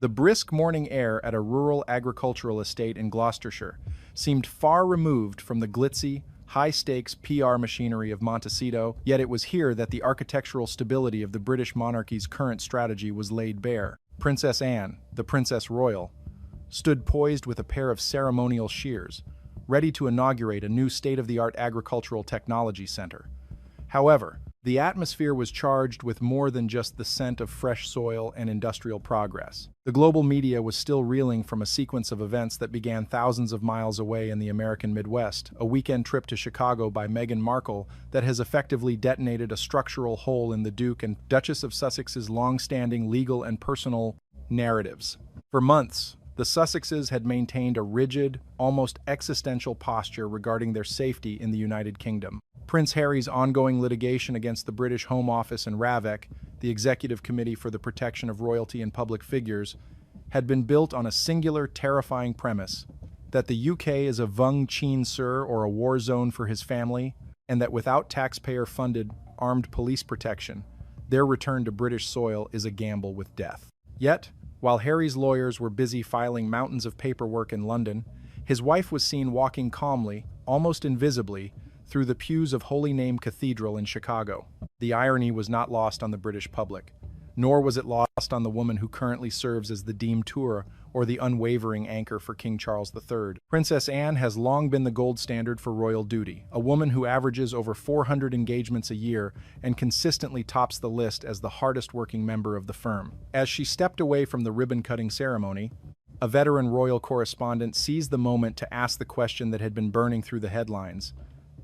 The brisk morning air at a rural agricultural estate in Gloucestershire seemed far removed from the glitzy, high-stakes PR machinery of Montecito, yet it was here that the architectural stability of the British monarchy's current strategy was laid bare. Princess Anne, the Princess Royal, stood poised with a pair of ceremonial shears, ready to inaugurate a new state-of-the-art agricultural technology center. However, the atmosphere was charged with more than just the scent of fresh soil and industrial progress. The global media was still reeling from a sequence of events that began thousands of miles away in the American Midwest, a weekend trip to Chicago by Meghan Markle that has effectively detonated a structural hole in the Duke and Duchess of Sussex's long-standing legal and personal narratives. For months, the Sussexes had maintained a rigid, almost existential posture regarding their safety in the United Kingdom. Prince Harry's ongoing litigation against the British Home Office and RAVEC, the Executive Committee for the Protection of Royalty and Public Figures, had been built on a singular, terrifying premise that the UK is a Vung Cheen Sur or a war zone for his family, and that without taxpayer-funded armed police protection, their return to British soil is a gamble with death. Yet, while Harry's lawyers were busy filing mountains of paperwork in London, his wife was seen walking calmly, almost invisibly, through the pews of Holy Name Cathedral in Chicago. The irony was not lost on the British public, nor was it lost on the woman who currently serves as the deme tour or the unwavering anchor for King Charles III. Princess Anne has long been the gold standard for royal duty, a woman who averages over 400 engagements a year and consistently tops the list as the hardest-working member of the firm. As she stepped away from the ribbon-cutting ceremony, a veteran royal correspondent seized the moment to ask the question that had been burning through the headlines.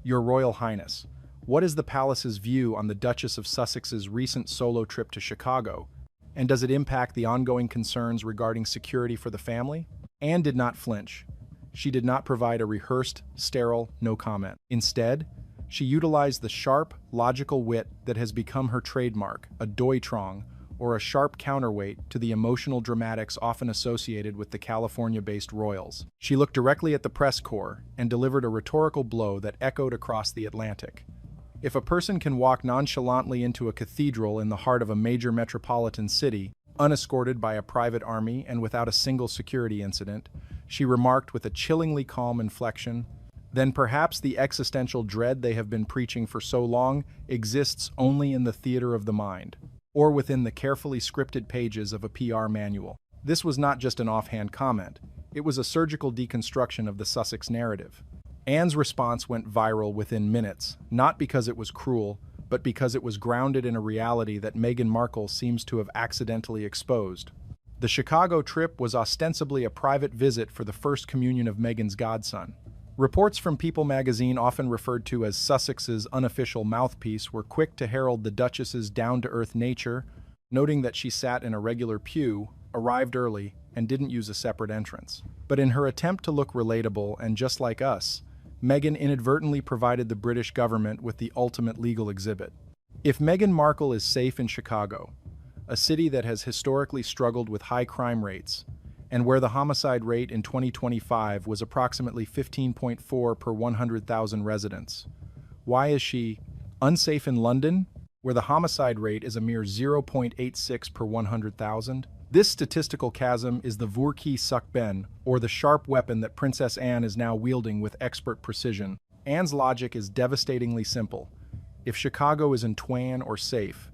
Your Royal Highness, what is the palace's view on the Duchess of Sussex's recent solo trip to Chicago, and does it impact the ongoing concerns regarding security for the family? Anne did not flinch. She did not provide a rehearsed, sterile, no comment. Instead, she utilized the sharp, logical wit that has become her trademark, a doitrong, or a sharp counterweight to the emotional dramatics often associated with the California-based royals. She looked directly at the press corps and delivered a rhetorical blow that echoed across the Atlantic. If a person can walk nonchalantly into a cathedral in the heart of a major metropolitan city, unescorted by a private army and without a single security incident, she remarked with a chillingly calm inflection, then perhaps the existential dread they have been preaching for so long exists only in the theater of the mind, or within the carefully scripted pages of a PR manual. This was not just an offhand comment, it was a surgical deconstruction of the Sussex narrative. Anne's response went viral within minutes, not because it was cruel, but because it was grounded in a reality that Meghan Markle seems to have accidentally exposed. The Chicago trip was ostensibly a private visit for the first communion of Meghan's godson. Reports from People magazine, often referred to as Sussex's unofficial mouthpiece, were quick to herald the Duchess's down-to-earth nature, noting that she sat in a regular pew, arrived early, and didn't use a separate entrance. But in her attempt to look relatable and just like us, Meghan inadvertently provided the British government with the ultimate legal exhibit. If Meghan Markle is safe in Chicago, a city that has historically struggled with high crime rates, and where the homicide rate in 2025 was approximately 15.4 per 100,000 residents, why is she unsafe in London, where the homicide rate is a mere 0.86 per 100,000? This statistical chasm is the Vurki Sukben, or the sharp weapon that Princess Anne is now wielding with expert precision. Anne's logic is devastatingly simple. If Chicago isn't twan or safe,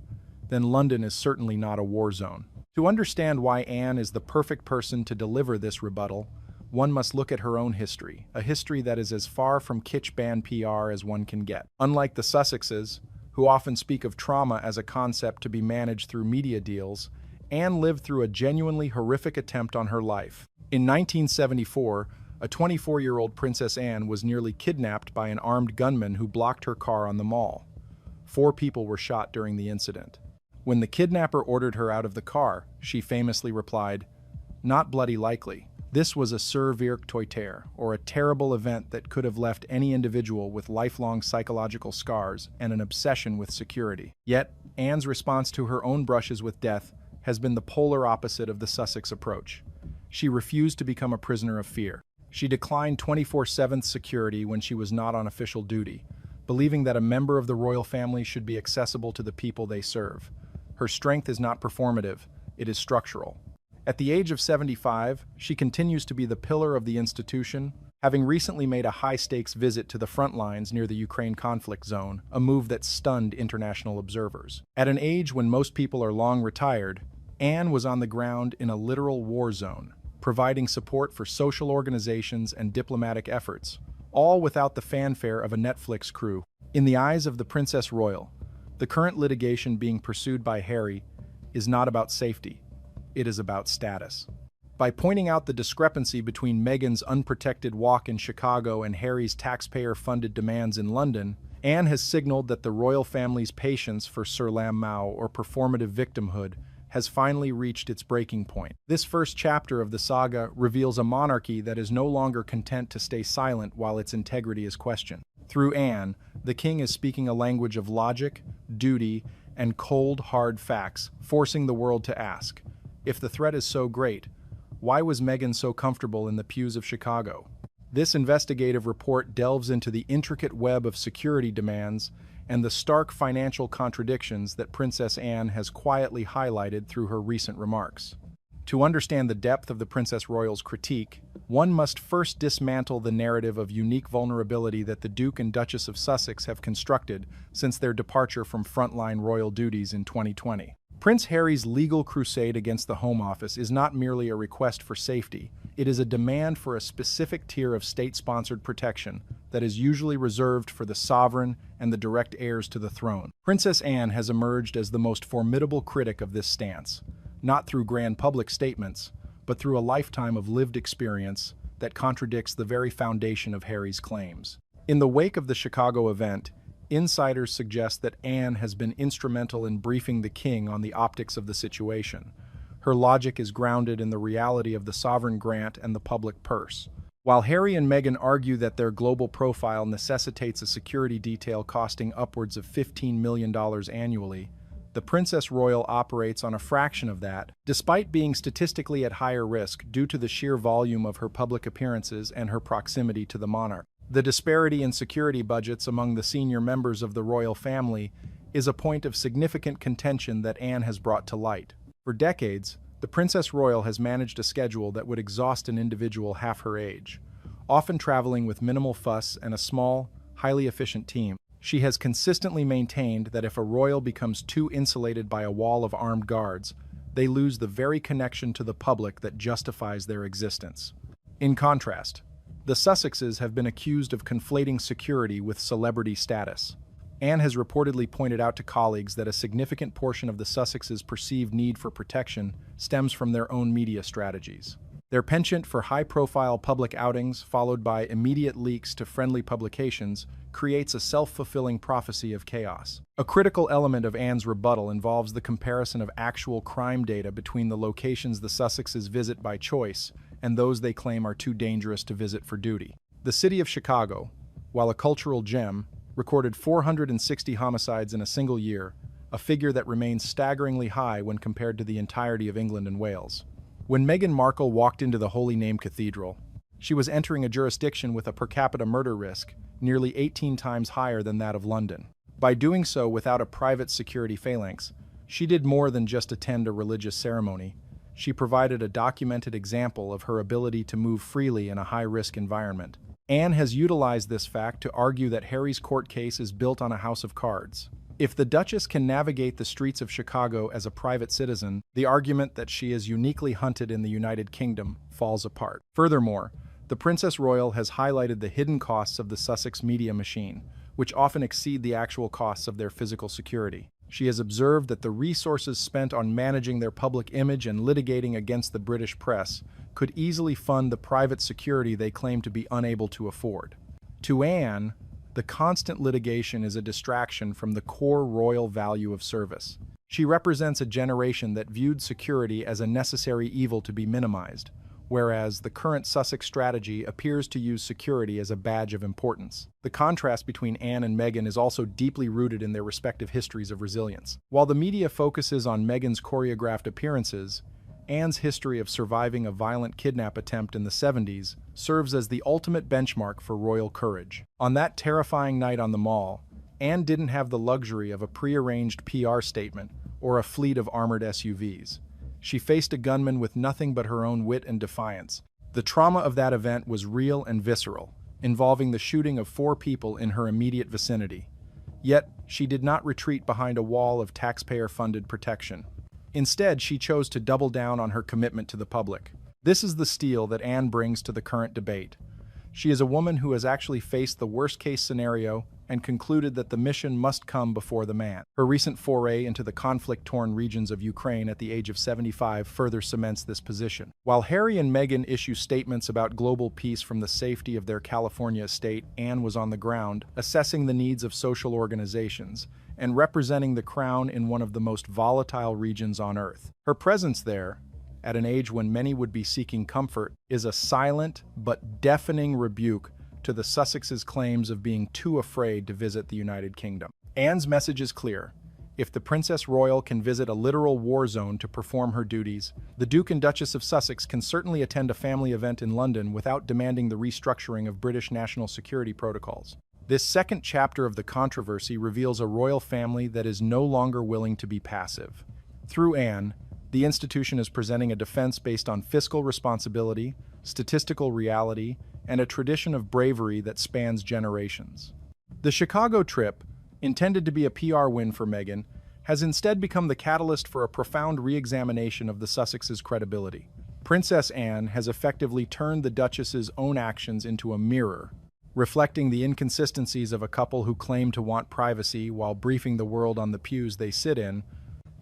then London is certainly not a war zone. To understand why Anne is the perfect person to deliver this rebuttal, one must look at her own history, a history that is as far from kitsch band PR as one can get. Unlike the Sussexes, who often speak of trauma as a concept to be managed through media deals, Anne lived through a genuinely horrific attempt on her life. In 1974, a 24-year-old Princess Anne was nearly kidnapped by an armed gunman who blocked her car on the Mall. 4 people were shot during the incident. When the kidnapper ordered her out of the car, she famously replied, "Not bloody likely. This was a sur virk toiter, or a terrible event that could have left any individual with lifelong psychological scars and an obsession with security." Yet, Anne's response to her own brushes with death has been the polar opposite of the Sussex approach. She refused to become a prisoner of fear. She declined 24/7 security when she was not on official duty, believing that a member of the royal family should be accessible to the people they serve. Her strength is not performative, it is structural. At the age of 75, she continues to be the pillar of the institution, having recently made a high-stakes visit to the front lines near the Ukraine conflict zone, a move that stunned international observers. At an age when most people are long retired, Anne was on the ground in a literal war zone, providing support for social organizations and diplomatic efforts, all without the fanfare of a Netflix crew. In the eyes of the Princess Royal, the current litigation being pursued by Harry is not about safety, it is about status. By pointing out the discrepancy between Meghan's unprotected walk in Chicago and Harry's taxpayer-funded demands in London, Anne has signaled that the royal family's patience for Sir Lam Mao, or performative victimhood, has finally reached its breaking point. This first chapter of the saga reveals a monarchy that is no longer content to stay silent while its integrity is questioned. Through Anne, the king is speaking a language of logic, duty, and cold, hard facts, forcing the world to ask, if the threat is so great, why was Meghan so comfortable in the pews of Chicago? This investigative report delves into the intricate web of security demands and the stark financial contradictions that Princess Anne has quietly highlighted through her recent remarks. To understand the depth of the Princess Royal's critique, one must first dismantle the narrative of unique vulnerability that the Duke and Duchess of Sussex have constructed since their departure from frontline royal duties in 2020. Prince Harry's legal crusade against the Home Office is not merely a request for safety, it is a demand for a specific tier of state-sponsored protection that is usually reserved for the sovereign and the direct heirs to the throne. Princess Anne has emerged as the most formidable critic of this stance, not through grand public statements, but through a lifetime of lived experience that contradicts the very foundation of Harry's claims. In the wake of the Chicago event, insiders suggest that Anne has been instrumental in briefing the king on the optics of the situation. Her logic is grounded in the reality of the sovereign grant and the public purse. While Harry and Meghan argue that their global profile necessitates a security detail costing upwards of $15 million annually, the Princess Royal operates on a fraction of that, despite being statistically at higher risk due to the sheer volume of her public appearances and her proximity to the monarch. The disparity in security budgets among the senior members of the royal family is a point of significant contention that Anne has brought to light. For decades, the Princess Royal has managed a schedule that would exhaust an individual half her age, often traveling with minimal fuss and a small, highly efficient team. She has consistently maintained that if a royal becomes too insulated by a wall of armed guards, they lose the very connection to the public that justifies their existence. In contrast, the Sussexes have been accused of conflating security with celebrity status. Anne has reportedly pointed out to colleagues that a significant portion of the Sussexes' perceived need for protection stems from their own media strategies. Their penchant for high-profile public outings, followed by immediate leaks to friendly publications, creates a self-fulfilling prophecy of chaos. A critical element of Anne's rebuttal involves the comparison of actual crime data between the locations the Sussexes visit by choice and those they claim are too dangerous to visit for duty. The city of Chicago, while a cultural gem, recorded 460 homicides in a single year, a figure that remains staggeringly high when compared to the entirety of England and Wales. When Meghan Markle walked into the Holy Name Cathedral, she was entering a jurisdiction with a per capita murder risk nearly 18 times higher than that of London. By doing so without a private security phalanx, she did more than just attend a religious ceremony. She provided a documented example of her ability to move freely in a high-risk environment. Anne has utilized this fact to argue that Harry's court case is built on a house of cards. If the Duchess can navigate the streets of Chicago as a private citizen, the argument that she is uniquely hunted in the United Kingdom falls apart. Furthermore, the Princess Royal has highlighted the hidden costs of the Sussex media machine, which often exceed the actual costs of their physical security. She has observed that the resources spent on managing their public image and litigating against the British press could easily fund the private security they claim to be unable to afford. To Anne, the constant litigation is a distraction from the core royal value of service. She represents a generation that viewed security as a necessary evil to be minimized, whereas the current Sussex strategy appears to use security as a badge of importance. The contrast between Anne and Meghan is also deeply rooted in their respective histories of resilience. While the media focuses on Meghan's choreographed appearances, Anne's history of surviving a violent kidnap attempt in the 70s serves as the ultimate benchmark for royal courage. On that terrifying night on the Mall, Anne didn't have the luxury of a prearranged PR statement or a fleet of armored SUVs. She faced a gunman with nothing but her own wit and defiance. The trauma of that event was real and visceral, involving the shooting of 4 people in her immediate vicinity. Yet, she did not retreat behind a wall of taxpayer-funded protection. Instead, she chose to double down on her commitment to the public. This is the steel that Anne brings to the current debate. She is a woman who has actually faced the worst-case scenario and concluded that the mission must come before the man. Her recent foray into the conflict-torn regions of Ukraine at the age of 75 further cements this position. While Harry and Meghan issue statements about global peace from the safety of their California estate, Anne was on the ground, assessing the needs of social organizations and representing the crown in one of the most volatile regions on Earth. Her presence there, at an age when many would be seeking comfort, is a silent but deafening rebuke to the Sussexes' claims of being too afraid to visit the United Kingdom. Anne's message is clear. If the Princess Royal can visit a literal war zone to perform her duties, the Duke and Duchess of Sussex can certainly attend a family event in London without demanding the restructuring of British national security protocols. This second chapter of the controversy reveals a royal family that is no longer willing to be passive. Through Anne, the institution is presenting a defense based on fiscal responsibility, statistical reality, and a tradition of bravery that spans generations. The Chicago trip, intended to be a PR win for Meghan, has instead become the catalyst for a profound re-examination of the Sussexes' credibility. Princess Anne has effectively turned the Duchess's own actions into a mirror, reflecting the inconsistencies of a couple who claim to want privacy while briefing the world on the pews they sit in,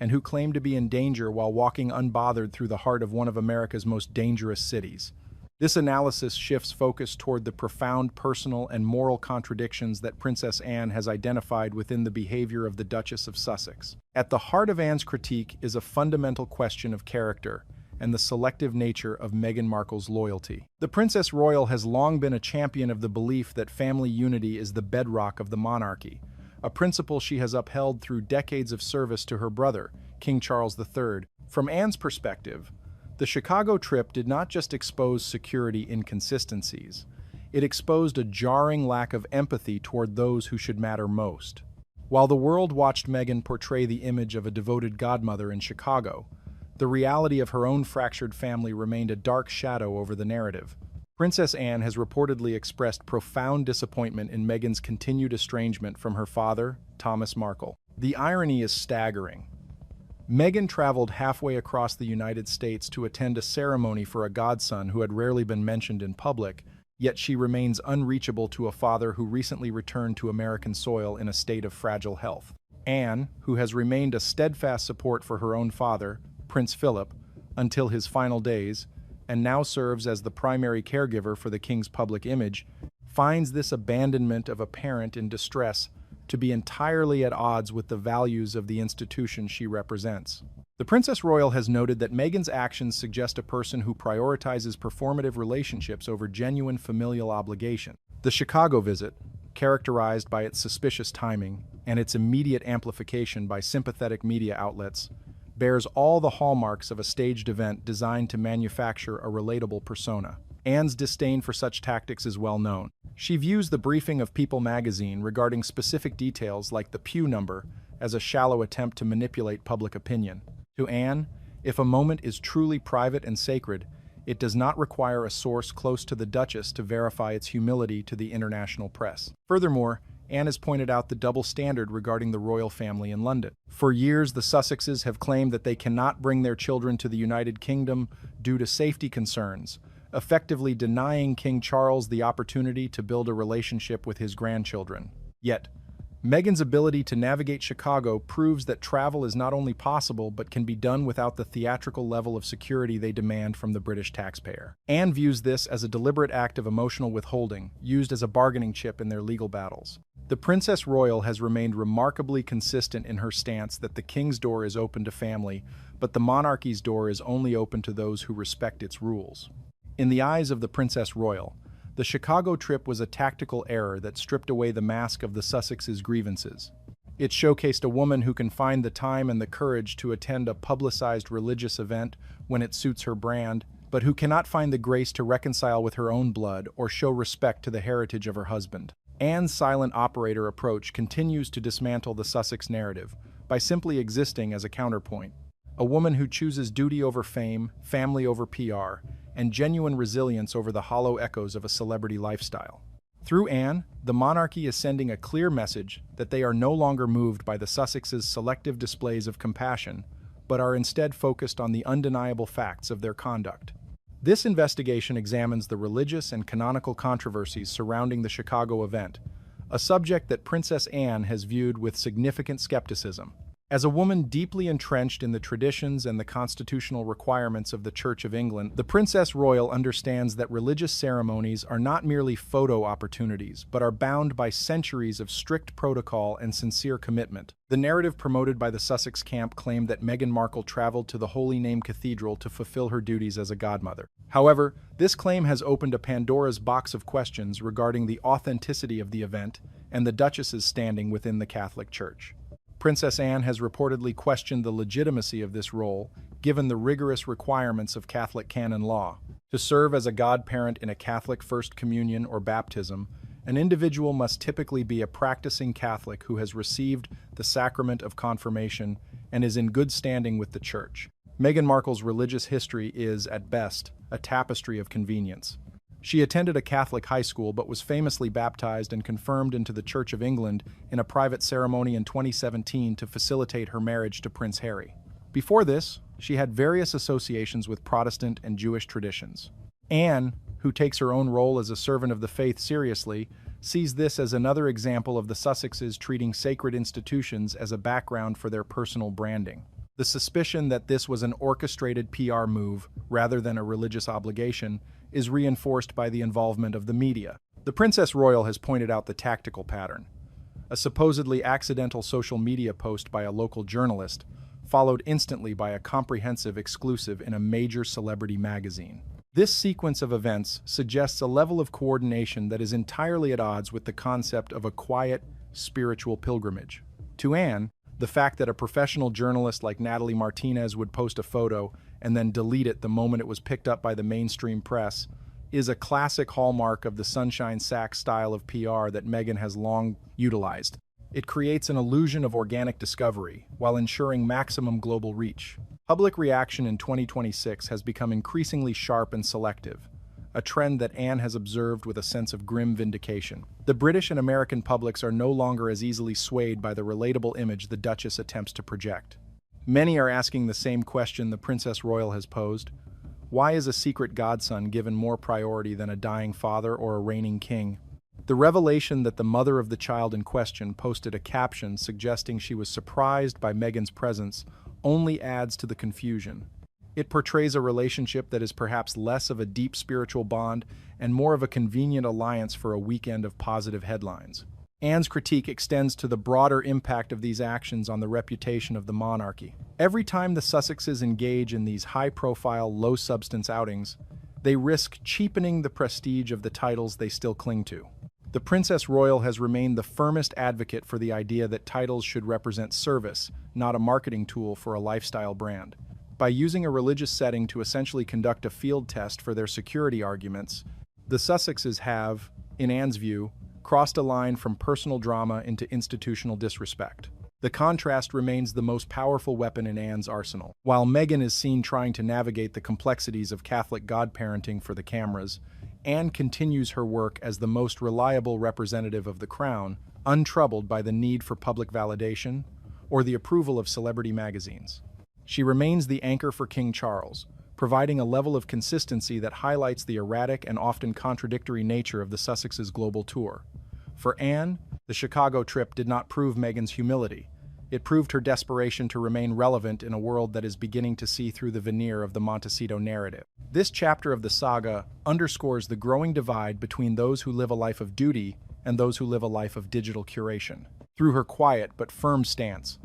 and who claim to be in danger while walking unbothered through the heart of one of America's most dangerous cities. This analysis shifts focus toward the profound personal and moral contradictions that Princess Anne has identified within the behavior of the Duchess of Sussex. At the heart of Anne's critique is a fundamental question of character and the selective nature of Meghan Markle's loyalty. The Princess Royal has long been a champion of the belief that family unity is the bedrock of the monarchy, a principle she has upheld through decades of service to her brother, King Charles III. From Anne's perspective, the Chicago trip did not just expose security inconsistencies, it exposed a jarring lack of empathy toward those who should matter most. While the world watched Meghan portray the image of a devoted godmother in Chicago, the reality of her own fractured family remained a dark shadow over the narrative. Princess Anne has reportedly expressed profound disappointment in Meghan's continued estrangement from her father, Thomas Markle. The irony is staggering. Meghan traveled halfway across the United States to attend a ceremony for a godson who had rarely been mentioned in public, yet she remains unreachable to a father who recently returned to American soil in a state of fragile health. Anne, who has remained a steadfast support for her own father, Prince Philip, until his final days, and now serves as the primary caregiver for the king's public image, finds this abandonment of a parent in distress to be entirely at odds with the values of the institution she represents. The Princess Royal has noted that Meghan's actions suggest a person who prioritizes performative relationships over genuine familial obligation. The Chicago visit, characterized by its suspicious timing and its immediate amplification by sympathetic media outlets, bears all the hallmarks of a staged event designed to manufacture a relatable persona. Anne's disdain for such tactics is well known. She views the briefing of People magazine regarding specific details like the pew number as a shallow attempt to manipulate public opinion. To Anne, if a moment is truly private and sacred, it does not require a source close to the Duchess to verify its humility to the international press. Furthermore, Anne has pointed out the double standard regarding the royal family in London. For years, the Sussexes have claimed that they cannot bring their children to the United Kingdom due to safety concerns, effectively denying King Charles the opportunity to build a relationship with his grandchildren. Yet, Meghan's ability to navigate Chicago proves that travel is not only possible but can be done without the theatrical level of security they demand from the British taxpayer. Anne views this as a deliberate act of emotional withholding, used as a bargaining chip in their legal battles. The Princess Royal has remained remarkably consistent in her stance that the king's door is open to family, but the monarchy's door is only open to those who respect its rules. In the eyes of the Princess Royal, the Chicago trip was a tactical error that stripped away the mask of the Sussexes' grievances. It showcased a woman who can find the time and the courage to attend a publicized religious event when it suits her brand, but who cannot find the grace to reconcile with her own blood or show respect to the heritage of her husband. Anne's silent operator approach continues to dismantle the Sussex narrative by simply existing as a counterpoint. a woman who chooses duty over fame, family over PR, and genuine resilience over the hollow echoes of a celebrity lifestyle. Through Anne, the monarchy is sending a clear message that they are no longer moved by the Sussexes' selective displays of compassion, but are instead focused on the undeniable facts of their conduct. This investigation examines the religious and canonical controversies surrounding the Chicago event, a subject that Princess Anne has viewed with significant skepticism. As a woman deeply entrenched in the traditions and the constitutional requirements of the Church of England, the Princess Royal understands that religious ceremonies are not merely photo opportunities, but are bound by centuries of strict protocol and sincere commitment. The narrative promoted by the Sussex camp claimed that Meghan Markle traveled to the Holy Name Cathedral to fulfill her duties as a godmother. However, this claim has opened a Pandora's box of questions regarding the authenticity of the event and the Duchess's standing within the Catholic Church. Princess Anne has reportedly questioned the legitimacy of this role, given the rigorous requirements of Catholic canon law. To serve as a godparent in a Catholic First Communion or baptism, an individual must typically be a practicing Catholic who has received the sacrament of confirmation and is in good standing with the Church. Meghan Markle's religious history is, at best, a tapestry of convenience. She attended a Catholic high school but was famously baptized and confirmed into the Church of England in a private ceremony in 2017 to facilitate her marriage to Prince Harry. Before this, she had various associations with Protestant and Jewish traditions. Anne, who takes her own role as a servant of the faith seriously, sees this as another example of the Sussexes treating sacred institutions as a background for their personal branding. The suspicion that this was an orchestrated PR move, rather than a religious obligation, is reinforced by the involvement of the media. The Princess Royal has pointed out the tactical pattern. A supposedly accidental social media post by a local journalist, followed instantly by a comprehensive exclusive in a major celebrity magazine. This sequence of events suggests a level of coordination that is entirely at odds with the concept of a quiet, spiritual pilgrimage. To Anne, the fact that a professional journalist like Natalie Martinez would post a photo and then delete it the moment it was picked up by the mainstream press is a classic hallmark of the sunshine sack style of PR that Meghan has long utilized. It creates an illusion of organic discovery while ensuring maximum global reach. Public reaction in 2026 has become increasingly sharp and selective, a trend that Anne has observed with a sense of grim vindication. The British and American publics are no longer as easily swayed by the relatable image the Duchess attempts to project. Many are asking the same question the Princess Royal has posed. Why is a secret godson given more priority than a dying father or a reigning king? The revelation that the mother of the child in question posted a caption suggesting she was surprised by Meghan's presence only adds to the confusion. It portrays a relationship that is perhaps less of a deep spiritual bond and more of a convenient alliance for a weekend of positive headlines. Anne's critique extends to the broader impact of these actions on the reputation of the monarchy. Every time the Sussexes engage in these high-profile, low-substance outings, they risk cheapening the prestige of the titles they still cling to. The Princess Royal has remained the firmest advocate for the idea that titles should represent service, not a marketing tool for a lifestyle brand. By using a religious setting to essentially conduct a field test for their security arguments, the Sussexes have, in Anne's view, crossed a line from personal drama into institutional disrespect. The contrast remains the most powerful weapon in Anne's arsenal. While Meghan is seen trying to navigate the complexities of Catholic godparenting for the cameras, Anne continues her work as the most reliable representative of the crown, untroubled by the need for public validation or the approval of celebrity magazines. She remains the anchor for King Charles, providing a level of consistency that highlights the erratic and often contradictory nature of the Sussexes' global tour. For Anne, the Chicago trip did not prove Meghan's humility. It proved her desperation to remain relevant in a world that is beginning to see through the veneer of the Montecito narrative. This chapter of the saga underscores the growing divide between those who live a life of duty and those who live a life of digital curation. Through her quiet but firm stance,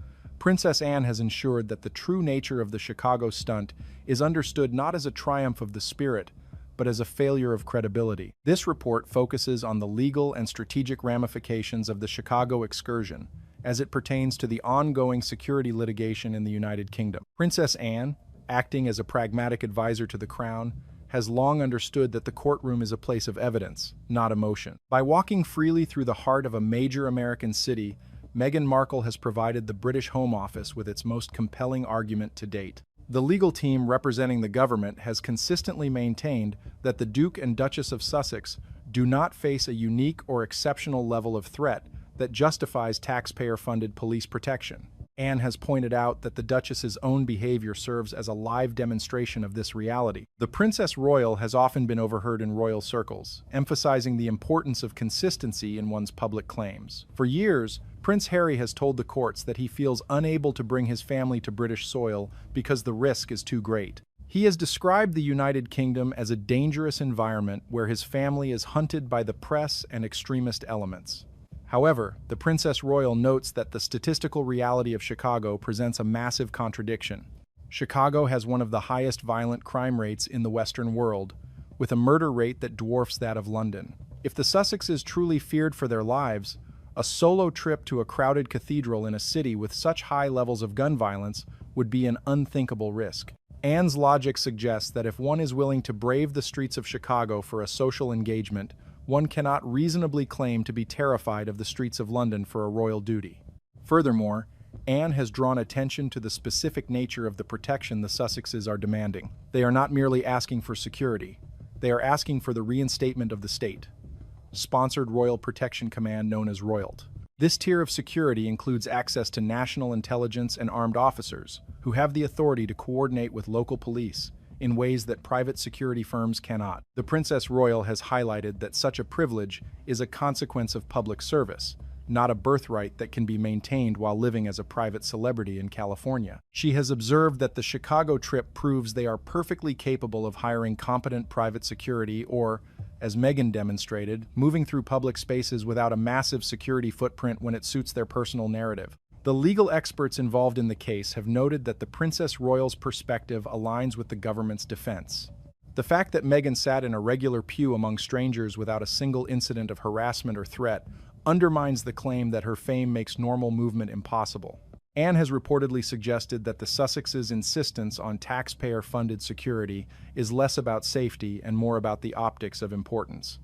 Princess Anne has ensured that the true nature of the Chicago stunt is understood not as a triumph of the spirit, but as a failure of credibility. This report focuses on the legal and strategic ramifications of the Chicago excursion, as it pertains to the ongoing security litigation in the United Kingdom. Princess Anne, acting as a pragmatic advisor to the Crown, has long understood that the courtroom is a place of evidence, not emotion. By walking freely through the heart of a major American city, Meghan Markle has provided the British Home Office with its most compelling argument to date. The legal team representing the government has consistently maintained that the Duke and Duchess of Sussex do not face a unique or exceptional level of threat that justifies taxpayer-funded police protection. Anne has pointed out that the Duchess's own behavior serves as a live demonstration of this reality. The Princess Royal has often been overheard in royal circles, emphasizing the importance of consistency in one's public claims. For years, Prince Harry has told the courts that he feels unable to bring his family to British soil because the risk is too great. He has described the United Kingdom as a dangerous environment where his family is hunted by the press and extremist elements. However, the Princess Royal notes that the statistical reality of Chicago presents a massive contradiction. Chicago has one of the highest violent crime rates in the Western world, with a murder rate that dwarfs that of London. If the Sussexes truly feared for their lives, a solo trip to a crowded cathedral in a city with such high levels of gun violence would be an unthinkable risk. Anne's logic suggests that if one is willing to brave the streets of Chicago for a social engagement, one cannot reasonably claim to be terrified of the streets of London for a royal duty. Furthermore, Anne has drawn attention to the specific nature of the protection the Sussexes are demanding. They are not merely asking for security, they are asking for the reinstatement of the state, sponsored Royal Protection Command known as Royalt. This tier of security includes access to national intelligence and armed officers, who have the authority to coordinate with local police in ways that private security firms cannot. The Princess Royal has highlighted that such a privilege is a consequence of public service, not a birthright that can be maintained while living as a private celebrity in California. She has observed that the Chicago trip proves they are perfectly capable of hiring competent private security or, as Meghan demonstrated, moving through public spaces without a massive security footprint when it suits their personal narrative. The legal experts involved in the case have noted that the Princess Royal's perspective aligns with the government's defense. The fact that Meghan sat in a regular pew among strangers without a single incident of harassment or threat undermines the claim that her fame makes normal movement impossible. Anne has reportedly suggested that the Sussexes' insistence on taxpayer-funded security is less about safety and more about the optics of importance.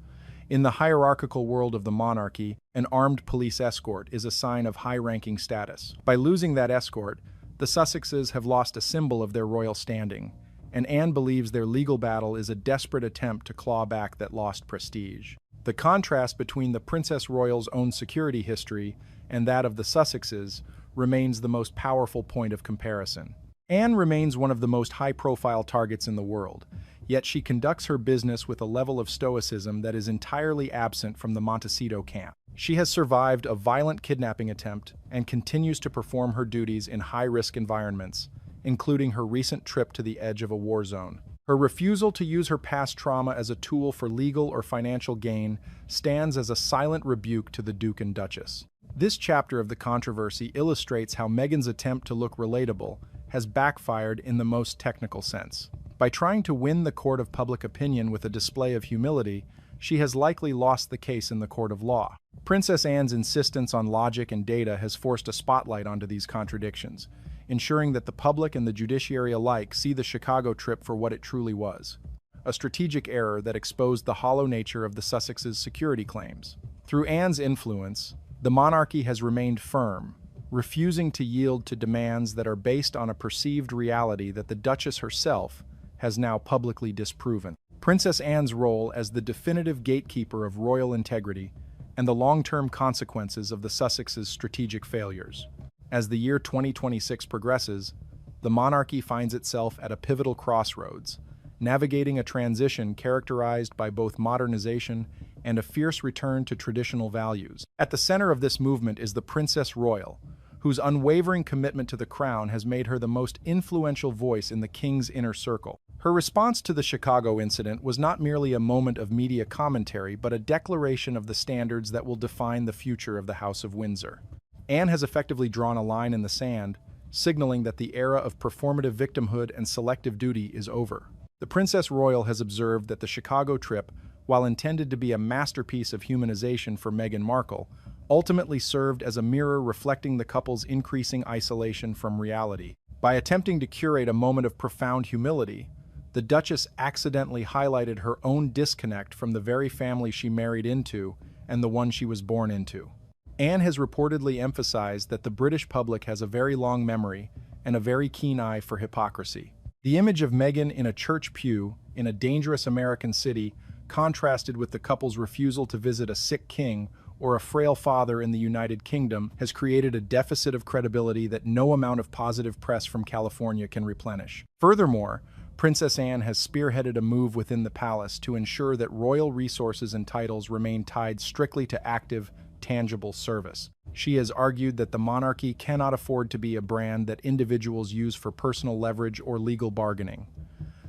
In the hierarchical world of the monarchy, an armed police escort is a sign of high-ranking status. By losing that escort, the Sussexes have lost a symbol of their royal standing, and Anne believes their legal battle is a desperate attempt to claw back that lost prestige. The contrast between the Princess Royal's own security history and that of the Sussexes remains the most powerful point of comparison. Anne remains one of the most high-profile targets in the world, yet she conducts her business with a level of stoicism that is entirely absent from the Montecito camp. She has survived a violent kidnapping attempt and continues to perform her duties in high-risk environments, including her recent trip to the edge of a war zone. Her refusal to use her past trauma as a tool for legal or financial gain stands as a silent rebuke to the Duke and Duchess. This chapter of the controversy illustrates how Meghan's attempt to look relatable has backfired in the most technical sense. By trying to win the court of public opinion with a display of humility, she has likely lost the case in the court of law. Princess Anne's insistence on logic and data has forced a spotlight onto these contradictions, ensuring that the public and the judiciary alike see the Chicago trip for what it truly was: a strategic error that exposed the hollow nature of the Sussexes' security claims. Through Anne's influence, the monarchy has remained firm, refusing to yield to demands that are based on a perceived reality that the Duchess herself has now publicly disproven. Princess Anne's role as the definitive gatekeeper of royal integrity and the long-term consequences of the Sussexes' strategic failures. As the year 2026 progresses, the monarchy finds itself at a pivotal crossroads, navigating a transition characterized by both modernization and a fierce return to traditional values. At the center of this movement is the Princess Royal, whose unwavering commitment to the crown has made her the most influential voice in the king's inner circle. Her response to the Chicago incident was not merely a moment of media commentary, but a declaration of the standards that will define the future of the House of Windsor. Anne has effectively drawn a line in the sand, signaling that the era of performative victimhood and selective duty is over. The Princess Royal has observed that the Chicago trip, while intended to be a masterpiece of humanization for Meghan Markle, ultimately served as a mirror reflecting the couple's increasing isolation from reality. By attempting to curate a moment of profound humility, the Duchess accidentally highlighted her own disconnect from the very family she married into and the one she was born into. Anne has reportedly emphasized that the British public has a very long memory and a very keen eye for hypocrisy. The image of Meghan in a church pew in a dangerous American city contrasted with the couple's refusal to visit a sick king or a frail father in the United Kingdom has created a deficit of credibility that no amount of positive press from California can replenish. Furthermore, Princess Anne has spearheaded a move within the palace to ensure that royal resources and titles remain tied strictly to active, tangible service. She has argued that the monarchy cannot afford to be a brand that individuals use for personal leverage or legal bargaining.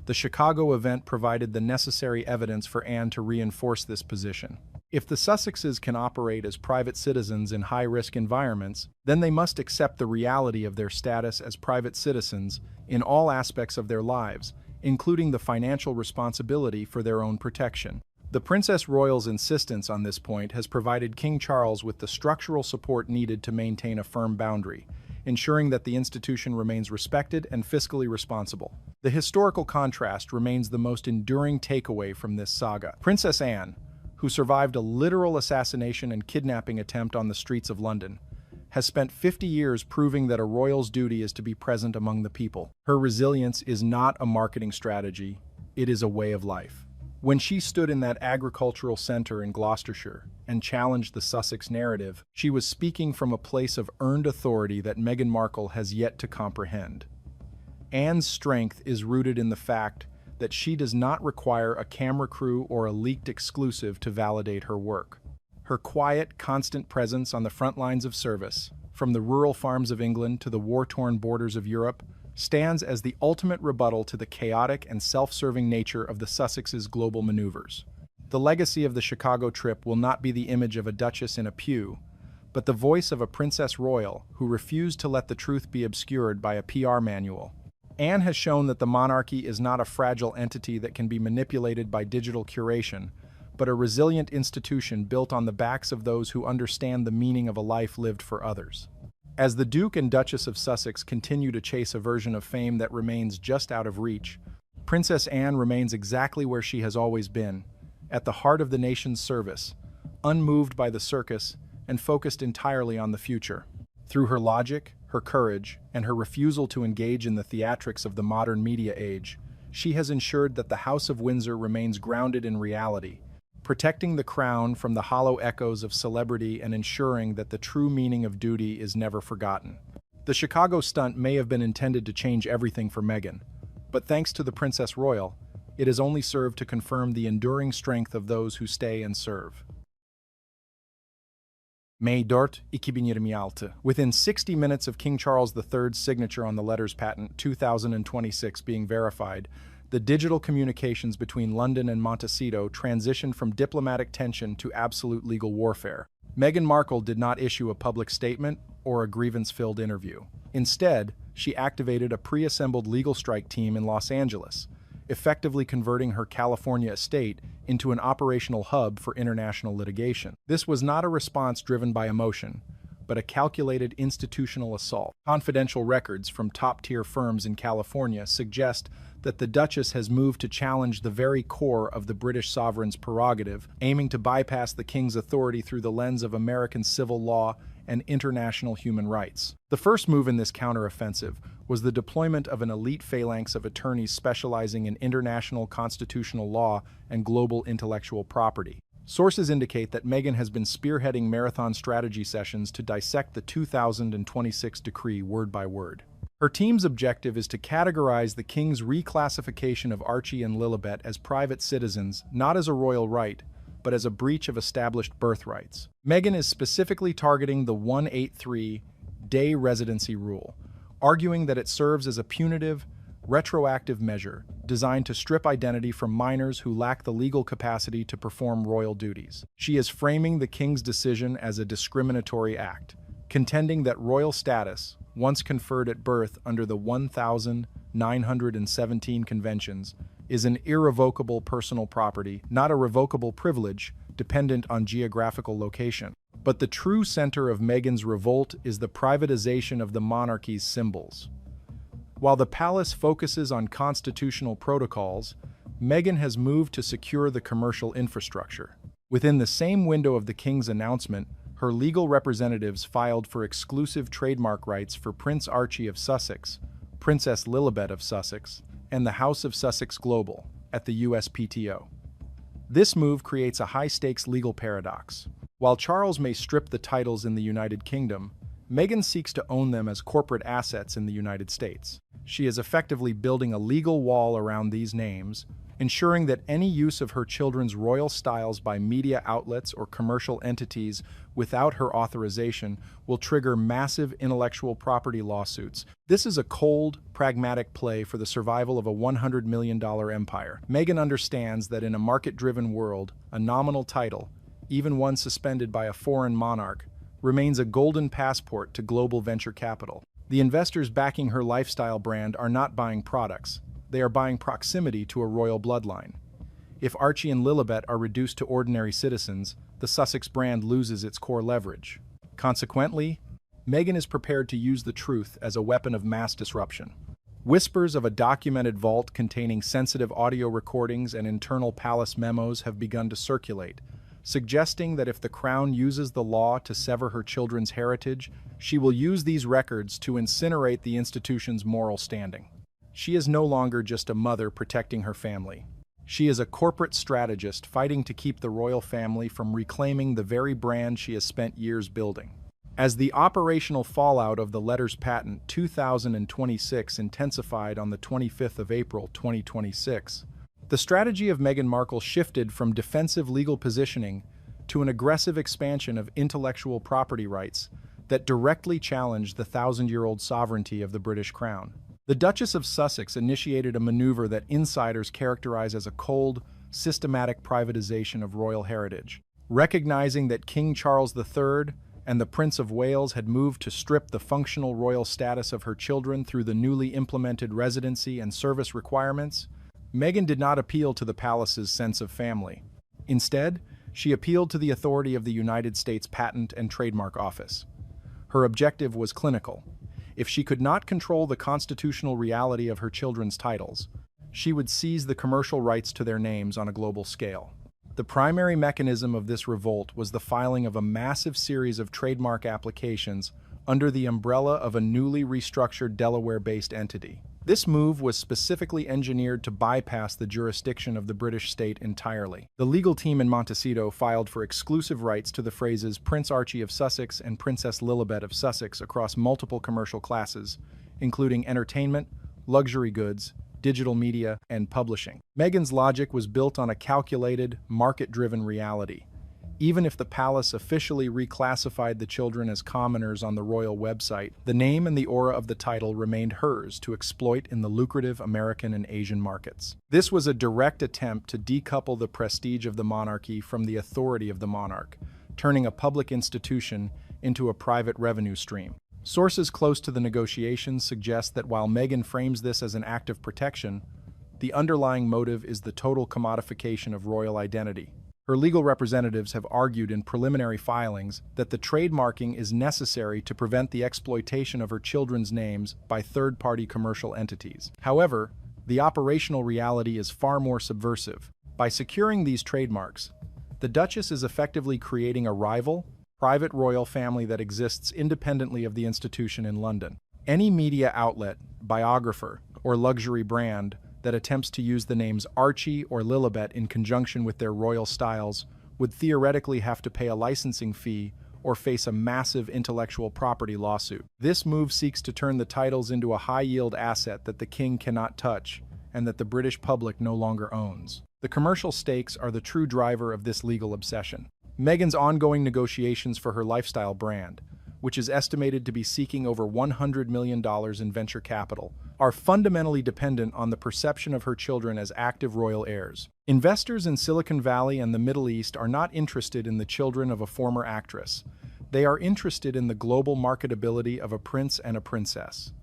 The Chicago event provided the necessary evidence for Anne to reinforce this position. If the Sussexes can operate as private citizens in high-risk environments, then they must accept the reality of their status as private citizens in all aspects of their lives, including the financial responsibility for their own protection. The Princess Royal's insistence on this point has provided King Charles with the structural support needed to maintain a firm boundary, ensuring that the institution remains respected and fiscally responsible. The historical contrast remains the most enduring takeaway from this saga. Princess Anne, who survived a literal assassination and kidnapping attempt on the streets of London, has spent 50 years proving that a royal's duty is to be present among the people. Her resilience is not a marketing strategy, it is a way of life. When she stood in that agricultural center in Gloucestershire and challenged the Sussex narrative, she was speaking from a place of earned authority that Meghan Markle has yet to comprehend. Anne's strength is rooted in the fact that she does not require a camera crew or a leaked exclusive to validate her work. Her quiet, constant presence on the front lines of service, from the rural farms of England to the war-torn borders of Europe, stands as the ultimate rebuttal to the chaotic and self-serving nature of the Sussexes' global maneuvers. The legacy of the Chicago trip will not be the image of a duchess in a pew, but the voice of a princess royal who refused to let the truth be obscured by a PR manual. Anne has shown that the monarchy is not a fragile entity that can be manipulated by digital curation, but a resilient institution built on the backs of those who understand the meaning of a life lived for others. As the Duke and Duchess of Sussex continue to chase a version of fame that remains just out of reach, Princess Anne remains exactly where she has always been, at the heart of the nation's service, unmoved by the circus and focused entirely on the future. Through her logic, her courage, and her refusal to engage in the theatrics of the modern media age, she has ensured that the House of Windsor remains grounded in reality, protecting the crown from the hollow echoes of celebrity and ensuring that the true meaning of duty is never forgotten. The Chicago stunt may have been intended to change everything for Meghan, but thanks to the Princess Royal, it has only served to confirm the enduring strength of those who stay and serve. May 4, 2026. Within 60 minutes of King Charles III's signature on the letters patent 2026 being verified, the digital communications between London and Montecito transitioned from diplomatic tension to absolute legal warfare. Meghan Markle did not issue a public statement or a grievance-filled interview. Instead, she activated a pre-assembled legal strike team in Los Angeles, effectively converting her California estate into an operational hub for international litigation. This was not a response driven by emotion, but a calculated institutional assault. Confidential records from top-tier firms in California suggest that the Duchess has moved to challenge the very core of the British sovereign's prerogative, aiming to bypass the King's authority through the lens of American civil law and international human rights. The first move in this counteroffensive was the deployment of an elite phalanx of attorneys specializing in international constitutional law and global intellectual property. Sources indicate that Meghan has been spearheading marathon strategy sessions to dissect the 2026 decree word by word. Her team's objective is to categorize the King's reclassification of Archie and Lilibet as private citizens, not as a royal right, but as a breach of established birthrights. Meghan is specifically targeting the 183-day residency rule, arguing that it serves as a punitive, retroactive measure designed to strip identity from minors who lack the legal capacity to perform royal duties. She is framing the King's decision as a discriminatory act, contending that royal status, once conferred at birth under the 1917 conventions, is an irrevocable personal property, not a revocable privilege dependent on geographical location. But the true center of Meghan's revolt is the privatization of the monarchy's symbols. While the palace focuses on constitutional protocols, Meghan has moved to secure the commercial infrastructure. Within the same window of the King's announcement, her legal representatives filed for exclusive trademark rights for Prince Archie of Sussex, Princess Lilibet of Sussex, and the House of Sussex Global at the USPTO. This move creates a high-stakes legal paradox. While Charles may strip the titles in the United Kingdom, Meghan seeks to own them as corporate assets in the United States. She is effectively building a legal wall around these names, ensuring that any use of her children's royal styles by media outlets or commercial entities without her authorization will trigger massive intellectual property lawsuits. This is a cold, pragmatic play for the survival of a $100 million empire. Meghan understands that in a market-driven world, a nominal title, even one suspended by a foreign monarch, remains a golden passport to global venture capital. The investors backing her lifestyle brand are not buying products. They are buying proximity to a royal bloodline. If Archie and Lilibet are reduced to ordinary citizens, the Sussex brand loses its core leverage. Consequently, Meghan is prepared to use the truth as a weapon of mass disruption. Whispers of a documented vault containing sensitive audio recordings and internal palace memos have begun to circulate, suggesting that if the Crown uses the law to sever her children's heritage, she will use these records to incinerate the institution's moral standing. She is no longer just a mother protecting her family. She is a corporate strategist fighting to keep the royal family from reclaiming the very brand she has spent years building. As the operational fallout of the letters patent 2026 intensified on the 25th of April 2026, the strategy of Meghan Markle shifted from defensive legal positioning to an aggressive expansion of intellectual property rights that directly challenged the thousand-year-old sovereignty of the British Crown. The Duchess of Sussex initiated a maneuver that insiders characterize as a cold, systematic privatization of royal heritage. Recognizing that King Charles III and the Prince of Wales had moved to strip the functional royal status of her children through the newly implemented residency and service requirements, Meghan did not appeal to the palace's sense of family. Instead, she appealed to the authority of the United States Patent and Trademark Office. Her objective was clinical. If she could not control the constitutional reality of her children's titles, she would seize the commercial rights to their names on a global scale. The primary mechanism of this revolt was the filing of a massive series of trademark applications under the umbrella of a newly restructured Delaware-based entity. This move was specifically engineered to bypass the jurisdiction of the British state entirely. The legal team in Montecito filed for exclusive rights to the phrases Prince Archie of Sussex and Princess Lilibet of Sussex across multiple commercial classes, including entertainment, luxury goods, digital media, and publishing. Meghan's logic was built on a calculated, market-driven reality. Even if the palace officially reclassified the children as commoners on the royal website, the name and the aura of the title remained hers to exploit in the lucrative American and Asian markets. This was a direct attempt to decouple the prestige of the monarchy from the authority of the monarch, turning a public institution into a private revenue stream. Sources close to the negotiations suggest that while Meghan frames this as an act of protection, the underlying motive is the total commodification of royal identity. Her legal representatives have argued in preliminary filings that the trademarking is necessary to prevent the exploitation of her children's names by third-party commercial entities. However, the operational reality is far more subversive. By securing these trademarks, the Duchess is effectively creating a rival, private royal family that exists independently of the institution in London. Any media outlet, biographer, or luxury brand that attempts to use the names Archie or Lilibet in conjunction with their royal styles would theoretically have to pay a licensing fee or face a massive intellectual property lawsuit. This move seeks to turn the titles into a high-yield asset that the king cannot touch and that the British public no longer owns. The commercial stakes are the true driver of this legal obsession. Meghan's ongoing negotiations for her lifestyle brand, which is estimated to be seeking over $100 million in venture capital, are fundamentally dependent on the perception of her children as active royal heirs. Investors in Silicon Valley and the Middle East are not interested in the children of a former actress. They are interested in the global marketability of a prince and a princess.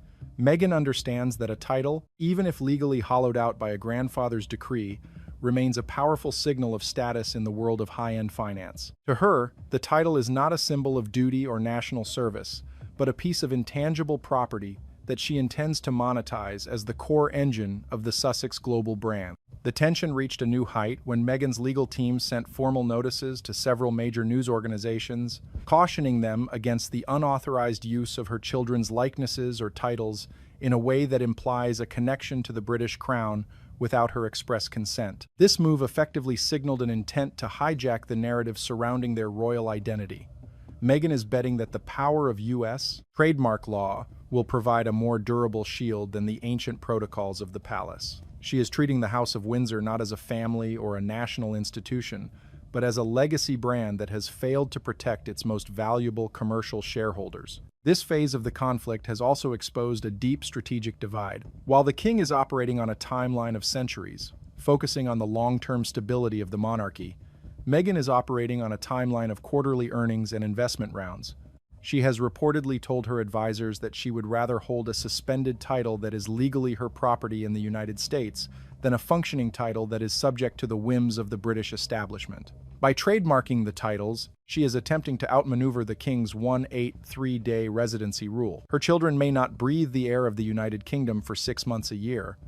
Meghan understands that a title, even if legally hollowed out by a grandfather's decree, remains a powerful signal of status in the world of high-end finance. To her, the title is not a symbol of duty or national service, but a piece of intangible property that she intends to monetize as the core engine of the Sussex global brand. The tension reached a new height when Meghan's legal team sent formal notices to several major news organizations, cautioning them against the unauthorized use of her children's likenesses or titles in a way that implies a connection to the British crown without her express consent. This move effectively signaled an intent to hijack the narrative surrounding their royal identity. Meghan is betting that the power of U.S. trademark law will provide a more durable shield than the ancient protocols of the palace. She is treating the House of Windsor not as a family or a national institution, but as a legacy brand that has failed to protect its most valuable commercial shareholders. This phase of the conflict has also exposed a deep strategic divide. While the king is operating on a timeline of centuries, focusing on the long-term stability of the monarchy, Meghan is operating on a timeline of quarterly earnings and investment rounds. She has reportedly told her advisors that she would rather hold a suspended title that is legally her property in the United States than a functioning title that is subject to the whims of the British establishment. By trademarking the titles, she is attempting to outmaneuver the king's 183-day residency rule. Her children may not breathe the air of the United Kingdom for 6 months a year,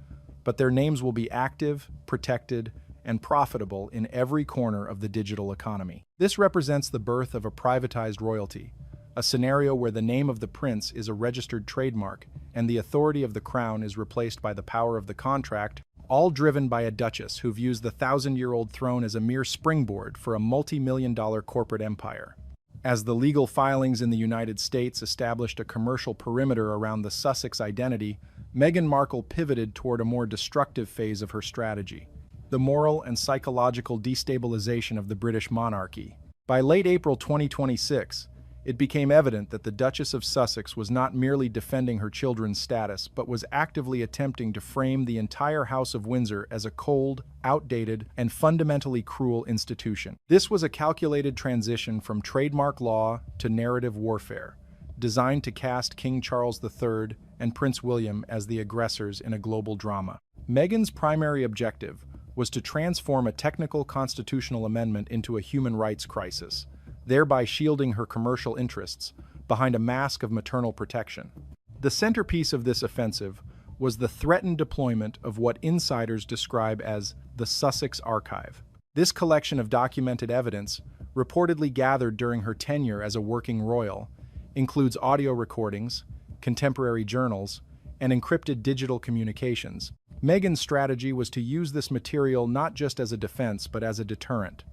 but their names will be active, protected, and profitable in every corner of the digital economy. This represents the birth of a privatized royalty, a scenario where the name of the prince is a registered trademark and the authority of the crown is replaced by the power of the contract, all driven by a duchess who views the thousand-year-old throne as a mere springboard for a multi-million-dollar corporate empire. As the legal filings in the United States established a commercial perimeter around the Sussex identity, Meghan Markle pivoted toward a more destructive phase of her strategy: the moral and psychological destabilization of the British monarchy. By late April 2026, it became evident that the Duchess of Sussex was not merely defending her children's status, but was actively attempting to frame the entire House of Windsor as a cold, outdated, and fundamentally cruel institution. This was a calculated transition from trademark law to narrative warfare, designed to cast King Charles III and Prince William as the aggressors in a global drama. Meghan's primary objective was to transform a technical constitutional amendment into a human rights crisis, thereby shielding her commercial interests behind a mask of maternal protection. The centerpiece of this offensive was the threatened deployment of what insiders describe as the Sussex Archive. This collection of documented evidence, reportedly gathered during her tenure as a working royal, includes audio recordings, contemporary journals, and encrypted digital communications. Meghan's strategy was to use this material not just as a defense but as a deterrent.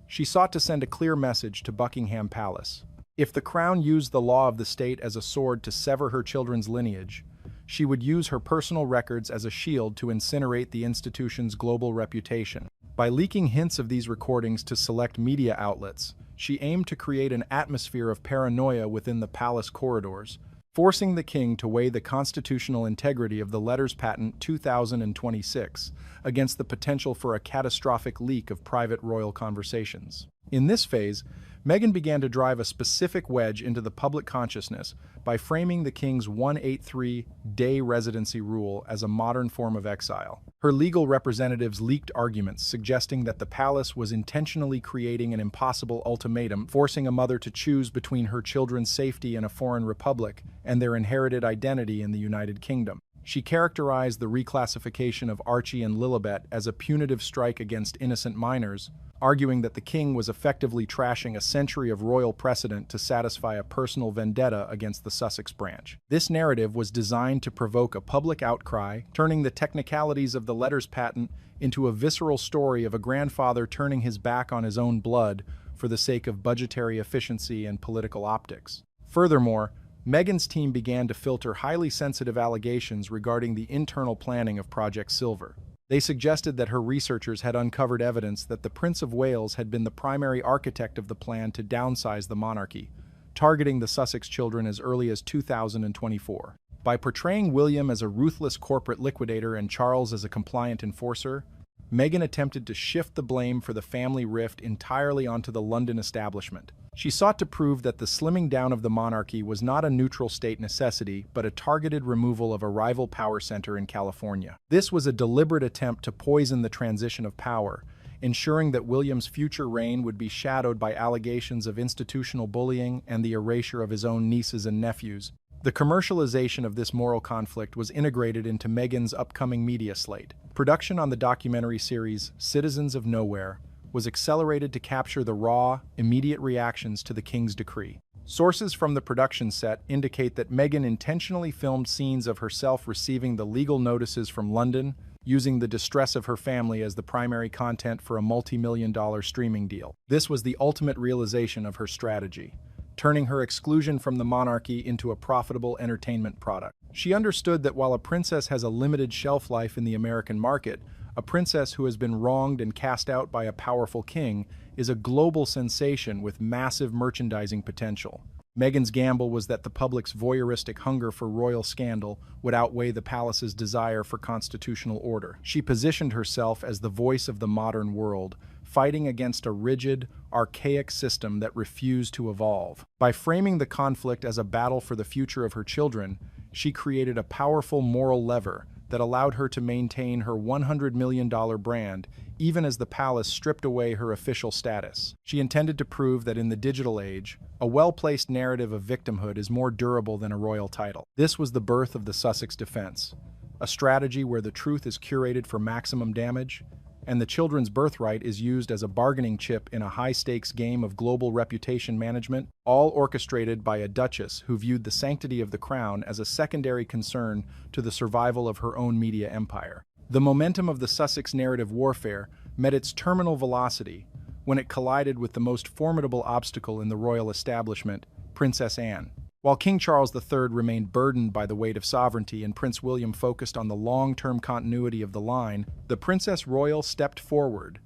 She sought to send a clear message to Buckingham Palace. If the crown used the law of the state as a sword to sever her children's lineage, she would use her personal records as a shield to incinerate the institution's global reputation. By leaking hints of these recordings to select media outlets, she aimed to create an atmosphere of paranoia within the palace corridors, forcing the king to weigh the constitutional integrity of the Letters Patent 2026 against the potential for a catastrophic leak of private royal conversations. In this phase, Meghan began to drive a specific wedge into the public consciousness by framing the king's 183-day residency rule as a modern form of exile. Her legal representatives leaked arguments suggesting that the palace was intentionally creating an impossible ultimatum, forcing a mother to choose between her children's safety in a foreign republic and their inherited identity in the United Kingdom. She characterized the reclassification of Archie and Lilibet as a punitive strike against innocent minors, arguing that the king was effectively trashing a century of royal precedent to satisfy a personal vendetta against the Sussex branch. This narrative was designed to provoke a public outcry, turning the technicalities of the Letters Patent into a visceral story of a grandfather turning his back on his own blood for the sake of budgetary efficiency and political optics. Furthermore, Meghan's team began to filter highly sensitive allegations regarding the internal planning of Project Silver. They suggested that her researchers had uncovered evidence that the Prince of Wales had been the primary architect of the plan to downsize the monarchy, targeting the Sussex children as early as 2024. By portraying William as a ruthless corporate liquidator and Charles as a compliant enforcer, Meghan attempted to shift the blame for the family rift entirely onto the London establishment. She sought to prove that the slimming down of the monarchy was not a neutral state necessity, but a targeted removal of a rival power center in California. This was a deliberate attempt to poison the transition of power, ensuring that William's future reign would be shadowed by allegations of institutional bullying and the erasure of his own nieces and nephews. The commercialization of this moral conflict was integrated into Meghan's upcoming media slate. Production on the documentary series Citizens of Nowhere was accelerated to capture the raw, immediate reactions to the king's decree. Sources from the production set indicate that Meghan intentionally filmed scenes of herself receiving the legal notices from London, using the distress of her family as the primary content for a multi-million-dollar streaming deal. This was the ultimate realization of her strategy, turning her exclusion from the monarchy into a profitable entertainment product. She understood that while a princess has a limited shelf life in the American market, a princess who has been wronged and cast out by a powerful king is a global sensation with massive merchandising potential. Meghan's gamble was that the public's voyeuristic hunger for royal scandal would outweigh the palace's desire for constitutional order. She positioned herself as the voice of the modern world, fighting against a rigid, archaic system that refused to evolve. By framing the conflict as a battle for the future of her children, she created a powerful moral lever that allowed her to maintain her $100 million brand even as the palace stripped away her official status. She intended to prove that in the digital age, a well-placed narrative of victimhood is more durable than a royal title. This was the birth of the Sussex defense, a strategy where the truth is curated for maximum damage, and the children's birthright is used as a bargaining chip in a high-stakes game of global reputation management, all orchestrated by a duchess who viewed the sanctity of the crown as a secondary concern to the survival of her own media empire. The momentum of the Sussex narrative warfare met its terminal velocity when it collided with the most formidable obstacle in the royal establishment, Princess Anne. While King Charles III remained burdened by the weight of sovereignty and Prince William focused on the long-term continuity of the line, the Princess Royal stepped forward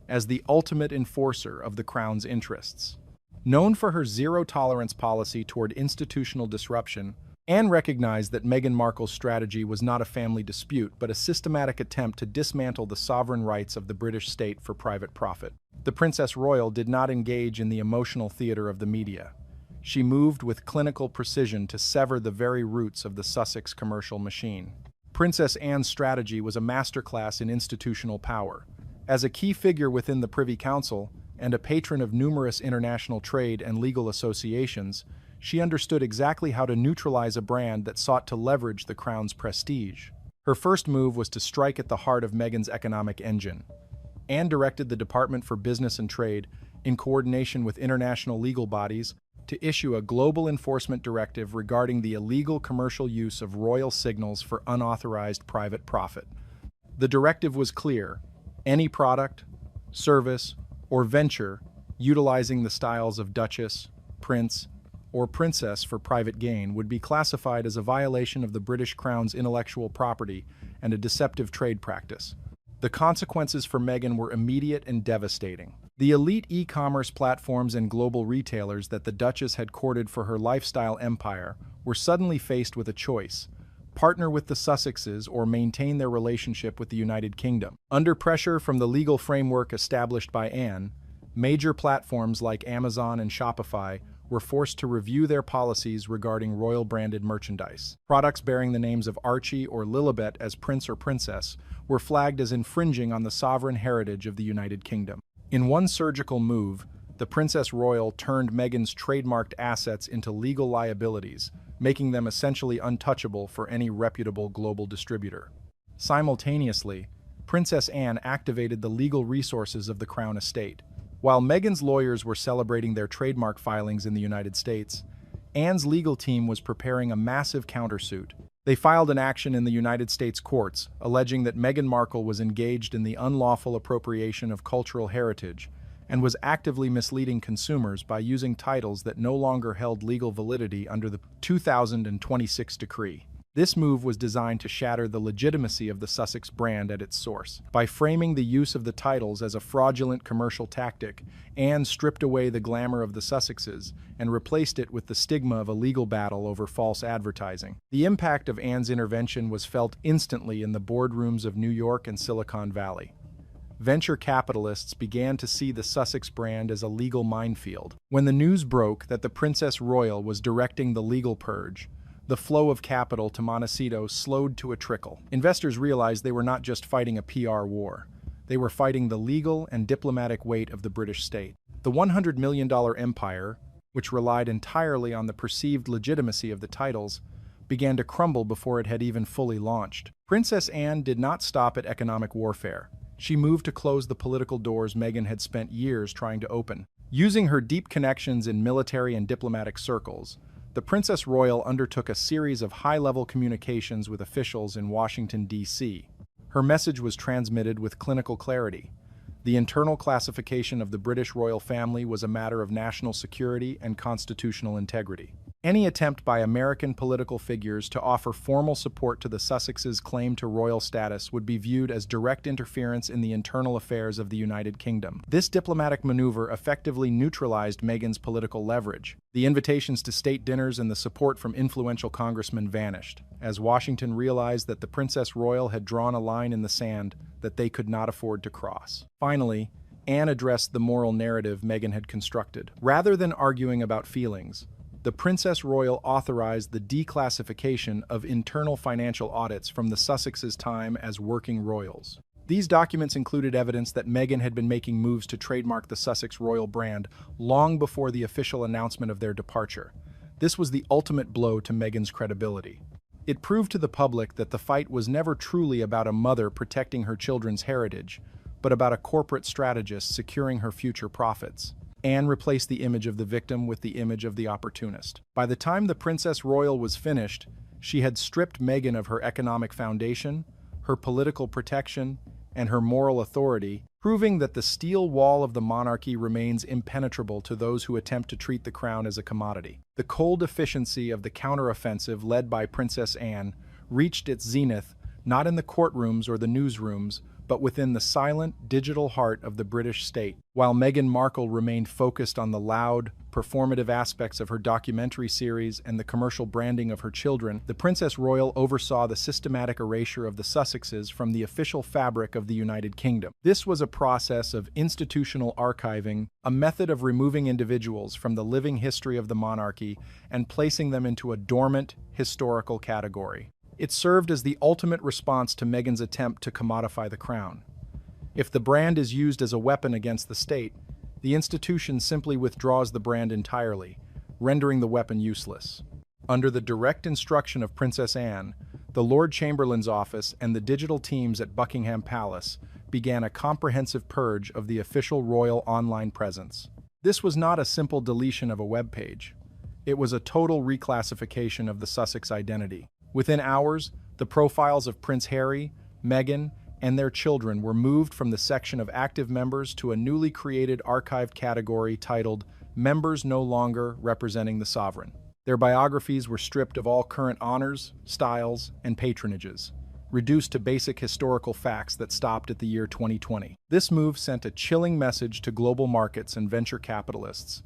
as the ultimate enforcer of the crown's interests. Known for her zero-tolerance policy toward institutional disruption, Anne recognized that Meghan Markle's strategy was not a family dispute, but a systematic attempt to dismantle the sovereign rights of the British state for private profit. The Princess Royal did not engage in the emotional theater of the media. She moved with clinical precision to sever the very roots of the Sussex commercial machine. Princess Anne's strategy was a masterclass in institutional power. As a key figure within the Privy Council and a patron of numerous international trade and legal associations, she understood exactly how to neutralize a brand that sought to leverage the crown's prestige. Her first move was to strike at the heart of Meghan's economic engine. Anne directed the Department for Business and Trade, in coordination with international legal bodies, to issue a global enforcement directive regarding the illegal commercial use of royal signals for unauthorized private profit. The directive was clear: any product, service, or venture utilizing the styles of Duchess, Prince, or Princess for private gain would be classified as a violation of the British Crown's intellectual property and a deceptive trade practice. The consequences for Meghan were immediate and devastating. The elite e-commerce platforms and global retailers that the Duchess had courted for her lifestyle empire were suddenly faced with a choice: partner with the Sussexes or maintain their relationship with the United Kingdom. Under pressure from the legal framework established by Anne, major platforms like Amazon and Shopify were forced to review their policies regarding royal-branded merchandise. Products bearing the names of Archie or Lilibet as Prince or Princess were flagged as infringing on the sovereign heritage of the United Kingdom. In one surgical move, the Princess Royal turned Meghan's trademarked assets into legal liabilities, making them essentially untouchable for any reputable global distributor. Simultaneously, Princess Anne activated the legal resources of the Crown estate. While Meghan's lawyers were celebrating their trademark filings in the United States, Anne's legal team was preparing a massive countersuit. They filed an action in the United States courts, alleging that Meghan Markle was engaged in the unlawful appropriation of cultural heritage and was actively misleading consumers by using titles that no longer held legal validity under the 2026 decree. This move was designed to shatter the legitimacy of the Sussex brand at its source. By framing the use of the titles as a fraudulent commercial tactic, Anne stripped away the glamour of the Sussexes and replaced it with the stigma of a legal battle over false advertising. The impact of Anne's intervention was felt instantly in the boardrooms of New York and Silicon Valley. Venture capitalists began to see the Sussex brand as a legal minefield. When the news broke that the Princess Royal was directing the legal purge, the flow of capital to Montecito slowed to a trickle. Investors realized they were not just fighting a PR war. They were fighting the legal and diplomatic weight of the British state. The $100 million empire, which relied entirely on the perceived legitimacy of the titles, began to crumble before it had even fully launched. Princess Anne did not stop at economic warfare. She moved to close the political doors Meghan had spent years trying to open. Using her deep connections in military and diplomatic circles, the Princess Royal undertook a series of high-level communications with officials in Washington, D.C. Her message was transmitted with clinical clarity. The internal classification of the British royal family was a matter of national security and constitutional integrity. Any attempt by American political figures to offer formal support to the Sussexes' claim to royal status would be viewed as direct interference in the internal affairs of the United Kingdom. This diplomatic maneuver effectively neutralized Meghan's political leverage. The invitations to state dinners and the support from influential congressmen vanished, as Washington realized that the Princess Royal had drawn a line in the sand that they could not afford to cross. Finally, Anne addressed the moral narrative Meghan had constructed. Rather than arguing about feelings, the Princess Royal authorized the declassification of internal financial audits from the Sussexes' time as working royals. These documents included evidence that Meghan had been making moves to trademark the Sussex royal brand long before the official announcement of their departure. This was the ultimate blow to Meghan's credibility. It proved to the public that the fight was never truly about a mother protecting her children's heritage, but about a corporate strategist securing her future profits. Anne replaced the image of the victim with the image of the opportunist. By the time the Princess Royal was finished, she had stripped Meghan of her economic foundation, her political protection, and her moral authority, proving that the steel wall of the monarchy remains impenetrable to those who attempt to treat the crown as a commodity. The cold efficiency of the counteroffensive led by Princess Anne reached its zenith not in the courtrooms or the newsrooms, but within the silent, digital heart of the British state. While Meghan Markle remained focused on the loud, performative aspects of her documentary series and the commercial branding of her children, the Princess Royal oversaw the systematic erasure of the Sussexes from the official fabric of the United Kingdom. This was a process of institutional archiving, a method of removing individuals from the living history of the monarchy and placing them into a dormant, historical category. It served as the ultimate response to Meghan's attempt to commodify the crown. If the brand is used as a weapon against the state, the institution simply withdraws the brand entirely, rendering the weapon useless. Under the direct instruction of Princess Anne, the Lord Chamberlain's office and the digital teams at Buckingham Palace began a comprehensive purge of the official royal online presence. This was not a simple deletion of a web page. It was a total reclassification of the Sussex identity. Within hours, the profiles of Prince Harry, Meghan, and their children were moved from the section of active members to a newly created archived category titled Members No Longer Representing the Sovereign. Their biographies were stripped of all current honors, styles, and patronages, reduced to basic historical facts that stopped at the year 2020. This move sent a chilling message to global markets and venture capitalists.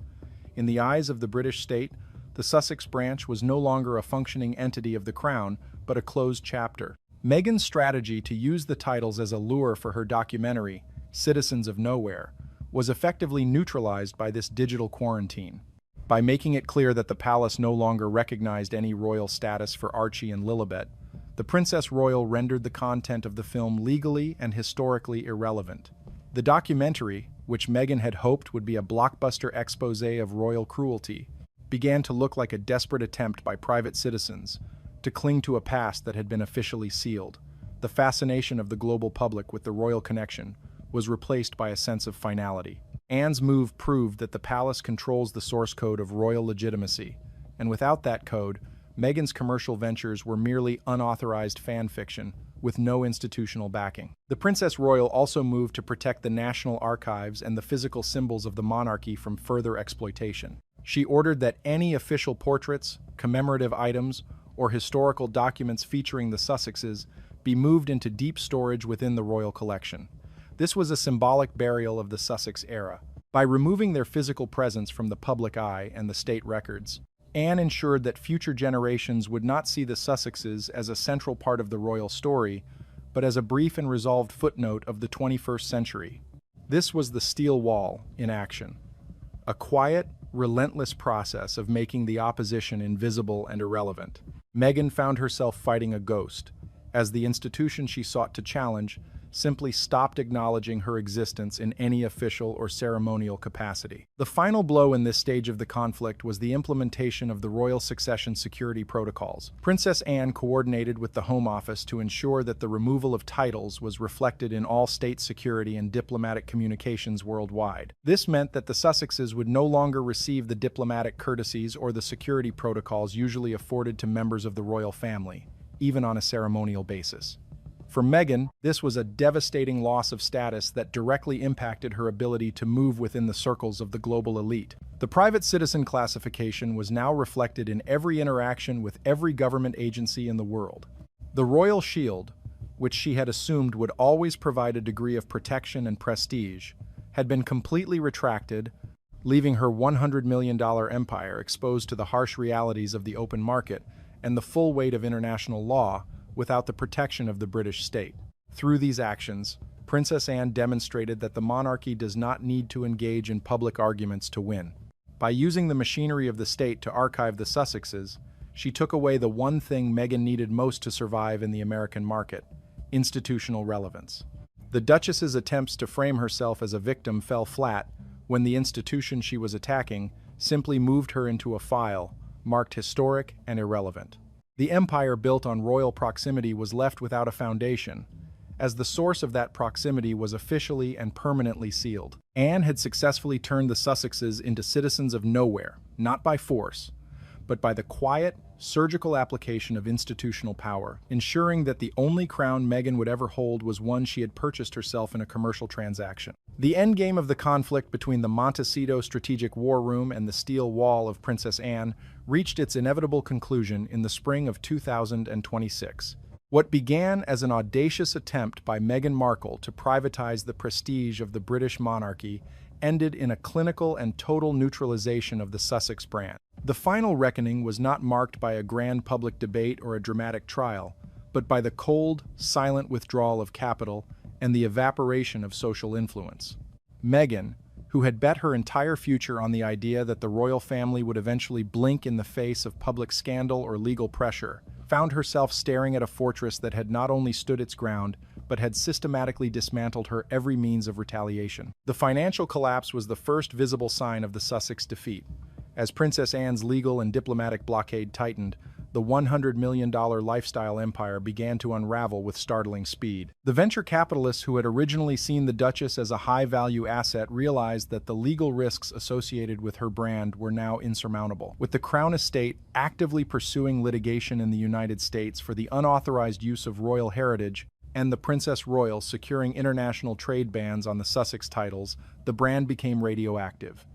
In the eyes of the British state, the Sussex branch was no longer a functioning entity of the crown, but a closed chapter. Meghan's strategy to use the titles as a lure for her documentary, Citizens of Nowhere, was effectively neutralized by this digital quarantine. By making it clear that the palace no longer recognized any royal status for Archie and Lilibet, the Princess Royal rendered the content of the film legally and historically irrelevant. The documentary, which Meghan had hoped would be a blockbuster exposé of royal cruelty, began to look like a desperate attempt by private citizens to cling to a past that had been officially sealed. The fascination of the global public with the royal connection was replaced by a sense of finality. Anne's move proved that the palace controls the source code of royal legitimacy, and without that code, Meghan's commercial ventures were merely unauthorized fan fiction with no institutional backing. The Princess Royal also moved to protect the national archives and the physical symbols of the monarchy from further exploitation. She ordered that any official portraits, commemorative items, or historical documents featuring the Sussexes be moved into deep storage within the royal collection. This was a symbolic burial of the Sussex era. By removing their physical presence from the public eye and the state records, Anne ensured that future generations would not see the Sussexes as a central part of the royal story, but as a brief and resolved footnote of the 21st century. This was the steel wall in action. A quiet, relentless process of making the opposition invisible and irrelevant. Meghan found herself fighting a ghost, as the institution she sought to challenge simply stopped acknowledging her existence in any official or ceremonial capacity. The final blow in this stage of the conflict was the implementation of the royal succession security protocols. Princess Anne coordinated with the Home Office to ensure that the removal of titles was reflected in all state security and diplomatic communications worldwide. This meant that the Sussexes would no longer receive the diplomatic courtesies or the security protocols usually afforded to members of the royal family, even on a ceremonial basis. For Meghan, this was a devastating loss of status that directly impacted her ability to move within the circles of the global elite. The private citizen classification was now reflected in every interaction with every government agency in the world. The royal shield, which she had assumed would always provide a degree of protection and prestige, had been completely retracted, leaving her $100 million empire exposed to the harsh realities of the open market and the full weight of international law without the protection of the British state. Through these actions, Princess Anne demonstrated that the monarchy does not need to engage in public arguments to win. By using the machinery of the state to archive the Sussexes, she took away the one thing Meghan needed most to survive in the American market: institutional relevance. The Duchess's attempts to frame herself as a victim fell flat when the institution she was attacking simply moved her into a file marked historic and irrelevant. The empire built on royal proximity was left without a foundation, as the source of that proximity was officially and permanently sealed. Anne had successfully turned the Sussexes into citizens of nowhere, not by force, but by the quiet, surgical application of institutional power, ensuring that the only crown Meghan would ever hold was one she had purchased herself in a commercial transaction. The endgame of the conflict between the Montecito strategic war room and the steel wall of Princess Anne reached its inevitable conclusion in the spring of 2026. What began as an audacious attempt by Meghan Markle to privatize the prestige of the British monarchy ended in a clinical and total neutralization of the Sussex brand. The final reckoning was not marked by a grand public debate or a dramatic trial, but by the cold, silent withdrawal of capital and the evaporation of social influence. Meghan, who had bet her entire future on the idea that the royal family would eventually blink in the face of public scandal or legal pressure, found herself staring at a fortress that had not only stood its ground, but had systematically dismantled her every means of retaliation. The financial collapse was the first visible sign of the Sussex defeat. As Princess Anne's legal and diplomatic blockade tightened, the $100 million lifestyle empire began to unravel with startling speed. The venture capitalists who had originally seen the Duchess as a high-value asset realized that the legal risks associated with her brand were now insurmountable. With the Crown Estate actively pursuing litigation in the United States for the unauthorized use of royal heritage, and the Princess Royal securing international trade bans on the Sussex titles, the brand became radioactive.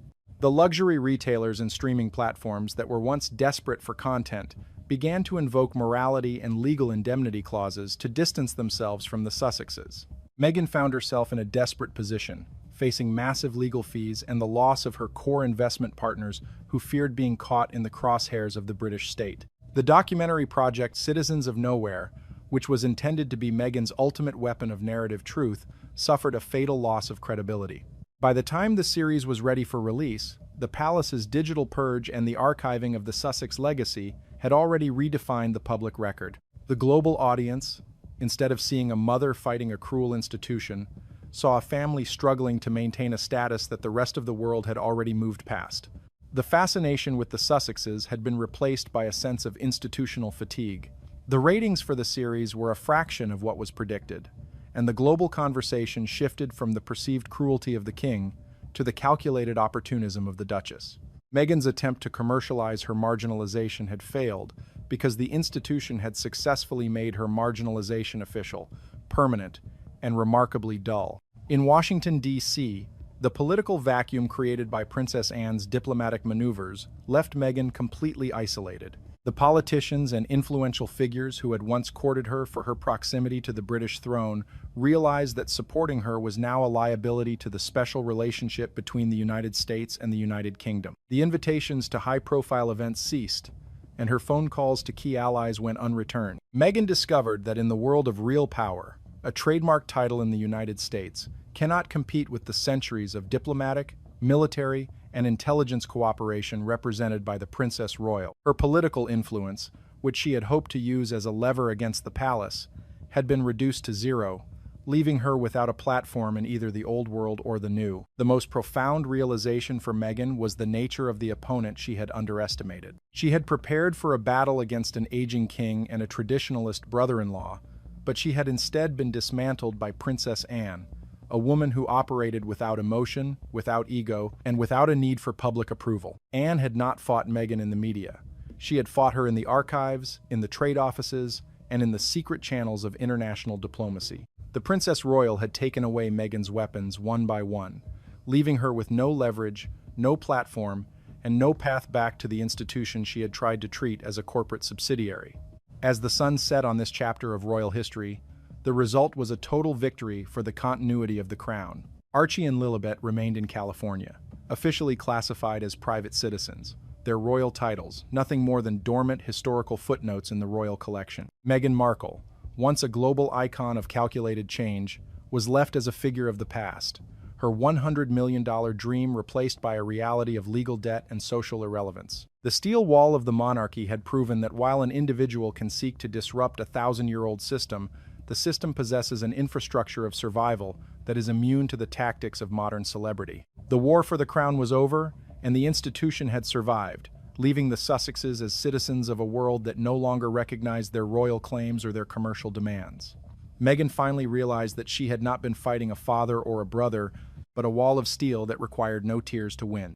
The luxury retailers and streaming platforms that were once desperate for content began to invoke morality and legal indemnity clauses to distance themselves from the Sussexes. Meghan found herself in a desperate position, facing massive legal fees and the loss of her core investment partners who feared being caught in the crosshairs of the British state. The documentary project Citizens of Nowhere, which was intended to be Meghan's ultimate weapon of narrative truth, suffered a fatal loss of credibility. By the time the series was ready for release, the palace's digital purge and the archiving of the Sussex legacy had already redefined the public record. The global audience, instead of seeing a mother fighting a cruel institution, saw a family struggling to maintain a status that the rest of the world had already moved past. The fascination with the Sussexes had been replaced by a sense of institutional fatigue. The ratings for the series were a fraction of what was predicted, and the global conversation shifted from the perceived cruelty of the king to the calculated opportunism of the Duchess. Meghan's attempt to commercialize her marginalization had failed because the institution had successfully made her marginalization official, permanent, and remarkably dull. In Washington, D.C., the political vacuum created by Princess Anne's diplomatic maneuvers left Meghan completely isolated. The politicians and influential figures who had once courted her for her proximity to the British throne realized that supporting her was now a liability to the special relationship between the United States and the United Kingdom. The invitations to high-profile events ceased, and her phone calls to key allies went unreturned. Meghan discovered that in the world of real power, a trademark title in the United States cannot compete with the centuries of diplomatic, military, and intelligence cooperation represented by the Princess Royal. Her political influence, which she had hoped to use as a lever against the palace, had been reduced to zero, leaving her without a platform in either the old world or the new. The most profound realization for Meghan was the nature of the opponent she had underestimated. She had prepared for a battle against an aging king and a traditionalist brother-in-law, but she had instead been dismantled by Princess Anne, a woman who operated without emotion, without ego, and without a need for public approval. Anne had not fought Meghan in the media. She had fought her in the archives, in the trade offices, and in the secret channels of international diplomacy. The Princess Royal had taken away Meghan's weapons one by one, leaving her with no leverage, no platform, and no path back to the institution she had tried to treat as a corporate subsidiary. As the sun set on this chapter of royal history, the result was a total victory for the continuity of the crown. Archie and Lilibet remained in California, officially classified as private citizens. Their royal titles, nothing more than dormant historical footnotes in the royal collection. Meghan Markle, once a global icon of calculated change, was left as a figure of the past, her $100 million dream replaced by a reality of legal debt and social irrelevance. The steel wall of the monarchy had proven that while an individual can seek to disrupt a thousand-year-old system, the system possesses an infrastructure of survival that is immune to the tactics of modern celebrity. The war for the crown was over, and the institution had survived, leaving the Sussexes as citizens of a world that no longer recognized their royal claims or their commercial demands. Meghan finally realized that she had not been fighting a father or a brother, but a wall of steel that required no tears to win.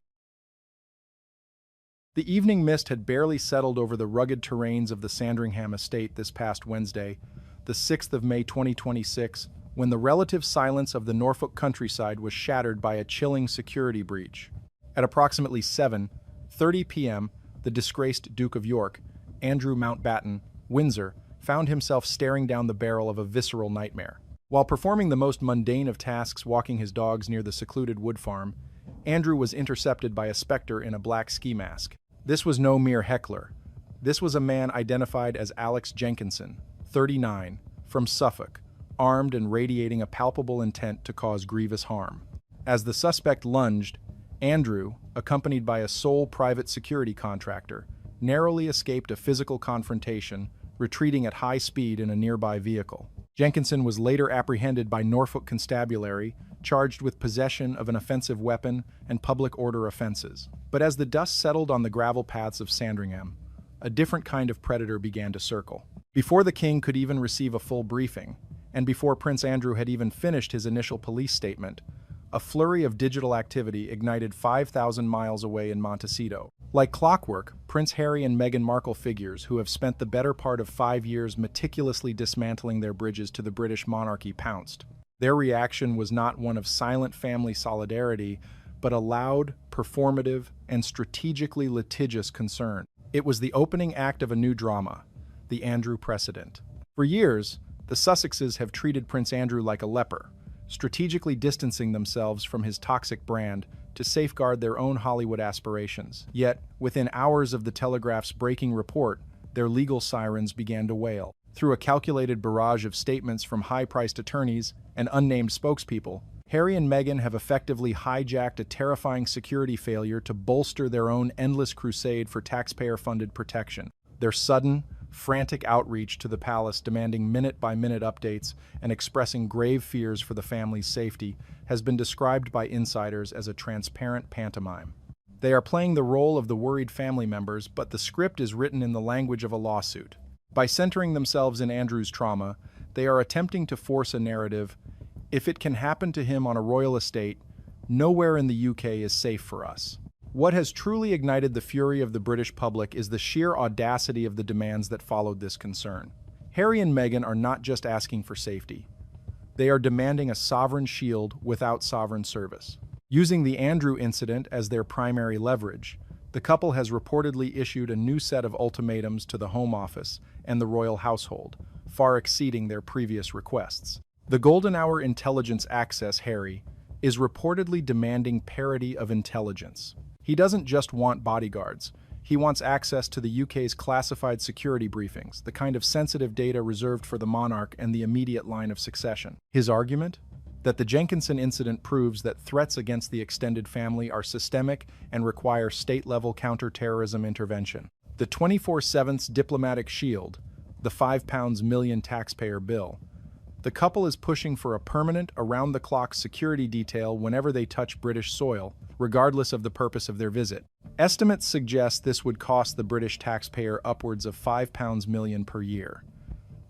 The evening mist had barely settled over the rugged terrains of the Sandringham estate this past Wednesday, the 6th of May 2026, when the relative silence of the Norfolk countryside was shattered by a chilling security breach. At approximately 7:30 p.m., the disgraced Duke of York, Andrew Mountbatten, Windsor, found himself staring down the barrel of a visceral nightmare. While performing the most mundane of tasks walking his dogs near the secluded wood farm, Andrew was intercepted by a specter in a black ski mask. This was no mere heckler. This was a man identified as Alex Jenkinson, 39, from Suffolk, armed and radiating a palpable intent to cause grievous harm. As the suspect lunged, Andrew, accompanied by a sole private security contractor, narrowly escaped a physical confrontation, retreating at high speed in a nearby vehicle. Jenkinson was later apprehended by Norfolk Constabulary, charged with possession of an offensive weapon and public order offenses. But as the dust settled on the gravel paths of Sandringham, a different kind of predator began to circle. Before the king could even receive a full briefing, and before Prince Andrew had even finished his initial police statement, a flurry of digital activity ignited 5,000 miles away in Montecito. Like clockwork, Prince Harry and Meghan Markle figures who have spent the better part of 5 years meticulously dismantling their bridges to the British monarchy pounced. Their reaction was not one of silent family solidarity, but a loud, performative, and strategically litigious concern. It was the opening act of a new drama, the Andrew precedent. For years, the Sussexes have treated Prince Andrew like a leper, strategically distancing themselves from his toxic brand to safeguard their own Hollywood aspirations. Yet, within hours of the Telegraph's breaking report, their legal sirens began to wail. Through a calculated barrage of statements from high-priced attorneys and unnamed spokespeople, Harry and Meghan have effectively hijacked a terrifying security failure to bolster their own endless crusade for taxpayer-funded protection. Their sudden, frantic outreach to the palace demanding minute-by-minute updates and expressing grave fears for the family's safety has been described by insiders as a transparent pantomime. They are playing the role of the worried family members, but the script is written in the language of a lawsuit. By centering themselves in Andrew's trauma, they are attempting to force a narrative: if it can happen to him on a royal estate, nowhere in the UK is safe for us. What has truly ignited the fury of the British public is the sheer audacity of the demands that followed this concern. Harry and Meghan are not just asking for safety. They are demanding a sovereign shield without sovereign service. Using the Andrew incident as their primary leverage, the couple has reportedly issued a new set of ultimatums to the Home Office and the royal household, far exceeding their previous requests. The Golden Hour Intelligence Access Harry is reportedly demanding parity of intelligence. He doesn't just want bodyguards. He wants access to the UK's classified security briefings, the kind of sensitive data reserved for the monarch and the immediate line of succession. His argument? That the Jenkinson incident proves that threats against the extended family are systemic and require state-level counter-terrorism intervention. The 24/7 diplomatic shield, the £5 million taxpayer bill, The couple is pushing for a permanent, around-the-clock security detail whenever they touch British soil, regardless of the purpose of their visit. Estimates suggest this would cost the British taxpayer upwards of £5 million per year.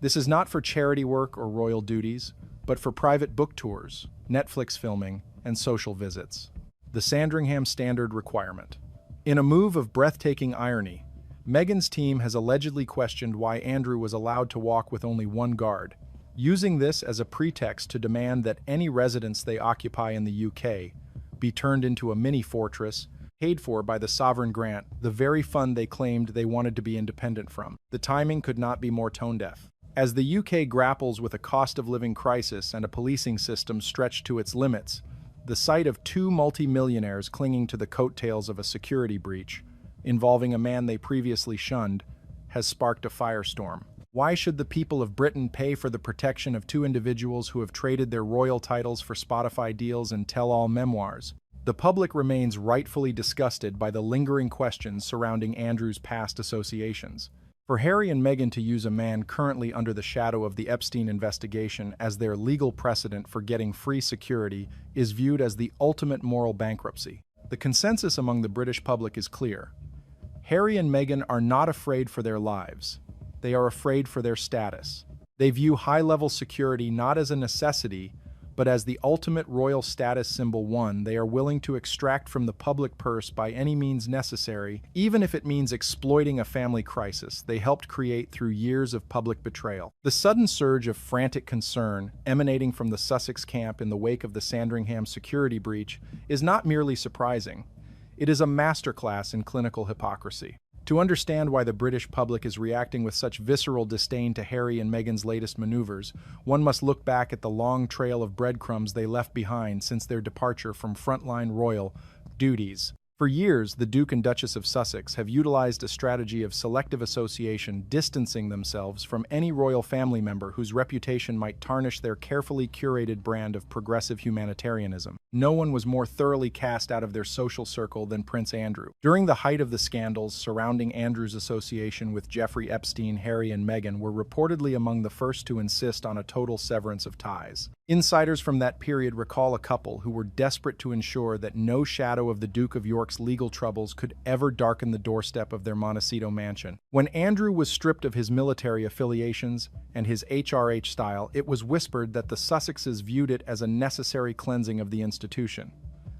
This is not for charity work or royal duties, but for private book tours, Netflix filming, and social visits. The Sandringham Standard Requirement. In a move of breathtaking irony, Meghan's team has allegedly questioned why Andrew was allowed to walk with only one guard, using this as a pretext to demand that any residence they occupy in the UK be turned into a mini-fortress paid for by the sovereign grant, the very fund they claimed they wanted to be independent from. The timing could not be more tone-deaf. As the UK grapples with a cost-of-living crisis and a policing system stretched to its limits, the sight of two multi-millionaires clinging to the coattails of a security breach, involving a man they previously shunned, has sparked a firestorm. Why should the people of Britain pay for the protection of two individuals who have traded their royal titles for Spotify deals and tell-all memoirs? The public remains rightfully disgusted by the lingering questions surrounding Andrew's past associations. For Harry and Meghan to use a man currently under the shadow of the Epstein investigation as their legal precedent for getting free security is viewed as the ultimate moral bankruptcy. The consensus among the British public is clear. Harry and Meghan are not afraid for their lives. They are afraid for their status. They view high-level security not as a necessity, but as the ultimate royal status symbol, one they are willing to extract from the public purse by any means necessary, even if it means exploiting a family crisis they helped create through years of public betrayal. The sudden surge of frantic concern emanating from the Sussex camp in the wake of the Sandringham security breach is not merely surprising. It is a masterclass in clinical hypocrisy. To understand why the British public is reacting with such visceral disdain to Harry and Meghan's latest maneuvers, one must look back at the long trail of breadcrumbs they left behind since their departure from frontline royal duties. For years, the Duke and Duchess of Sussex have utilized a strategy of selective association, distancing themselves from any royal family member whose reputation might tarnish their carefully curated brand of progressive humanitarianism. No one was more thoroughly cast out of their social circle than Prince Andrew. During the height of the scandals surrounding Andrew's association with Jeffrey Epstein, Harry and Meghan were reportedly among the first to insist on a total severance of ties. Insiders from that period recall a couple who were desperate to ensure that no shadow of the Duke of York's legal troubles could ever darken the doorstep of their Montecito mansion. When Andrew was stripped of his military affiliations and his HRH style, it was whispered that the Sussexes viewed it as a necessary cleansing of the institution.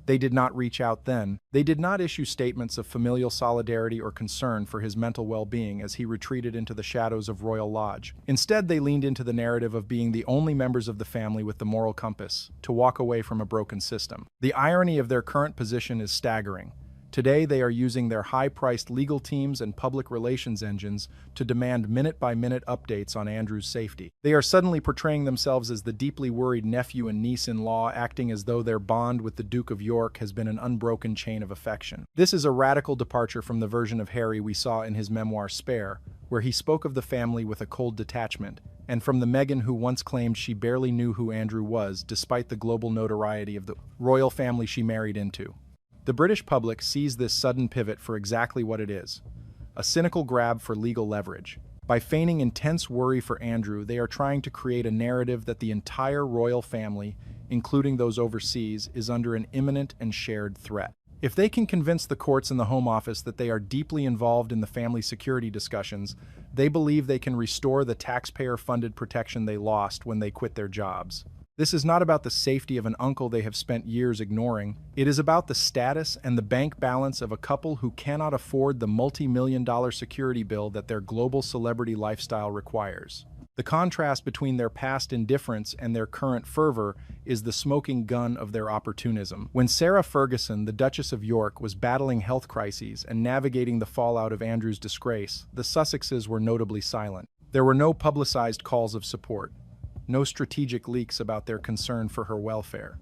They did not reach out then. They did not issue statements of familial solidarity or concern for his mental well-being as he retreated into the shadows of Royal Lodge. Instead, they leaned into the narrative of being the only members of the family with the moral compass to walk away from a broken system. The irony of their current position is staggering. Today, they are using their high-priced legal teams and public relations engines to demand minute-by-minute updates on Andrew's safety. They are suddenly portraying themselves as the deeply worried nephew and niece-in-law, acting as though their bond with the Duke of York has been an unbroken chain of affection. This is a radical departure from the version of Harry we saw in his memoir Spare, where he spoke of the family with a cold detachment, and from the Meghan who once claimed she barely knew who Andrew was, despite the global notoriety of the royal family she married into. The British public sees this sudden pivot for exactly what it is, a cynical grab for legal leverage. By feigning intense worry for Andrew, they are trying to create a narrative that the entire royal family, including those overseas, is under an imminent and shared threat. If they can convince the courts and the Home Office that they are deeply involved in the family security discussions, they believe they can restore the taxpayer-funded protection they lost when they quit their jobs. This is not about the safety of an uncle they have spent years ignoring. It is about the status and the bank balance of a couple who cannot afford the multi-million-dollar security bill that their global celebrity lifestyle requires. The contrast between their past indifference and their current fervor is the smoking gun of their opportunism. When Sarah Ferguson, the Duchess of York, was battling health crises and navigating the fallout of Andrew's disgrace, the Sussexes were notably silent. There were no publicized calls of support. No strategic leaks about their concern for her welfare.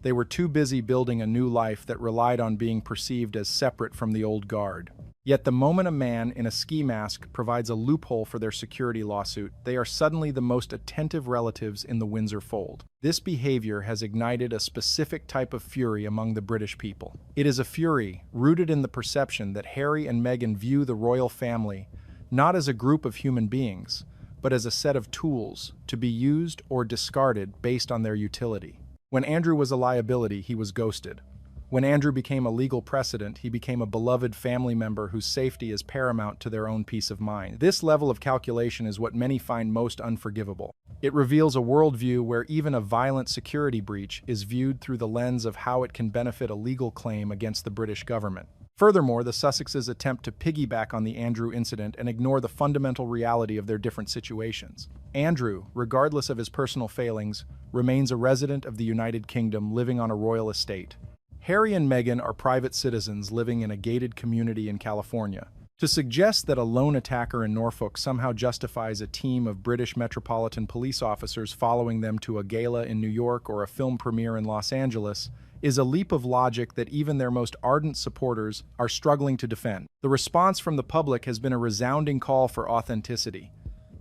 They were too busy building a new life that relied on being perceived as separate from the old guard. Yet the moment a man in a ski mask provides a loophole for their security lawsuit, they are suddenly the most attentive relatives in the Windsor fold. This behavior has ignited a specific type of fury among the British people. It is a fury rooted in the perception that Harry and Meghan view the royal family not as a group of human beings, but as a set of tools to be used or discarded based on their utility. When Andrew was a liability, he was ghosted. When Andrew became a legal precedent, he became a beloved family member whose safety is paramount to their own peace of mind. This level of calculation is what many find most unforgivable. It reveals a worldview where even a violent security breach is viewed through the lens of how it can benefit a legal claim against the British government. Furthermore, the Sussexes attempt to piggyback on the Andrew incident and ignore the fundamental reality of their different situations. Andrew, regardless of his personal failings, remains a resident of the United Kingdom living on a royal estate. Harry and Meghan are private citizens living in a gated community in California. To suggest that a lone attacker in Norfolk somehow justifies a team of British Metropolitan Police officers following them to a gala in New York or a film premiere in Los Angeles is a leap of logic that even their most ardent supporters are struggling to defend. The response from the public has been a resounding call for authenticity.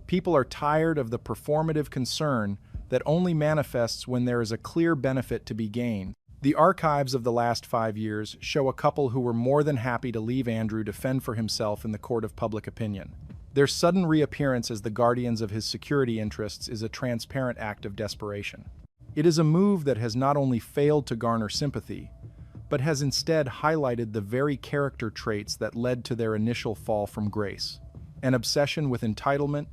People are tired of the performative concern that only manifests when there is a clear benefit to be gained. The archives of the last 5 years show a couple who were more than happy to leave Andrew to fend for himself in the court of public opinion. Their sudden reappearance as the guardians of his security interests is a transparent act of desperation. It is a move that has not only failed to garner sympathy, but has instead highlighted the very character traits that led to their initial fall from grace: an obsession with entitlement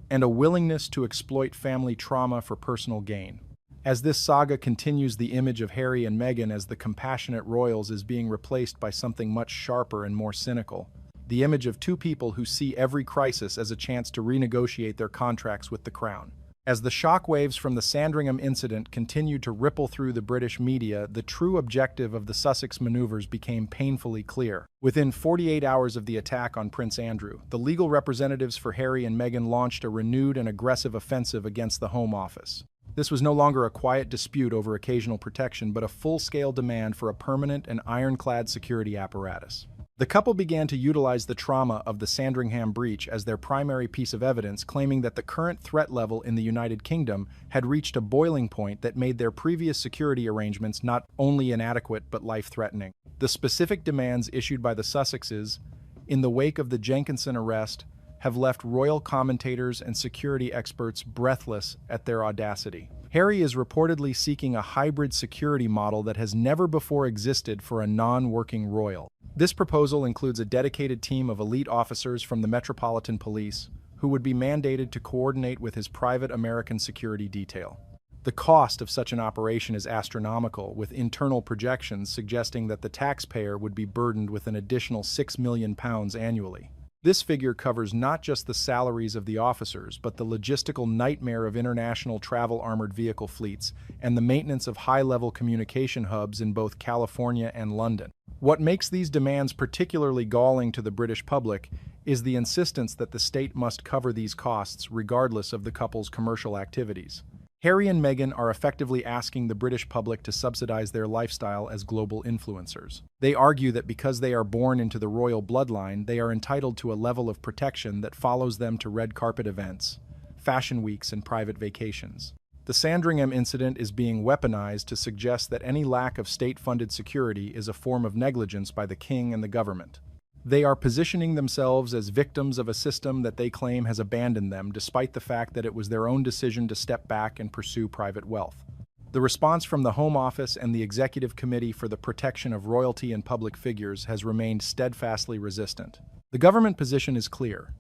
and a willingness to exploit family trauma for personal gain. As this saga continues, the image of Harry and Meghan as the compassionate royals is being replaced by something much sharper and more cynical: the image of two people who see every crisis as a chance to renegotiate their contracts with the crown. As the shockwaves from the Sandringham incident continued to ripple through the British media, the true objective of the Sussex maneuvers became painfully clear. Within 48 hours of the attack on Prince Andrew, the legal representatives for Harry and Meghan launched a renewed and aggressive offensive against the Home Office. This was no longer a quiet dispute over occasional protection, but a full-scale demand for a permanent and ironclad security apparatus. The couple began to utilize the trauma of the Sandringham breach as their primary piece of evidence, claiming that the current threat level in the United Kingdom had reached a boiling point that made their previous security arrangements not only inadequate but life-threatening. The specific demands issued by the Sussexes in the wake of the Jenkinson arrest have left royal commentators and security experts breathless at their audacity. Harry is reportedly seeking a hybrid security model that has never before existed for a non-working royal. This proposal includes a dedicated team of elite officers from the Metropolitan Police who would be mandated to coordinate with his private American security detail. The cost of such an operation is astronomical, with internal projections suggesting that the taxpayer would be burdened with an additional £6 million annually. This figure covers not just the salaries of the officers, but the logistical nightmare of international travel armored vehicle fleets and the maintenance of high-level communication hubs in both California and London. What makes these demands particularly galling to the British public is the insistence that the state must cover these costs regardless of the couple's commercial activities. Harry and Meghan are effectively asking the British public to subsidize their lifestyle as global influencers. They argue that because they are born into the royal bloodline, they are entitled to a level of protection that follows them to red carpet events, fashion weeks, and private vacations. The Sandringham incident is being weaponized to suggest that any lack of state-funded security is a form of negligence by the king and the government. They are positioning themselves as victims of a system that they claim has abandoned them, despite the fact that it was their own decision to step back and pursue private wealth. The response from the Home Office and the Executive Committee for the Protection of Royalty and Public Figures has remained steadfastly resistant. The government position is clear.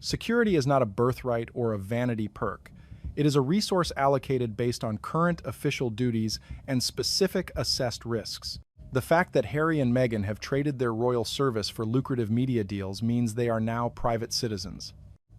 Security is not a birthright or a vanity perk. It is a resource allocated based on current official duties and specific assessed risks. The fact that Harry and Meghan have traded their royal service for lucrative media deals means they are now private citizens.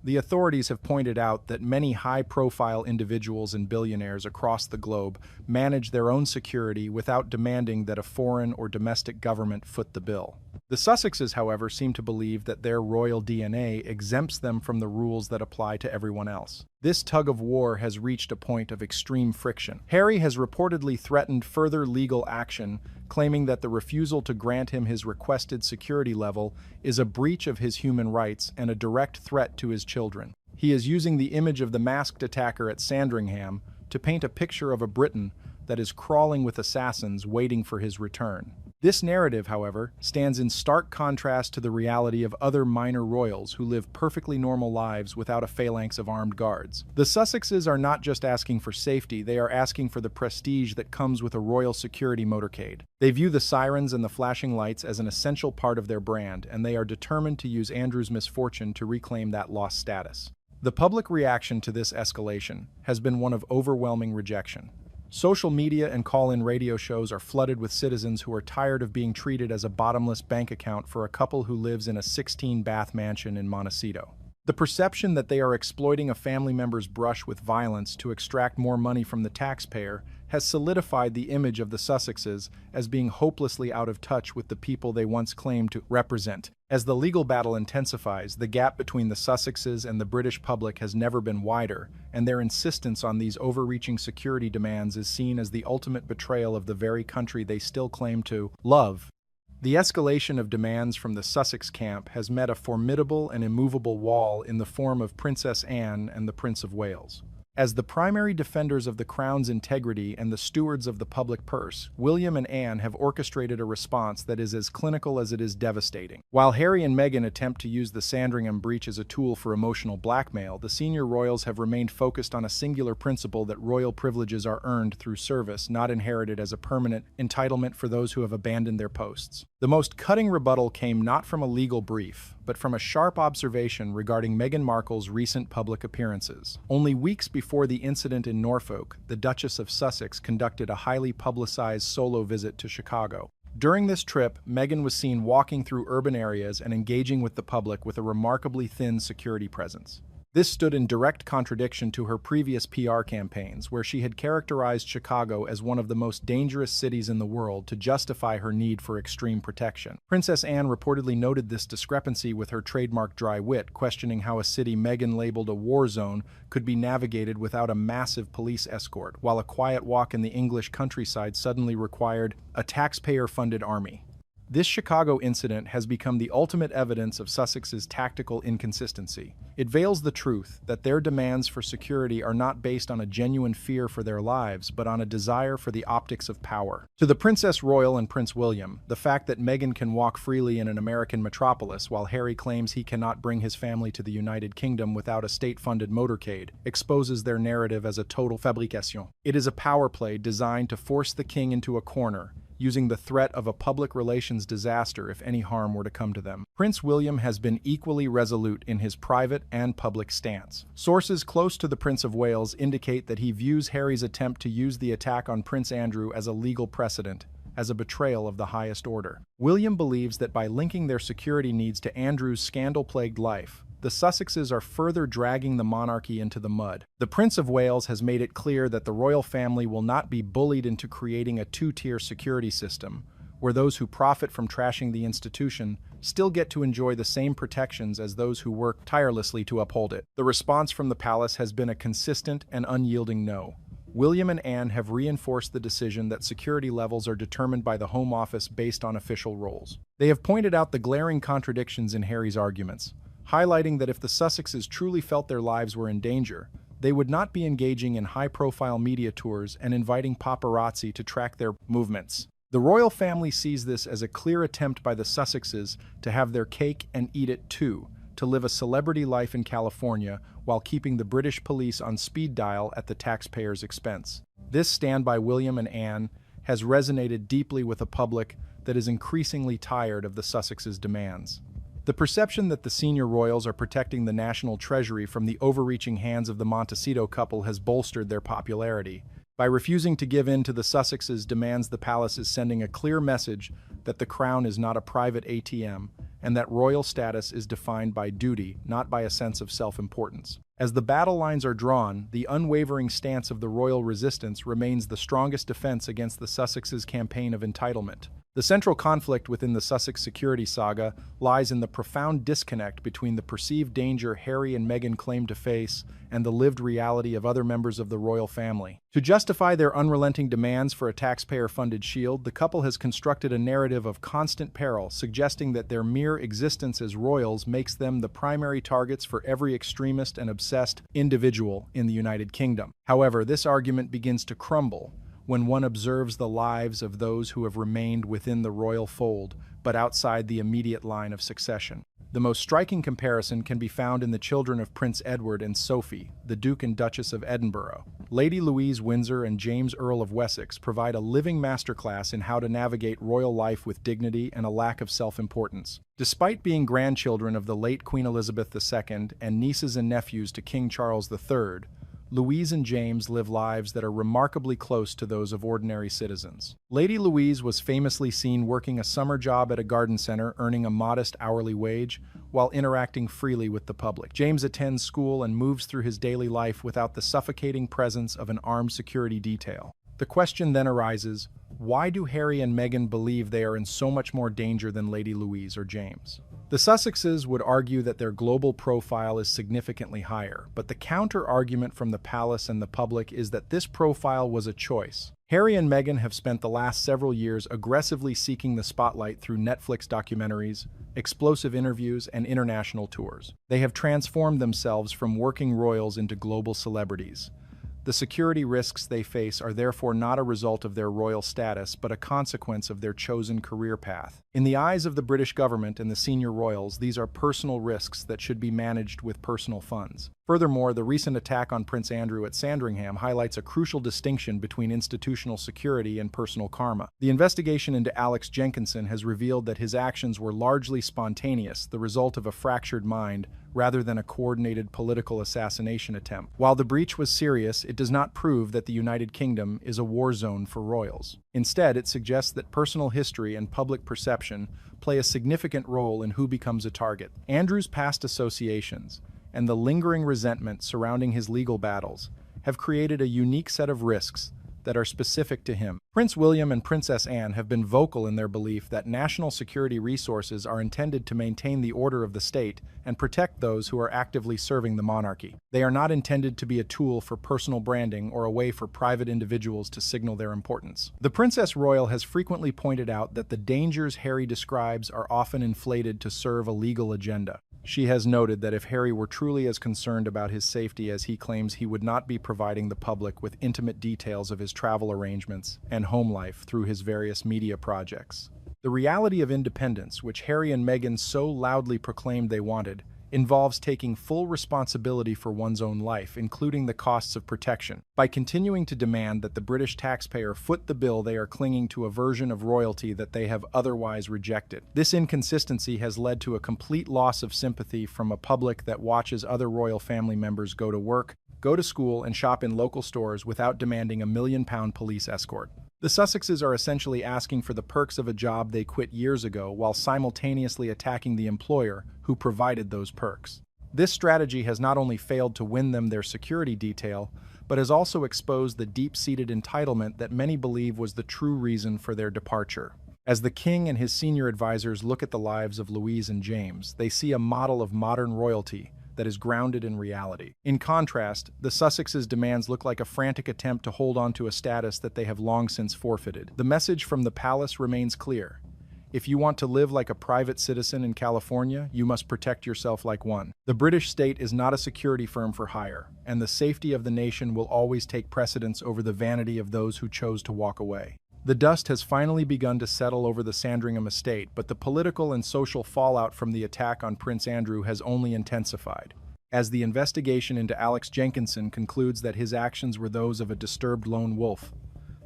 The authorities have pointed out that many high-profile individuals and billionaires across the globe manage their own security without demanding that a foreign or domestic government foot the bill. The Sussexes, however, seem to believe that their royal DNA exempts them from the rules that apply to everyone else. This tug-of-war has reached a point of extreme friction. Harry has reportedly threatened further legal action, claiming that the refusal to grant him his requested security level is a breach of his human rights and a direct threat to his children. He is using the image of the masked attacker at Sandringham to paint a picture of a Britain that is crawling with assassins waiting for his return. This narrative, however, stands in stark contrast to the reality of other minor royals who live perfectly normal lives without a phalanx of armed guards. The Sussexes are not just asking for safety, they are asking for the prestige that comes with a royal security motorcade. They view the sirens and the flashing lights as an essential part of their brand, and they are determined to use Andrew's misfortune to reclaim that lost status. The public reaction to this escalation has been one of overwhelming rejection. Social media and call-in radio shows are flooded with citizens who are tired of being treated as a bottomless bank account for a couple who lives in a 16-bath mansion in Montecito. The perception that they are exploiting a family member's brush with violence to extract more money from the taxpayer has solidified the image of the Sussexes as being hopelessly out of touch with the people they once claimed to represent. As the legal battle intensifies, the gap between the Sussexes and the British public has never been wider, and their insistence on these overreaching security demands is seen as the ultimate betrayal of the very country they still claim to love. The escalation of demands from the Sussex camp has met a formidable and immovable wall in the form of Princess Anne and the Prince of Wales. As the primary defenders of the Crown's integrity and the stewards of the public purse, William and Anne have orchestrated a response that is as clinical as it is devastating. While Harry and Meghan attempt to use the Sandringham breach as a tool for emotional blackmail, the senior royals have remained focused on a singular principle that royal privileges are earned through service, not inherited as a permanent entitlement for those who have abandoned their posts. The most cutting rebuttal came not from a legal brief, but from a sharp observation regarding Meghan Markle's recent public appearances. Only weeks before the incident in Norfolk, the Duchess of Sussex conducted a highly publicized solo visit to Chicago. During this trip, Meghan was seen walking through urban areas and engaging with the public with a remarkably thin security presence. This stood in direct contradiction to her previous PR campaigns, where she had characterized Chicago as one of the most dangerous cities in the world to justify her need for extreme protection. Princess Anne reportedly noted this discrepancy with her trademark dry wit, questioning how a city Meghan labeled a war zone could be navigated without a massive police escort, while a quiet walk in the English countryside suddenly required a taxpayer-funded army. This Chicago incident has become the ultimate evidence of Sussex's tactical inconsistency. It veils the truth that their demands for security are not based on a genuine fear for their lives, but on a desire for the optics of power. To the Princess Royal and Prince William, the fact that Meghan can walk freely in an American metropolis while Harry claims he cannot bring his family to the United Kingdom without a state-funded motorcade exposes their narrative as a total fabrication. It is a power play designed to force the king into a corner, using the threat of a public relations disaster if any harm were to come to them. Prince William has been equally resolute in his private and public stance. Sources close to the Prince of Wales indicate that he views Harry's attempt to use the attack on Prince Andrew as a legal precedent, as a betrayal of the highest order. William believes that by linking their security needs to Andrew's scandal-plagued life, the Sussexes are further dragging the monarchy into the mud. The Prince of Wales has made it clear that the royal family will not be bullied into creating a two-tier security system, where those who profit from trashing the institution still get to enjoy the same protections as those who work tirelessly to uphold it. The response from the palace has been a consistent and unyielding no. William and Anne have reinforced the decision that security levels are determined by the Home Office based on official roles. They have pointed out the glaring contradictions in Harry's arguments, highlighting that if the Sussexes truly felt their lives were in danger, they would not be engaging in high-profile media tours and inviting paparazzi to track their movements. The royal family sees this as a clear attempt by the Sussexes to have their cake and eat it too, to live a celebrity life in California while keeping the British police on speed dial at the taxpayers' expense. This stand by William and Anne has resonated deeply with a public that is increasingly tired of the Sussexes' demands. The perception that the senior royals are protecting the national treasury from the overreaching hands of the Montecito couple has bolstered their popularity. By refusing to give in to the Sussexes' demands, the palace is sending a clear message that the crown is not a private ATM and that royal status is defined by duty, not by a sense of self-importance. As the battle lines are drawn, the unwavering stance of the royal resistance remains the strongest defense against the Sussexes' campaign of entitlement. The central conflict within the Sussex security saga lies in the profound disconnect between the perceived danger Harry and Meghan claim to face and the lived reality of other members of the royal family. To justify their unrelenting demands for a taxpayer-funded shield, the couple has constructed a narrative of constant peril, suggesting that their mere existence as royals makes them the primary targets for every extremist and obsessed individual in the United Kingdom. However, this argument begins to crumble when one observes the lives of those who have remained within the royal fold, but outside the immediate line of succession. The most striking comparison can be found in the children of Prince Edward and Sophie, the Duke and Duchess of Edinburgh. Lady Louise Windsor and James Earl of Wessex provide a living masterclass in how to navigate royal life with dignity and a lack of self-importance. Despite being grandchildren of the late Queen Elizabeth II and nieces and nephews to King Charles III, Louise and James live lives that are remarkably close to those of ordinary citizens. Lady Louise was famously seen working a summer job at a garden center, earning a modest hourly wage, while interacting freely with the public. James attends school and moves through his daily life without the suffocating presence of an armed security detail. The question then arises, why do Harry and Meghan believe they are in so much more danger than Lady Louise or James? The Sussexes would argue that their global profile is significantly higher, but the counter-argument from the palace and the public is that this profile was a choice. Harry and Meghan have spent the last several years aggressively seeking the spotlight through Netflix documentaries, explosive interviews, and international tours. They have transformed themselves from working royals into global celebrities. The security risks they face are therefore not a result of their royal status, but a consequence of their chosen career path. In the eyes of the British government and the senior royals, these are personal risks that should be managed with personal funds. Furthermore, the recent attack on Prince Andrew at Sandringham highlights a crucial distinction between institutional security and personal karma. The investigation into Alex Jenkinson has revealed that his actions were largely spontaneous, the result of a fractured mind, rather than a coordinated political assassination attempt. While the breach was serious, it does not prove that the United Kingdom is a war zone for royals. Instead, it suggests that personal history and public perception play a significant role in who becomes a target. Andrew's past associations and the lingering resentment surrounding his legal battles have created a unique set of risks that are specific to him. Prince William and Princess Anne have been vocal in their belief that national security resources are intended to maintain the order of the state and protect those who are actively serving the monarchy. They are not intended to be a tool for personal branding or a way for private individuals to signal their importance. The Princess Royal has frequently pointed out that the dangers Harry describes are often inflated to serve a legal agenda. She has noted that if Harry were truly as concerned about his safety as he claims, he would not be providing the public with intimate details of his travel arrangements and home life through his various media projects. The reality of independence, which Harry and Meghan so loudly proclaimed they wanted, involves taking full responsibility for one's own life, including the costs of protection. By continuing to demand that the British taxpayer foot the bill, they are clinging to a version of royalty that they have otherwise rejected. This inconsistency has led to a complete loss of sympathy from a public that watches other royal family members go to work, go to school, and shop in local stores without demanding a £1,000,000 police escort. The Sussexes are essentially asking for the perks of a job they quit years ago while simultaneously attacking the employer who provided those perks. This strategy has not only failed to win them their security detail, but has also exposed the deep-seated entitlement that many believe was the true reason for their departure. As the king and his senior advisors look at the lives of Louise and James, they see a model of modern royalty that is grounded in reality. In contrast, the Sussexes' demands look like a frantic attempt to hold on to a status that they have long since forfeited. The message from the palace remains clear. If you want to live like a private citizen in California, you must protect yourself like one. The British state is not a security firm for hire, and the safety of the nation will always take precedence over the vanity of those who chose to walk away. The dust has finally begun to settle over the Sandringham estate, but the political and social fallout from the attack on Prince Andrew has only intensified. As the investigation into Alex Jenkinson concludes that his actions were those of a disturbed lone wolf,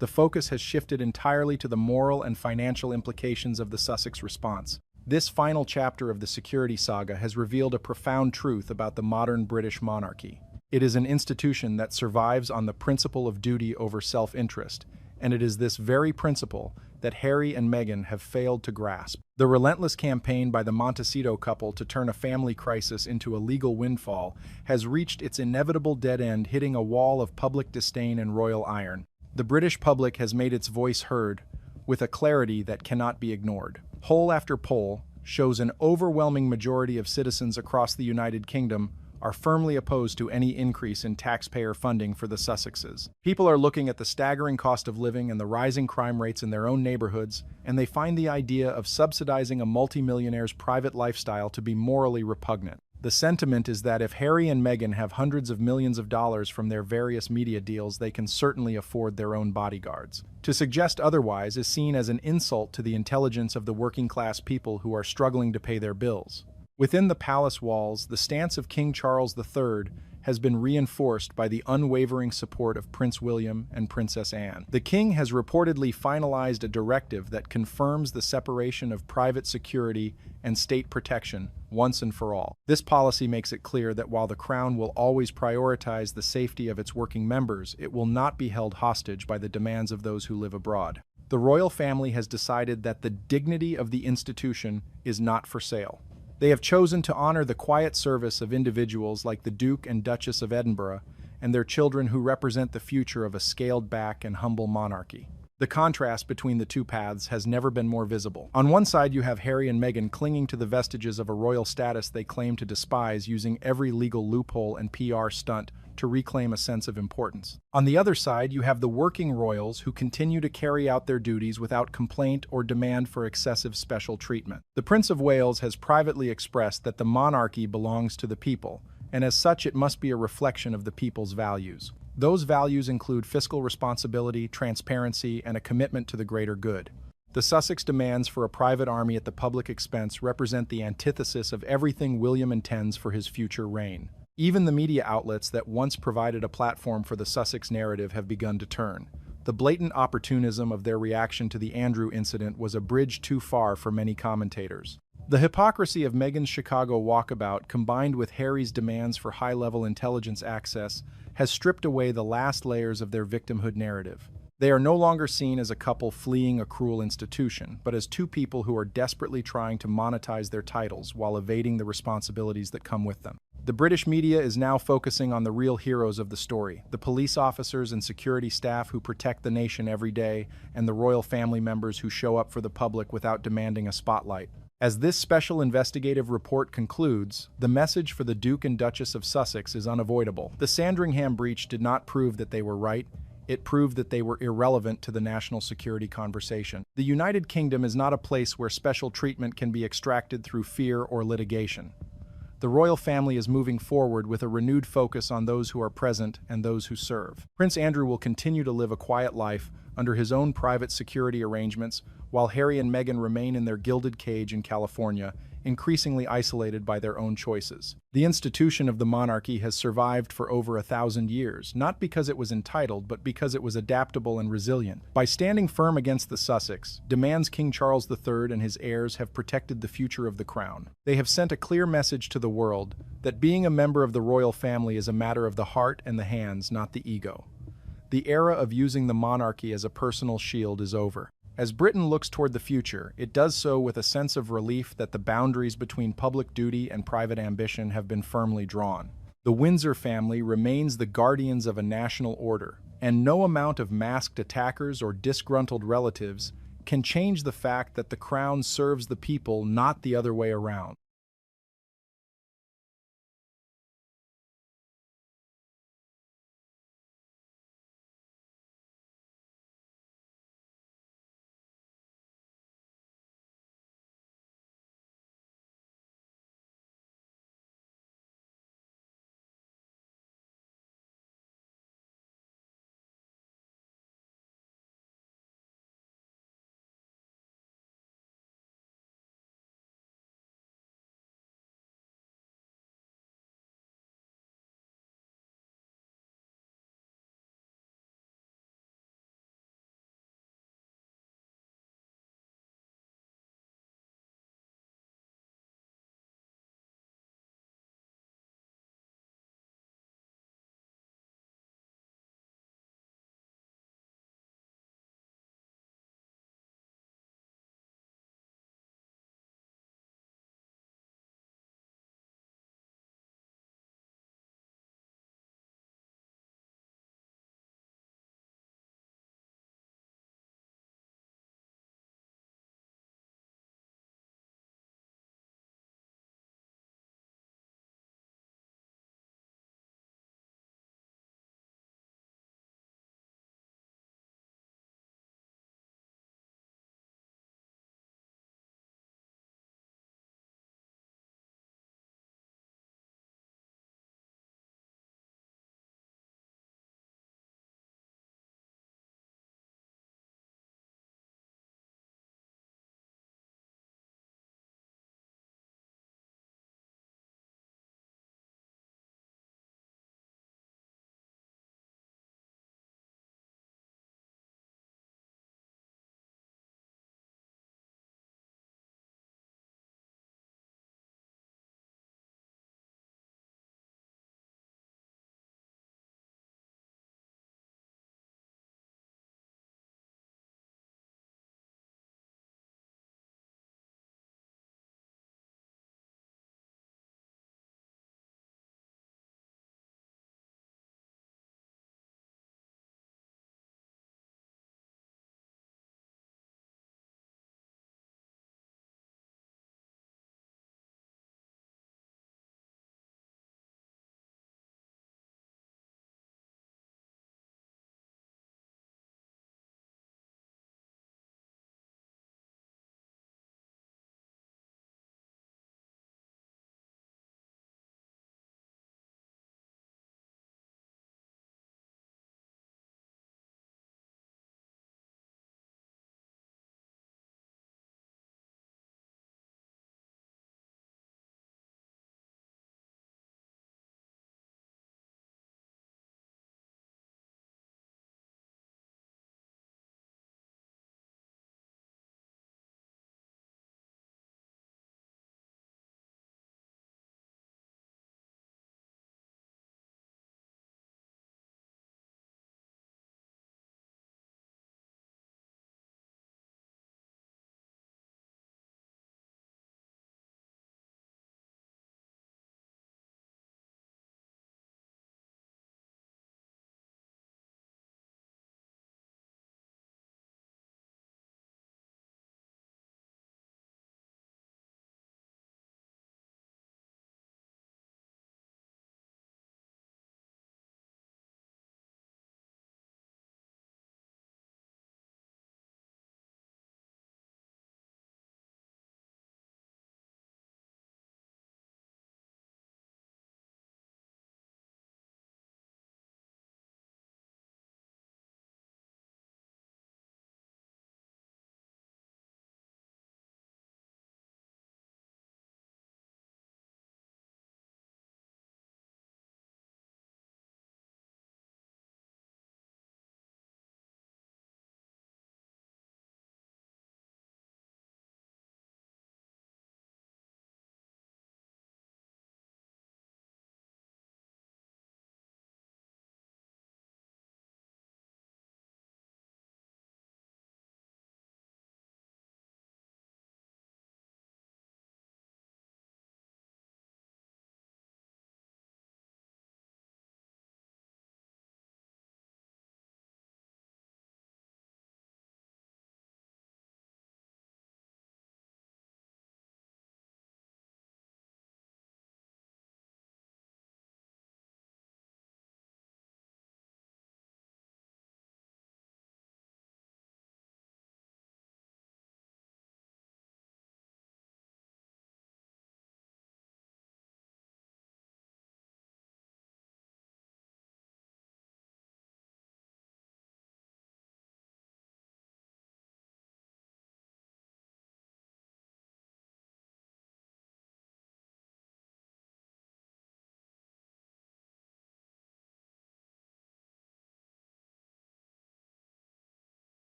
the focus has shifted entirely to the moral and financial implications of the Sussex response. This final chapter of the security saga has revealed a profound truth about the modern British monarchy. It is an institution that survives on the principle of duty over self-interest, and it is this very principle that Harry and Meghan have failed to grasp. The relentless campaign by the Montecito couple to turn a family crisis into a legal windfall has reached its inevitable dead end, hitting a wall of public disdain and royal iron. The British public has made its voice heard with a clarity that cannot be ignored. Poll after poll shows an overwhelming majority of citizens across the United Kingdom are firmly opposed to any increase in taxpayer funding for the Sussexes. People are looking at the staggering cost of living and the rising crime rates in their own neighborhoods, and they find the idea of subsidizing a multimillionaire's private lifestyle to be morally repugnant. The sentiment is that if Harry and Meghan have hundreds of millions of dollars from their various media deals, they can certainly afford their own bodyguards. To suggest otherwise is seen as an insult to the intelligence of the working-class people who are struggling to pay their bills. Within the palace walls, the stance of King Charles III has been reinforced by the unwavering support of Prince William and Princess Anne. The king has reportedly finalized a directive that confirms the separation of private security and state protection once and for all. This policy makes it clear that while the Crown will always prioritize the safety of its working members, it will not be held hostage by the demands of those who live abroad. The royal family has decided that the dignity of the institution is not for sale. They have chosen to honor the quiet service of individuals like the Duke and Duchess of Edinburgh and their children who represent the future of a scaled-back and humble monarchy. The contrast between the two paths has never been more visible. On one side, you have Harry and Meghan clinging to the vestiges of a royal status they claim to despise, using every legal loophole and PR stunt to reclaim a sense of importance. On the other side, you have the working royals who continue to carry out their duties without complaint or demand for excessive special treatment. The Prince of Wales has privately expressed that the monarchy belongs to the people, and as such it must be a reflection of the people's values. Those values include fiscal responsibility, transparency, and a commitment to the greater good. The Sussex demands for a private army at the public expense represent the antithesis of everything William intends for his future reign. Even the media outlets that once provided a platform for the Sussex narrative have begun to turn. The blatant opportunism of their reaction to the Andrew incident was a bridge too far for many commentators. The hypocrisy of Meghan's Chicago walkabout, combined with Harry's demands for high-level intelligence access, has stripped away the last layers of their victimhood narrative. They are no longer seen as a couple fleeing a cruel institution, but as two people who are desperately trying to monetize their titles while evading the responsibilities that come with them. The British media is now focusing on the real heroes of the story, the police officers and security staff who protect the nation every day, and the royal family members who show up for the public without demanding a spotlight. As this special investigative report concludes, the message for the Duke and Duchess of Sussex is unavoidable. The Sandringham breach did not prove that they were right. It proved that they were irrelevant to the national security conversation. The United Kingdom is not a place where special treatment can be extracted through fear or litigation. The royal family is moving forward with a renewed focus on those who are present and those who serve. Prince Andrew will continue to live a quiet life under his own private security arrangements, while Harry and Meghan remain in their gilded cage in California, increasingly isolated by their own choices. The institution of the monarchy has survived for over 1,000 years, not because it was entitled, but because it was adaptable and resilient. By standing firm against the Sussex, demands King Charles III and his heirs have protected the future of the crown. They have sent a clear message to the world that being a member of the royal family is a matter of the heart and the hands, not the ego. The era of using the monarchy as a personal shield is over. As Britain looks toward the future, it does so with a sense of relief that the boundaries between public duty and private ambition have been firmly drawn. The Windsor family remains the guardians of a national order, and no amount of masked attackers or disgruntled relatives can change the fact that the crown serves the people, not the other way around.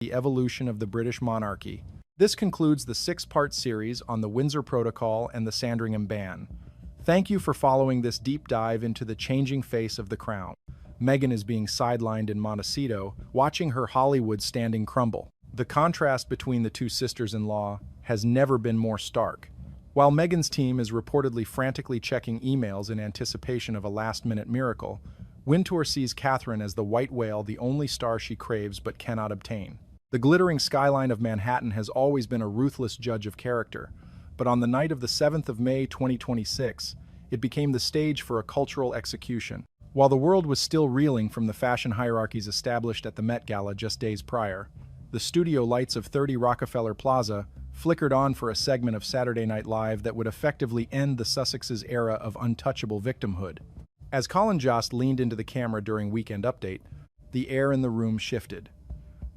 The evolution of the British monarchy. This concludes the six-part series on the Windsor Protocol and the Sandringham Ban. Thank you for following this deep dive into the changing face of the crown. Meghan is being sidelined in Montecito, watching her Hollywood standing crumble. The contrast between the two sisters-in-law has never been more stark. While Meghan's team is reportedly frantically checking emails in anticipation of a last-minute miracle, Wintour sees Catherine as the white whale, the only star she craves but cannot obtain. The glittering skyline of Manhattan has always been a ruthless judge of character, but on the night of the 7th of May 2026, it became the stage for a cultural execution. While the world was still reeling from the fashion hierarchies established at the Met Gala just days prior, the studio lights of 30 Rockefeller Plaza flickered on for a segment of Saturday Night Live that would effectively end the Sussexes' era of untouchable victimhood. As Colin Jost leaned into the camera during Weekend Update, the air in the room shifted.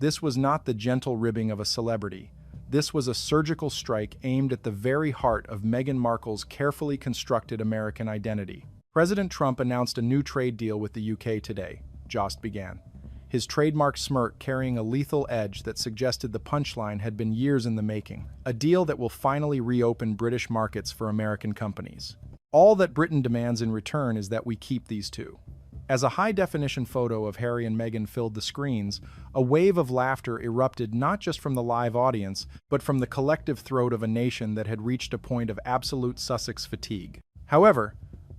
This was not the gentle ribbing of a celebrity. This was a surgical strike aimed at the very heart of Meghan Markle's carefully constructed American identity. President Trump announced a new trade deal with the UK today, Jost began, his trademark smirk carrying a lethal edge that suggested the punchline had been years in the making. A deal that will finally reopen British markets for American companies. All that Britain demands in return is that we keep these two. As a high-definition photo of Harry and Meghan filled the screens, a wave of laughter erupted not just from the live audience, but from the collective throat of a nation that had reached a point of absolute Sussex fatigue. However,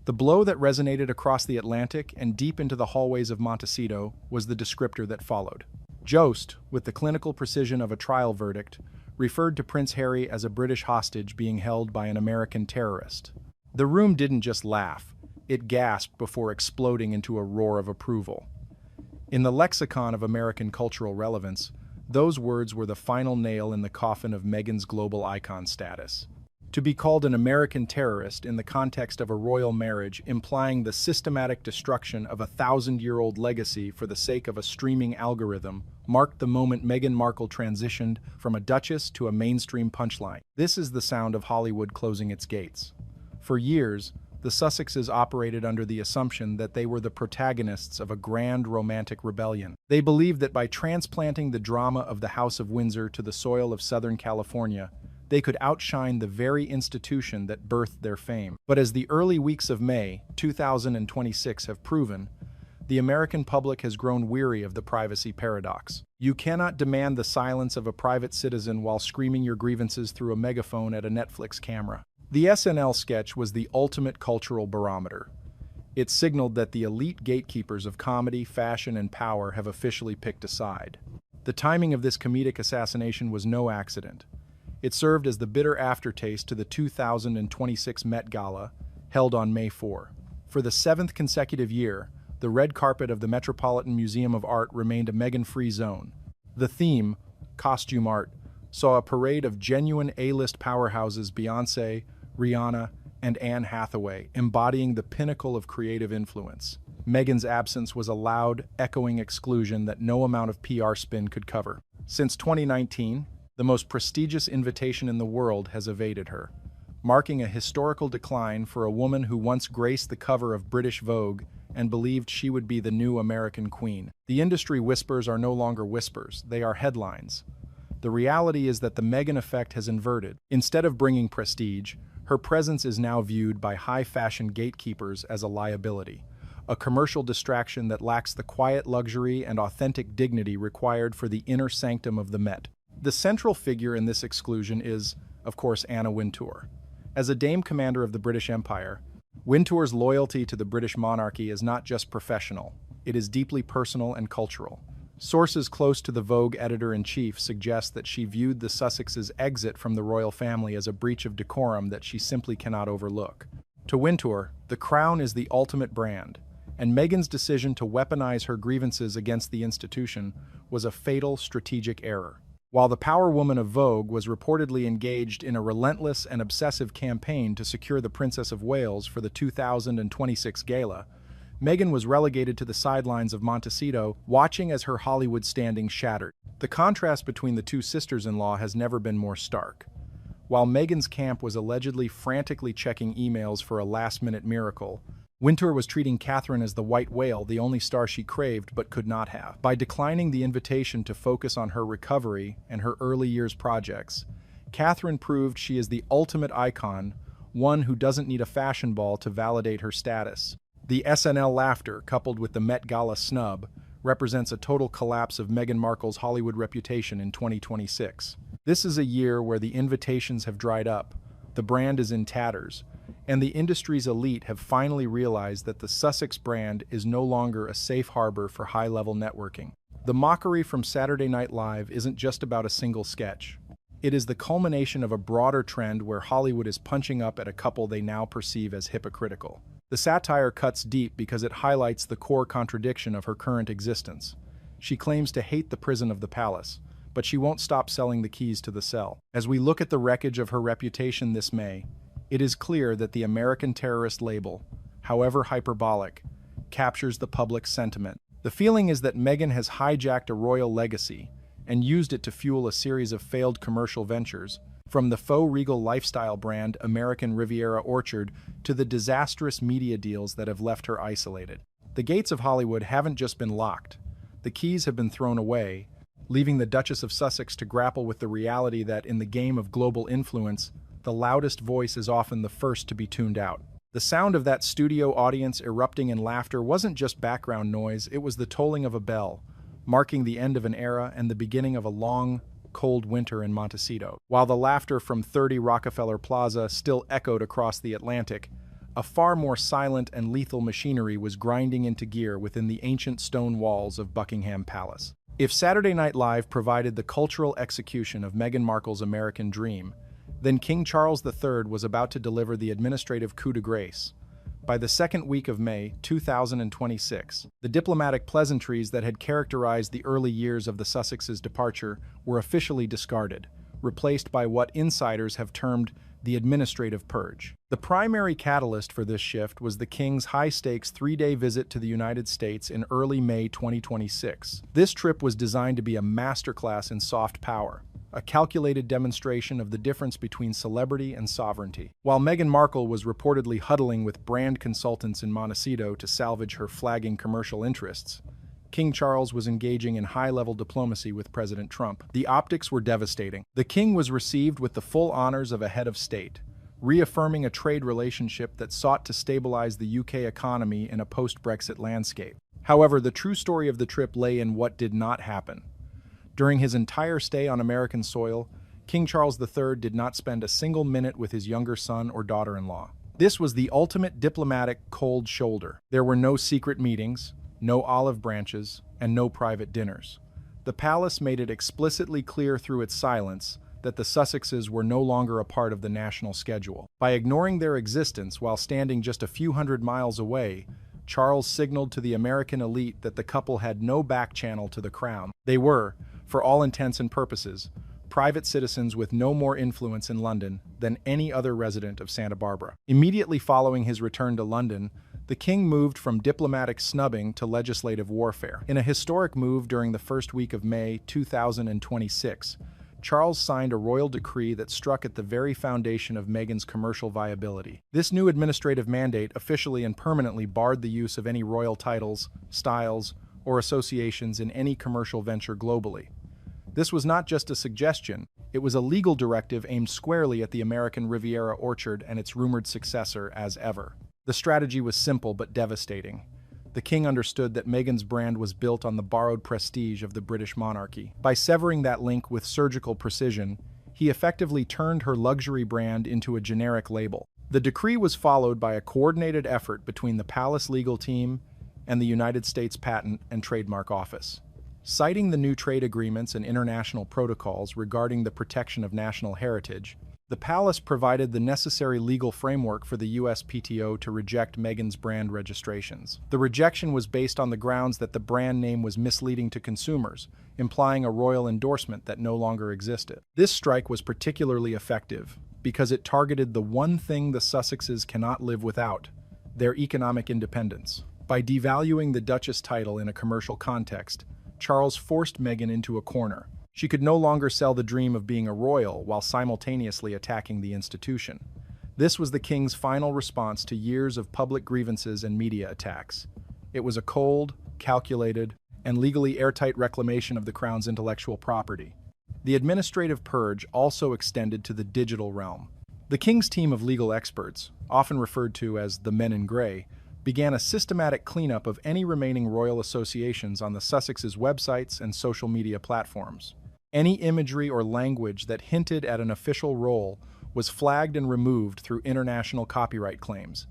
the blow that resonated across the Atlantic and deep into the hallways of Montecito was the descriptor that followed. Jost, with the clinical precision of a trial verdict, referred to Prince Harry as a British hostage being held by an American terrorist. The room didn't just laugh, it gasped before exploding into a roar of approval. In the lexicon of American cultural relevance, those words were the final nail in the coffin of Meghan's global icon status. To be called an American terrorist in the context of a royal marriage, implying the systematic destruction of a 1,000-year-old legacy for the sake of a streaming algorithm, marked the moment Meghan Markle transitioned from a duchess to a mainstream punchline. This is the sound of Hollywood closing its gates. For years, the Sussexes operated under the assumption that they were the protagonists of a grand romantic rebellion. They believed that by transplanting the drama of the House of Windsor to the soil of Southern California, they could outshine the very institution that birthed their fame. But as the early weeks of May 2026 have proven, the American public has grown weary of the privacy paradox. You cannot demand the silence of a private citizen while screaming your grievances through a megaphone at a Netflix camera. The SNL sketch was the ultimate cultural barometer. It signaled that the elite gatekeepers of comedy, fashion, and power have officially picked a side. The timing of this comedic assassination was no accident. It served as the bitter aftertaste to the 2026 Met Gala, held on May 4. For the 7th consecutive year, the red carpet of the Metropolitan Museum of Art remained a Meghan-free zone. The theme, costume art, saw a parade of genuine A-list powerhouses Beyoncé, Rihanna, and Anne Hathaway, embodying the pinnacle of creative influence. Meghan's absence was a loud, echoing exclusion that no amount of PR spin could cover. Since 2019, the most prestigious invitation in the world has evaded her, marking a historical decline for a woman who once graced the cover of British Vogue and believed she would be the new American queen. The industry whispers are no longer whispers, they are headlines. The reality is that the Meghan effect has inverted. Instead of bringing prestige, her presence is now viewed by high-fashion gatekeepers as a liability, a commercial distraction that lacks the quiet luxury and authentic dignity required for the inner sanctum of the Met. The central figure in this exclusion is, of course, Anna Wintour. As a Dame Commander of the British Empire, Wintour's loyalty to the British monarchy is not just professional, it is deeply personal and cultural. Sources close to the Vogue editor-in-chief suggest that she viewed the Sussexes' exit from the royal family as a breach of decorum that she simply cannot overlook. To Wintour, the crown is the ultimate brand, and Meghan's decision to weaponize her grievances against the institution was a fatal strategic error. While the power woman of Vogue was reportedly engaged in a relentless and obsessive campaign to secure the Princess of Wales for the 2026 gala, Meghan was relegated to the sidelines of Montecito, watching as her Hollywood standing shattered. The contrast between the two sisters-in-law has never been more stark. While Meghan's camp was allegedly frantically checking emails for a last-minute miracle, Wintour was treating Catherine as the white whale, the only star she craved but could not have. By declining the invitation to focus on her recovery and her early years projects, Catherine proved she is the ultimate icon, one who doesn't need a fashion ball to validate her status. The SNL laughter, coupled with the Met Gala snub, represents a total collapse of Meghan Markle's Hollywood reputation in 2026. This is a year where the invitations have dried up, the brand is in tatters, and the industry's elite have finally realized that the Sussex brand is no longer a safe harbor for high-level networking. The mockery from Saturday Night Live isn't just about a single sketch. It is the culmination of a broader trend where Hollywood is punching up at a couple they now perceive as hypocritical. The satire cuts deep because it highlights the core contradiction of her current existence. She claims to hate the prison of the palace, but she won't stop selling the keys to the cell. As we look at the wreckage of her reputation this May, it is clear that the American terrorist label, however hyperbolic, captures the public sentiment. The feeling is that Meghan has hijacked a royal legacy and used it to fuel a series of failed commercial ventures, from the faux regal lifestyle brand American Riviera Orchard to the disastrous media deals that have left her isolated. The gates of Hollywood haven't just been locked. The keys have been thrown away, leaving the Duchess of Sussex to grapple with the reality that in the game of global influence, the loudest voice is often the first to be tuned out. The sound of that studio audience erupting in laughter wasn't just background noise, it was the tolling of a bell, marking the end of an era and the beginning of a long, cold winter in Montecito. While the laughter from 30 Rockefeller Plaza still echoed across the Atlantic, a far more silent and lethal machinery was grinding into gear within the ancient stone walls of Buckingham Palace. If Saturday Night Live provided the cultural execution of Meghan Markle's American dream, then King Charles III was about to deliver the administrative coup de grace. By the second week of May 2026, the diplomatic pleasantries that had characterized the early years of the Sussexes' departure were officially discarded, replaced by what insiders have termed the administrative purge. The primary catalyst for this shift was the King's high-stakes 3-day visit to the United States in early May 2026. This trip was designed to be a masterclass in soft power, a calculated demonstration of the difference between celebrity and sovereignty. While Meghan Markle was reportedly huddling with brand consultants in Montecito to salvage her flagging commercial interests, King Charles was engaging in high-level diplomacy with President Trump. The optics were devastating. The king was received with the full honors of a head of state, reaffirming a trade relationship that sought to stabilize the UK economy in a post-Brexit landscape. However, the true story of the trip lay in what did not happen. During his entire stay on American soil, King Charles III did not spend a single minute with his younger son or daughter-in-law. This was the ultimate diplomatic cold shoulder. There were no secret meetings, no olive branches, and no private dinners. The palace made it explicitly clear through its silence that the Sussexes were no longer a part of the national schedule. By ignoring their existence while standing just a few hundred miles away, Charles signaled to the American elite that the couple had no back channel to the crown. They were, for all intents and purposes, private citizens with no more influence in London than any other resident of Santa Barbara. Immediately following his return to London, the king moved from diplomatic snubbing to legislative warfare. In a historic move during the first week of May 2026, Charles signed a royal decree that struck at the very foundation of Meghan's commercial viability. This new administrative mandate officially and permanently barred the use of any royal titles, styles, or associations in any commercial venture globally. This was not just a suggestion, it was a legal directive aimed squarely at the American Riviera Orchard and its rumored successor as ever. The strategy was simple but devastating. The king understood that Meghan's brand was built on the borrowed prestige of the British monarchy. By severing that link with surgical precision, he effectively turned her luxury brand into a generic label. The decree was followed by a coordinated effort between the palace legal team and the United States Patent and Trademark Office. Citing the new trade agreements and international protocols regarding the protection of national heritage, the palace provided the necessary legal framework for the USPTO to reject Meghan's brand registrations. The rejection was based on the grounds that the brand name was misleading to consumers, implying a royal endorsement that no longer existed. This strike was particularly effective because it targeted the one thing the Sussexes cannot live without: their economic independence. By devaluing the Duchess title in a commercial context, Charles forced Meghan into a corner. She could no longer sell the dream of being a royal while simultaneously attacking the institution. This was the king's final response to years of public grievances and media attacks. It was a cold, calculated, and legally airtight reclamation of the crown's intellectual property. The administrative purge also extended to the digital realm. The king's team of legal experts, often referred to as the Men in Grey, began a systematic cleanup of any remaining royal associations on the Sussexes' websites and social media platforms. Any imagery or language that hinted at an official role was flagged and removed through international copyright claims.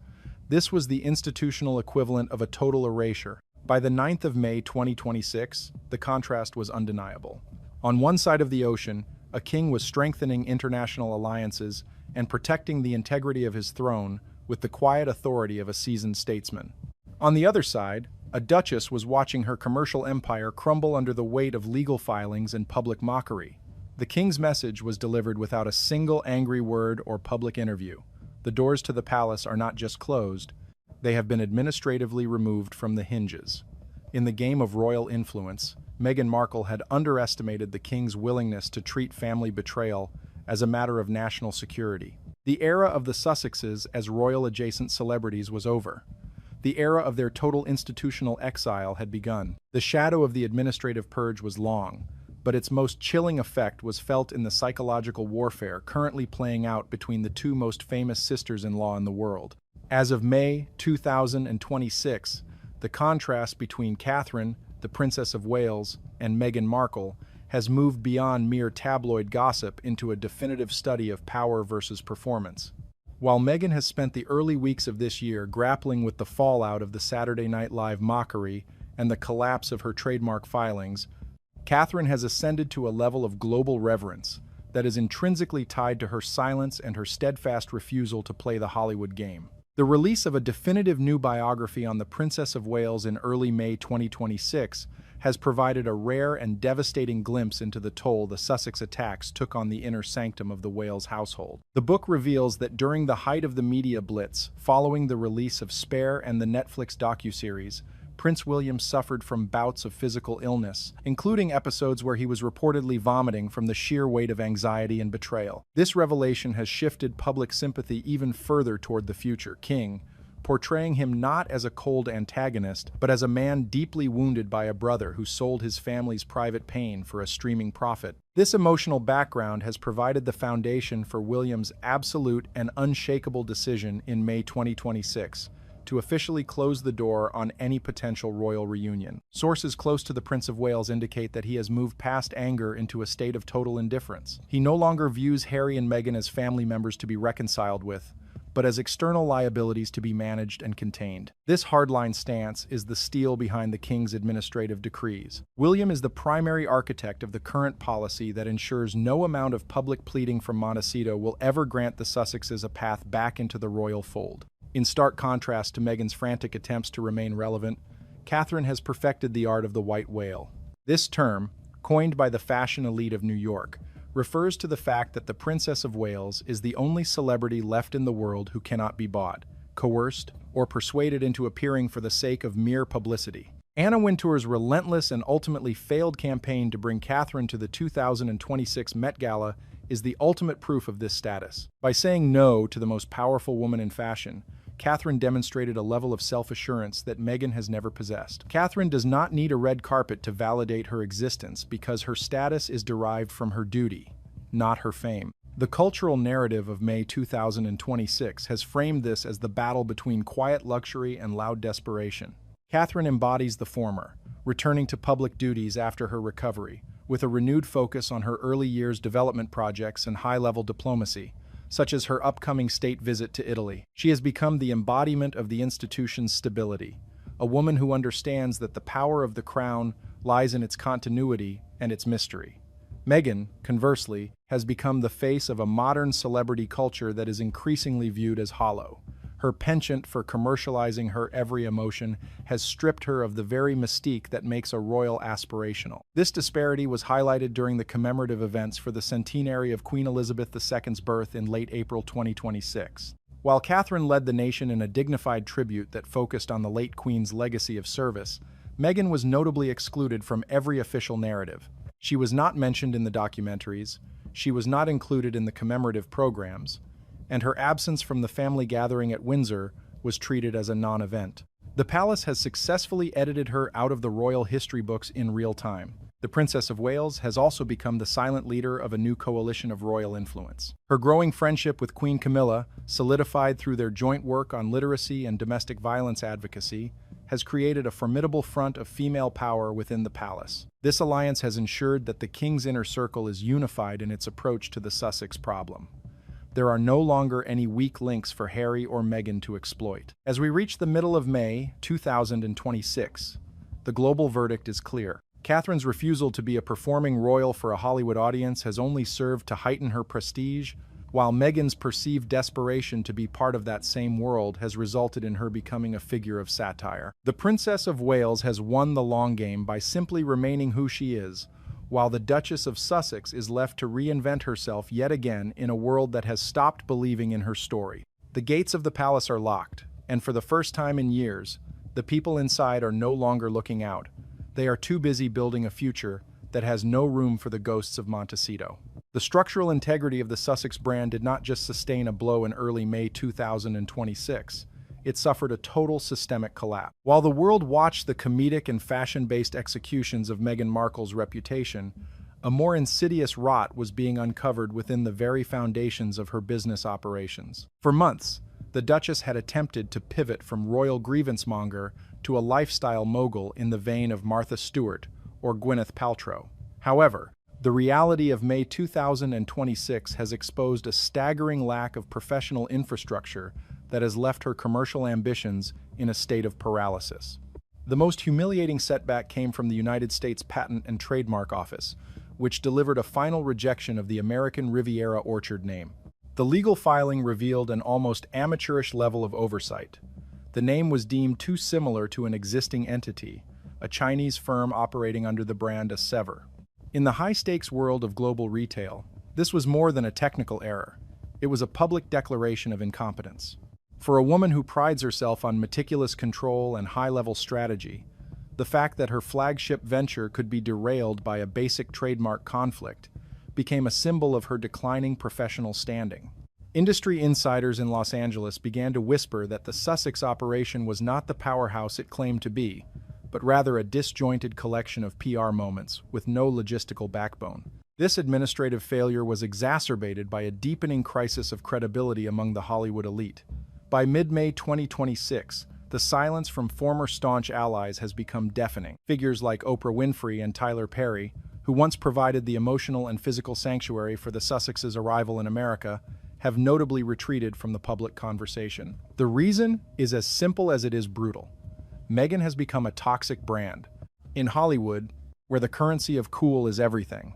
This was the institutional equivalent of a total erasure. By the 9th of May 2026, the contrast was undeniable. On one side of the ocean, a king was strengthening international alliances and protecting the integrity of his throne with the quiet authority of a seasoned statesman. On the other side, a duchess was watching her commercial empire crumble under the weight of legal filings and public mockery. The king's message was delivered without a single angry word or public interview. The doors to the palace are not just closed, they have been administratively removed from the hinges. In the game of royal influence, Meghan Markle had underestimated the king's willingness to treat family betrayal as a matter of national security. The era of the Sussexes as royal-adjacent celebrities was over. The era of their total institutional exile had begun. The shadow of the administrative purge was long, but its most chilling effect was felt in the psychological warfare currently playing out between the two most famous sisters-in-law in the world. As of May 2026, the contrast between Catherine, the Princess of Wales, and Meghan Markle has moved beyond mere tabloid gossip into a definitive study of power versus performance. While Meghan has spent the early weeks of this year grappling with the fallout of the Saturday Night Live mockery and the collapse of her trademark filings, Catherine has ascended to a level of global reverence that is intrinsically tied to her silence and her steadfast refusal to play the Hollywood game. The release of a definitive new biography on the Princess of Wales in early May 2026 has provided a rare and devastating glimpse into the toll the Sussex attacks took on the inner sanctum of the Wales household. The book reveals that during the height of the media blitz, following the release of Spare and the Netflix docuseries, Prince William suffered from bouts of physical illness, including episodes where he was reportedly vomiting from the sheer weight of anxiety and betrayal. This revelation has shifted public sympathy even further toward the future king, portraying him not as a cold antagonist, but as a man deeply wounded by a brother who sold his family's private pain for a streaming profit. This emotional background has provided the foundation for William's absolute and unshakable decision in May 2026 to officially close the door on any potential royal reunion. Sources close to the Prince of Wales indicate that he has moved past anger into a state of total indifference. He no longer views Harry and Meghan as family members to be reconciled with, but as external liabilities to be managed and contained. This hardline stance is the steel behind the king's administrative decrees. William is the primary architect of the current policy that ensures no amount of public pleading from Montecito will ever grant the Sussexes a path back into the royal fold. In stark contrast to Meghan's frantic attempts to remain relevant, Catherine has perfected the art of the white whale. This term, coined by the fashion elite of New York, refers to the fact that the Princess of Wales is the only celebrity left in the world who cannot be bought, coerced, or persuaded into appearing for the sake of mere publicity. Anna Wintour's relentless and ultimately failed campaign to bring Catherine to the 2026 Met Gala is the ultimate proof of this status. By saying no to the most powerful woman in fashion, Catherine demonstrated a level of self-assurance that Meghan has never possessed. Catherine does not need a red carpet to validate her existence because her status is derived from her duty, not her fame. The cultural narrative of May 2026 has framed this as the battle between quiet luxury and loud desperation. Catherine embodies the former, returning to public duties after her recovery, with a renewed focus on her early years development projects and high-level diplomacy, such as her upcoming state visit to Italy. She has become the embodiment of the institution's stability, a woman who understands that the power of the crown lies in its continuity and its mystery. Meghan, conversely, has become the face of a modern celebrity culture that is increasingly viewed as hollow. Her penchant for commercializing her every emotion has stripped her of the very mystique that makes a royal aspirational. This disparity was highlighted during the commemorative events for the centenary of Queen Elizabeth II's birth in late April 2026. While Catherine led the nation in a dignified tribute that focused on the late Queen's legacy of service, Meghan was notably excluded from every official narrative. She was not mentioned in the documentaries, she was not included in the commemorative programs, and her absence from the family gathering at Windsor was treated as a non-event. The palace has successfully edited her out of the royal history books in real time. The Princess of Wales has also become the silent leader of a new coalition of royal influence. Her growing friendship with Queen Camilla, solidified through their joint work on literacy and domestic violence advocacy, has created a formidable front of female power within the palace. This alliance has ensured that the king's inner circle is unified in its approach to the Sussex problem. There are no longer any weak links for Harry or Meghan to exploit. As we reach the middle of May 2026, the global verdict is clear. Catherine's refusal to be a performing royal for a Hollywood audience has only served to heighten her prestige, while Meghan's perceived desperation to be part of that same world has resulted in her becoming a figure of satire. The Princess of Wales has won the long game by simply remaining who she is, while the Duchess of Sussex is left to reinvent herself yet again in a world that has stopped believing in her story. The gates of the palace are locked, and for the first time in years, the people inside are no longer looking out. They are too busy building a future that has no room for the ghosts of Montecito. The structural integrity of the Sussex brand did not just sustain a blow in early May 2026, it suffered a total systemic collapse. While the world watched the comedic and fashion-based executions of Meghan Markle's reputation, a more insidious rot was being uncovered within the very foundations of her business operations. For months, the Duchess had attempted to pivot from royal grievance monger to a lifestyle mogul in the vein of Martha Stewart or Gwyneth Paltrow. However, the reality of May 2026 has exposed a staggering lack of professional infrastructure that has left her commercial ambitions in a state of paralysis. The most humiliating setback came from the United States Patent and Trademark Office, which delivered a final rejection of the American Riviera orchard name. The legal filing revealed an almost amateurish level of oversight. The name was deemed too similar to an existing entity, a Chinese firm operating under the brand Sever. In the high-stakes world of global retail, this was more than a technical error. It was a public declaration of incompetence. For a woman who prides herself on meticulous control and high-level strategy, the fact that her flagship venture could be derailed by a basic trademark conflict became a symbol of her declining professional standing. Industry insiders in Los Angeles began to whisper that the Sussex operation was not the powerhouse it claimed to be, but rather a disjointed collection of PR moments with no logistical backbone. This administrative failure was exacerbated by a deepening crisis of credibility among the Hollywood elite. By mid-May 2026, the silence from former staunch allies has become deafening. Figures like Oprah Winfrey and Tyler Perry, who once provided the emotional and physical sanctuary for the Sussexes' arrival in America, have notably retreated from the public conversation. The reason is as simple as it is brutal. Meghan has become a toxic brand. In Hollywood, where the currency of cool is everything,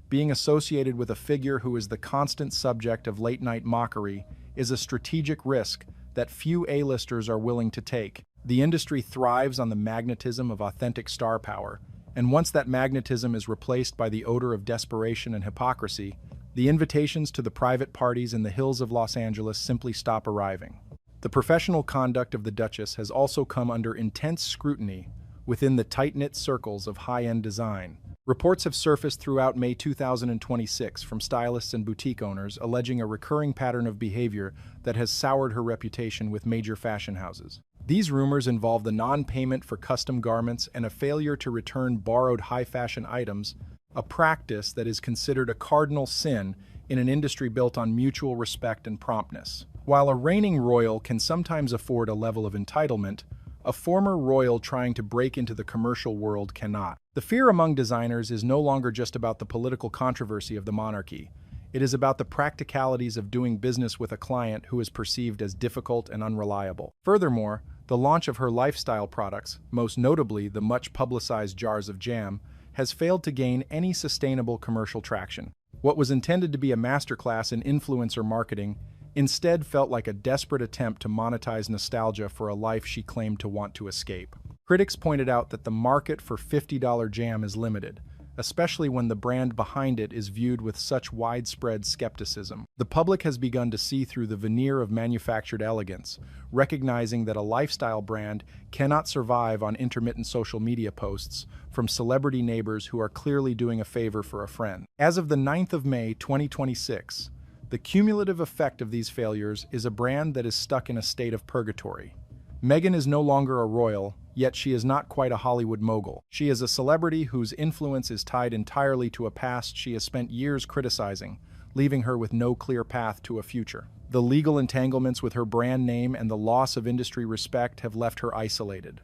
being associated with a figure who is the constant subject of late-night mockery is a strategic risk that few A-listers are willing to take. The industry thrives on the magnetism of authentic star power, and once that magnetism is replaced by the odor of desperation and hypocrisy, the invitations to the private parties in the hills of Los Angeles simply stop arriving. The professional conduct of the Duchess has also come under intense scrutiny within the tight-knit circles of high-end design. Reports have surfaced throughout May 2026 from stylists and boutique owners alleging a recurring pattern of behavior that has soured her reputation with major fashion houses. These rumors involve the non-payment for custom garments and a failure to return borrowed high-fashion items, a practice that is considered a cardinal sin in an industry built on mutual respect and promptness. While a reigning royal can sometimes afford a level of entitlement, a former royal trying to break into the commercial world cannot. The fear among designers is no longer just about the political controversy of the monarchy. It is about the practicalities of doing business with a client who is perceived as difficult and unreliable. Furthermore, the launch of her lifestyle products, most notably the much-publicized jars of jam, has failed to gain any sustainable commercial traction. What was intended to be a masterclass in influencer marketing instead felt like a desperate attempt to monetize nostalgia for a life she claimed to want to escape. Critics pointed out that the market for $50 jam is limited, especially when the brand behind it is viewed with such widespread skepticism. The public has begun to see through the veneer of manufactured elegance, recognizing that a lifestyle brand cannot survive on intermittent social media posts from celebrity neighbors who are clearly doing a favor for a friend. As of the 9th of May 2026, The cumulative effect of these failures is a brand that is stuck in a state of purgatory. Meghan is no longer a royal, yet she is not quite a Hollywood mogul. She is a celebrity whose influence is tied entirely to a past she has spent years criticizing, leaving her with no clear path to a future. The legal entanglements with her brand name and the loss of industry respect have left her isolated.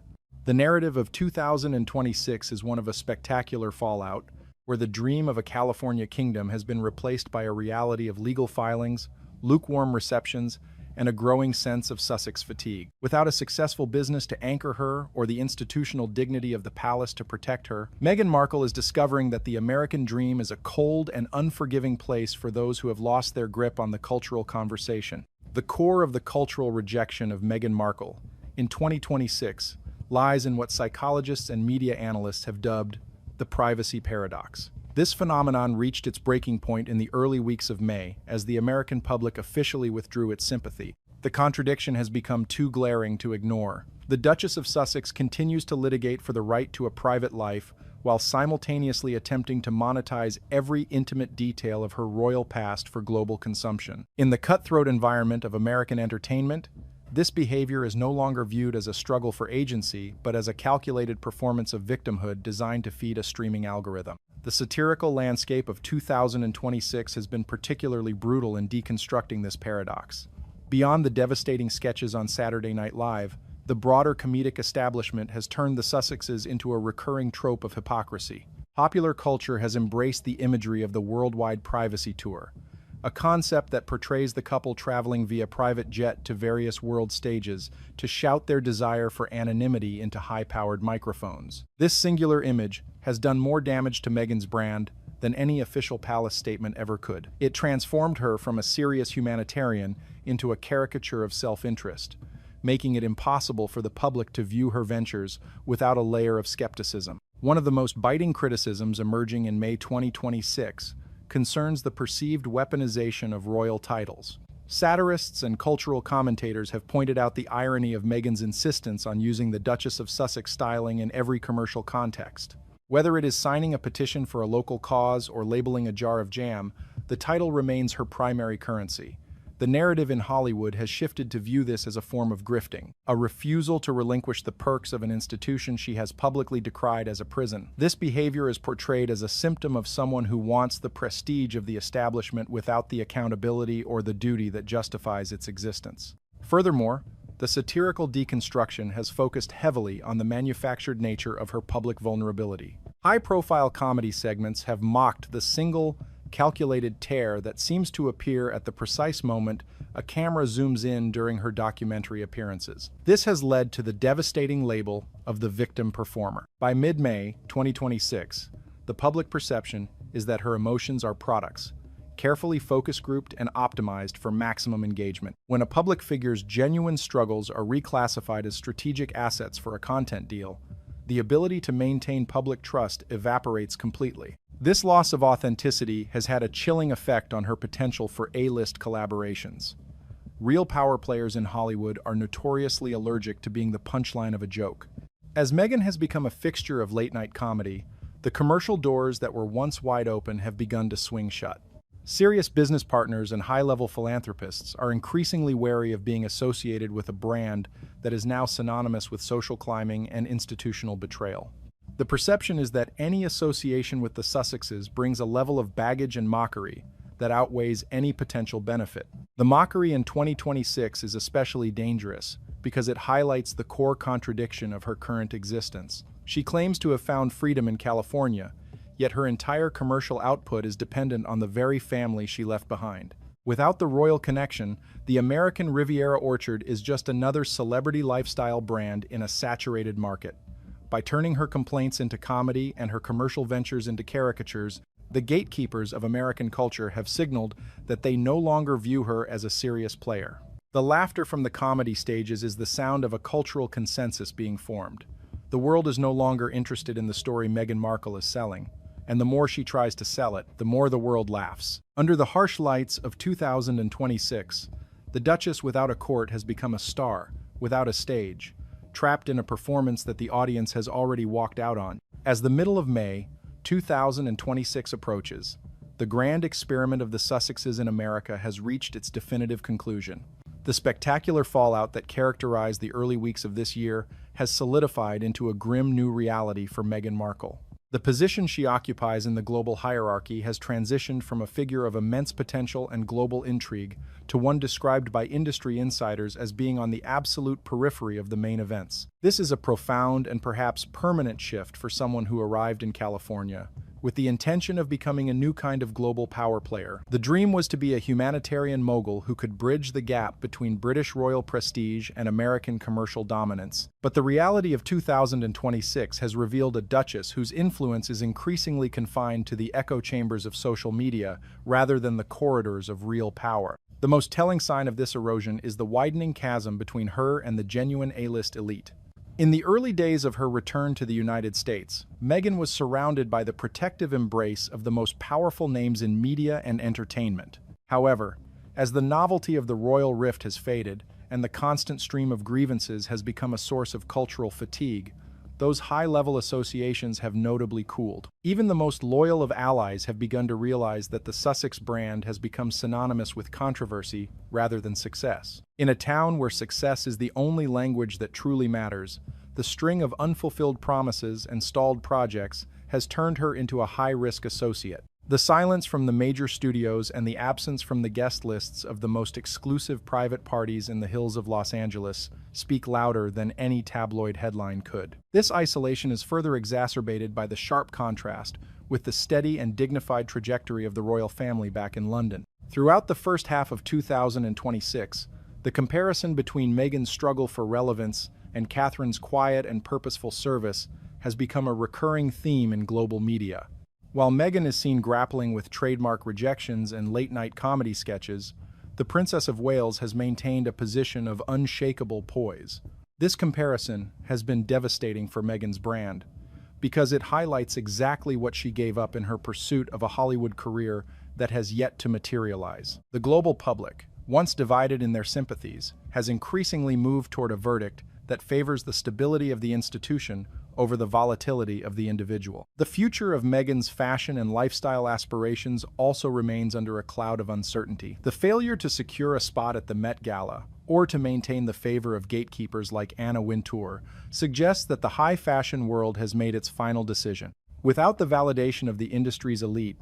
The narrative of 2026 is one of a spectacular fallout, where the dream of a California kingdom has been replaced by a reality of legal filings, lukewarm receptions, and a growing sense of Sussex fatigue. Without a successful business to anchor her or the institutional dignity of the palace to protect her, Meghan Markle is discovering that the American dream is a cold and unforgiving place for those who have lost their grip on the cultural conversation. The core of the cultural rejection of Meghan Markle in 2026 lies in what psychologists and media analysts have dubbed the privacy paradox. This phenomenon reached its breaking point in the early weeks of May as the American public officially withdrew its sympathy. The contradiction has become too glaring to ignore. The Duchess of Sussex continues to litigate for the right to a private life while simultaneously attempting to monetize every intimate detail of her royal past for global consumption. In the cutthroat environment of American entertainment, this behavior is no longer viewed as a struggle for agency, but as a calculated performance of victimhood designed to feed a streaming algorithm. The satirical landscape of 2026 has been particularly brutal in deconstructing this paradox. Beyond the devastating sketches on Saturday Night Live, the broader comedic establishment has turned the Sussexes into a recurring trope of hypocrisy. Popular culture has embraced the imagery of the worldwide privacy tour, a concept that portrays the couple traveling via private jet to various world stages to shout their desire for anonymity into high-powered microphones. This singular image has done more damage to Meghan's brand than any official palace statement ever could. It transformed her from a serious humanitarian into a caricature of self-interest, making it impossible for the public to view her ventures without a layer of skepticism. One of the most biting criticisms emerging in May 2026 concerns the perceived weaponization of royal titles. Satirists and cultural commentators have pointed out the irony of Meghan's insistence on using the Duchess of Sussex styling in every commercial context. Whether it is signing a petition for a local cause or labeling a jar of jam, the title remains her primary currency. The narrative in Hollywood has shifted to view this as a form of grifting, a refusal to relinquish the perks of an institution she has publicly decried as a prison. This behavior is portrayed as a symptom of someone who wants the prestige of the establishment without the accountability or the duty that justifies its existence. Furthermore, the satirical deconstruction has focused heavily on the manufactured nature of her public vulnerability. High-profile comedy segments have mocked the single, calculated tear that seems to appear at the precise moment a camera zooms in during her documentary appearances. This has led to the devastating label of the victim performer. By mid-May 2026, the public perception is that her emotions are products, carefully focus grouped and optimized for maximum engagement. When a public figure's genuine struggles are reclassified as strategic assets for a content deal, the ability to maintain public trust evaporates completely. This loss of authenticity has had a chilling effect on her potential for A-list collaborations. Real power players in Hollywood are notoriously allergic to being the punchline of a joke. As Meghan has become a fixture of late-night comedy, the commercial doors that were once wide open have begun to swing shut. Serious business partners and high-level philanthropists are increasingly wary of being associated with a brand that is now synonymous with social climbing and institutional betrayal. The perception is that any association with the Sussexes brings a level of baggage and mockery that outweighs any potential benefit. The mockery in 2026 is especially dangerous because it highlights the core contradiction of her current existence. She claims to have found freedom in California, yet her entire commercial output is dependent on the very family she left behind. Without the royal connection, the American Riviera Orchard is just another celebrity lifestyle brand in a saturated market. By turning her complaints into comedy and her commercial ventures into caricatures, the gatekeepers of American culture have signaled that they no longer view her as a serious player. The laughter from the comedy stages is the sound of a cultural consensus being formed. The world is no longer interested in the story Meghan Markle is selling, and the more she tries to sell it, the more the world laughs. Under the harsh lights of 2026, the Duchess without a court has become a star, without a stage, trapped in a performance that the audience has already walked out on. As the middle of May 2026 approaches, the grand experiment of the Sussexes in America has reached its definitive conclusion. The spectacular fallout that characterized the early weeks of this year has solidified into a grim new reality for Meghan Markle. The position she occupies in the global hierarchy has transitioned from a figure of immense potential and global intrigue to one described by industry insiders as being on the absolute periphery of the main events. This is a profound and perhaps permanent shift for someone who arrived in California with the intention of becoming a new kind of global power player. The dream was to be a humanitarian mogul who could bridge the gap between British royal prestige and American commercial dominance. But the reality of 2026 has revealed a duchess whose influence is increasingly confined to the echo chambers of social media rather than the corridors of real power. The most telling sign of this erosion is the widening chasm between her and the genuine A-list elite. In the early days of her return to the United States, Meghan was surrounded by the protective embrace of the most powerful names in media and entertainment. However, as the novelty of the royal rift has faded and the constant stream of grievances has become a source of cultural fatigue, those high-level associations have notably cooled. Even the most loyal of allies have begun to realize that the Sussex brand has become synonymous with controversy rather than success. In a town where success is the only language that truly matters, the string of unfulfilled promises and stalled projects has turned her into a high-risk associate. The silence from the major studios and the absence from the guest lists of the most exclusive private parties in the hills of Los Angeles speak louder than any tabloid headline could. This isolation is further exacerbated by the sharp contrast with the steady and dignified trajectory of the royal family back in London. Throughout the first half of 2026, the comparison between Meghan's struggle for relevance and Catherine's quiet and purposeful service has become a recurring theme in global media. While Meghan is seen grappling with trademark rejections and late-night comedy sketches, the Princess of Wales has maintained a position of unshakable poise. This comparison has been devastating for Meghan's brand, because it highlights exactly what she gave up in her pursuit of a Hollywood career that has yet to materialize. The global public, once divided in their sympathies, has increasingly moved toward a verdict that favors the stability of the institution over the volatility of the individual. The future of Meghan's fashion and lifestyle aspirations also remains under a cloud of uncertainty. The failure to secure a spot at the Met Gala, or to maintain the favor of gatekeepers like Anna Wintour, suggests that the high fashion world has made its final decision. Without the validation of the industry's elite,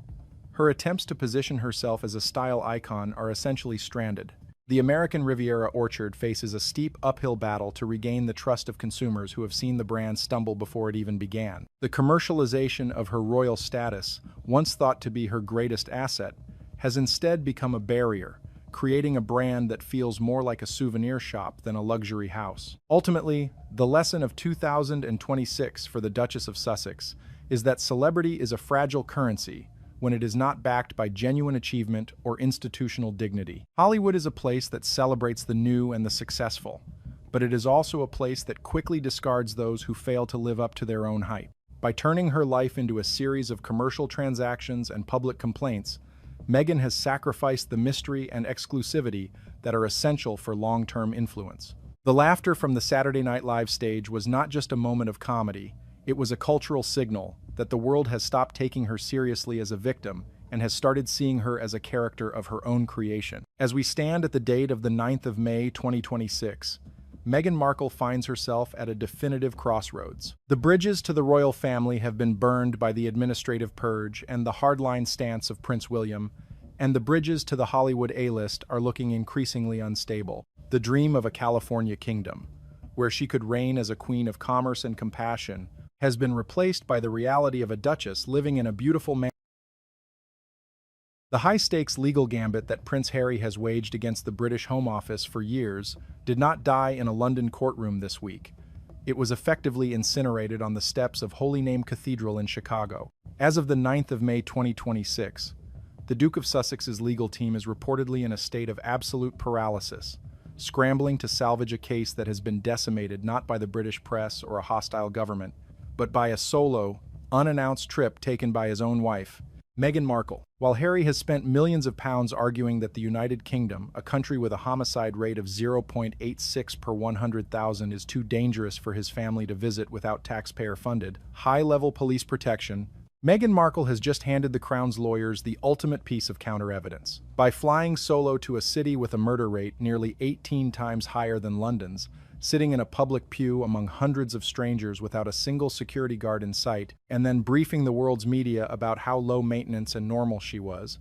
her attempts to position herself as a style icon are essentially stranded. The American Riviera orchard faces a steep uphill battle to regain the trust of consumers who have seen the brand stumble before it even began. The commercialization of her royal status, once thought to be her greatest asset, has instead become a barrier, creating a brand that feels more like a souvenir shop than a luxury house. Ultimately, the lesson of 2026 for the Duchess of Sussex is that celebrity is a fragile currency when it is not backed by genuine achievement or institutional dignity. Hollywood is a place that celebrates the new and the successful, but it is also a place that quickly discards those who fail to live up to their own hype. By turning her life into a series of commercial transactions and public complaints, Meghan has sacrificed the mystery and exclusivity that are essential for long-term influence. The laughter from the Saturday Night Live stage was not just a moment of comedy, it was a cultural signal that the world has stopped taking her seriously as a victim and has started seeing her as a character of her own creation. As we stand at the date of the 9th of May 2026, Meghan Markle finds herself at a definitive crossroads. The bridges to the royal family have been burned by the administrative purge and the hardline stance of Prince William, and the bridges to the Hollywood A-list are looking increasingly unstable. The dream of a California kingdom, where she could reign as a queen of commerce and compassion, has been replaced by the reality of a duchess living in a beautiful mansion. The high-stakes legal gambit that Prince Harry has waged against the British Home Office for years did not die in a London courtroom this week. It was effectively incinerated on the steps of Holy Name Cathedral in Chicago. As of the 9th of May 2026, the Duke of Sussex's legal team is reportedly in a state of absolute paralysis, scrambling to salvage a case that has been decimated not by the British press or a hostile government, but by a solo, unannounced trip taken by his own wife, Meghan Markle. While Harry has spent millions of pounds arguing that the United Kingdom, a country with a homicide rate of 0.86 per 100,000, is too dangerous for his family to visit without taxpayer-funded, high-level police protection, Meghan Markle has just handed the Crown's lawyers the ultimate piece of counter-evidence. By flying solo to a city with a murder rate nearly 18 times higher than London's, sitting in a public pew among hundreds of strangers without a single security guard in sight, and then briefing the world's media about how low maintenance and normal she was,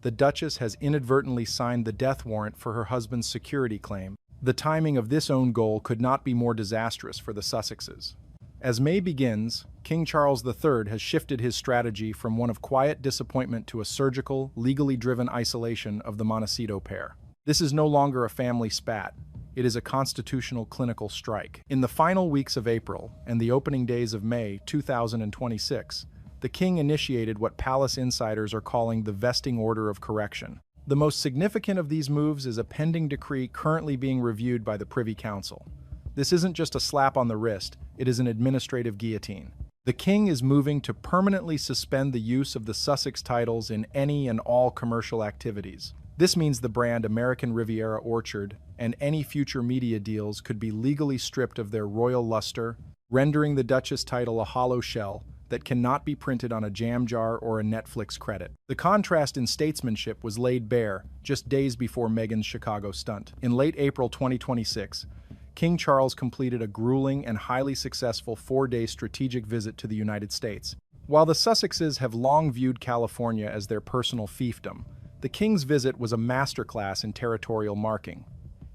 the Duchess has inadvertently signed the death warrant for her husband's security claim. The timing of this own goal could not be more disastrous for the Sussexes. As May begins, King Charles III has shifted his strategy from one of quiet disappointment to a surgical, legally driven isolation of the Montecito pair. This is no longer a family spat. It is a constitutional clinical strike. In the final weeks of April and the opening days of May 2026, the king initiated what palace insiders are calling the vesting order of correction. The most significant of these moves is a pending decree currently being reviewed by the Privy Council. This isn't just a slap on the wrist, it is an administrative guillotine. The king is moving to permanently suspend the use of the Sussex titles in any and all commercial activities. This means the brand American Riviera Orchard and any future media deals could be legally stripped of their royal luster, rendering the Duchess title a hollow shell that cannot be printed on a jam jar or a Netflix credit. The contrast in statesmanship was laid bare just days before Meghan's Chicago stunt. In late April 2026, King Charles completed a grueling and highly successful 4-day strategic visit to the United States. While the Sussexes have long viewed California as their personal fiefdom, the king's visit was a masterclass in territorial marking.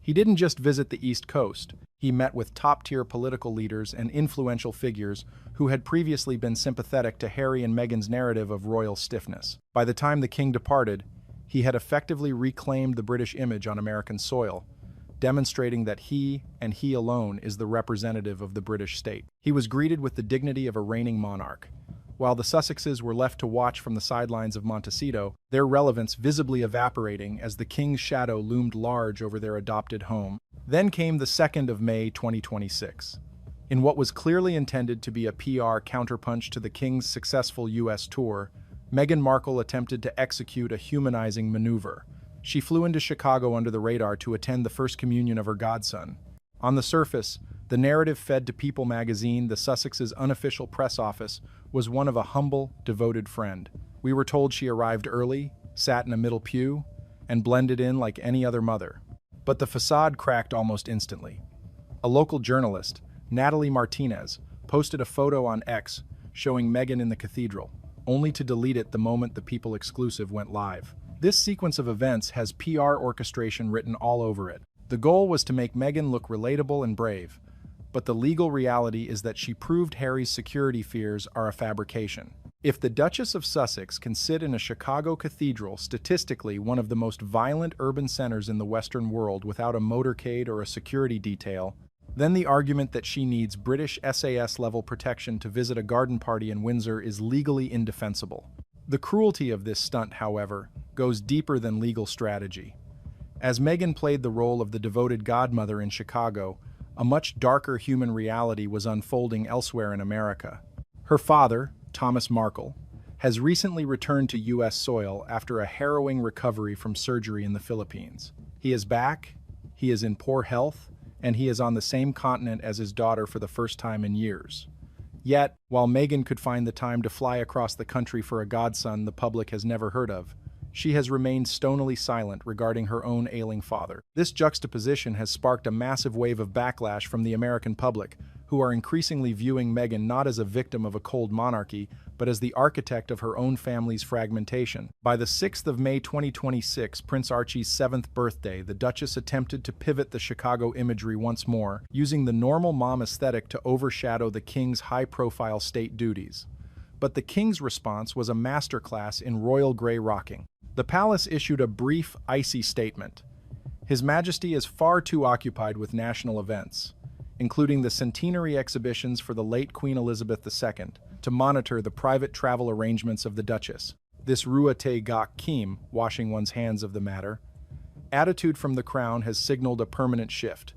He didn't just visit the East Coast. He met with top-tier political leaders and influential figures who had previously been sympathetic to Harry and Meghan's narrative of royal stiffness. By the time the king departed, he had effectively reclaimed the British image on American soil, demonstrating that he, and he alone, is the representative of the British state. He was greeted with the dignity of a reigning monarch. While the Sussexes were left to watch from the sidelines of Montecito, their relevance visibly evaporating as the king's shadow loomed large over their adopted home. Then came the 2nd of May 2026. In what was clearly intended to be a PR counterpunch to the king's successful U.S. tour, Meghan Markle attempted to execute a humanizing maneuver. She flew into Chicago under the radar to attend the first communion of her godson. On the surface, the narrative fed to People magazine, the Sussexes' unofficial press office, was one of a humble, devoted friend. We were told she arrived early, sat in a middle pew, and blended in like any other mother. But the facade cracked almost instantly. A local journalist, Natalie Martinez, posted a photo on X showing Meghan in the cathedral, only to delete it the moment the People exclusive went live. This sequence of events has PR orchestration written all over it. The goal was to make Meghan look relatable and brave, but the legal reality is that she proved Harry's security fears are a fabrication. If the Duchess of Sussex can sit in a Chicago cathedral, statistically one of the most violent urban centers in the Western world, without a motorcade or a security detail, then the argument that she needs British SAS-level protection to visit a garden party in Windsor is legally indefensible. The cruelty of this stunt, however, goes deeper than legal strategy. As Meghan played the role of the devoted godmother in Chicago, a much darker human reality was unfolding elsewhere in America. Her father, Thomas Markle, has recently returned to U.S. soil after a harrowing recovery from surgery in the Philippines. He is back, he is in poor health, and he is on the same continent as his daughter for the first time in years. Yet, while Meghan could find the time to fly across the country for a godson the public has never heard of, she has remained stonily silent regarding her own ailing father. This juxtaposition has sparked a massive wave of backlash from the American public, who are increasingly viewing Meghan not as a victim of a cold monarchy, but as the architect of her own family's fragmentation. By the 6th of May 2026, Prince Archie's 7th birthday, the Duchess attempted to pivot the Chicago imagery once more, using the normal mom aesthetic to overshadow the king's high-profile state duties. But the king's response was a masterclass in royal gray rocking. The palace issued a brief, icy statement. His Majesty is far too occupied with national events, including the centenary exhibitions for the late Queen Elizabeth II, to monitor the private travel arrangements of the Duchess. This ruate gak kim, washing one's hands of the matter, attitude from the crown has signaled a permanent shift.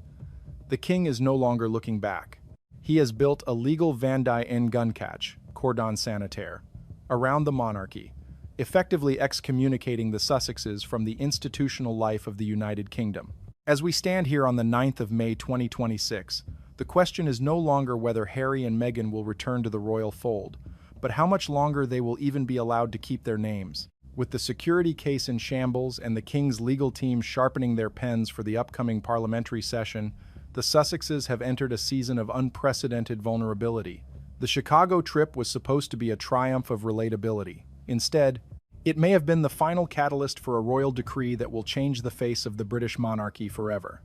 The king is no longer looking back. He has built a legal Vandai en Guncatch, cordon sanitaire, around the monarchy, effectively excommunicating the Sussexes from the institutional life of the United Kingdom. As we stand here on the 9th of May 2026, the question is no longer whether Harry and Meghan will return to the royal fold, but how much longer they will even be allowed to keep their names. With the security case in shambles and the King's legal team sharpening their pens for the upcoming parliamentary session, the Sussexes have entered a season of unprecedented vulnerability. The Chicago trip was supposed to be a triumph of relatability. Instead, it may have been the final catalyst for a royal decree that will change the face of the British monarchy forever.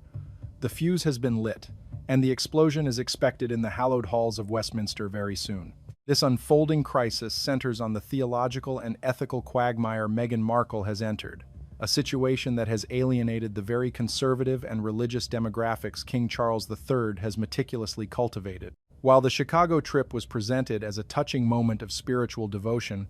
The fuse has been lit, and the explosion is expected in the hallowed halls of Westminster very soon. This unfolding crisis centers on the theological and ethical quagmire Meghan Markle has entered, a situation that has alienated the very conservative and religious demographics King Charles III has meticulously cultivated. While the Chicago trip was presented as a touching moment of spiritual devotion,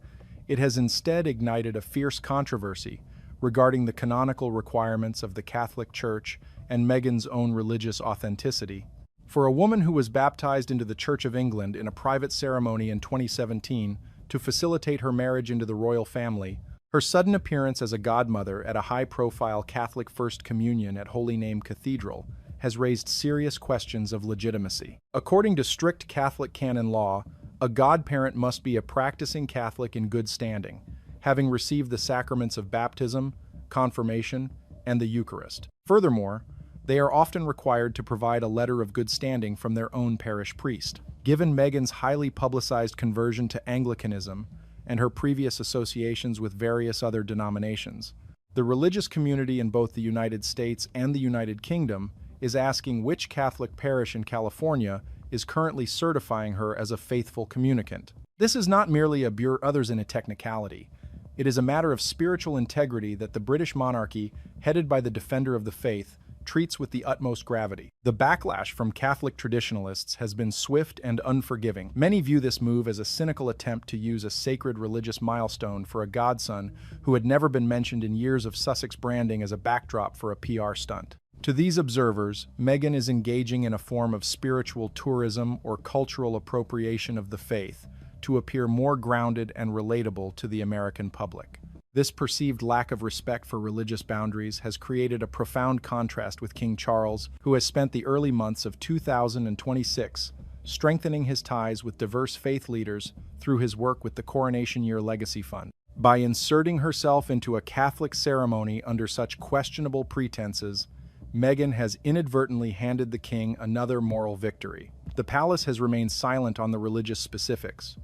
it has instead ignited a fierce controversy regarding the canonical requirements of the Catholic Church and Meghan's own religious authenticity. For a woman who was baptized into the Church of England in a private ceremony in 2017 to facilitate her marriage into the royal family, her sudden appearance as a godmother at a high-profile Catholic First Communion at Holy Name Cathedral has raised serious questions of legitimacy. According to strict Catholic canon law, a godparent must be a practicing Catholic in good standing, having received the sacraments of baptism, confirmation, and the Eucharist. Furthermore, they are often required to provide a letter of good standing from their own parish priest. Given Meghan's highly publicized conversion to Anglicanism and her previous associations with various other denominations, the religious community in both the United States and the United Kingdom is asking which Catholic parish in California is currently certifying her as a faithful communicant. This is not merely a others in a technicality. It is a matter of spiritual integrity that the British monarchy, headed by the defender of the faith, treats with the utmost gravity. The backlash from Catholic traditionalists has been swift and unforgiving. Many view this move as a cynical attempt to use a sacred religious milestone for a godson who had never been mentioned in years of Sussex branding as a backdrop for a PR stunt. To these observers, Meghan is engaging in a form of spiritual tourism or cultural appropriation of the faith to appear more grounded and relatable to the American public. This perceived lack of respect for religious boundaries has created a profound contrast with King Charles, who has spent the early months of 2026 strengthening his ties with diverse faith leaders through his work with the Coronation Year Legacy Fund. By inserting herself into a Catholic ceremony under such questionable pretenses, Meghan has inadvertently handed the king another moral victory. The palace has remained silent on the religious specifics,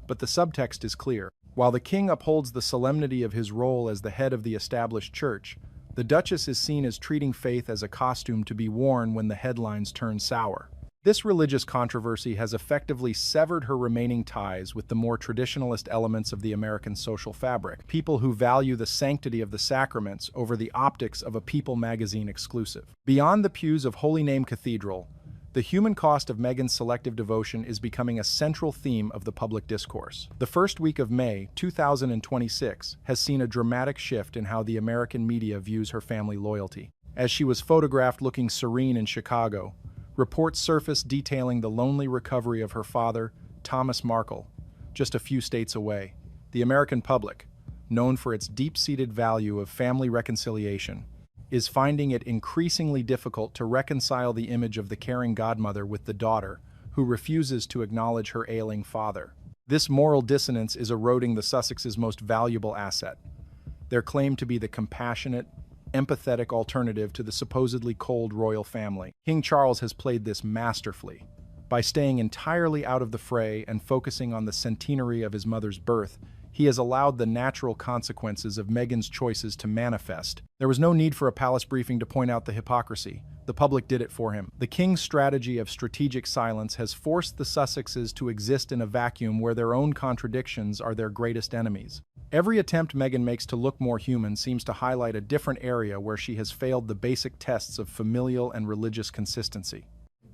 but the subtext is clear. While the king upholds the solemnity of his role as the head of the established church, the Duchess is seen as treating faith as a costume to be worn when the headlines turn sour. This religious controversy has effectively severed her remaining ties with the more traditionalist elements of the American social fabric, people who value the sanctity of the sacraments over the optics of a People magazine exclusive. Beyond the pews of Holy Name Cathedral, the human cost of Meghan's selective devotion is becoming a central theme of the public discourse. The first week of May 2026 has seen a dramatic shift in how the American media views her family loyalty. As she was photographed looking serene in Chicago, reports surfaced detailing the lonely recovery of her father, Thomas Markle, just a few states away. The American public, known for its deep-seated value of family reconciliation, is finding it increasingly difficult to reconcile the image of the caring godmother with the daughter, who refuses to acknowledge her ailing father. This moral dissonance is eroding the Sussexes' most valuable asset, their claim to be the compassionate, empathetic alternative to the supposedly cold royal family. King Charles has played this masterfully. By staying entirely out of the fray and focusing on the centenary of his mother's birth, he has allowed the natural consequences of Meghan's choices to manifest. There was no need for a palace briefing to point out the hypocrisy. The public did it for him. The king's strategy of strategic silence has forced the Sussexes to exist in a vacuum where their own contradictions are their greatest enemies. Every attempt Meghan makes to look more human seems to highlight a different area where she has failed the basic tests of familial and religious consistency.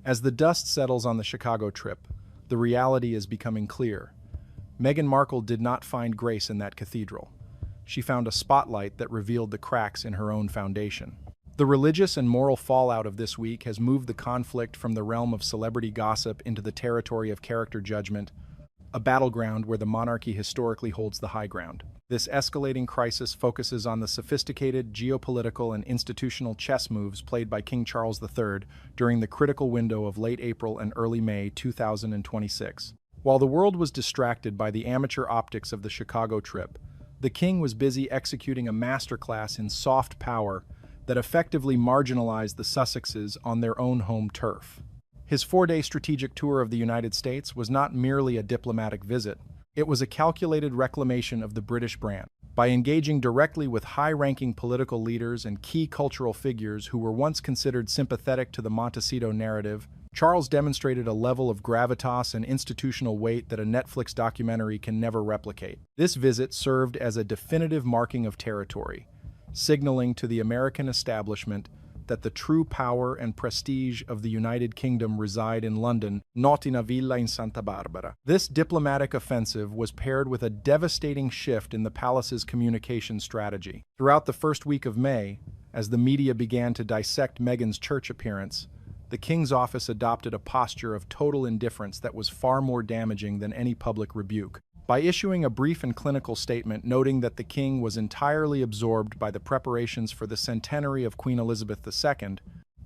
As the dust settles on the Chicago trip, the reality is becoming clear. Meghan Markle did not find grace in that cathedral. She found a spotlight that revealed the cracks in her own foundation. The religious and moral fallout of this week has moved the conflict from the realm of celebrity gossip into the territory of character judgment, a battleground where the monarchy historically holds the high ground. This escalating crisis focuses on the sophisticated geopolitical and institutional chess moves played by King Charles III during the critical window of late April and early May 2026. While the world was distracted by the amateur optics of the Chicago trip, the king was busy executing a masterclass in soft power that effectively marginalized the Sussexes on their own home turf. His 4-day strategic tour of the United States was not merely a diplomatic visit, it was a calculated reclamation of the British brand. By engaging directly with high-ranking political leaders and key cultural figures who were once considered sympathetic to the Montecito narrative, Charles demonstrated a level of gravitas and institutional weight that a Netflix documentary can never replicate. This visit served as a definitive marking of territory, signaling to the American establishment that the true power and prestige of the United Kingdom reside in London, not in a villa in Santa Barbara. This diplomatic offensive was paired with a devastating shift in the palace's communication strategy. Throughout the first week of May, as the media began to dissect Meghan's church appearance, the King's office adopted a posture of total indifference that was far more damaging than any public rebuke. By issuing a brief and clinical statement noting that the king was entirely absorbed by the preparations for the centenary of Queen Elizabeth II,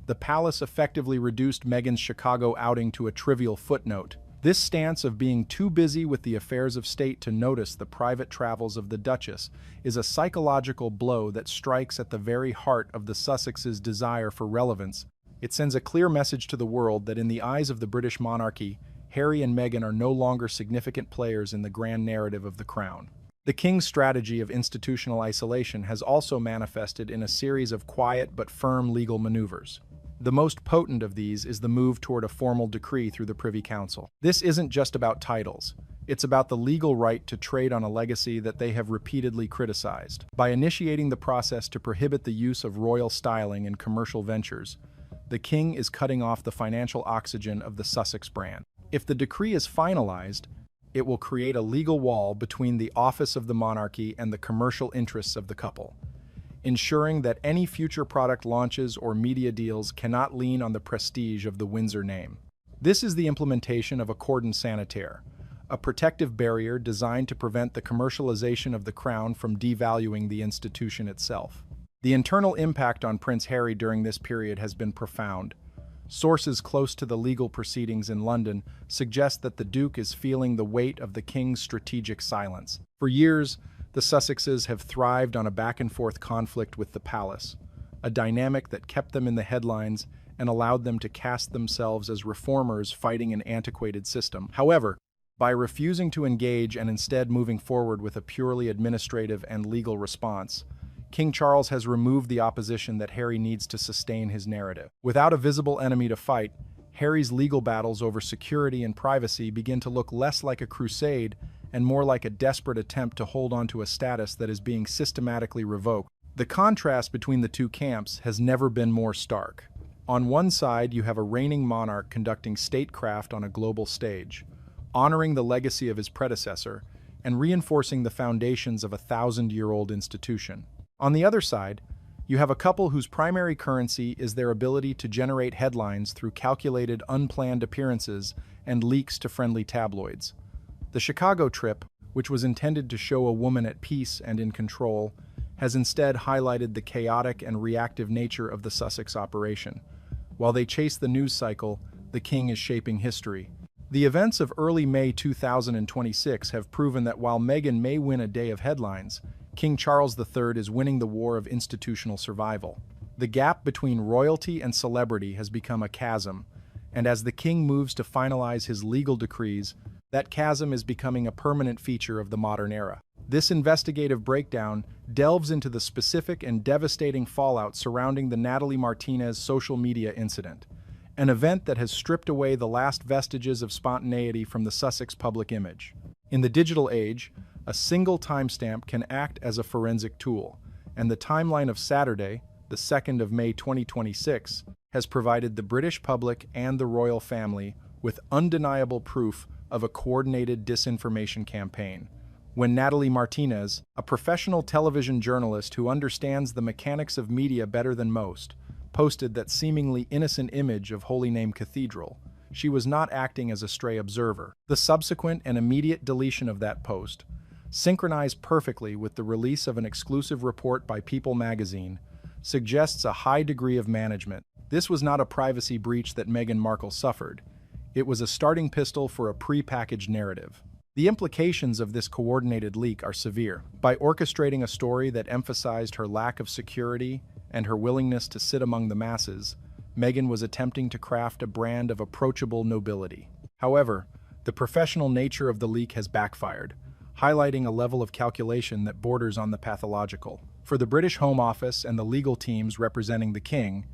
the palace effectively reduced Meghan's Chicago outing to a trivial footnote. This stance of being too busy with the affairs of state to notice the private travels of the Duchess is a psychological blow that strikes at the very heart of the Sussexes' desire for relevance. It sends a clear message to the world that in the eyes of the British monarchy, Harry and Meghan are no longer significant players in the grand narrative of the crown. The king's strategy of institutional isolation has also manifested in a series of quiet but firm legal maneuvers. The most potent of these is the move toward a formal decree through the Privy Council. This isn't just about titles. It's about the legal right to trade on a legacy that they have repeatedly criticized. By initiating the process to prohibit the use of royal styling in commercial ventures, the king is cutting off the financial oxygen of the Sussex brand. If the decree is finalized, it will create a legal wall between the office of the monarchy and the commercial interests of the couple, ensuring that any future product launches or media deals cannot lean on the prestige of the Windsor name. This is the implementation of a cordon sanitaire, a protective barrier designed to prevent the commercialization of the crown from devaluing the institution itself. The internal impact on Prince Harry during this period has been profound. Sources close to the legal proceedings in London suggest that the Duke is feeling the weight of the King's strategic silence. For years, the Sussexes have thrived on a back-and-forth conflict with the palace, a dynamic that kept them in the headlines and allowed them to cast themselves as reformers fighting an antiquated system. However, by refusing to engage and instead moving forward with a purely administrative and legal response, King Charles has removed the opposition that Harry needs to sustain his narrative. Without a visible enemy to fight, Harry's legal battles over security and privacy begin to look less like a crusade and more like a desperate attempt to hold on to a status that is being systematically revoked. The contrast between the two camps has never been more stark. On one side, you have a reigning monarch conducting statecraft on a global stage, honoring the legacy of his predecessor and reinforcing the foundations of a 1,000-year-old institution. On the other side, you have a couple whose primary currency is their ability to generate headlines through calculated, unplanned appearances and leaks to friendly tabloids. The Chicago trip, which was intended to show a woman at peace and in control, has instead highlighted the chaotic and reactive nature of the Sussex operation. While they chase the news cycle, the king is shaping history. The events of early May 2026 have proven that while Meghan may win a day of headlines, King Charles III is winning the war of institutional survival. The gap between royalty and celebrity has become a chasm, and as the king moves to finalize his legal decrees, that chasm is becoming a permanent feature of the modern era. This investigative breakdown delves into the specific and devastating fallout surrounding the Natalie Martinez social media incident, an event that has stripped away the last vestiges of spontaneity from the Sussex public image. In the digital age, a single timestamp can act as a forensic tool, and the timeline of Saturday, the 2nd of May 2026, has provided the British public and the royal family with undeniable proof of a coordinated disinformation campaign. When Natalie Martinez, a professional television journalist who understands the mechanics of media better than most, posted that seemingly innocent image of Holy Name Cathedral, she was not acting as a stray observer. The subsequent and immediate deletion of that post, synchronized perfectly with the release of an exclusive report by People magazine, suggests a high degree of management. This was not a privacy breach that Meghan Markle suffered. It was a starting pistol for a pre-packaged narrative. The implications of this coordinated leak are severe. By orchestrating a story that emphasized her lack of security and her willingness to sit among the masses, Meghan was attempting to craft a brand of approachable nobility. However, the professional nature of the leak has backfired, highlighting a level of calculation that borders on the pathological. For the British Home Office and the legal teams representing the King,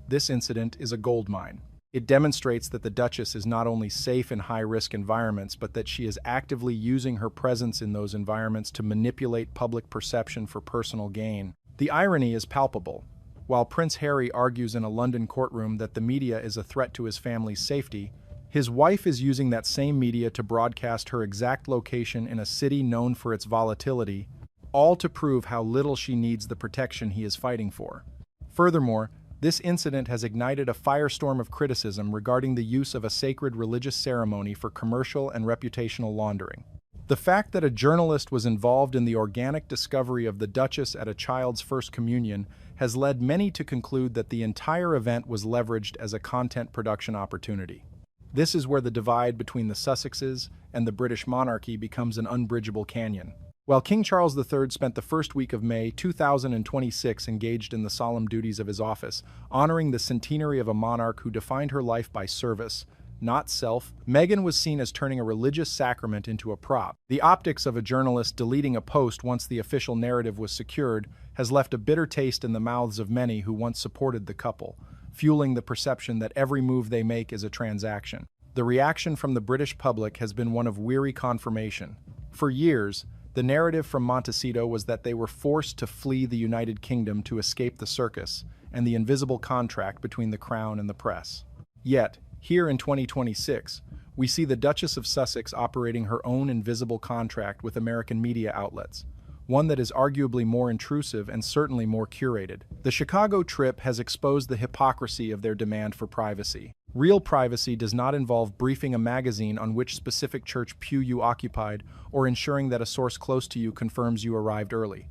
this incident is a goldmine. It demonstrates that the Duchess is not only safe in high-risk environments, but that she is actively using her presence in those environments to manipulate public perception for personal gain. The irony is palpable. While Prince Harry argues in a London courtroom that the media is a threat to his family's safety, his wife is using that same media to broadcast her exact location in a city known for its volatility, all to prove how little she needs the protection he is fighting for. Furthermore, this incident has ignited a firestorm of criticism regarding the use of a sacred religious ceremony for commercial and reputational laundering. The fact that a journalist was involved in the organic discovery of the Duchess at a child's first communion has led many to conclude that the entire event was leveraged as a content production opportunity. This is where the divide between the Sussexes and the British monarchy becomes an unbridgeable canyon. While King Charles III spent the first week of May 2026 engaged in the solemn duties of his office, honoring the centenary of a monarch who defined her life by service, not self, Meghan was seen as turning a religious sacrament into a prop. The optics of a journalist deleting a post once the official narrative was secured has left a bitter taste in the mouths of many who once supported the couple, fueling the perception that every move they make is a transaction. The reaction from the British public has been one of weary confirmation. For years, the narrative from Montecito was that they were forced to flee the United Kingdom to escape the circus and the invisible contract between the Crown and the press. Yet, here in 2026, we see the Duchess of Sussex operating her own invisible contract with American media outlets, one that is arguably more intrusive and certainly more curated. The Chicago trip has exposed the hypocrisy of their demand for privacy. Real privacy does not involve briefing a magazine on which specific church pew you occupied or ensuring that a source close to you confirms you arrived early.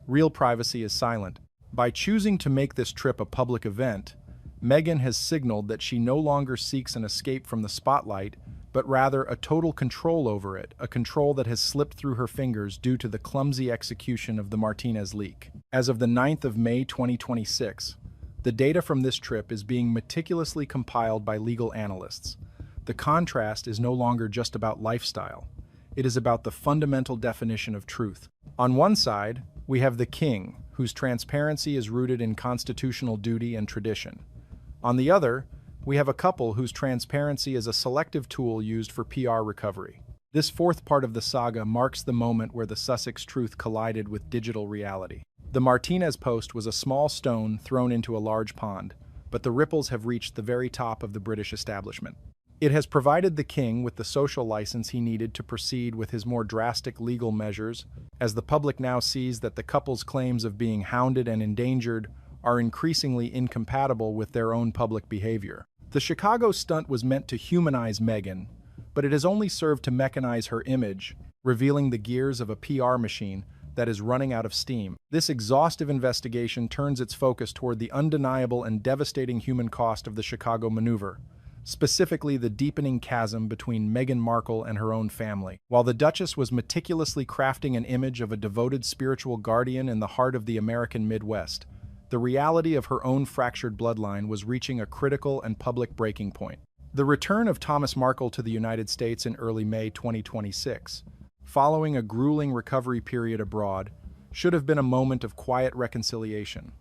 Real privacy is silent. By choosing to make this trip a public event, Meghan has signaled that she no longer seeks an escape from the spotlight, but rather a total control over it, a control that has slipped through her fingers due to the clumsy execution of the Martinez leak. As of the 9th of May 2026, the data from this trip is being meticulously compiled by legal analysts. The contrast is no longer just about lifestyle. It is about the fundamental definition of truth. On one side, we have the King, whose transparency is rooted in constitutional duty and tradition. On the other, we have a couple whose transparency is a selective tool used for PR recovery. This fourth part of the saga marks the moment where the Sussex truth collided with digital reality. The Martinez post was a small stone thrown into a large pond, but the ripples have reached the very top of the British establishment. It has provided the King with the social license he needed to proceed with his more drastic legal measures, as the public now sees that the couple's claims of being hounded and endangered are increasingly incompatible with their own public behavior. The Chicago stunt was meant to humanize Meghan, but it has only served to mechanize her image, revealing the gears of a PR machine that is running out of steam. This exhaustive investigation turns its focus toward the undeniable and devastating human cost of the Chicago maneuver, specifically the deepening chasm between Meghan Markle and her own family. While the Duchess was meticulously crafting an image of a devoted spiritual guardian in the heart of the American Midwest, the reality of her own fractured bloodline was reaching a critical and public breaking point. The return of Thomas Markle to the United States in early May 2026, following a grueling recovery period abroad, should have been a moment of quiet reconciliation.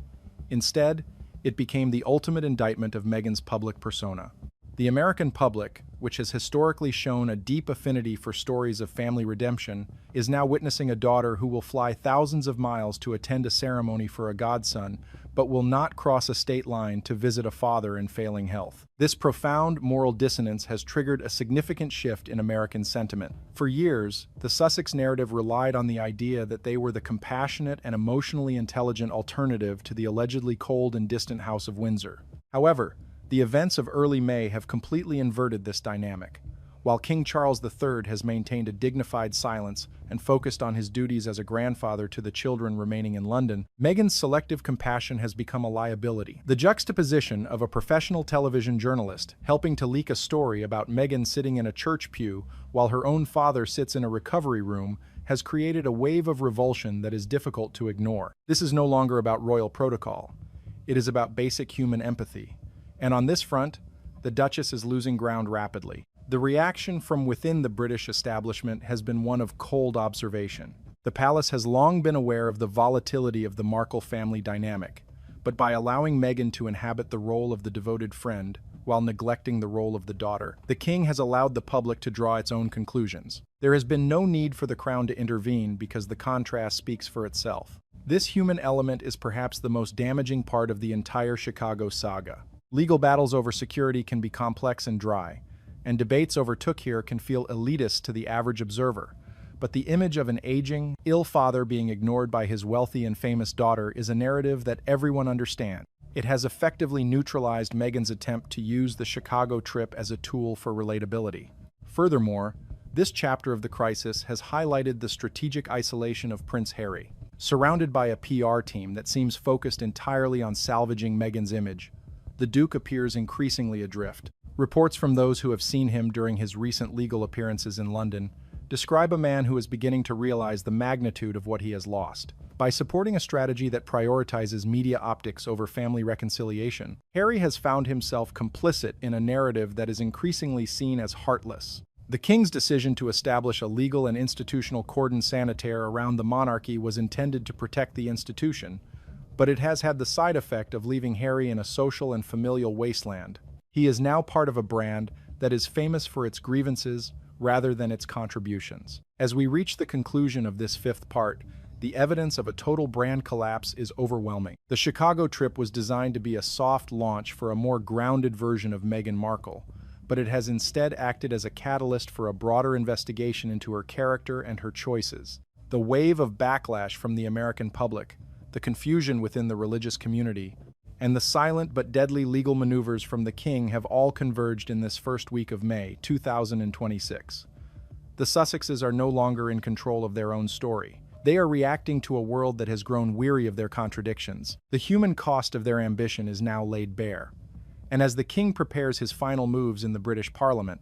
Instead, it became the ultimate indictment of Meghan's public persona. The American public, which has historically shown a deep affinity for stories of family redemption, is now witnessing a daughter who will fly thousands of miles to attend a ceremony for a godson, but will not cross a state line to visit a father in failing health. This profound moral dissonance has triggered a significant shift in American sentiment. For years, the Sussex narrative relied on the idea that they were the compassionate and emotionally intelligent alternative to the allegedly cold and distant House of Windsor. However, the events of early May have completely inverted this dynamic. While King Charles III has maintained a dignified silence and focused on his duties as a grandfather to the children remaining in London, Meghan's selective compassion has become a liability. The juxtaposition of a professional television journalist helping to leak a story about Meghan sitting in a church pew while her own father sits in a recovery room has created a wave of revulsion that is difficult to ignore. This is no longer about royal protocol. It is about basic human empathy. And on this front, the Duchess is losing ground rapidly. The reaction from within the British establishment has been one of cold observation. The palace has long been aware of the volatility of the Markle family dynamic, but by allowing Meghan to inhabit the role of the devoted friend while neglecting the role of the daughter, the king has allowed the public to draw its own conclusions. There has been no need for the crown to intervene because the contrast speaks for itself. This human element is perhaps the most damaging part of the entire Chicago saga. Legal battles over security can be complex and dry, and debates over here can feel elitist to the average observer. But the image of an aging, ill father being ignored by his wealthy and famous daughter is a narrative that everyone understands. It has effectively neutralized Meghan's attempt to use the Chicago trip as a tool for relatability. Furthermore, this chapter of the crisis has highlighted the strategic isolation of Prince Harry. Surrounded by a PR team that seems focused entirely on salvaging Meghan's image, the Duke appears increasingly adrift. Reports from those who have seen him during his recent legal appearances in London describe a man who is beginning to realize the magnitude of what he has lost. By supporting a strategy that prioritizes media optics over family reconciliation, Harry has found himself complicit in a narrative that is increasingly seen as heartless. The king's decision to establish a legal and institutional cordon sanitaire around the monarchy was intended to protect the institution, but it has had the side effect of leaving Harry in a social and familial wasteland. He is now part of a brand that is famous for its grievances rather than its contributions. As we reach the conclusion of this fifth part, the evidence of a total brand collapse is overwhelming. The Chicago trip was designed to be a soft launch for a more grounded version of Meghan Markle, but it has instead acted as a catalyst for a broader investigation into her character and her choices. The wave of backlash from the American public, the confusion within the religious community, and the silent but deadly legal maneuvers from the king have all converged in this first week of May 2026. The Sussexes are no longer in control of their own story. They are reacting to a world that has grown weary of their contradictions. The human cost of their ambition is now laid bare. And as the king prepares his final moves in the British Parliament,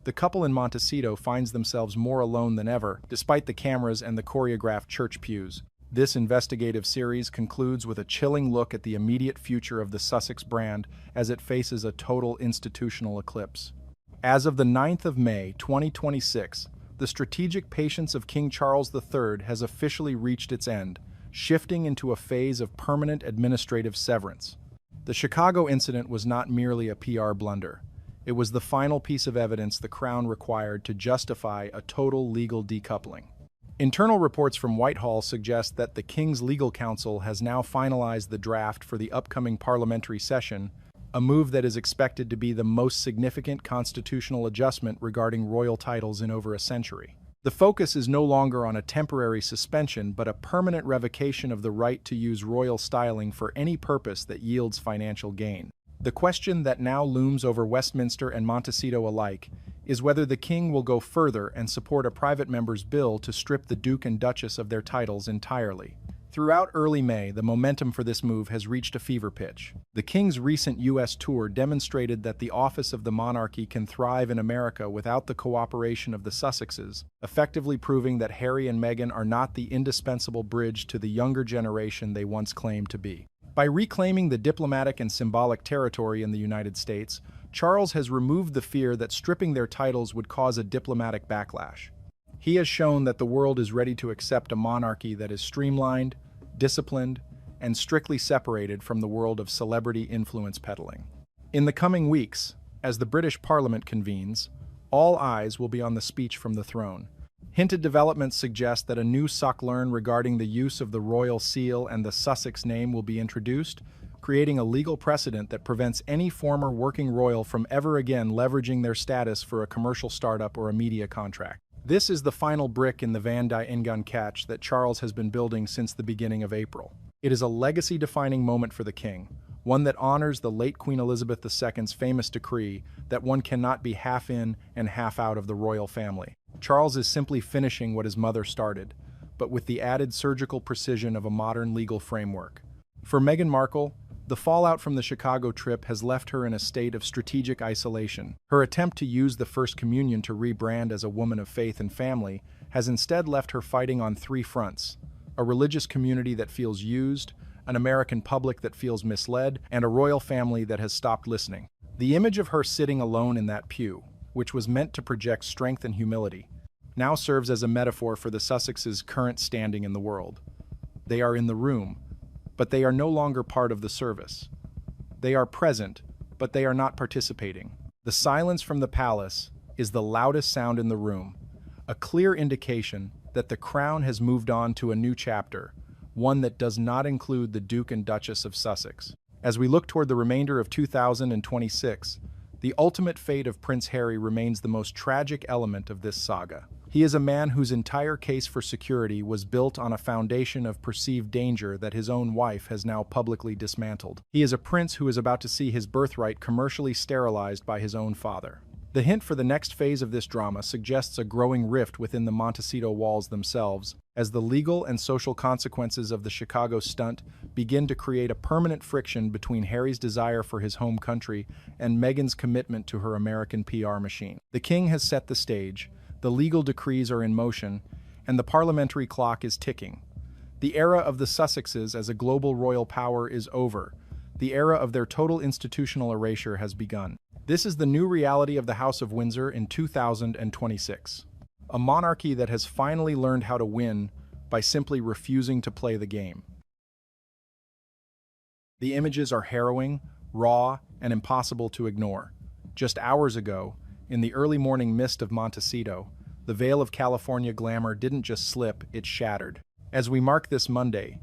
the couple in Montecito finds themselves more alone than ever, despite the cameras and the choreographed church pews. This investigative series concludes with a chilling look at the immediate future of the Sussex brand as it faces a total institutional eclipse. As of the 9th of May, 2026, the strategic patience of King Charles III has officially reached its end, shifting into a phase of permanent administrative severance. The Chicago incident was not merely a PR blunder. It was the final piece of evidence the Crown required to justify a total legal decoupling. Internal reports from Whitehall suggest that the King's legal counsel has now finalized the draft for the upcoming parliamentary session, a move that is expected to be the most significant constitutional adjustment regarding royal titles in over a century. The focus is no longer on a temporary suspension but a permanent revocation of the right to use royal styling for any purpose that yields financial gain. The question that now looms over Westminster and Montecito alike is whether the king will go further and support a private member's bill to strip the Duke and Duchess of their titles entirely. Throughout early May, the momentum for this move has reached a fever pitch. The king's recent U.S. tour demonstrated that the office of the monarchy can thrive in America without the cooperation of the Sussexes, effectively proving that Harry and Meghan are not the indispensable bridge to the younger generation they once claimed to be. By reclaiming the diplomatic and symbolic territory in the United States, Charles has removed the fear that stripping their titles would cause a diplomatic backlash. He has shown that the world is ready to accept a monarchy that is streamlined, disciplined, and strictly separated from the world of celebrity influence peddling. In the coming weeks, as the British Parliament convenes, all eyes will be on the speech from the throne. Hinted developments suggest that a new circular regarding the use of the royal seal and the Sussex name will be introduced, creating a legal precedent that prevents any former working royal from ever again leveraging their status for a commercial startup or a media contract. This is the final brick in the Van Dijk catch that Charles has been building since the beginning of April. It is a legacy-defining moment for the king, one that honors the late Queen Elizabeth II's famous decree that one cannot be half in and half out of the royal family. Charles is simply finishing what his mother started, but with the added surgical precision of a modern legal framework. For Meghan Markle, the fallout from the Chicago trip has left her in a state of strategic isolation. Her attempt to use the First Communion to rebrand as a woman of faith and family has instead left her fighting on three fronts: a religious community that feels used, an American public that feels misled, and a royal family that has stopped listening. The image of her sitting alone in that pew, which was meant to project strength and humility, now serves as a metaphor for the Sussexes' current standing in the world. They are in the room, but they are no longer part of the service. They are present, but they are not participating. The silence from the palace is the loudest sound in the room, a clear indication that the crown has moved on to a new chapter, one that does not include the Duke and Duchess of Sussex. As we look toward the remainder of 2026, the ultimate fate of Prince Harry remains the most tragic element of this saga. He is a man whose entire case for security was built on a foundation of perceived danger that his own wife has now publicly dismantled. He is a prince who is about to see his birthright commercially sterilized by his own father. The hint for the next phase of this drama suggests a growing rift within the Montecito walls themselves, as the legal and social consequences of the Chicago stunt begin to create a permanent friction between Harry's desire for his home country and Meghan's commitment to her American PR machine. The king has set the stage, the legal decrees are in motion, and the parliamentary clock is ticking. The era of the Sussexes as a global royal power is over. The era of their total institutional erasure has begun. This is the new reality of the House of Windsor in 2026. A monarchy that has finally learned how to win by simply refusing to play the game. The images are harrowing, raw, and impossible to ignore. Just hours ago, in the early morning mist of Montecito, the veil of California glamour didn't just slip, it shattered. As we mark this Monday,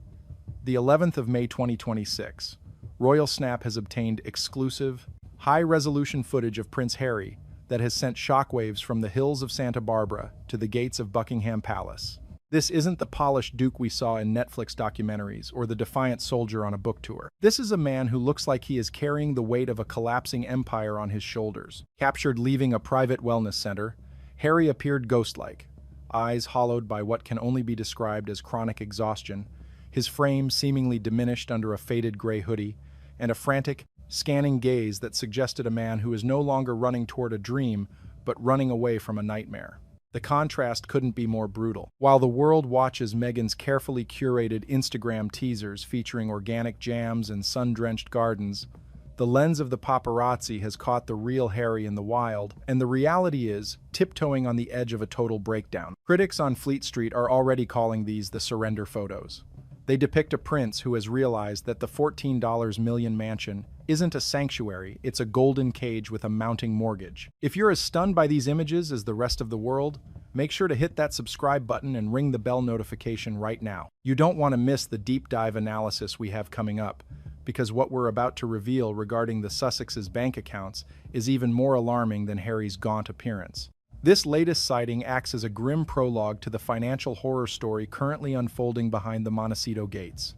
the 11th of May 2026, Royal Snap has obtained exclusive, high-resolution footage of Prince Harry that has sent shockwaves from the hills of Santa Barbara to the gates of Buckingham Palace. This isn't the polished Duke we saw in Netflix documentaries or the defiant soldier on a book tour. This is a man who looks like he is carrying the weight of a collapsing empire on his shoulders. Captured leaving a private wellness center, Harry appeared ghost-like, eyes hollowed by what can only be described as chronic exhaustion, his frame seemingly diminished under a faded gray hoodie, and a frantic, scanning gaze that suggested a man who is no longer running toward a dream, but running away from a nightmare. The contrast couldn't be more brutal. While the world watches Meghan's carefully curated Instagram teasers featuring organic jams and sun-drenched gardens, the lens of the paparazzi has caught the real Harry in the wild, and the reality is tiptoeing on the edge of a total breakdown. Critics on Fleet Street are already calling these the surrender photos. They depict a prince who has realized that the $14 million mansion isn't a sanctuary, it's a golden cage with a mounting mortgage. If you're as stunned by these images as the rest of the world, make sure to hit that subscribe button and ring the bell notification right now. You don't want to miss the deep dive analysis we have coming up, because what we're about to reveal regarding the Sussexes' bank accounts is even more alarming than Harry's gaunt appearance. This latest sighting acts as a grim prologue to the financial horror story currently unfolding behind the Montecito gates.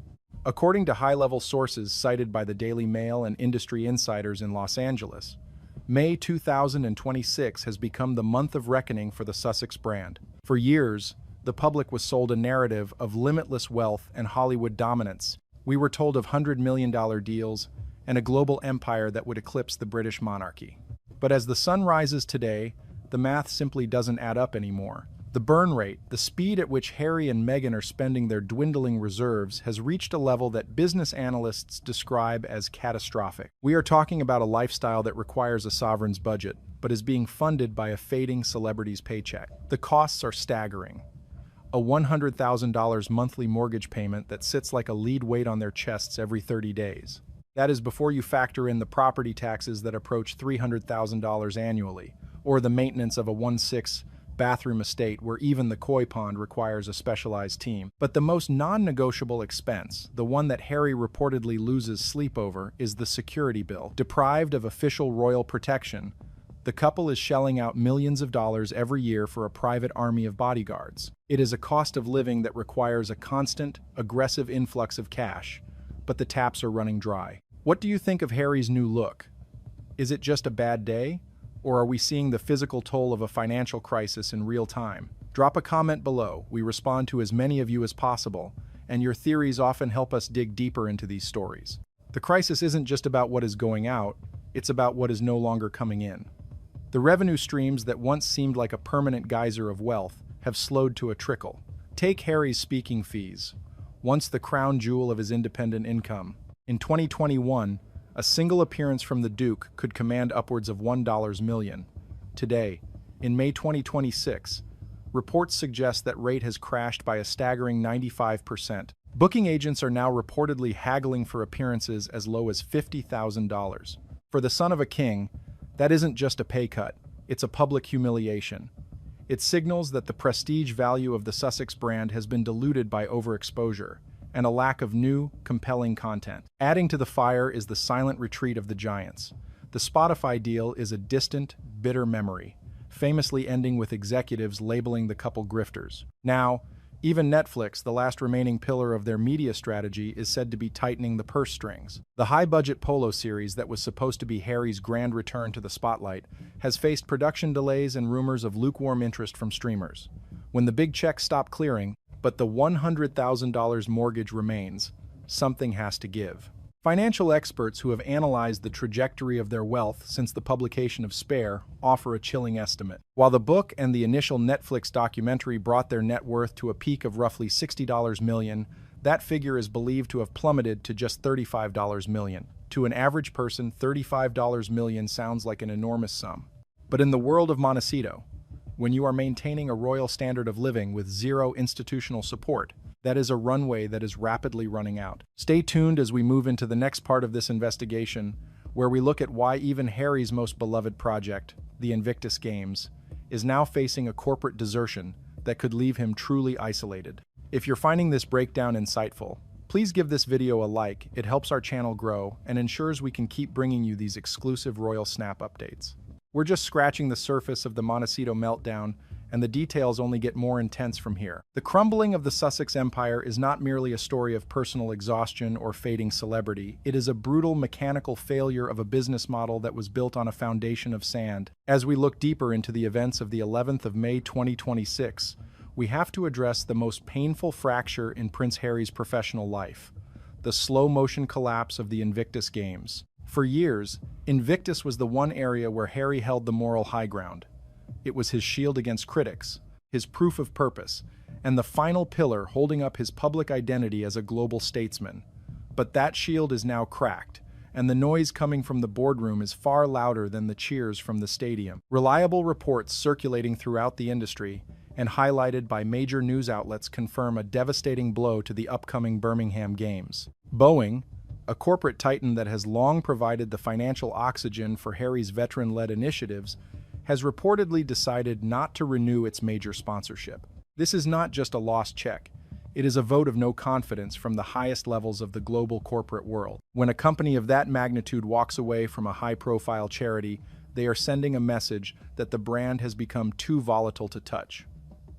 According to high-level sources cited by the Daily Mail and industry insiders in Los Angeles, May 2026 has become the month of reckoning for the Sussex brand. For years, the public was sold a narrative of limitless wealth and Hollywood dominance. We were told of $100 million deals and a global empire that would eclipse the British monarchy. But as the sun rises today, the math simply doesn't add up anymore. The burn rate, the speed at which Harry and Meghan are spending their dwindling reserves, has reached a level that business analysts describe as catastrophic. We are talking about a lifestyle that requires a sovereign's budget, but is being funded by a fading celebrity's paycheck. The costs are staggering. A $100,000 monthly mortgage payment that sits like a lead weight on their chests every 30 days. That is before you factor in the property taxes that approach $300,000 annually, or the maintenance of a 1/6 bathroom estate where even the koi pond requires a specialized team. But the most non-negotiable expense, the one that Harry reportedly loses sleep over, is the security bill. Deprived of official royal protection, the couple is shelling out millions of dollars every year for a private army of bodyguards. It is a cost of living that requires a constant, aggressive influx of cash, but the taps are running dry. What do you think of Harry's new look? Is it just a bad day? Or are we seeing the physical toll of a financial crisis in real time? Drop a comment below. We respond to as many of you as possible, and your theories often help us dig deeper into these stories. The crisis isn't just about what is going out, it's about what is no longer coming in. The revenue streams that once seemed like a permanent geyser of wealth have slowed to a trickle. Take Harry's speaking fees, once the crown jewel of his independent income. In 2021, a single appearance from the Duke could command upwards of $1 million. Today, in May 2026, reports suggest that rate has crashed by a staggering 95%. Booking agents are now reportedly haggling for appearances as low as $50,000. For the son of a king, that isn't just a pay cut, it's a public humiliation. It signals that the prestige value of the Sussex brand has been diluted by overexposure and a lack of new, compelling content. Adding to the fire is the silent retreat of the giants. The Spotify deal is a distant, bitter memory, famously ending with executives labeling the couple grifters. Now, even Netflix, the last remaining pillar of their media strategy, is said to be tightening the purse strings. The high-budget Polo series that was supposed to be Harry's grand return to the spotlight has faced production delays and rumors of lukewarm interest from streamers. When the big checks stop clearing, but the $100,000 mortgage remains, something has to give. Financial experts who have analyzed the trajectory of their wealth since the publication of Spare offer a chilling estimate. While the book and the initial Netflix documentary brought their net worth to a peak of roughly $60 million, that figure is believed to have plummeted to just $35 million. To an average person, $35 million sounds like an enormous sum. But in the world of Montecito, when you are maintaining a royal standard of living with zero institutional support, that is a runway that is rapidly running out. Stay tuned as we move into the next part of this investigation, where we look at why even Harry's most beloved project, the Invictus Games, is now facing a corporate desertion that could leave him truly isolated. If you're finding this breakdown insightful, please give this video a like. It helps our channel grow and ensures we can keep bringing you these exclusive Royal Snap updates. We're just scratching the surface of the Montecito meltdown, and the details only get more intense from here. The crumbling of the Sussex Empire is not merely a story of personal exhaustion or fading celebrity. It is a brutal mechanical failure of a business model that was built on a foundation of sand. As we look deeper into the events of the 11th of May 2026, we have to address the most painful fracture in Prince Harry's professional life: the slow-motion collapse of the Invictus Games. For years, Invictus was the one area where Harry held the moral high ground. It was his shield against critics, his proof of purpose, and the final pillar holding up his public identity as a global statesman. But that shield is now cracked, and the noise coming from the boardroom is far louder than the cheers from the stadium. Reliable reports circulating throughout the industry and highlighted by major news outlets confirm a devastating blow to the upcoming Birmingham Games. Boeing, a corporate titan that has long provided the financial oxygen for Harry's veteran-led initiatives, has reportedly decided not to renew its major sponsorship. This is not just a lost check. It is a vote of no confidence from the highest levels of the global corporate world. When a company of that magnitude walks away from a high-profile charity, they are sending a message that the brand has become too volatile to touch.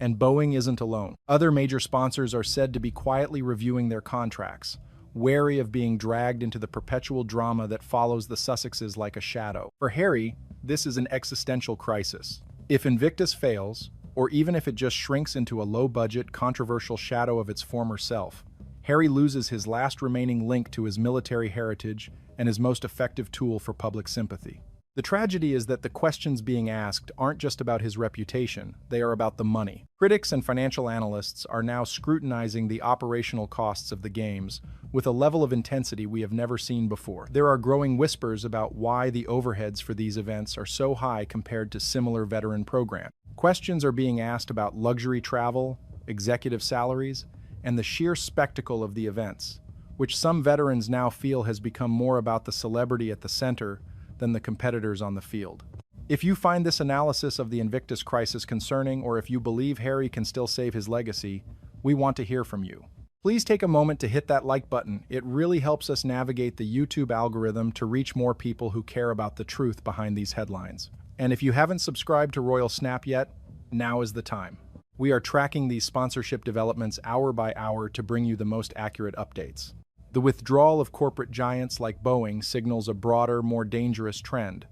And Boeing isn't alone. Other major sponsors are said to be quietly reviewing their contracts, wary of being dragged into the perpetual drama that follows the Sussexes like a shadow. For Harry, this is an existential crisis. If Invictus fails, or even if it just shrinks into a low-budget, controversial shadow of its former self, Harry loses his last remaining link to his military heritage and his most effective tool for public sympathy. The tragedy is that the questions being asked aren't just about his reputation, they are about the money. Critics and financial analysts are now scrutinizing the operational costs of the games with a level of intensity we have never seen before. There are growing whispers about why the overheads for these events are so high compared to similar veteran programs. Questions are being asked about luxury travel, executive salaries, and the sheer spectacle of the events, which some veterans now feel has become more about the celebrity at the center than the competitors on the field. If you find this analysis of the Invictus crisis concerning, or if you believe Harry can still save his legacy, we want to hear from you. Please take a moment to hit that like button. It really helps us navigate the YouTube algorithm to reach more people who care about the truth behind these headlines. And if you haven't subscribed to Royal Snap yet, now is the time. We are tracking these sponsorship developments hour by hour to bring you the most accurate updates. The withdrawal of corporate giants like Boeing signals a broader, more dangerous trend: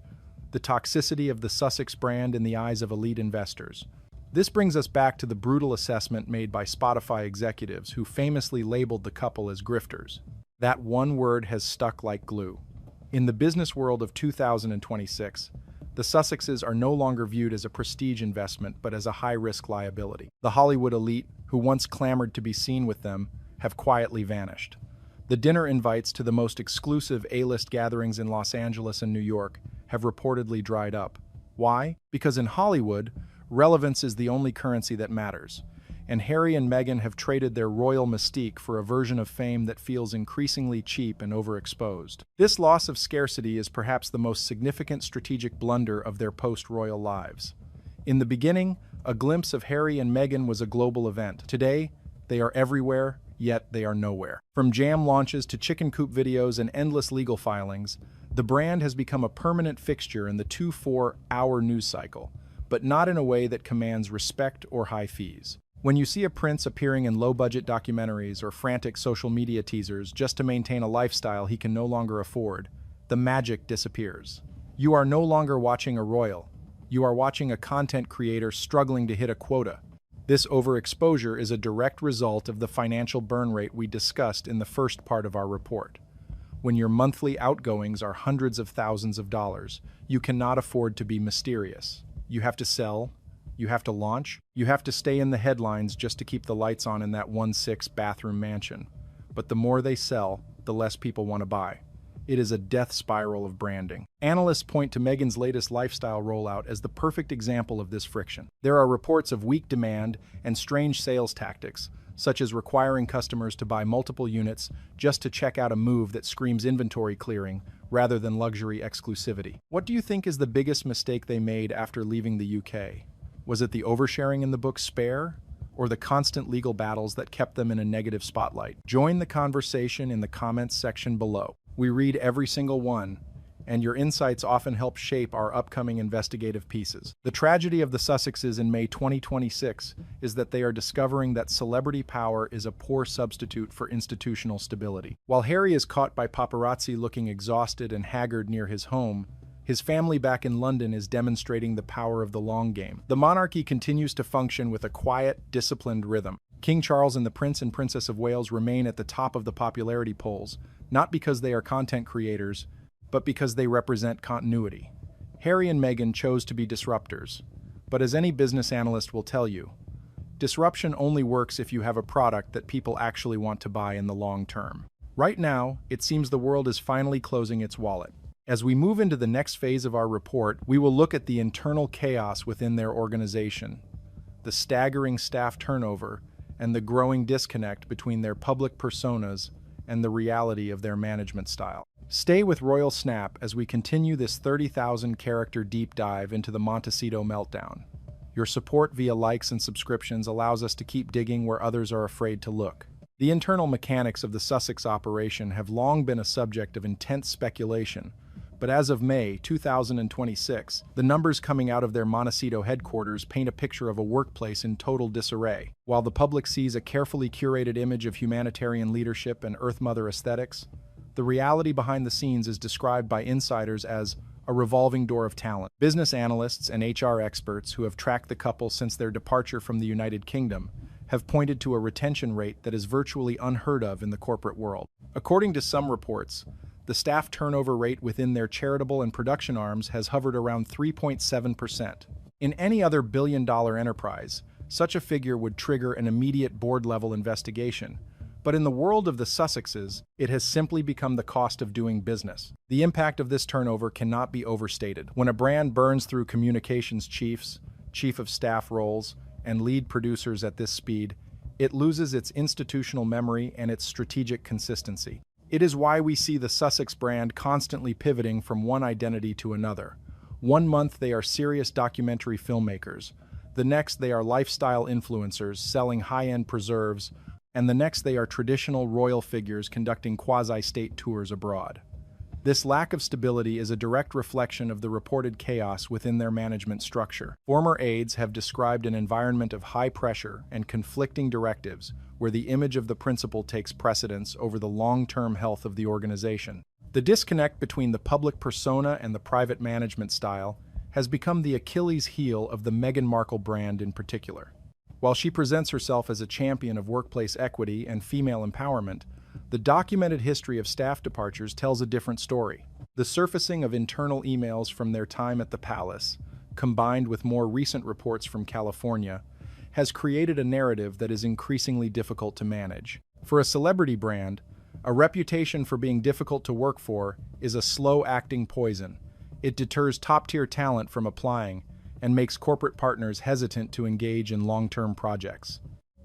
the toxicity of the Sussex brand in the eyes of elite investors. This brings us back to the brutal assessment made by Spotify executives who famously labeled the couple as grifters. That one word has stuck like glue. In the business world of 2026, the Sussexes are no longer viewed as a prestige investment but as a high-risk liability. The Hollywood elite, who once clamored to be seen with them, have quietly vanished. The dinner invites to the most exclusive A-list gatherings in Los Angeles and New York have reportedly dried up. Why? Because in Hollywood, relevance is the only currency that matters, and Harry and Meghan have traded their royal mystique for a version of fame that feels increasingly cheap and overexposed. This loss of scarcity is perhaps the most significant strategic blunder of their post-royal lives. In the beginning, a glimpse of Harry and Meghan was a global event. Today, they are everywhere, yet they are nowhere. From jam launches to chicken coop videos and endless legal filings, the brand has become a permanent fixture in the 2-4-hour news cycle, but not in a way that commands respect or high fees. When you see a prince appearing in low-budget documentaries or frantic social media teasers just to maintain a lifestyle he can no longer afford, the magic disappears. You are no longer watching a royal. You are watching a content creator struggling to hit a quota. This overexposure is a direct result of the financial burn rate we discussed in the first part of our report. When your monthly outgoings are hundreds of thousands of dollars, you cannot afford to be mysterious. You have to sell, you have to launch, you have to stay in the headlines just to keep the lights on in that 1-6 bathroom mansion. But the more they sell, the less people want to buy. It is a death spiral of branding. Analysts point to Meghan's latest lifestyle rollout as the perfect example of this friction. There are reports of weak demand and strange sales tactics, such as requiring customers to buy multiple units just to check out a move that screams inventory clearing rather than luxury exclusivity. What do you think is the biggest mistake they made after leaving the UK? Was it the oversharing in the book Spare, or the constant legal battles that kept them in a negative spotlight? Join the conversation in the comments section below. We read every single one, and your insights often help shape our upcoming investigative pieces. The tragedy of the Sussexes in May 2026 is that they are discovering that celebrity power is a poor substitute for institutional stability. While Harry is caught by paparazzi looking exhausted and haggard near his home, his family back in London is demonstrating the power of the long game. The monarchy continues to function with a quiet, disciplined rhythm. King Charles and the Prince and Princess of Wales remain at the top of the popularity polls, not because they are content creators, but because they represent continuity. Harry and Meghan chose to be disruptors, but as any business analyst will tell you, disruption only works if you have a product that people actually want to buy in the long term. Right now, it seems the world is finally closing its wallet. As we move into the next phase of our report, we will look at the internal chaos within their organization, the staggering staff turnover, and the growing disconnect between their public personas and the reality of their management style. Stay with Royal Snap as we continue this 30,000 character deep dive into the Montecito meltdown. Your support via likes and subscriptions allows us to keep digging where others are afraid to look. The internal mechanics of the Sussex operation have long been a subject of intense speculation, but as of May 2026, the numbers coming out of their Montecito headquarters paint a picture of a workplace in total disarray. While the public sees a carefully curated image of humanitarian leadership and Earth Mother aesthetics, the reality behind the scenes is described by insiders as a revolving door of talent. Business analysts and HR experts who have tracked the couple since their departure from the United Kingdom have pointed to a retention rate that is virtually unheard of in the corporate world. According to some reports, the staff turnover rate within their charitable and production arms has hovered around 3.7%. In any other billion-dollar enterprise, such a figure would trigger an immediate board-level investigation. But in the world of the Sussexes, it has simply become the cost of doing business. The impact of this turnover cannot be overstated. When a brand burns through communications chiefs, chief of staff roles, and lead producers at this speed, it loses its institutional memory and its strategic consistency. It is why we see the Sussex brand constantly pivoting from one identity to another. One month they are serious documentary filmmakers, the next they are lifestyle influencers selling high-end preserves, and the next they are traditional royal figures conducting quasi-state tours abroad. This lack of stability is a direct reflection of the reported chaos within their management structure. Former aides have described an environment of high pressure and conflicting directives, where the image of the principal takes precedence over the long-term health of the organization. The disconnect between the public persona and the private management style has become the Achilles heel of the Meghan Markle brand in particular. While she presents herself as a champion of workplace equity and female empowerment, the documented history of staff departures tells a different story. The surfacing of internal emails from their time at the palace, combined with more recent reports from California, has created a narrative that is increasingly difficult to manage. For a celebrity brand, a reputation for being difficult to work for is a slow-acting poison. It deters top-tier talent from applying and makes corporate partners hesitant to engage in long-term projects.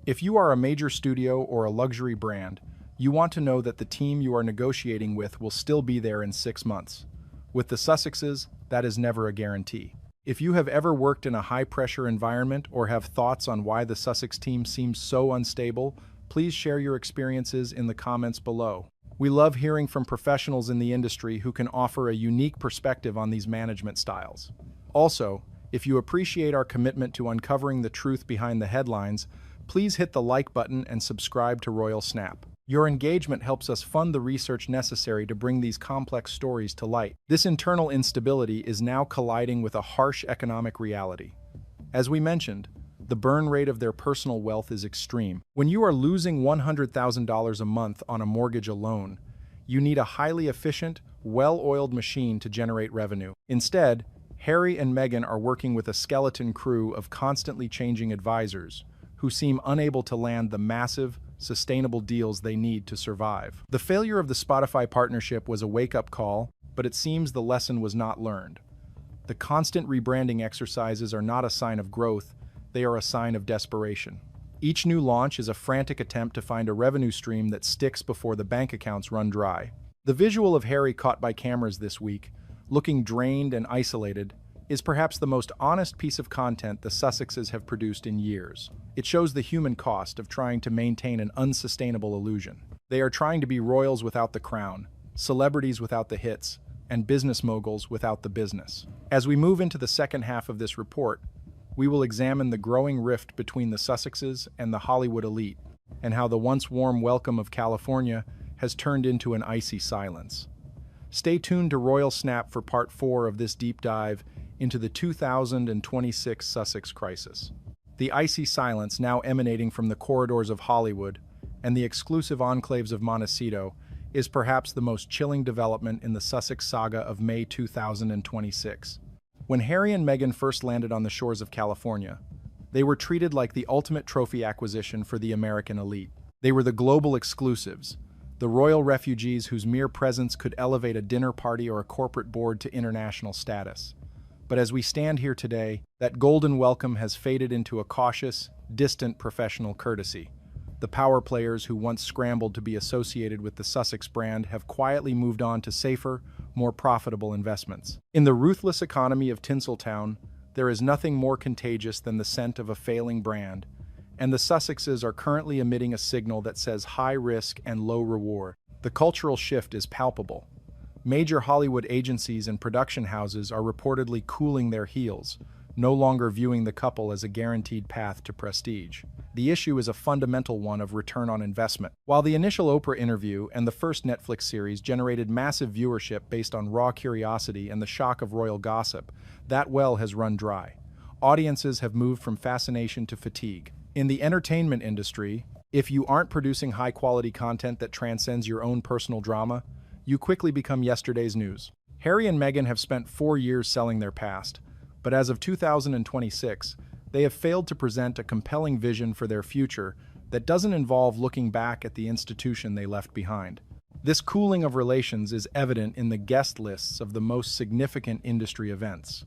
If you are a major studio or a luxury brand, you want to know that the team you are negotiating with will still be there in 6 months. With the Sussexes, that is never a guarantee. If you have ever worked in a high-pressure environment or have thoughts on why the Sussex team seems so unstable, please share your experiences in the comments below. We love hearing from professionals in the industry who can offer a unique perspective on these management styles. Also, if you appreciate our commitment to uncovering the truth behind the headlines, please hit the like button and subscribe to Royal Snap. Your engagement helps us fund the research necessary to bring these complex stories to light. This internal instability is now colliding with a harsh economic reality. As we mentioned, the burn rate of their personal wealth is extreme. When you are losing $100,000 a month on a mortgage alone, you need a highly efficient, well-oiled machine to generate revenue. Instead, Harry and Meghan are working with a skeleton crew of constantly changing advisors who seem unable to land the massive, sustainable deals they need to survive. The failure of the Spotify partnership was a wake-up call, but it seems the lesson was not learned. The constant rebranding exercises are not a sign of growth, they are a sign of desperation. Each new launch is a frantic attempt to find a revenue stream that sticks before the bank accounts run dry. The visual of Harry caught by cameras this week, looking drained and isolated, is perhaps the most honest piece of content the Sussexes have produced in years. It shows the human cost of trying to maintain an unsustainable illusion. They are trying to be royals without the crown, celebrities without the hits, and business moguls without the business. As we move into the second half of this report, we will examine the growing rift between the Sussexes and the Hollywood elite, and how the once warm welcome of California has turned into an icy silence. Stay tuned to Royal Snap for Part 4 of this deep dive into the 2026 Sussex crisis. The icy silence now emanating from the corridors of Hollywood and the exclusive enclaves of Montecito is perhaps the most chilling development in the Sussex saga of May 2026. When Harry and Meghan first landed on the shores of California, they were treated like the ultimate trophy acquisition for the American elite. They were the global exclusives, the royal refugees whose mere presence could elevate a dinner party or a corporate board to international status. But as we stand here today, that golden welcome has faded into a cautious, distant professional courtesy. The power players who once scrambled to be associated with the Sussex brand have quietly moved on to safer, more profitable investments. In the ruthless economy of Tinseltown, there is nothing more contagious than the scent of a failing brand, and the Sussexes are currently emitting a signal that says high risk and low reward. The cultural shift is palpable. Major Hollywood agencies and production houses are reportedly cooling their heels, no longer viewing the couple as a guaranteed path to prestige. The issue is a fundamental one of return on investment. While the initial Oprah interview and the first Netflix series generated massive viewership based on raw curiosity and the shock of royal gossip, that well has run dry. Audiences have moved from fascination to fatigue. In the entertainment industry, if you aren't producing high-quality content that transcends your own personal drama, you quickly become yesterday's news. Harry and Meghan have spent 4 years selling their past, but as of 2026, they have failed to present a compelling vision for their future that doesn't involve looking back at the institution they left behind. This cooling of relations is evident in the guest lists of the most significant industry events.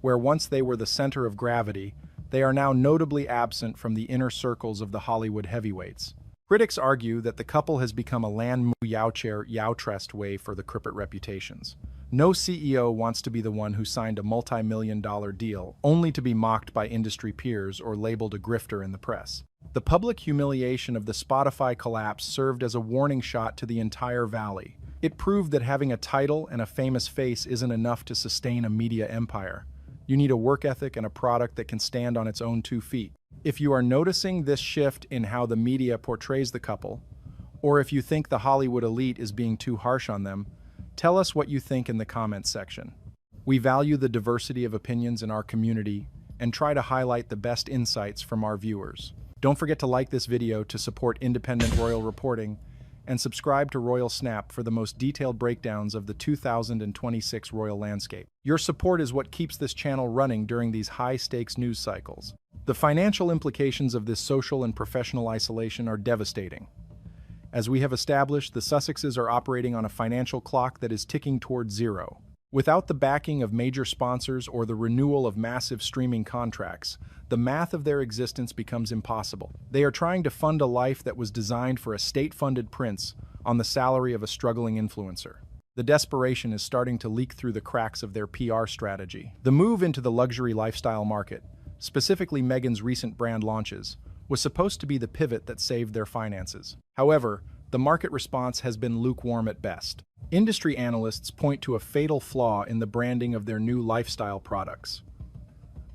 Where once they were the center of gravity, they are now notably absent from the inner circles of the Hollywood heavyweights. Critics argue that the couple has become a land mu yao chair yao trest way for the corporate reputations. No CEO wants to be the one who signed a multi-million-dollar deal only to be mocked by industry peers or labeled a grifter in the press. The public humiliation of the Spotify collapse served as a warning shot to the entire valley, It proved that having a title and a famous face isn't enough to sustain a media empire. You need a work ethic and a product that can stand on its own 2 feet. If you are noticing this shift in how the media portrays the couple, or if you think the Hollywood elite is being too harsh on them, tell us what you think in the comments section. We value the diversity of opinions in our community and try to highlight the best insights from our viewers. Don't forget to like this video to support independent royal reporting and subscribe to Royal Snap for the most detailed breakdowns of the 2026 royal landscape. Your support is what keeps this channel running during these high-stakes news cycles. The financial implications of this social and professional isolation are devastating. As we have established, the Sussexes are operating on a financial clock that is ticking toward zero. Without the backing of major sponsors or the renewal of massive streaming contracts, the math of their existence becomes impossible. They are trying to fund a life that was designed for a state-funded prince on the salary of a struggling influencer. The desperation is starting to leak through the cracks of their PR strategy. The move into the luxury lifestyle market, specifically Meghan's recent brand launches, was supposed to be the pivot that saved their finances. However, the market response has been lukewarm at best. Industry analysts point to a fatal flaw in the branding of their new lifestyle products.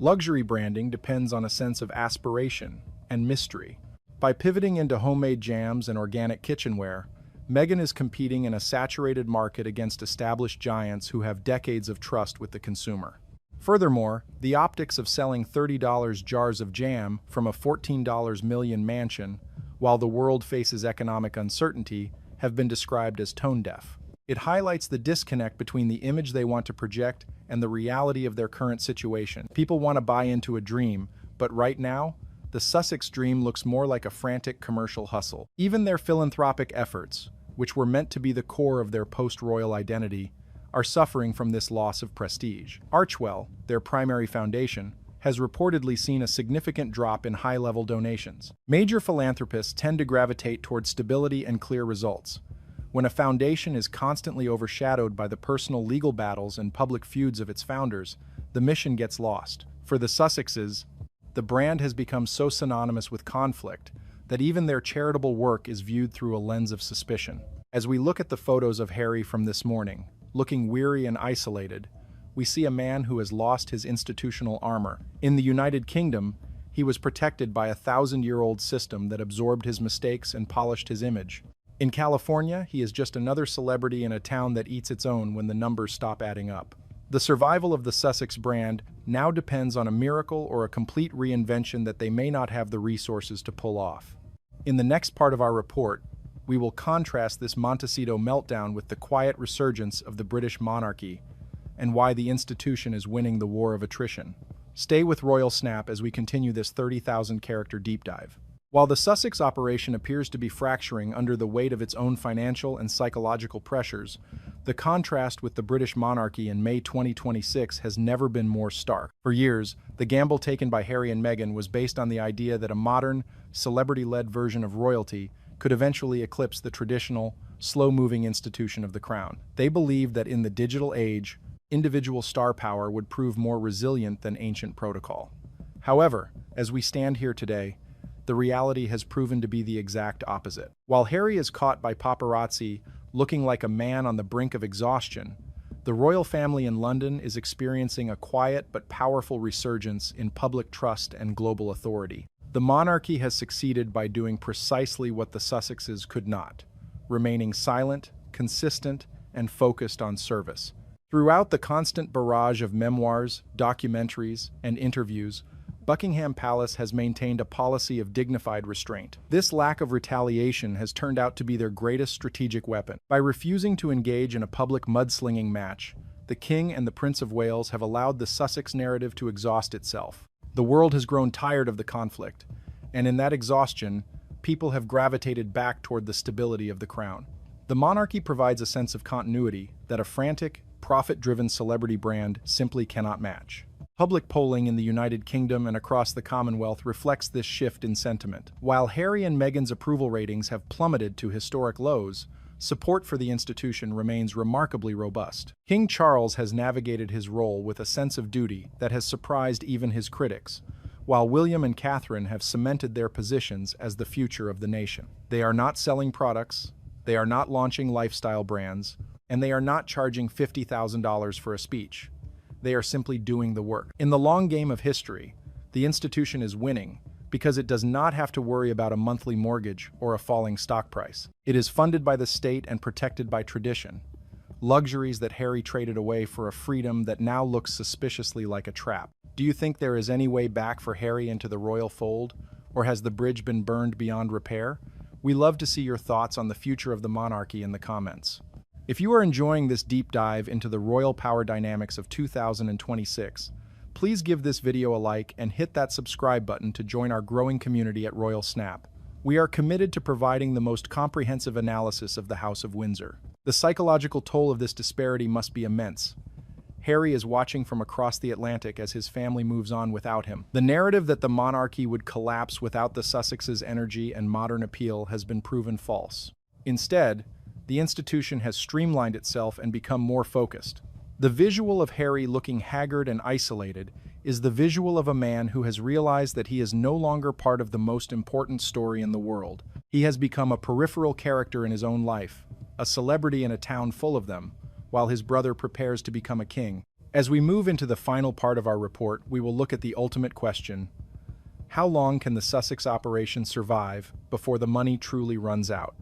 Luxury branding depends on a sense of aspiration and mystery. By pivoting into homemade jams and organic kitchenware, Meghan is competing in a saturated market against established giants who have decades of trust with the consumer. Furthermore, the optics of selling $30 jars of jam from a $14 million mansion while the world faces economic uncertainty have been described as tone-deaf. It highlights the disconnect between the image they want to project and the reality of their current situation. People want to buy into a dream, but right now, the Sussex dream looks more like a frantic commercial hustle. Even their philanthropic efforts, which were meant to be the core of their post-royal identity, are suffering from this loss of prestige. Archewell, their primary foundation, has reportedly seen a significant drop in high-level donations. Major philanthropists tend to gravitate toward stability and clear results. When a foundation is constantly overshadowed by the personal legal battles and public feuds of its founders, the mission gets lost. For the Sussexes, the brand has become so synonymous with conflict that even their charitable work is viewed through a lens of suspicion. As we look at the photos of Harry from this morning, looking weary and isolated, we see a man who has lost his institutional armor. In the United Kingdom, he was protected by a 1,000-year-old system that absorbed his mistakes and polished his image. In California, he is just another celebrity in a town that eats its own when the numbers stop adding up. The survival of the Sussex brand now depends on a miracle or a complete reinvention that they may not have the resources to pull off. In the next part of our report, we will contrast this Montecito meltdown with the quiet resurgence of the British monarchy and why the institution is winning the war of attrition. Stay with Royal Snap as we continue this 30,000-character deep dive. While the Sussex operation appears to be fracturing under the weight of its own financial and psychological pressures, the contrast with the British monarchy in May 2026 has never been more stark. For years, the gamble taken by Harry and Meghan was based on the idea that a modern, celebrity-led version of royalty could eventually eclipse the traditional, slow-moving institution of the crown. They believed that in the digital age, individual star power would prove more resilient than ancient protocol. However, as we stand here today, the reality has proven to be the exact opposite. While Harry is caught by paparazzi looking like a man on the brink of exhaustion, the royal family in London is experiencing a quiet but powerful resurgence in public trust and global authority. The monarchy has succeeded by doing precisely what the Sussexes could not, remaining silent, consistent, and focused on service. Throughout the constant barrage of memoirs, documentaries, and interviews, Buckingham Palace has maintained a policy of dignified restraint. This lack of retaliation has turned out to be their greatest strategic weapon. By refusing to engage in a public mudslinging match, the King and the Prince of Wales have allowed the Sussex narrative to exhaust itself. The world has grown tired of the conflict, and in that exhaustion, people have gravitated back toward the stability of the crown. The monarchy provides a sense of continuity that a frantic, profit-driven celebrity brand simply cannot match. Public polling in the United Kingdom and across the Commonwealth reflects this shift in sentiment. While Harry and Meghan's approval ratings have plummeted to historic lows, support for the institution remains remarkably robust. King Charles has navigated his role with a sense of duty that has surprised even his critics, while William and Catherine have cemented their positions as the future of the nation. They are not selling products, They are not launching lifestyle brands, and they are not charging $50,000 for a speech. They are simply doing the work. In the long game of history, the institution is winning because it does not have to worry about a monthly mortgage or a falling stock price. It is funded by the state and protected by tradition, luxuries that Harry traded away for a freedom that now looks suspiciously like a trap. Do you think there is any way back for Harry into the royal fold, or has the bridge been burned beyond repair? We love to see your thoughts on the future of the monarchy in the comments. If you are enjoying this deep dive into the royal power dynamics of 2026, please give this video a like and hit that subscribe button to join our growing community at Royal Snap. We are committed to providing the most comprehensive analysis of the House of Windsor. The psychological toll of this disparity must be immense. Harry is watching from across the Atlantic as his family moves on without him. The narrative that the monarchy would collapse without the Sussexes' energy and modern appeal has been proven false. Instead, the institution has streamlined itself and become more focused. The visual of Harry looking haggard and isolated is the visual of a man who has realized that he is no longer part of the most important story in the world. He has become a peripheral character in his own life, a celebrity in a town full of them, while his brother prepares to become a king. As we move into the final part of our report, we will look at the ultimate question: how long can the Sussex operation survive before the money truly runs out?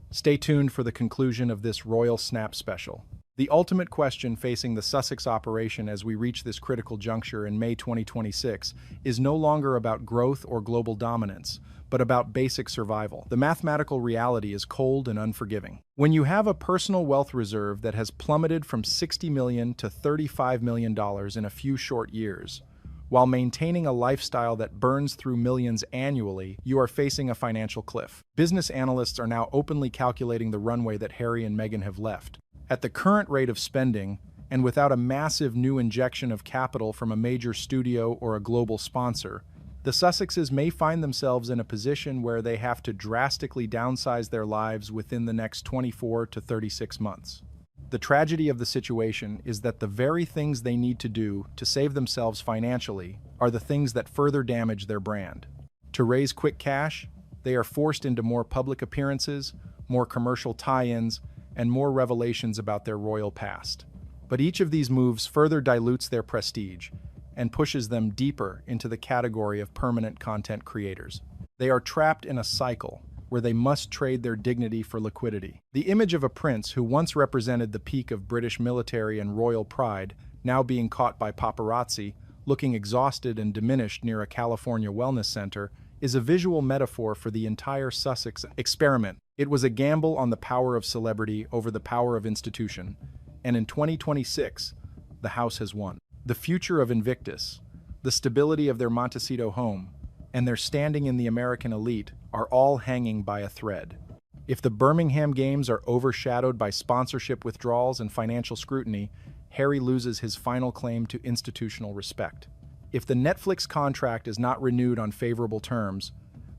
Stay tuned for the conclusion of this Royal Snap special. The ultimate question facing the Sussex operation as we reach this critical juncture in May 2026 is no longer about growth or global dominance, but about basic survival. The mathematical reality is cold and unforgiving. When you have a personal wealth reserve that has plummeted from $60 million to $35 million in a few short years, while maintaining a lifestyle that burns through millions annually, you are facing a financial cliff. Business analysts are now openly calculating the runway that Harry and Meghan have left. At the current rate of spending, and without a massive new injection of capital from a major studio or a global sponsor, the Sussexes may find themselves in a position where they have to drastically downsize their lives within the next 24 to 36 months. The tragedy of the situation is that the very things they need to do to save themselves financially are the things that further damage their brand. To raise quick cash, they are forced into more public appearances, more commercial tie-ins, and more revelations about their royal past. But each of these moves further dilutes their prestige and pushes them deeper into the category of permanent content creators. They are trapped in a cycle where they must trade their dignity for liquidity. The image of a prince who once represented the peak of British military and royal pride, now being caught by paparazzi, looking exhausted and diminished near a California wellness center, is a visual metaphor for the entire Sussex experiment. It was a gamble on the power of celebrity over the power of institution, and in 2026, the House has won. The future of Invictus, the stability of their Montecito home, and their standing in the American elite are all hanging by a thread. If the Birmingham Games are overshadowed by sponsorship withdrawals and financial scrutiny, Harry loses his final claim to institutional respect. If the Netflix contract is not renewed on favorable terms,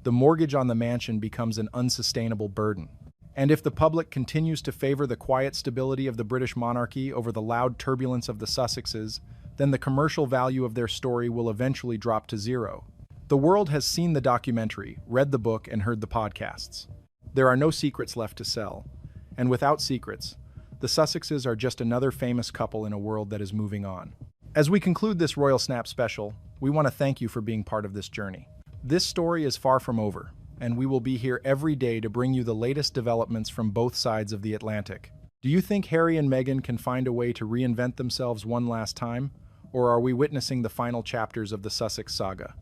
the mortgage on the mansion becomes an unsustainable burden. And if the public continues to favor the quiet stability of the British monarchy over the loud turbulence of the Sussexes, then the commercial value of their story will eventually drop to zero. The world has seen the documentary, read the book, and heard the podcasts. There are no secrets left to sell. And without secrets, the Sussexes are just another famous couple in a world that is moving on. As we conclude this Royal Snap special, we want to thank you for being part of this journey. This story is far from over, and we will be here every day to bring you the latest developments from both sides of the Atlantic. Do you think Harry and Meghan can find a way to reinvent themselves one last time? Or are we witnessing the final chapters of the Sussex saga?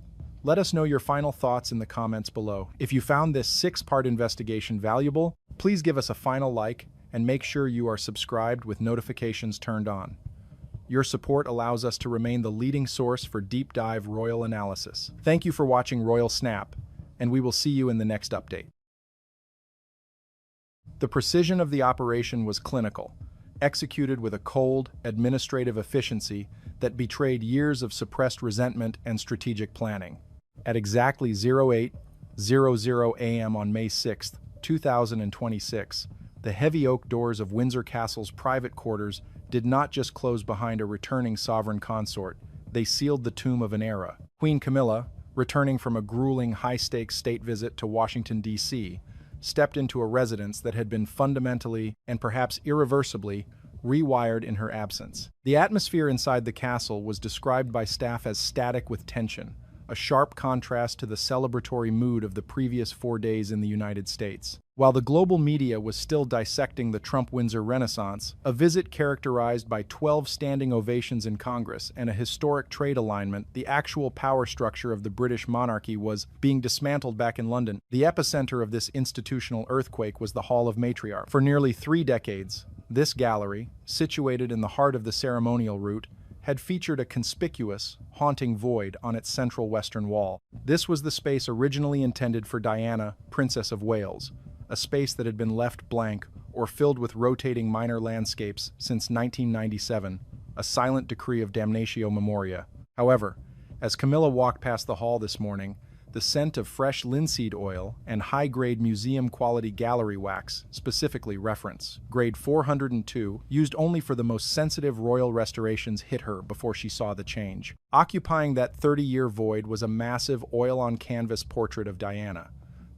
Let us know your final thoughts in the comments below. If you found this 6-part investigation valuable, please give us a final like and make sure you are subscribed with notifications turned on. Your support allows us to remain the leading source for deep dive royal analysis. Thank you for watching Royal Snap, and we will see you in the next update. The precision of the operation was clinical, executed with a cold, administrative efficiency that betrayed years of suppressed resentment and strategic planning. At exactly 08:00 a.m. on May 6, 2026, the heavy oak doors of Windsor Castle's private quarters did not just close behind a returning sovereign consort, they sealed the tomb of an era. Queen Camilla, returning from a grueling high-stakes state visit to Washington, D.C., stepped into a residence that had been fundamentally, and perhaps irreversibly, rewired in her absence. The atmosphere inside the castle was described by staff as static with tension, a sharp contrast to the celebratory mood of the previous 4 days in the United States. While the global media was still dissecting the Trump-Windsor Renaissance, a visit characterized by 12 standing ovations in Congress and a historic trade alignment, the actual power structure of the British monarchy was being dismantled back in London. The epicenter of this institutional earthquake was the Hall of Matriarchs. For nearly 3 decades, this gallery, situated in the heart of the ceremonial route, had featured a conspicuous, haunting void on its central western wall. This was the space originally intended for Diana, Princess of Wales, a space that had been left blank or filled with rotating minor landscapes since 1997, a silent decree of damnatio memoria. However, as Camilla walked past the hall this morning, the scent of fresh linseed oil and high-grade museum-quality gallery wax, specifically reference, grade 402, used only for the most sensitive royal restorations, hit her before she saw the change. Occupying that 30-year void was a massive oil-on-canvas portrait of Diana.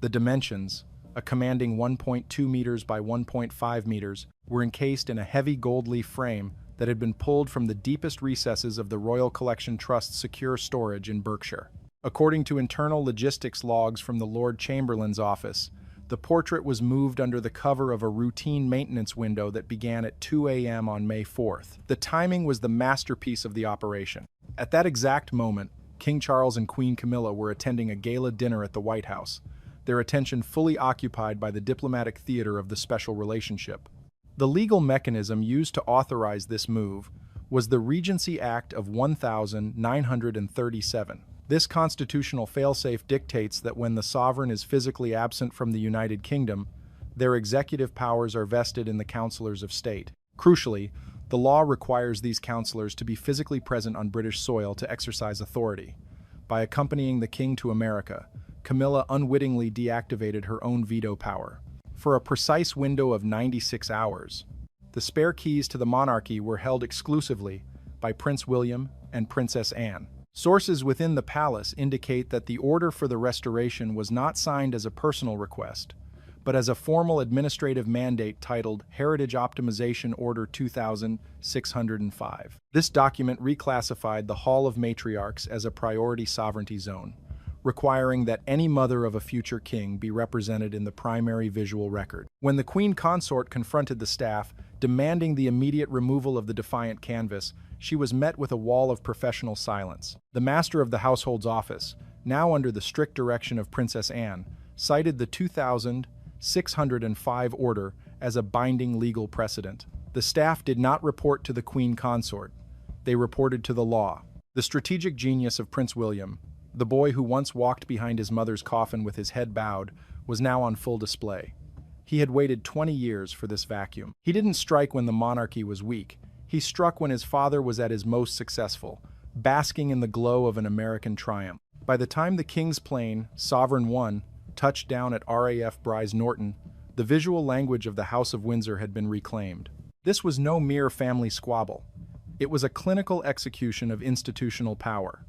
The dimensions, a commanding 1.2 meters by 1.5 meters, were encased in a heavy gold leaf frame that had been pulled from the deepest recesses of the Royal Collection Trust's secure storage in Berkshire. According to internal logistics logs from the Lord Chamberlain's office, the portrait was moved under the cover of a routine maintenance window that began at 2 a.m. on May 4th. The timing was the masterpiece of the operation. At that exact moment, King Charles and Queen Camilla were attending a gala dinner at the White House, their attention fully occupied by the diplomatic theater of the special relationship. The legal mechanism used to authorize this move was the Regency Act of 1937. This constitutional failsafe dictates that when the sovereign is physically absent from the United Kingdom, their executive powers are vested in the councillors of state. Crucially, the law requires these councillors to be physically present on British soil to exercise authority. By accompanying the king to America, Camilla unwittingly deactivated her own veto power. For a precise window of 96 hours, the spare keys to the monarchy were held exclusively by Prince William and Princess Anne. Sources within the palace indicate that the order for the restoration was not signed as a personal request, but as a formal administrative mandate titled Heritage Optimization Order 2605. This document reclassified the Hall of Matriarchs as a priority sovereignty zone, requiring that any mother of a future king be represented in the primary visual record. When the Queen Consort confronted the staff, demanding the immediate removal of the defiant canvas, she was met with a wall of professional silence. The master of the household's office, now under the strict direction of Princess Anne, cited the 2605 order as a binding legal precedent. The staff did not report to the Queen Consort. They reported to the law. The strategic genius of Prince William, the boy who once walked behind his mother's coffin with his head bowed, was now on full display. He had waited 20 years for this vacuum. He didn't strike when the monarchy was weak. He struck when his father was at his most successful, basking in the glow of an American triumph. By the time the King's plane, Sovereign 1, touched down at RAF Bryce Norton, the visual language of the House of Windsor had been reclaimed. This was no mere family squabble. It was a clinical execution of institutional power.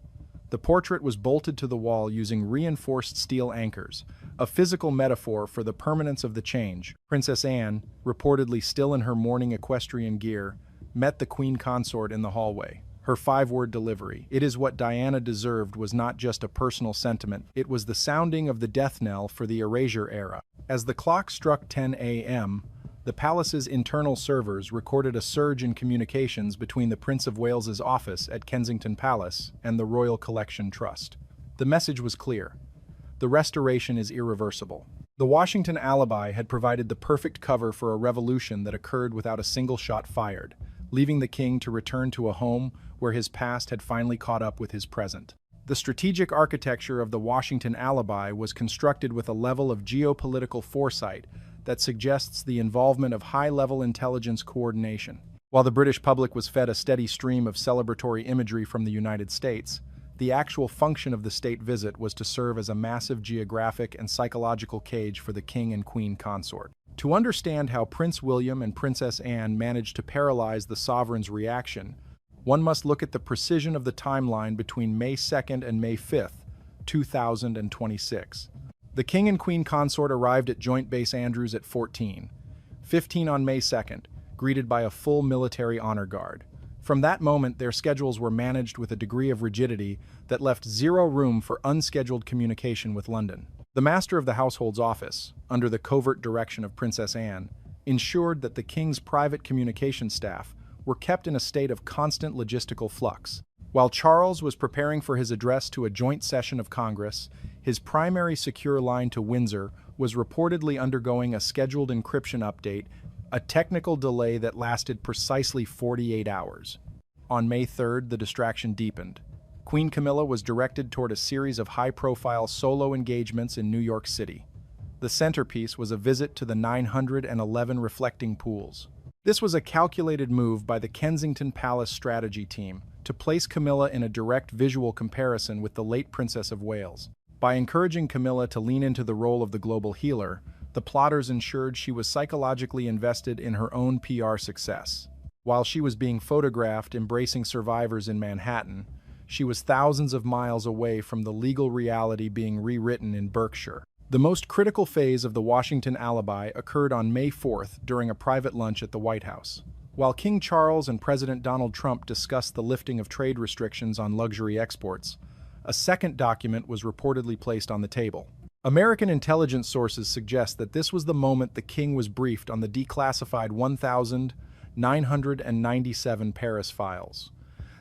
The portrait was bolted to the wall using reinforced steel anchors, a physical metaphor for the permanence of the change. Princess Anne, reportedly still in her mourning equestrian gear, met the Queen Consort in the hallway. Her 5-word delivery, "It is what Diana deserved," was not just a personal sentiment, it was the sounding of the death knell for the erasure era. As the clock struck 10 a.m., the palace's internal servers recorded a surge in communications between the Prince of Wales's office at Kensington Palace and the Royal Collection Trust. The message was clear. The restoration is irreversible. The Washington alibi had provided the perfect cover for a revolution that occurred without a single shot fired, leaving the king to return to a home where his past had finally caught up with his present. The strategic architecture of the Washington alibi was constructed with a level of geopolitical foresight that suggests the involvement of high-level intelligence coordination. While the British public was fed a steady stream of celebratory imagery from the United States, the actual function of the state visit was to serve as a massive geographic and psychological cage for the king and queen consort. To understand how Prince William and Princess Anne managed to paralyze the sovereign's reaction, one must look at the precision of the timeline between May 2nd and May 5th, 2026. The King and Queen consort arrived at Joint Base Andrews at 15 on May 2nd, greeted by a full military honor guard. From that moment, their schedules were managed with a degree of rigidity that left zero room for unscheduled communication with London. The Master of the Household's office, under the covert direction of Princess Anne, ensured that the King's private communication staff were kept in a state of constant logistical flux. While Charles was preparing for his address to a joint session of Congress, his primary secure line to Windsor was reportedly undergoing a scheduled encryption update, a technical delay that lasted precisely 48 hours. On May 3rd, the distraction deepened. Queen Camilla was directed toward a series of high-profile solo engagements in New York City. The centerpiece was a visit to the 911 reflecting pools. This was a calculated move by the Kensington Palace strategy team to place Camilla in a direct visual comparison with the late Princess of Wales. By encouraging Camilla to lean into the role of the global healer, the plotters ensured she was psychologically invested in her own PR success. While she was being photographed embracing survivors in Manhattan, she was thousands of miles away from the legal reality being rewritten in Berkshire. The most critical phase of the Washington alibi occurred on May 4th during a private lunch at the White House. While King Charles and President Donald Trump discussed the lifting of trade restrictions on luxury exports, a second document was reportedly placed on the table. American intelligence sources suggest that this was the moment the king was briefed on the declassified 1,997 Paris files.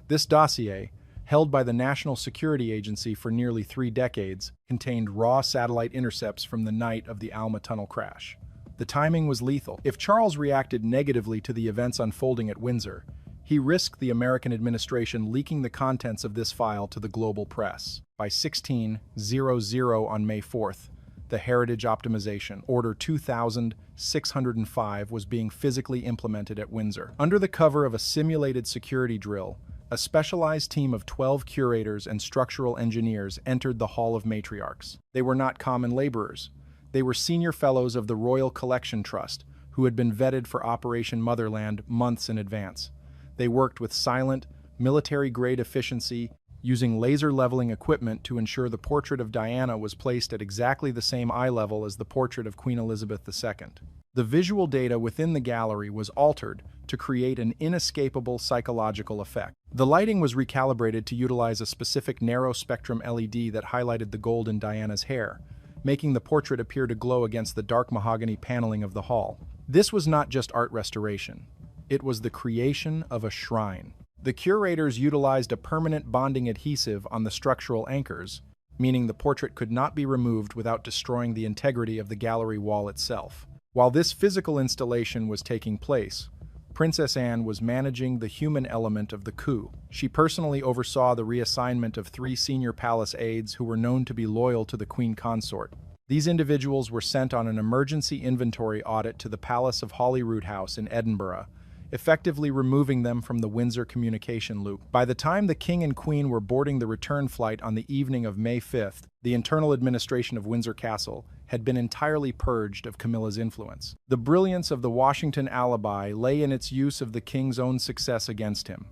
This dossier, held by the National Security Agency for nearly 3 decades, contained raw satellite intercepts from the night of the Alma Tunnel crash. The timing was lethal. If Charles reacted negatively to the events unfolding at Windsor, he risked the American administration leaking the contents of this file to the global press. By 16:00 on May 4th, the Heritage Optimization Order 2605 was being physically implemented at Windsor. Under the cover of a simulated security drill, a specialized team of 12 curators and structural engineers entered the Hall of Matriarchs. They were not common laborers. They were senior fellows of the Royal Collection Trust, who had been vetted for Operation Motherland months in advance. They worked with silent, military-grade efficiency, using laser-leveling equipment to ensure the portrait of Diana was placed at exactly the same eye level as the portrait of Queen Elizabeth II. The visual data within the gallery was altered to create an inescapable psychological effect. The lighting was recalibrated to utilize a specific narrow-spectrum LED that highlighted the gold in Diana's hair, making the portrait appear to glow against the dark mahogany paneling of the hall. This was not just art restoration. It was the creation of a shrine. The curators utilized a permanent bonding adhesive on the structural anchors, meaning the portrait could not be removed without destroying the integrity of the gallery wall itself. While this physical installation was taking place, Princess Anne was managing the human element of the coup. She personally oversaw the reassignment of 3 senior palace aides who were known to be loyal to the Queen Consort. These individuals were sent on an emergency inventory audit to the Palace of Holyrood House in Edinburgh, effectively removing them from the Windsor communication loop. By the time the King and Queen were boarding the return flight on the evening of May 5th, the internal administration of Windsor Castle had been entirely purged of Camilla's influence. The brilliance of the Washington alibi lay in its use of the King's own success against him.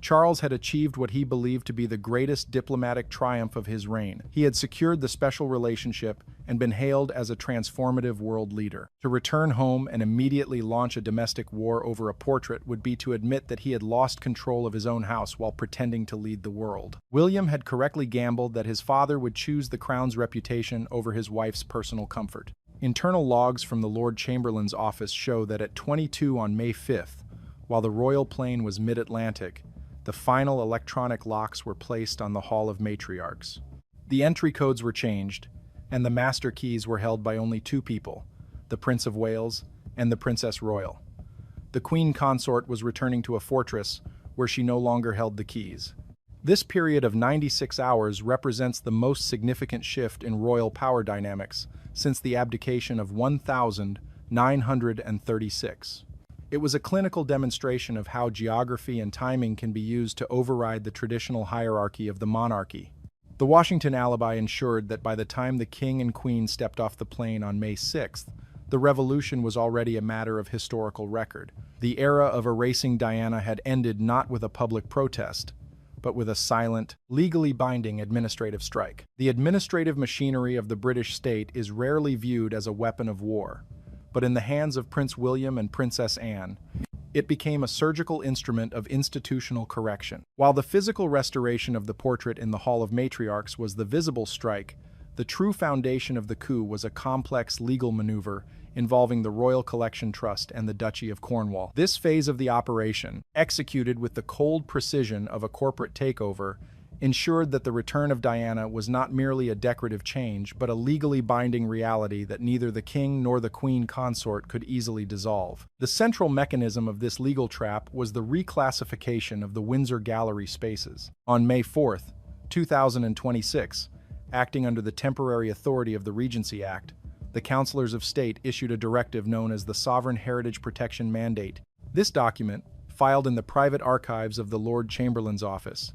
Charles had achieved what he believed to be the greatest diplomatic triumph of his reign. He had secured the special relationship and been hailed as a transformative world leader. To return home and immediately launch a domestic war over a portrait would be to admit that he had lost control of his own house while pretending to lead the world. William had correctly gambled that his father would choose the crown's reputation over his wife's personal comfort. Internal logs from the Lord Chamberlain's office show that at 22 on May 5th, while the royal plane was mid-Atlantic, the final electronic locks were placed on the Hall of Matriarchs. The entry codes were changed, and the master keys were held by only 2 people, the Prince of Wales and the Princess Royal. The Queen Consort was returning to a fortress where she no longer held the keys. This period of 96 hours represents the most significant shift in royal power dynamics since the abdication of 1936. It was a clinical demonstration of how geography and timing can be used to override the traditional hierarchy of the monarchy. The Washington alibi ensured that by the time the King and Queen stepped off the plane on May 6th, the revolution was already a matter of historical record. The era of erasing Diana had ended not with a public protest, but with a silent, legally binding administrative strike. The administrative machinery of the British state is rarely viewed as a weapon of war, but in the hands of Prince William and Princess Anne, it became a surgical instrument of institutional correction. While the physical restoration of the portrait in the Hall of Matriarchs was the visible strike, the true foundation of the coup was a complex legal maneuver involving the Royal Collection Trust and the Duchy of Cornwall. This phase of the operation, executed with the cold precision of a corporate takeover, ensured that the return of Diana was not merely a decorative change, but a legally binding reality that neither the king nor the queen consort could easily dissolve. The central mechanism of this legal trap was the reclassification of the Windsor Gallery spaces. On May 4, 2026, acting under the temporary authority of the Regency Act, the Councillors of State issued a directive known as the Sovereign Heritage Protection Mandate. This document, filed in the private archives of the Lord Chamberlain's office,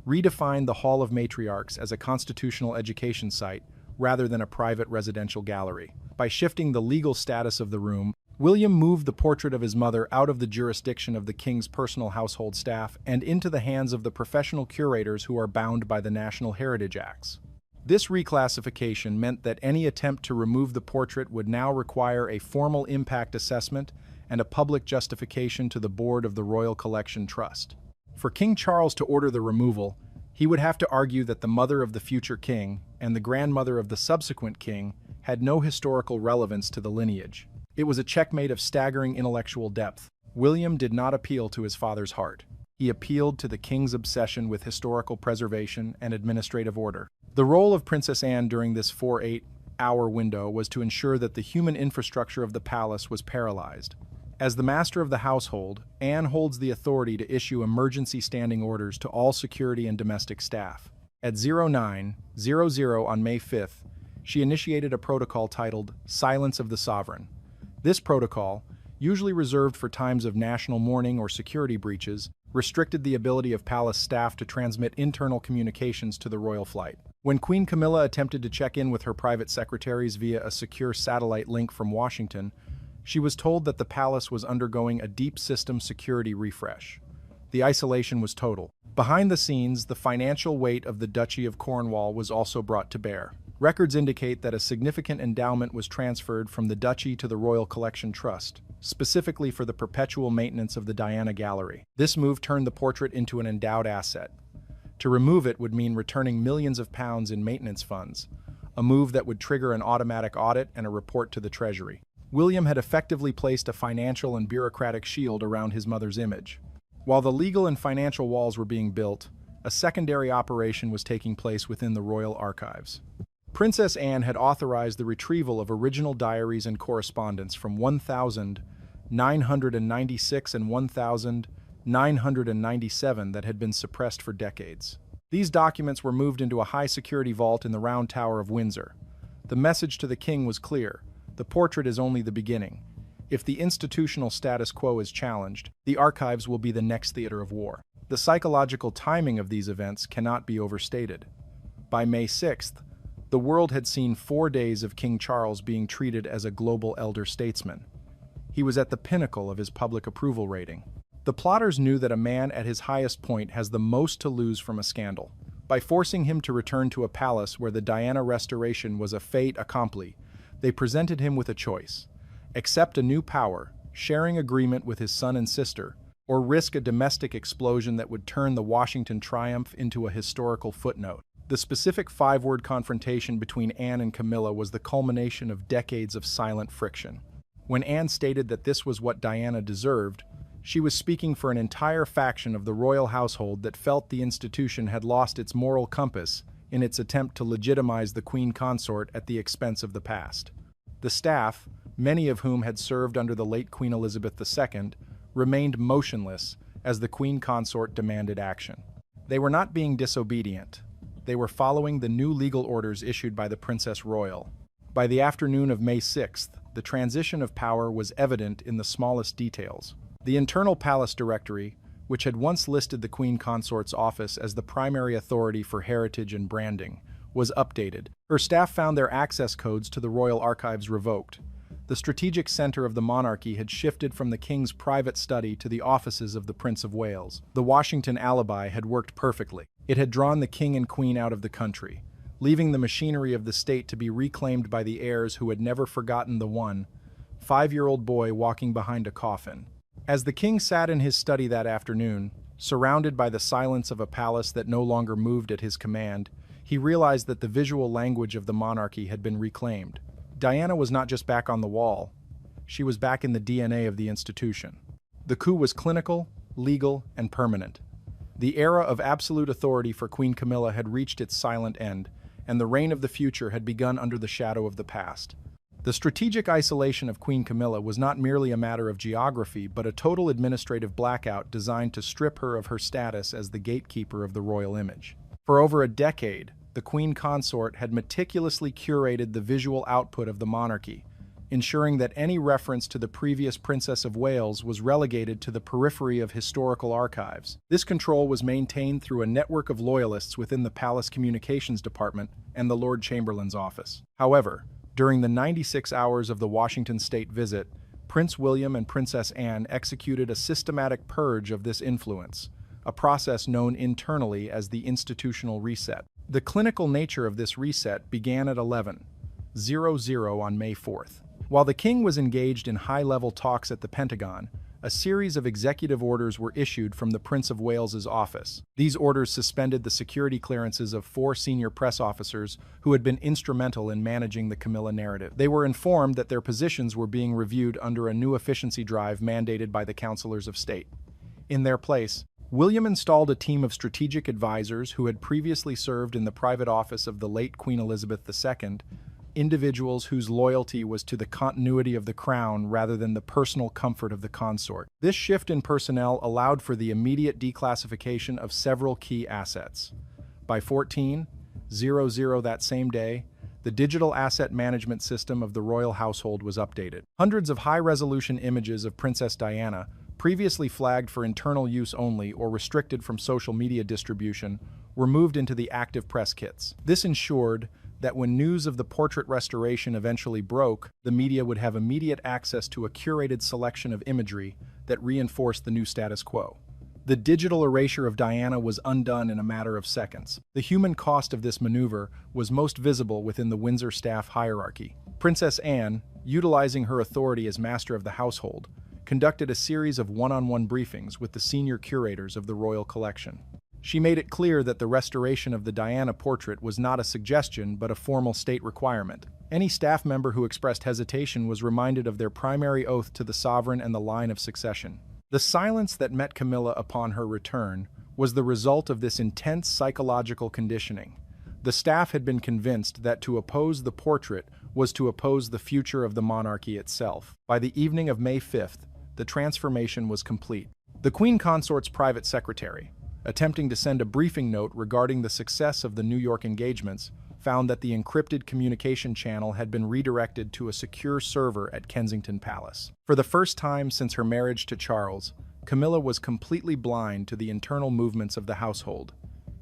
redefined the Hall of Matriarchs as a constitutional education site rather than a private residential gallery. By shifting the legal status of the room, William moved the portrait of his mother out of the jurisdiction of the king's personal household staff and into the hands of the professional curators who are bound by the National Heritage Acts. This reclassification meant that any attempt to remove the portrait would now require a formal impact assessment and a public justification to the board of the Royal Collection Trust. For King Charles to order the removal, he would have to argue that the mother of the future king and the grandmother of the subsequent king had no historical relevance to the lineage. It was a checkmate of staggering intellectual depth. William did not appeal to his father's heart. He appealed to the king's obsession with historical preservation and administrative order. The role of Princess Anne during this 48-hour window was to ensure that the human infrastructure of the palace was paralyzed. As the master of the household, Anne holds the authority to issue emergency standing orders to all security and domestic staff. At 09:00 on May 5th, she initiated a protocol titled Silence of the Sovereign. This protocol, usually reserved for times of national mourning or security breaches, restricted the ability of palace staff to transmit internal communications to the royal flight. When Queen Camilla attempted to check in with her private secretaries via a secure satellite link from Washington, she was told that the palace was undergoing a deep system security refresh. The isolation was total. Behind the scenes, the financial weight of the Duchy of Cornwall was also brought to bear. Records indicate that a significant endowment was transferred from the Duchy to the Royal Collection Trust, specifically for the perpetual maintenance of the Diana Gallery. This move turned the portrait into an endowed asset. To remove it would mean returning millions of pounds in maintenance funds, a move that would trigger an automatic audit and a report to the Treasury. William had effectively placed a financial and bureaucratic shield around his mother's image. While the legal and financial walls were being built, a secondary operation was taking place within the royal archives. Princess Anne had authorized the retrieval of original diaries and correspondence from 1996 and 1997 that had been suppressed for decades. These documents were moved into a high-security vault in the Round Tower of Windsor. The message to the king was clear: the portrait is only the beginning. If the institutional status quo is challenged, the archives will be the next theater of war. The psychological timing of these events cannot be overstated. By May 6th, the world had seen 4 days of King Charles being treated as a global elder statesman. He was at the pinnacle of his public approval rating. The plotters knew that a man at his highest point has the most to lose from a scandal. By forcing him to return to a palace where the Diana restoration was a fait accompli, they presented him with a choice: accept a new power, sharing agreement with his son and sister, or risk a domestic explosion that would turn the Washington triumph into a historical footnote. The specific 5-word confrontation between Anne and Camilla was the culmination of decades of silent friction. When Anne stated that this was what Diana deserved, she was speaking for an entire faction of the royal household that felt the institution had lost its moral compass in its attempt to legitimize the queen consort at the expense of the past. The staff, many of whom had served under the late Queen Elizabeth II, remained motionless as the queen consort demanded action. They were not being disobedient. They were following the new legal orders issued by the Princess Royal. By the afternoon of May 6th, the transition of power was evident in the smallest details. The internal palace directory, which had once listed the queen consort's office as the primary authority for heritage and branding, was updated. Her staff found their access codes to the royal archives revoked. The strategic center of the monarchy had shifted from the king's private study to the offices of the Prince of Wales. The Washington alibi had worked perfectly. It had drawn the king and queen out of the country, leaving the machinery of the state to be reclaimed by the heirs who had never forgotten the 5-year-old boy walking behind a coffin. As the king sat in his study that afternoon, surrounded by the silence of a palace that no longer moved at his command, he realized that the visual language of the monarchy had been reclaimed. Diana was not just back on the wall, she was back in the DNA of the institution. The coup was clinical, legal, and permanent. The era of absolute authority for Queen Camilla had reached its silent end, and the reign of the future had begun under the shadow of the past. The strategic isolation of Queen Camilla was not merely a matter of geography, but a total administrative blackout designed to strip her of her status as the gatekeeper of the royal image. For over a decade, the Queen Consort had meticulously curated the visual output of the monarchy, ensuring that any reference to the previous Princess of Wales was relegated to the periphery of historical archives. This control was maintained through a network of loyalists within the Palace Communications Department and the Lord Chamberlain's office. However, during the 96 hours of the Washington state visit, Prince William and Princess Anne executed a systematic purge of this influence, a process known internally as the institutional reset. The clinical nature of this reset began at 11:00 on May 4th. While the king was engaged in high-level talks at the Pentagon, a series of executive orders were issued from the Prince of Wales's office. These orders suspended the security clearances of 4 senior press officers who had been instrumental in managing the Camilla narrative. They were informed that their positions were being reviewed under a new efficiency drive mandated by the Councilors of State. In their place, William installed a team of strategic advisors who had previously served in the private office of the late Queen Elizabeth II, individuals whose loyalty was to the continuity of the crown rather than the personal comfort of the consort. This shift in personnel allowed for the immediate declassification of several key assets. By 14:00 that same day, the digital asset management system of the royal household was updated. Hundreds of high-resolution images of Princess Diana, previously flagged for internal use only or restricted from social media distribution, were moved into the active press kits. This ensured that when news of the portrait restoration eventually broke, the media would have immediate access to a curated selection of imagery that reinforced the new status quo. The digital erasure of Diana was undone in a matter of seconds. The human cost of this maneuver was most visible within the Windsor staff hierarchy. Princess Anne, utilizing her authority as master of the household, conducted a series of one-on-one briefings with the senior curators of the royal collection. She made it clear that the restoration of the Diana portrait was not a suggestion but a formal state requirement. Any staff member who expressed hesitation was reminded of their primary oath to the sovereign and the line of succession. The silence that met Camilla upon her return was the result of this intense psychological conditioning. The staff had been convinced that to oppose the portrait was to oppose the future of the monarchy itself. By the evening of May 5th, the transformation was complete. The Queen Consort's private secretary, attempting to send a briefing note regarding the success of the New York engagements, found that the encrypted communication channel had been redirected to a secure server at Kensington Palace. For the first time since her marriage to Charles, Camilla was completely blind to the internal movements of the household.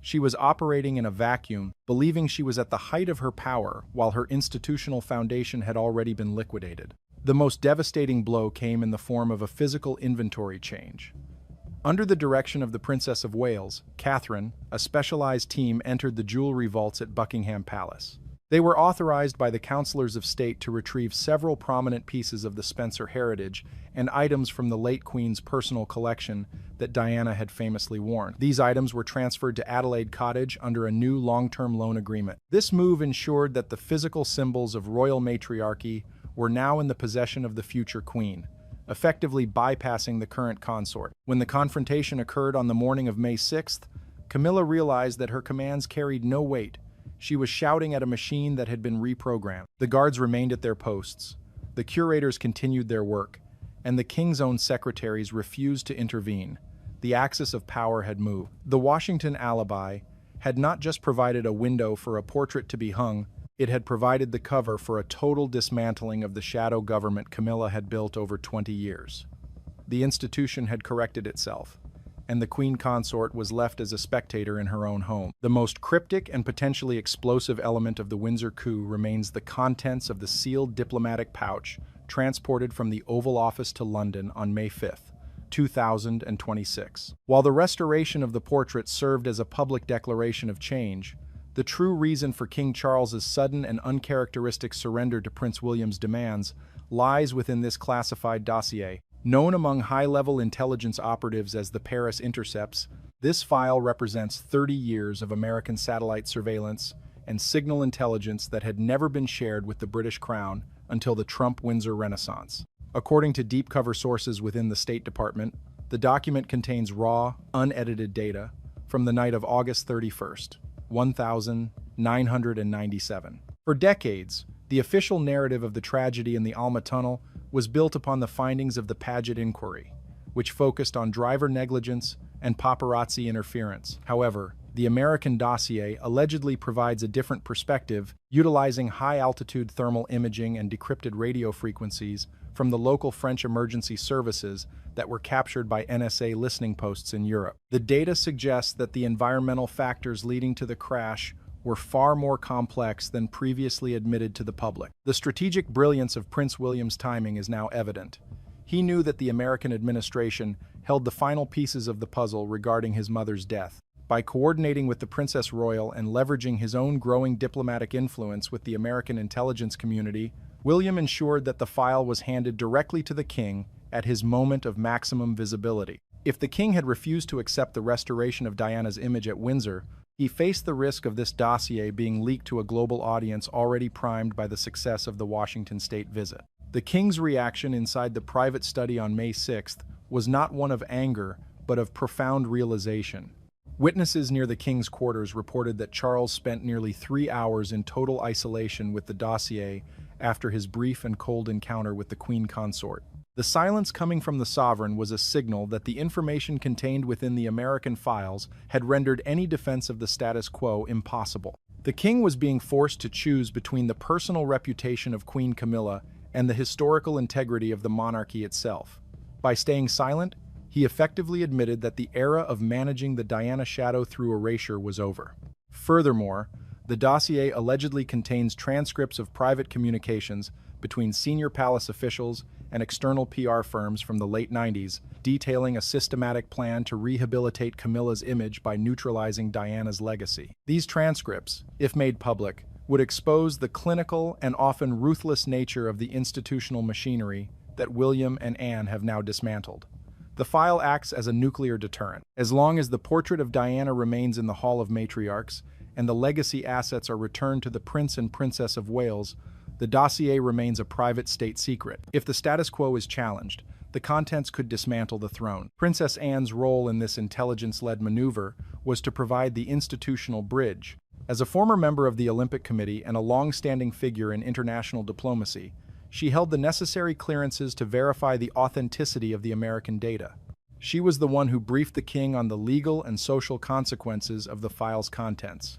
She was operating in a vacuum, believing she was at the height of her power while her institutional foundation had already been liquidated. The most devastating blow came in the form of a physical inventory change. Under the direction of the Princess of Wales, Catherine, a specialized team entered the jewelry vaults at Buckingham Palace. They were authorized by the Councilors of State to retrieve several prominent pieces of the Spencer heritage and items from the late Queen's personal collection that Diana had famously worn. These items were transferred to Adelaide Cottage under a new long-term loan agreement. This move ensured that the physical symbols of royal matriarchy were now in the possession of the future Queen, effectively bypassing the current consort. When the confrontation occurred on the morning of May 6th, Camilla realized that her commands carried no weight. She was shouting at a machine that had been reprogrammed. The guards remained at their posts, the curators continued their work, and the king's own secretaries refused to intervene. The axis of power had moved. The Washington alibi had not just provided a window for a portrait to be hung, it had provided the cover for a total dismantling of the shadow government Camilla had built over 20 years. The institution had corrected itself, and the Queen Consort was left as a spectator in her own home. The most cryptic and potentially explosive element of the Windsor coup remains the contents of the sealed diplomatic pouch transported from the Oval Office to London on May 5, 2026. While the restoration of the portrait served as a public declaration of change, the true reason for King Charles's sudden and uncharacteristic surrender to Prince William's demands lies within this classified dossier. Known among high-level intelligence operatives as the Paris Intercepts, this file represents 30 years of American satellite surveillance and signal intelligence that had never been shared with the British Crown until the Trump-Windsor Renaissance. According to deep-cover sources within the State Department, the document contains raw, unedited data from the night of August 31st, 1997. For decades, the official narrative of the tragedy in the Alma Tunnel was built upon the findings of the Paget inquiry, which focused on driver negligence and paparazzi interference. However, the American dossier allegedly provides a different perspective, utilizing high-altitude thermal imaging and decrypted radio frequencies from the local French emergency services that were captured by NSA listening posts in Europe. The data suggests that the environmental factors leading to the crash were far more complex than previously admitted to the public. The strategic brilliance of Prince William's timing is now evident. He knew that the American administration held the final pieces of the puzzle regarding his mother's death. By coordinating with the Princess Royal and leveraging his own growing diplomatic influence with the American intelligence community, William ensured that the file was handed directly to the king at his moment of maximum visibility. If the king had refused to accept the restoration of Diana's image at Windsor, he faced the risk of this dossier being leaked to a global audience already primed by the success of the Washington state visit. The king's reaction inside the private study on May 6th was not one of anger, but of profound realization. Witnesses near the king's quarters reported that Charles spent nearly 3 hours in total isolation with the dossier after his brief and cold encounter with the queen consort. The silence coming from the sovereign was a signal that the information contained within the American files had rendered any defense of the status quo impossible. The king was being forced to choose between the personal reputation of Queen Camilla and the historical integrity of the monarchy itself. By staying silent, he effectively admitted that the era of managing the Diana shadow through erasure was over. Furthermore, the dossier allegedly contains transcripts of private communications between senior palace officials and external PR firms from the late 90s, detailing a systematic plan to rehabilitate Camilla's image by neutralizing Diana's legacy. These transcripts, if made public, would expose the clinical and often ruthless nature of the institutional machinery that William and Anne have now dismantled. The file acts as a nuclear deterrent. As long as the portrait of Diana remains in the Hall of Matriarchs and the legacy assets are returned to the Prince and Princess of Wales, the dossier remains a private state secret. If the status quo is challenged, the contents could dismantle the throne. Princess Anne's role in this intelligence-led maneuver was to provide the institutional bridge. As a former member of the Olympic Committee and a long-standing figure in international diplomacy, she held the necessary clearances to verify the authenticity of the American data. She was the one who briefed the king on the legal and social consequences of the file's contents.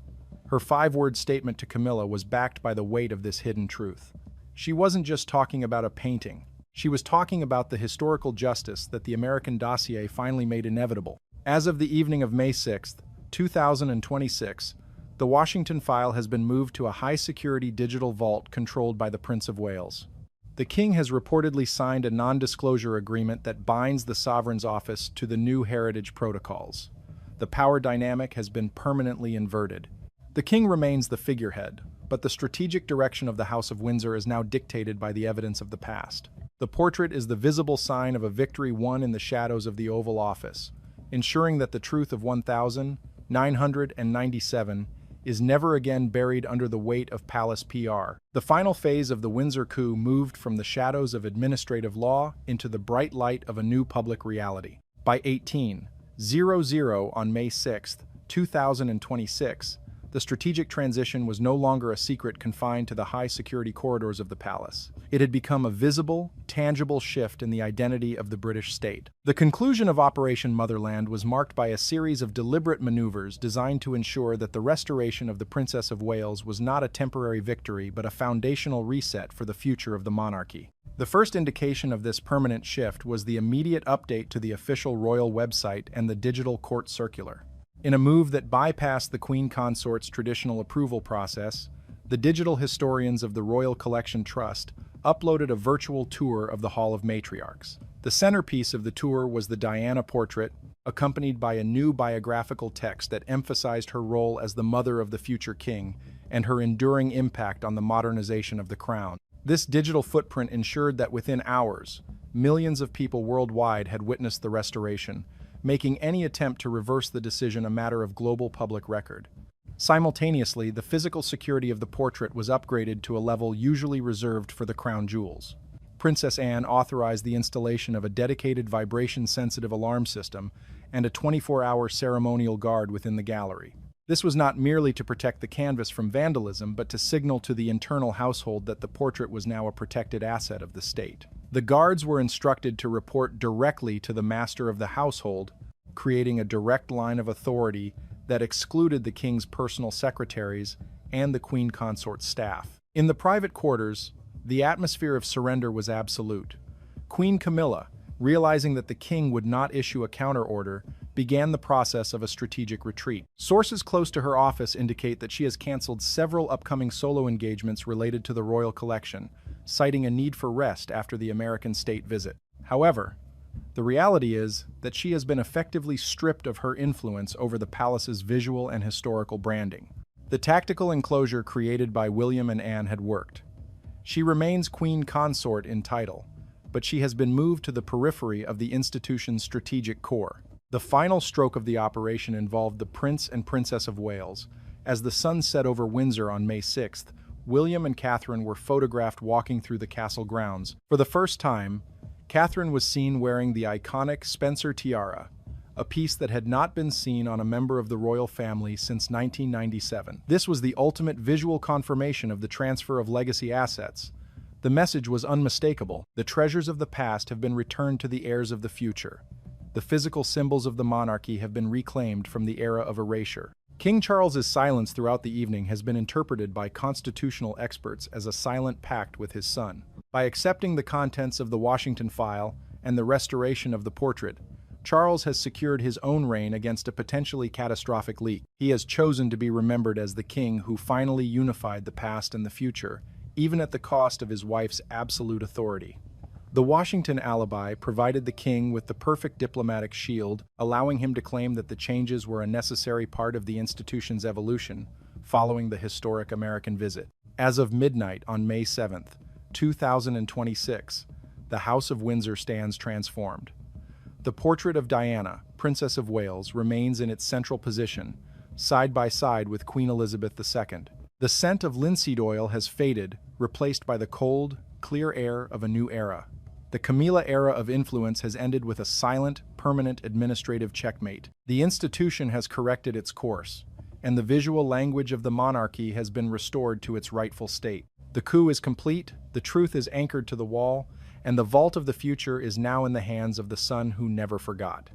Her 5-word statement to Camilla was backed by the weight of this hidden truth. She wasn't just talking about a painting. She was talking about the historical justice that the American dossier finally made inevitable. As of the evening of May 6, 2026, the Washington file has been moved to a high-security digital vault controlled by the Prince of Wales. The king has reportedly signed a non-disclosure agreement that binds the sovereign's office to the new heritage protocols. The power dynamic has been permanently inverted. The king remains the figurehead, but the strategic direction of the House of Windsor is now dictated by the evidence of the past. The portrait is the visible sign of a victory won in the shadows of the Oval Office, ensuring that the truth of 1997 is never again buried under the weight of palace PR. The final phase of the Windsor coup moved from the shadows of administrative law into the bright light of a new public reality. By 1800 on May 6, 2026, the strategic transition was no longer a secret confined to the high-security corridors of the palace. It had become a visible, tangible shift in the identity of the British state. The conclusion of Operation Motherland was marked by a series of deliberate maneuvers designed to ensure that the restoration of the Princess of Wales was not a temporary victory but a foundational reset for the future of the monarchy. The first indication of this permanent shift was the immediate update to the official royal website and the digital court circular. In a move that bypassed the Queen Consort's traditional approval process, the digital historians of the Royal Collection Trust uploaded a virtual tour of the Hall of Matriarchs. The centerpiece of the tour was the Diana portrait, accompanied by a new biographical text that emphasized her role as the mother of the future king and her enduring impact on the modernization of the crown. This digital footprint ensured that within hours, millions of people worldwide had witnessed the restoration, making any attempt to reverse the decision a matter of global public record. Simultaneously, the physical security of the portrait was upgraded to a level usually reserved for the crown jewels. Princess Anne authorized the installation of a dedicated vibration-sensitive alarm system and a 24-hour ceremonial guard within the gallery. This was not merely to protect the canvas from vandalism, but to signal to the internal household that the portrait was now a protected asset of the state. The guards were instructed to report directly to the master of the household, creating a direct line of authority that excluded the king's personal secretaries and the queen consort's staff. In the private quarters, the atmosphere of surrender was absolute. Queen Camilla, realizing that the king would not issue a counter-order, began the process of a strategic retreat. Sources close to her office indicate that she has canceled several upcoming solo engagements related to the royal collection, citing a need for rest after the American state visit. However, the reality is that she has been effectively stripped of her influence over the palace's visual and historical branding. The tactical enclosure created by William and Anne had worked. She remains queen consort in title, but she has been moved to the periphery of the institution's strategic core. The final stroke of the operation involved the Prince and Princess of Wales. As the sun set over Windsor on May 6th, William and Catherine were photographed walking through the castle grounds. For the first time, Catherine was seen wearing the iconic Spencer tiara, a piece that had not been seen on a member of the royal family since 1997. This was the ultimate visual confirmation of the transfer of legacy assets. The message was unmistakable. The treasures of the past have been returned to the heirs of the future. The physical symbols of the monarchy have been reclaimed from the era of erasure. King Charles's silence throughout the evening has been interpreted by constitutional experts as a silent pact with his son. By accepting the contents of the Washington file and the restoration of the portrait, Charles has secured his own reign against a potentially catastrophic leak. He has chosen to be remembered as the king who finally unified the past and the future, even at the cost of his wife's absolute authority. The Washington alibi provided the king with the perfect diplomatic shield, allowing him to claim that the changes were a necessary part of the institution's evolution following the historic American visit. As of midnight on May 7th, 2026, the House of Windsor stands transformed. The portrait of Diana, Princess of Wales, remains in its central position, side by side with Queen Elizabeth II. The scent of linseed oil has faded, replaced by the cold, clear air of a new era. The Camilla era of influence has ended with a silent, permanent administrative checkmate. The institution has corrected its course, and the visual language of the monarchy has been restored to its rightful state. The coup is complete, the truth is anchored to the wall, and the vault of the future is now in the hands of the son who never forgot.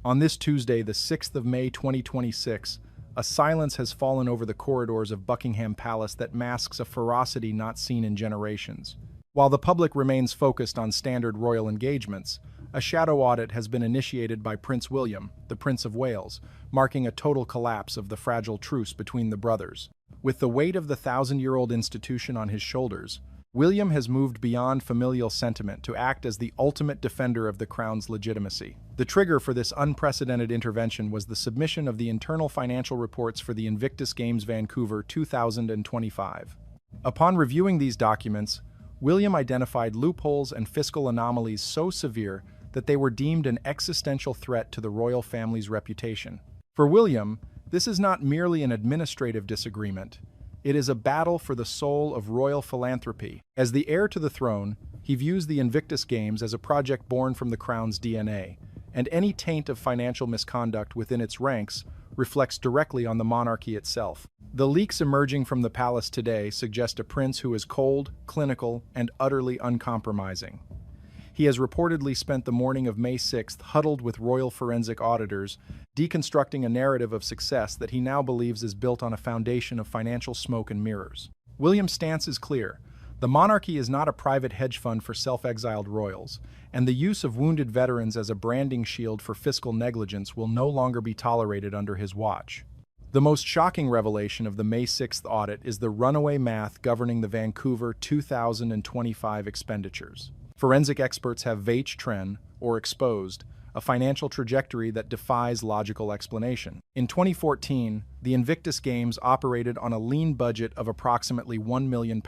On this Tuesday, the 6th of May 2026, a silence has fallen over the corridors of Buckingham Palace that masks a ferocity not seen in generations. While the public remains focused on standard royal engagements, a shadow audit has been initiated by Prince William, the Prince of Wales, marking a total collapse of the fragile truce between the brothers. With the weight of the thousand-year-old institution on his shoulders, William has moved beyond familial sentiment to act as the ultimate defender of the crown's legitimacy. The trigger for this unprecedented intervention was the submission of the internal financial reports for the Invictus Games Vancouver 2025. Upon reviewing these documents, William identified loopholes and fiscal anomalies so severe that they were deemed an existential threat to the royal family's reputation. For William, this is not merely an administrative disagreement. It is a battle for the soul of royal philanthropy. As the heir to the throne, he views the Invictus Games as a project born from the crown's DNA, and any taint of financial misconduct within its ranks reflects directly on the monarchy itself. The leaks emerging from the palace today suggest a prince who is cold, clinical, and utterly uncompromising. He has reportedly spent the morning of May 6th huddled with royal forensic auditors, deconstructing a narrative of success that he now believes is built on a foundation of financial smoke and mirrors. William's stance is clear. The monarchy is not a private hedge fund for self-exiled royals, and the use of wounded veterans as a branding shield for fiscal negligence will no longer be tolerated under his watch. The most shocking revelation of the May 6th audit is the runaway math governing the Vancouver 2025 expenditures. Forensic experts have veiled, or exposed, a financial trajectory that defies logical explanation. In 2014, the Invictus Games operated on a lean budget of approximately £1 million.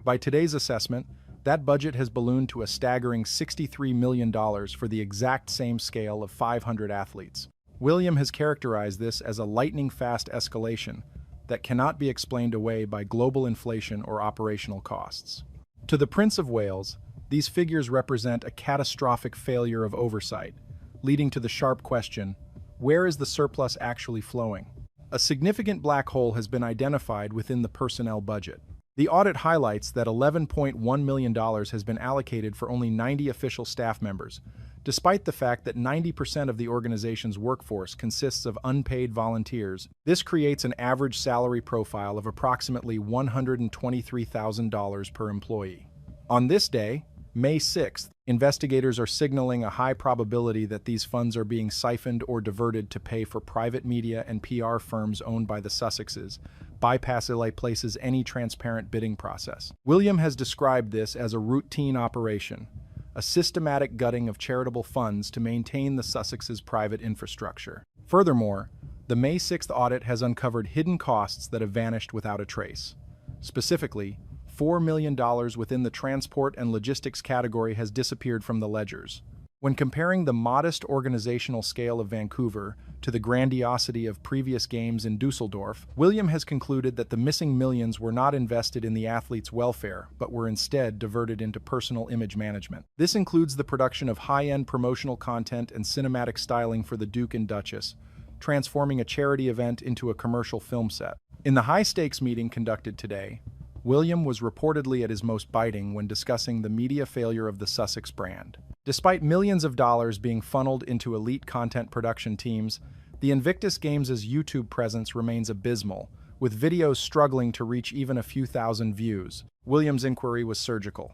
By today's assessment, that budget has ballooned to a staggering $63 million for the exact same scale of 500 athletes. William has characterized this as a lightning-fast escalation that cannot be explained away by global inflation or operational costs. To the Prince of Wales, these figures represent a catastrophic failure of oversight, leading to the sharp question, where is the surplus actually flowing? A significant black hole has been identified within the personnel budget. The audit highlights that $11.1 million has been allocated for only 90 official staff members, despite the fact that 90% of the organization's workforce consists of unpaid volunteers. This creates an average salary profile of approximately $123,000 per employee. On this day, May 6th, investigators are signaling a high probability that these funds are being siphoned or diverted to pay for private media and PR firms owned by the Sussexes, places any transparent bidding process. William has described this as a routine operation, a systematic gutting of charitable funds to maintain the Sussexes' private infrastructure. Furthermore, the May 6th audit has uncovered hidden costs that have vanished without a trace. Specifically, $4 million within the transport and logistics category has disappeared from the ledgers. When comparing the modest organizational scale of Vancouver to the grandiosity of previous games in Dusseldorf, William has concluded that the missing millions were not invested in the athletes' welfare, but were instead diverted into personal image management. This includes the production of high-end promotional content and cinematic styling for the Duke and Duchess, transforming a charity event into a commercial film set. In the high-stakes meeting conducted today, William was reportedly at his most biting when discussing the media failure of the Sussex brand. Despite millions of dollars being funneled into elite content production teams, the Invictus Games' YouTube presence remains abysmal, with videos struggling to reach even a few thousand views. William's inquiry was surgical.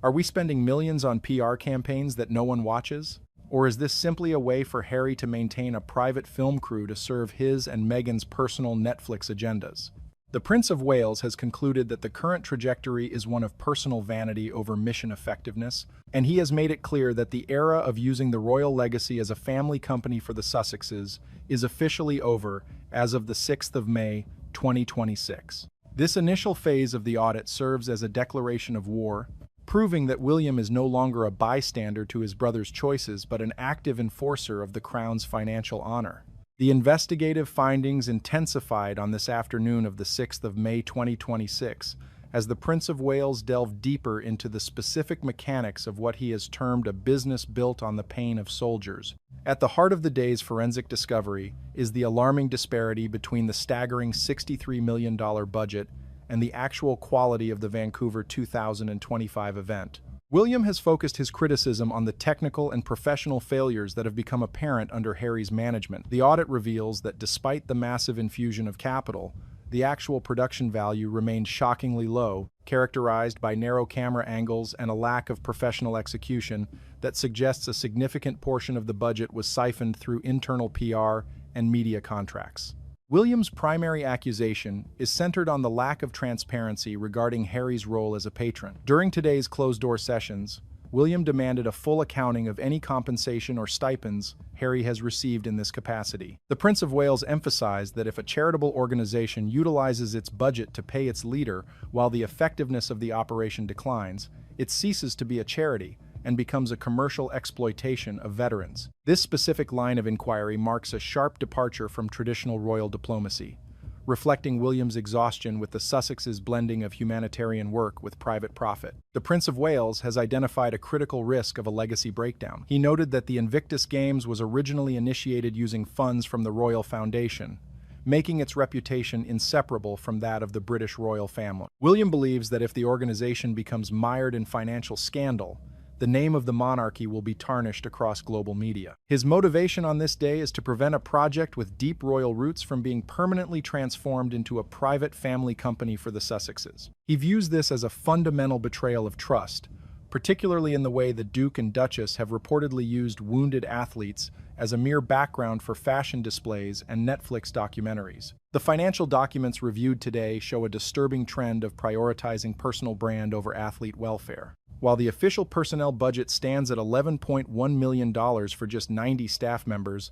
Are we spending millions on PR campaigns that no one watches? Or is this simply a way for Harry to maintain a private film crew to serve his and Meghan's personal Netflix agendas? The Prince of Wales has concluded that the current trajectory is one of personal vanity over mission effectiveness, and he has made it clear that the era of using the royal legacy as a family company for the Sussexes is officially over as of the 6th of May, 2026. This initial phase of the audit serves as a declaration of war, proving that William is no longer a bystander to his brother's choices but an active enforcer of the Crown's financial honor. The investigative findings intensified on this afternoon of the 6th of May 2026 as the Prince of Wales delved deeper into the specific mechanics of what he has termed a business built on the pain of soldiers. At the heart of the day's forensic discovery is the alarming disparity between the staggering $63 million budget and the actual quality of the Vancouver 2025 event. William has focused his criticism on the technical and professional failures that have become apparent under Harry's management. The audit reveals that despite the massive infusion of capital, the actual production value remained shockingly low, characterized by narrow camera angles and a lack of professional execution that suggests a significant portion of the budget was siphoned through internal PR and media contracts. William's primary accusation is centered on the lack of transparency regarding Harry's role as a patron. During today's closed-door sessions, William demanded a full accounting of any compensation or stipends Harry has received in this capacity. The Prince of Wales emphasized that if a charitable organization utilizes its budget to pay its leader while the effectiveness of the operation declines, it ceases to be a charity and becomes a commercial exploitation of veterans. This specific line of inquiry marks a sharp departure from traditional royal diplomacy, reflecting William's exhaustion with the Sussexes' blending of humanitarian work with private profit. The Prince of Wales has identified a critical risk of a legacy breakdown. He noted that the Invictus Games was originally initiated using funds from the Royal Foundation, making its reputation inseparable from that of the British royal family. William believes that if the organization becomes mired in financial scandal, the name of the monarchy will be tarnished across global media. His motivation on this day is to prevent a project with deep royal roots from being permanently transformed into a private family company for the Sussexes. He views this as a fundamental betrayal of trust, particularly in the way the Duke and Duchess have reportedly used wounded athletes as a mere background for fashion displays and Netflix documentaries. The financial documents reviewed today show a disturbing trend of prioritizing personal brand over athlete welfare. While the official personnel budget stands at $11.1 million for just 90 staff members,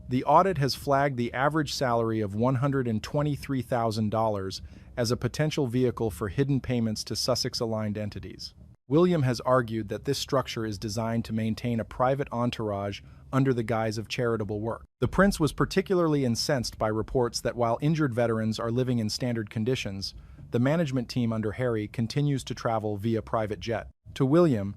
the audit has flagged the average salary of $123,000 as a potential vehicle for hidden payments to Sussex-aligned entities. William has argued that this structure is designed to maintain a private entourage under the guise of charitable work. The prince was particularly incensed by reports that while injured veterans are living in standard conditions, the management team under Harry continues to travel via private jet. To William,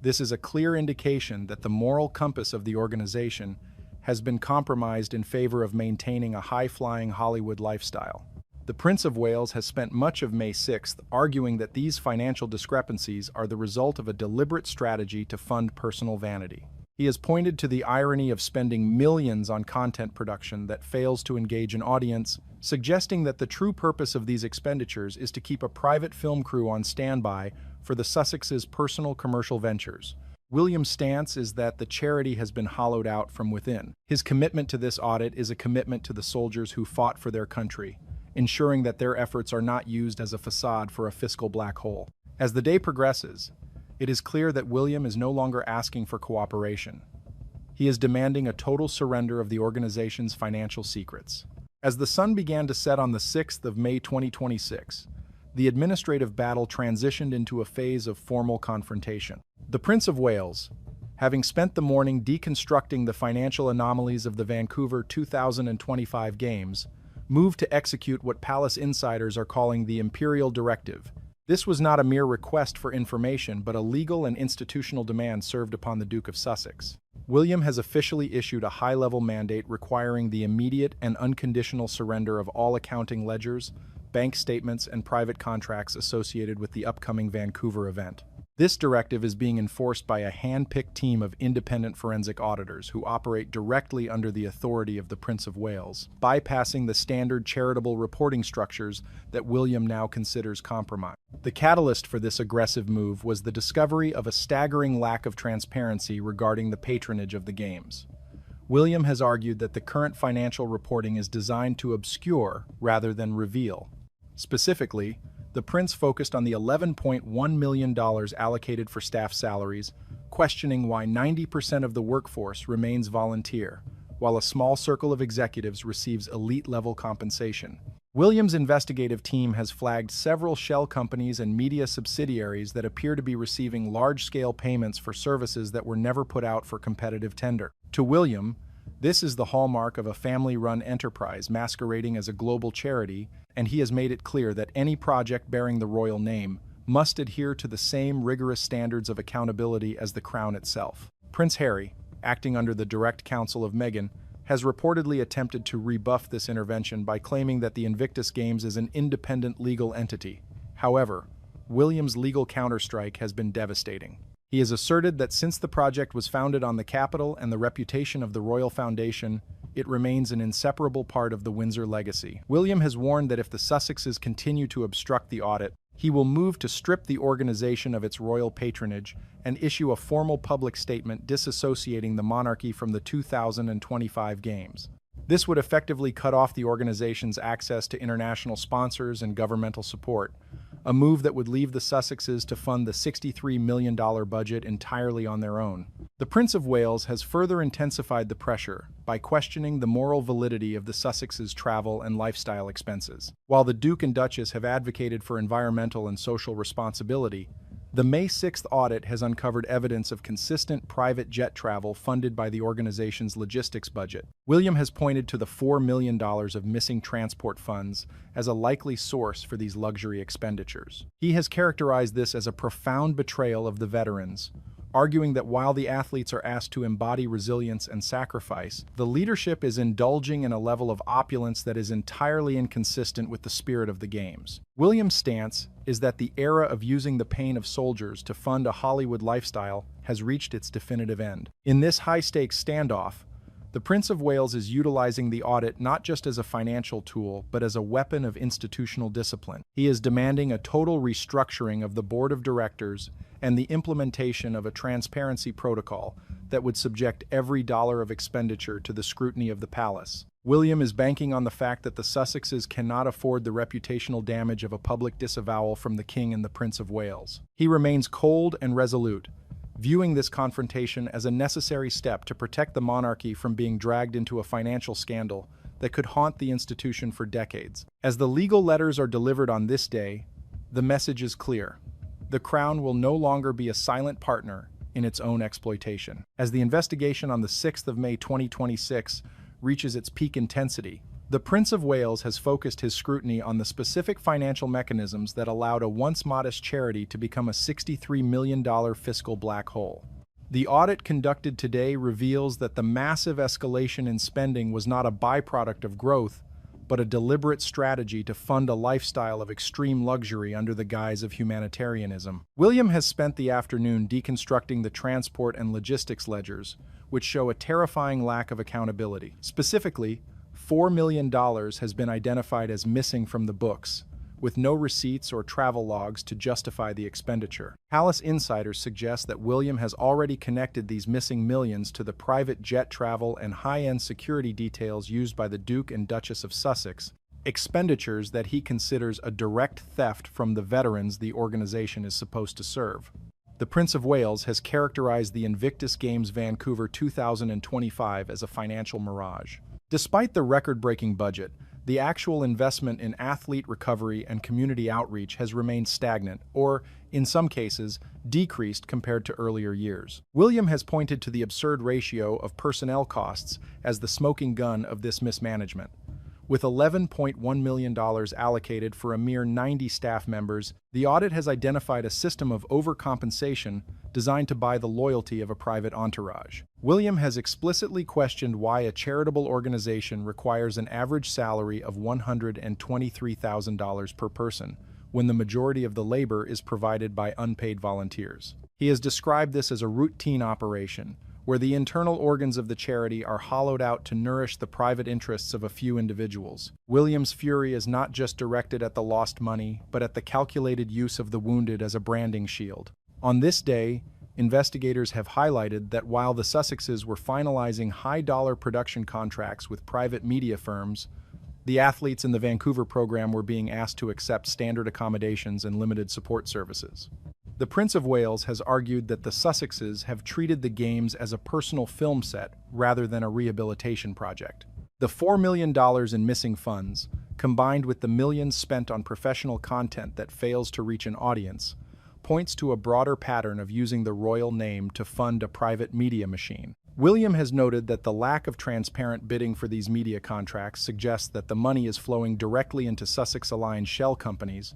this is a clear indication that the moral compass of the organization has been compromised in favor of maintaining a high-flying Hollywood lifestyle. The Prince of Wales has spent much of May 6th arguing that these financial discrepancies are the result of a deliberate strategy to fund personal vanity. He has pointed to the irony of spending millions on content production that fails to engage an audience, suggesting that the true purpose of these expenditures is to keep a private film crew on standby for the Sussexes' personal commercial ventures. William's stance is that the charity has been hollowed out from within. His commitment to this audit is a commitment to the soldiers who fought for their country, ensuring that their efforts are not used as a facade for a fiscal black hole. As the day progresses, it is clear that William is no longer asking for cooperation. He is demanding a total surrender of the organization's financial secrets. As the sun began to set on the 6th of May 2026, the administrative battle transitioned into a phase of formal confrontation. The Prince of Wales, having spent the morning deconstructing the financial anomalies of the Vancouver 2025 Games, moved to execute what palace insiders are calling the Imperial Directive. This was not a mere request for information, but a legal and institutional demand served upon the Duke of Sussex. William has officially issued a high-level mandate requiring the immediate and unconditional surrender of all accounting ledgers, bank statements, and private contracts associated with the upcoming Vancouver event. This directive is being enforced by a hand-picked team of independent forensic auditors who operate directly under the authority of the Prince of Wales, bypassing the standard charitable reporting structures that William now considers compromised. The catalyst for this aggressive move was the discovery of a staggering lack of transparency regarding the patronage of the Games. William has argued that the current financial reporting is designed to obscure rather than reveal. Specifically, the prince focused on the $11.1 million allocated for staff salaries, questioning why 90% of the workforce remains volunteer, while a small circle of executives receives elite-level compensation. Williams' investigative team has flagged several shell companies and media subsidiaries that appear to be receiving large-scale payments for services that were never put out for competitive tender. To William, this is the hallmark of a family-run enterprise masquerading as a global charity, and he has made it clear that any project bearing the royal name must adhere to the same rigorous standards of accountability as the crown itself. Prince Harry, acting under the direct counsel of Meghan, has reportedly attempted to rebuff this intervention by claiming that the Invictus Games is an independent legal entity. However, William's legal counterstrike has been devastating. He has asserted that since the project was founded on the capital and the reputation of the Royal Foundation, it remains an inseparable part of the Windsor legacy. William has warned that if the Sussexes continue to obstruct the audit, he will move to strip the organization of its royal patronage and issue a formal public statement disassociating the monarchy from the 2025 Games. This would effectively cut off the organization's access to international sponsors and governmental support, a move that would leave the Sussexes to fund the $63 million budget entirely on their own. The Prince of Wales has further intensified the pressure by questioning the moral validity of the Sussexes' travel and lifestyle expenses. While the Duke and Duchess have advocated for environmental and social responsibility, the May 6th audit has uncovered evidence of consistent private jet travel funded by the organization's logistics budget. William has pointed to the $4 million of missing transport funds as a likely source for these luxury expenditures. He has characterized this as a profound betrayal of the veterans, arguing that while the athletes are asked to embody resilience and sacrifice, the leadership is indulging in a level of opulence that is entirely inconsistent with the spirit of the Games. William's stance is that the era of using the pain of soldiers to fund a Hollywood lifestyle has reached its definitive end. In this high-stakes standoff, the Prince of Wales is utilizing the audit not just as a financial tool, but as a weapon of institutional discipline. He is demanding a total restructuring of the board of directors and the implementation of a transparency protocol that would subject every dollar of expenditure to the scrutiny of the palace. William is banking on the fact that the Sussexes cannot afford the reputational damage of a public disavowal from the King and the Prince of Wales. He remains cold and resolute, viewing this confrontation as a necessary step to protect the monarchy from being dragged into a financial scandal that could haunt the institution for decades. As the legal letters are delivered on this day, the message is clear. The Crown will no longer be a silent partner in its own exploitation. As the investigation on the 6th of May 2026 reaches its peak intensity, the Prince of Wales has focused his scrutiny on the specific financial mechanisms that allowed a once modest charity to become a $63 million fiscal black hole. The audit conducted today reveals that the massive escalation in spending was not a byproduct of growth, but a deliberate strategy to fund a lifestyle of extreme luxury under the guise of humanitarianism. William has spent the afternoon deconstructing the transport and logistics ledgers, which show a terrifying lack of accountability. Specifically, $4 million has been identified as missing from the books, with no receipts or travel logs to justify the expenditure. Palace insiders suggest that William has already connected these missing millions to the private jet travel and high-end security details used by the Duke and Duchess of Sussex, expenditures that he considers a direct theft from the veterans the organization is supposed to serve. The Prince of Wales has characterized the Invictus Games Vancouver 2025 as a financial mirage. Despite the record-breaking budget, the actual investment in athlete recovery and community outreach has remained stagnant or, in some cases, decreased compared to earlier years. William has pointed to the absurd ratio of personnel costs as the smoking gun of this mismanagement. With $11.1 million allocated for a mere 90 staff members, the audit has identified a system of overcompensation designed to buy the loyalty of a private entourage. William has explicitly questioned why a charitable organization requires an average salary of $123,000 per person, when the majority of the labor is provided by unpaid volunteers. He has described this as a routine operation, where the internal organs of the charity are hollowed out to nourish the private interests of a few individuals. William's fury is not just directed at the lost money, but at the calculated use of the wounded as a branding shield. On this day, investigators have highlighted that while the Sussexes were finalizing high-dollar production contracts with private media firms, the athletes in the Vancouver program were being asked to accept standard accommodations and limited support services. The Prince of Wales has argued that the Sussexes have treated the Games as a personal film set rather than a rehabilitation project. The $4 million in missing funds, combined with the millions spent on professional content that fails to reach an audience, points to a broader pattern of using the royal name to fund a private media machine. William has noted that the lack of transparent bidding for these media contracts suggests that the money is flowing directly into Sussex-aligned shell companies,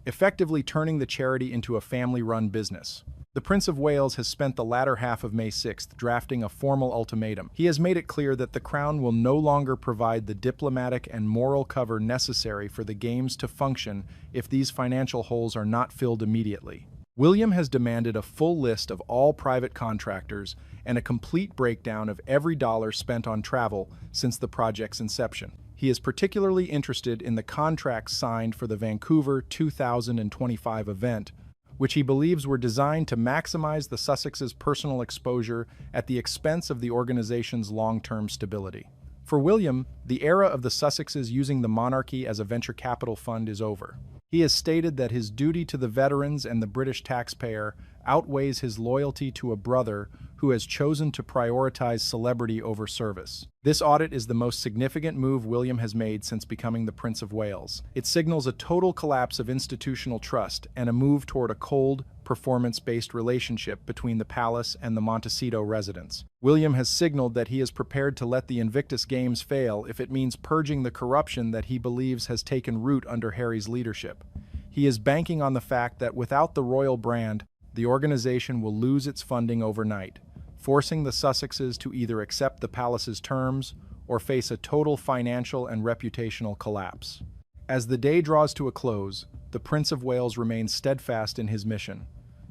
effectively turning the charity into a family-run business. The Prince of Wales has spent the latter half of May 6th drafting a formal ultimatum. He has made it clear that the Crown will no longer provide the diplomatic and moral cover necessary for the Games to function if these financial holes are not filled immediately. William has demanded a full list of all private contractors and a complete breakdown of every dollar spent on travel since the project's inception. He is particularly interested in the contracts signed for the Vancouver 2025 event, which he believes were designed to maximize the Sussexes' personal exposure at the expense of the organization's long-term stability. For William, the era of the Sussexes using the monarchy as a venture capital fund is over. He has stated that his duty to the veterans and the British taxpayer outweighs his loyalty to a brother who has chosen to prioritize celebrity over service. This audit is the most significant move William has made since becoming the Prince of Wales. It signals a total collapse of institutional trust and a move toward a cold, performance-based relationship between the palace and the Montecito residents. William has signaled that he is prepared to let the Invictus Games fail if it means purging the corruption that he believes has taken root under Harry's leadership. He is banking on the fact that without the royal brand, the organization will lose its funding overnight, forcing the Sussexes to either accept the palace's terms or face a total financial and reputational collapse. As the day draws to a close, the Prince of Wales remains steadfast in his mission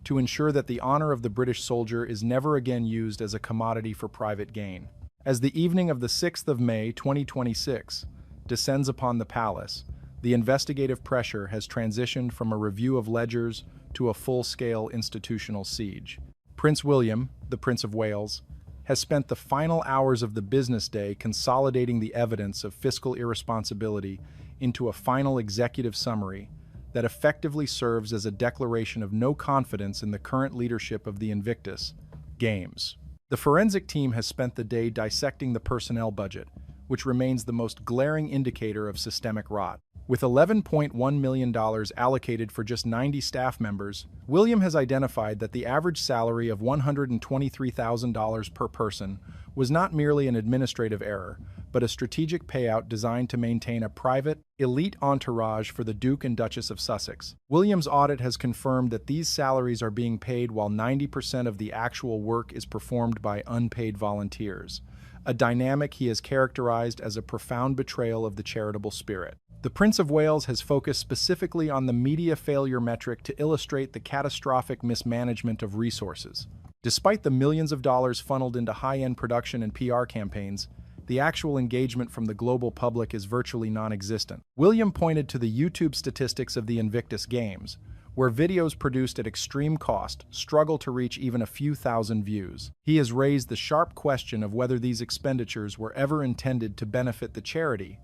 to ensure that the honor of the British soldier is never again used as a commodity for private gain. As the evening of the 6th of May 2026 descends upon the palace, the investigative pressure has transitioned from a review of ledgers to a full-scale institutional siege. Prince William, the Prince of Wales, has spent the final hours of the business day consolidating the evidence of fiscal irresponsibility into a final executive summary that effectively serves as a declaration of no confidence in the current leadership of the Invictus Games. The forensic team has spent the day dissecting the personnel budget, which remains the most glaring indicator of systemic rot. With $11.1 million allocated for just 90 staff members, William has identified that the average salary of $123,000 per person was not merely an administrative error, but a strategic payout designed to maintain a private, elite entourage for the Duke and Duchess of Sussex. William's audit has confirmed that these salaries are being paid while 90% of the actual work is performed by unpaid volunteers, a dynamic he has characterized as a profound betrayal of the charitable spirit. The Prince of Wales has focused specifically on the media failure metric to illustrate the catastrophic mismanagement of resources. Despite the millions of dollars funneled into high-end production and PR campaigns, the actual engagement from the global public is virtually non-existent. William pointed to the YouTube statistics of the Invictus Games, where videos produced at extreme cost struggle to reach even a few thousand views. He has raised the sharp question of whether these expenditures were ever intended to benefit the charity,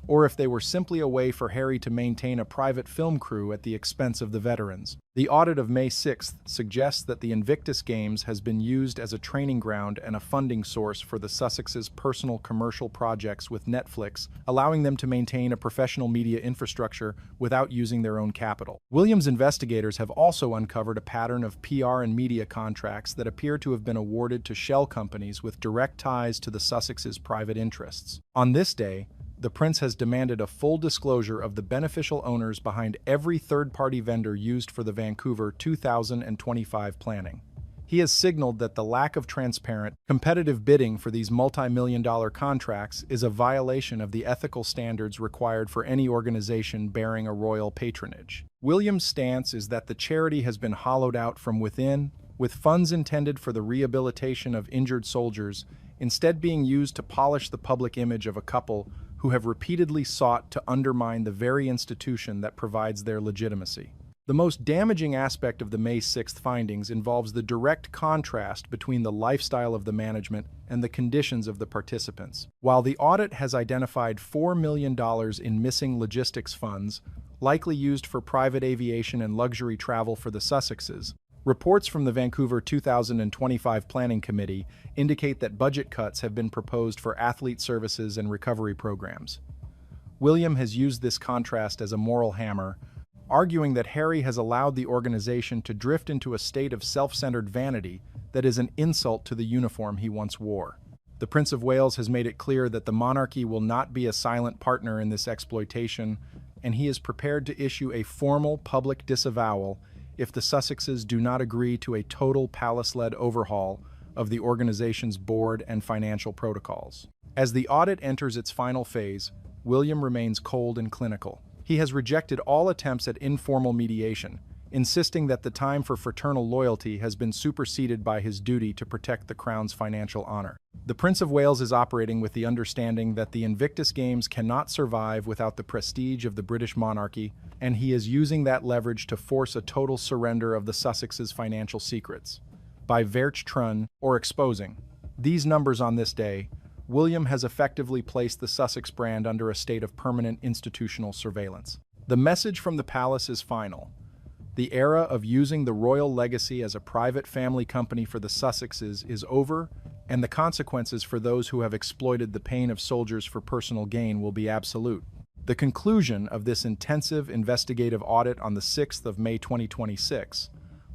or if they were simply a way for Harry to maintain a private film crew at the expense of the veterans. The audit of May 6th suggests that the Invictus Games has been used as a training ground and a funding source for the Sussexes' personal commercial projects with Netflix, allowing them to maintain a professional media infrastructure without using their own capital. Williams' investigators have also uncovered a pattern of PR and media contracts that appear to have been awarded to shell companies with direct ties to the Sussexes' private interests. On this day, the Prince has demanded a full disclosure of the beneficial owners behind every third-party vendor used for the Vancouver 2025 planning. He has signaled that the lack of transparent, competitive bidding for these multi-million-dollar contracts is a violation of the ethical standards required for any organization bearing a royal patronage. William's stance is that the charity has been hollowed out from within, with funds intended for the rehabilitation of injured soldiers instead being used to polish the public image of a couple who have repeatedly sought to undermine the very institution that provides their legitimacy. The most damaging aspect of the May 6th findings involves the direct contrast between the lifestyle of the management and the conditions of the participants. While the audit has identified $4 million in missing logistics funds, likely used for private aviation and luxury travel for the Sussexes, reports from the Vancouver 2025 Planning Committee indicate that budget cuts have been proposed for athlete services and recovery programs. William has used this contrast as a moral hammer, arguing that Harry has allowed the organization to drift into a state of self-centered vanity that is an insult to the uniform he once wore. The Prince of Wales has made it clear that the monarchy will not be a silent partner in this exploitation, and he is prepared to issue a formal public disavowal if the Sussexes do not agree to a total palace-led overhaul of the organization's board and financial protocols. As the audit enters its final phase, William remains cold and clinical. He has rejected all attempts at informal mediation, insisting that the time for fraternal loyalty has been superseded by his duty to protect the Crown's financial honor. The Prince of Wales is operating with the understanding that the Invictus Games cannot survive without the prestige of the British monarchy, and he is using that leverage to force a total surrender of the Sussexes' financial secrets. By verchtreuen, or exposing these numbers on this day, William has effectively placed the Sussex brand under a state of permanent institutional surveillance. The message from the palace is final. The era of using the royal legacy as a private family company for the Sussexes is over, and the consequences for those who have exploited the pain of soldiers for personal gain will be absolute. The conclusion of this intensive investigative audit on the 6th of May 2026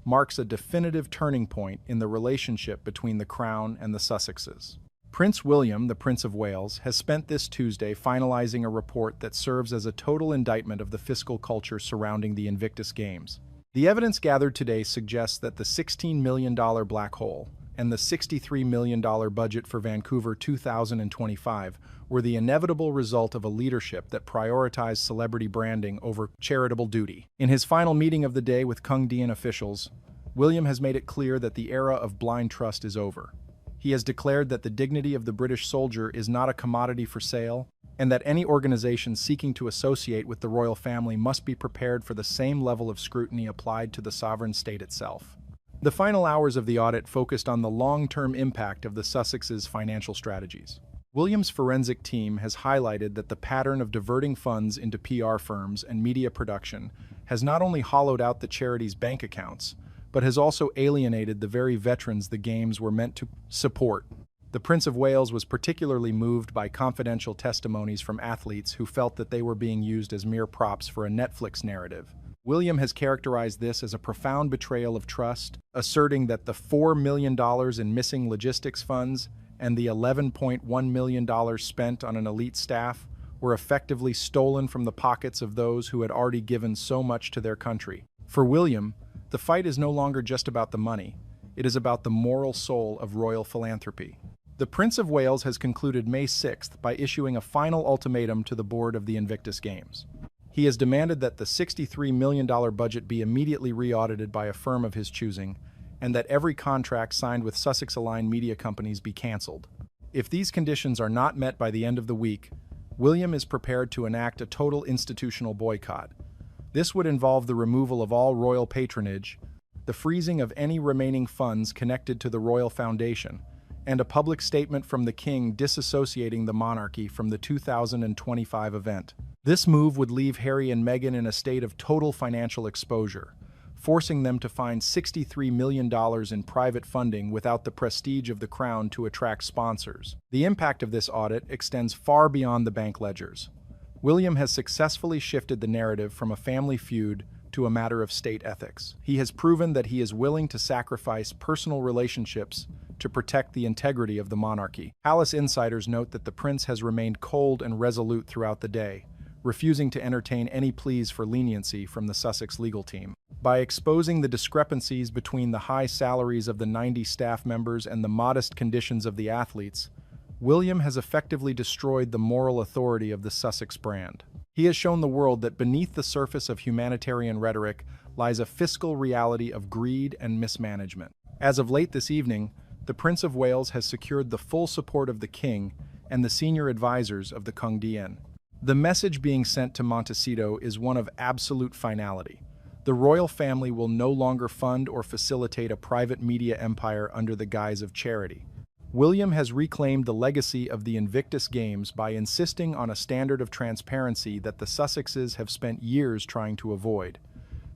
marks a definitive turning point in the relationship between the Crown and the Sussexes. Prince William, the Prince of Wales, has spent this Tuesday finalizing a report that serves as a total indictment of the fiscal culture surrounding the Invictus Games. The evidence gathered today suggests that the $16 million black hole and the $63 million budget for Vancouver 2025 were the inevitable result of a leadership that prioritized celebrity branding over charitable duty. In his final meeting of the day with Kungdian officials, William has made it clear that the era of blind trust is over. He has declared that the dignity of the British soldier is not a commodity for sale, and that any organization seeking to associate with the royal family must be prepared for the same level of scrutiny applied to the sovereign state itself. The final hours of the audit focused on the long-term impact of the Sussexes' financial strategies. William's forensic team has highlighted that the pattern of diverting funds into PR firms and media production has not only hollowed out the charity's bank accounts, but has also alienated the very veterans the games were meant to support. The Prince of Wales was particularly moved by confidential testimonies from athletes who felt that they were being used as mere props for a Netflix narrative. William has characterized this as a profound betrayal of trust, asserting that the $4 million in missing logistics funds and the $11.1 million spent on an elite staff were effectively stolen from the pockets of those who had already given so much to their country. For William, the fight is no longer just about the money. It is about the moral soul of royal philanthropy. The Prince of Wales has concluded May 6th by issuing a final ultimatum to the board of the Invictus Games. He has demanded that the $63 million budget be immediately re-audited by a firm of his choosing, and that every contract signed with Sussex-aligned media companies be cancelled. If these conditions are not met by the end of the week, William is prepared to enact a total institutional boycott. This would involve the removal of all royal patronage, the freezing of any remaining funds connected to the Royal Foundation, and a public statement from the King disassociating the monarchy from the 2025 event. This move would leave Harry and Meghan in a state of total financial exposure, forcing them to find $63 million in private funding without the prestige of the crown to attract sponsors. The impact of this audit extends far beyond the bank ledgers. William has successfully shifted the narrative from a family feud to a matter of state ethics. He has proven that he is willing to sacrifice personal relationships to protect the integrity of the monarchy. Palace insiders note that the prince has remained cold and resolute throughout the day, refusing to entertain any pleas for leniency from the Sussex legal team. By exposing the discrepancies between the high salaries of the 90 staff members and the modest conditions of the athletes, William has effectively destroyed the moral authority of the Sussex brand. He has shown the world that beneath the surface of humanitarian rhetoric lies a fiscal reality of greed and mismanagement. As of late this evening, the Prince of Wales has secured the full support of the King and the senior advisors of the Congdien. The message being sent to Montecito is one of absolute finality. The royal family will no longer fund or facilitate a private media empire under the guise of charity. William has reclaimed the legacy of the Invictus Games by insisting on a standard of transparency that the Sussexes have spent years trying to avoid.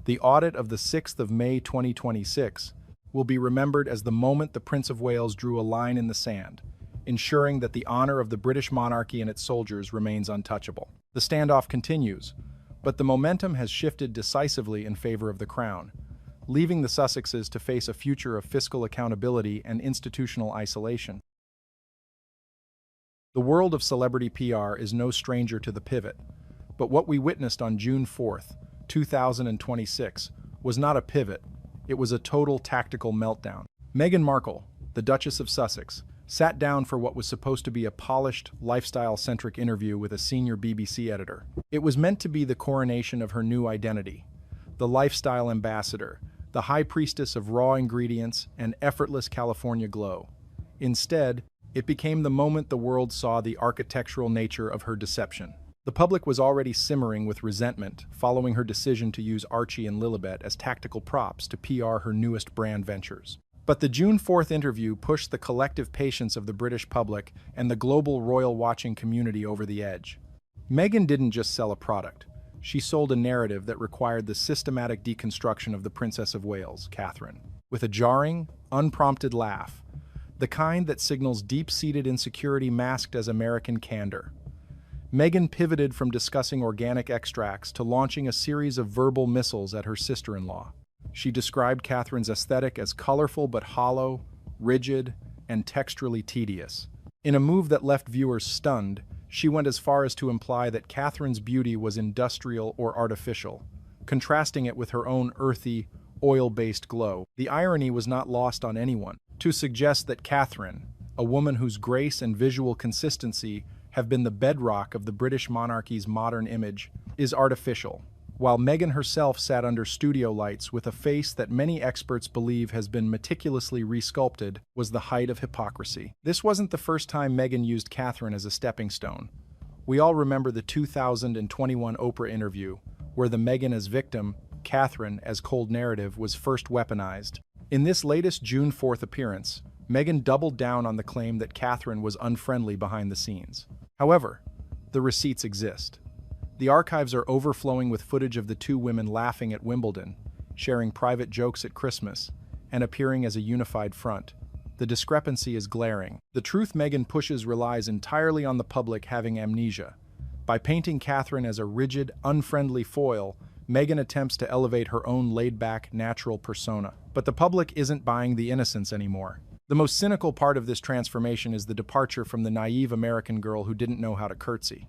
The audit of the 6th of May 2026 will be remembered as the moment the Prince of Wales drew a line in the sand, ensuring that the honor of the British monarchy and its soldiers remains untouchable. The standoff continues, but the momentum has shifted decisively in favor of the crown, leaving the Sussexes to face a future of fiscal accountability and institutional isolation. The world of celebrity PR is no stranger to the pivot, but what we witnessed on June 4th, 2026, was not a pivot, it was a total tactical meltdown. Meghan Markle, the Duchess of Sussex, sat down for what was supposed to be a polished, lifestyle-centric interview with a senior BBC editor. It was meant to be the coronation of her new identity, the lifestyle ambassador, the high priestess of raw ingredients and effortless California glow. Instead, it became the moment the world saw the architectural nature of her deception. The public was already simmering with resentment following her decision to use Archie and Lilibet as tactical props to PR her newest brand ventures. But the June 4th interview pushed the collective patience of the British public and the global royal watching community over the edge. Meghan didn't just sell a product. She sold a narrative that required the systematic deconstruction of the Princess of Wales, Catherine. With a jarring, unprompted laugh, the kind that signals deep-seated insecurity masked as American candor. Meghan pivoted from discussing organic extracts to launching a series of verbal missiles at her sister-in-law. She described Catherine's aesthetic as colorful but hollow, rigid, and texturally tedious. In a move that left viewers stunned, she went as far as to imply that Catherine's beauty was industrial or artificial, contrasting it with her own earthy, oil-based glow. The irony was not lost on anyone. To suggest that Catherine, a woman whose grace and visual consistency have been the bedrock of the British monarchy's modern image, is artificial, while Meghan herself sat under studio lights with a face that many experts believe has been meticulously resculpted, was the height of hypocrisy. This wasn't the first time Meghan used Catherine as a stepping stone. We all remember the 2021 Oprah interview, where the Meghan as victim, Catherine as cold narrative was first weaponized. In this latest June 4th appearance, Meghan doubled down on the claim that Catherine was unfriendly behind the scenes. However, the receipts exist. The archives are overflowing with footage of the two women laughing at Wimbledon, sharing private jokes at Christmas, and appearing as a unified front. The discrepancy is glaring. The truth Meghan pushes relies entirely on the public having amnesia. By painting Catherine as a rigid, unfriendly foil, Meghan attempts to elevate her own laid-back, natural persona. But the public isn't buying the innocence anymore. The most cynical part of this transformation is the departure from the naive American girl who didn't know how to curtsy.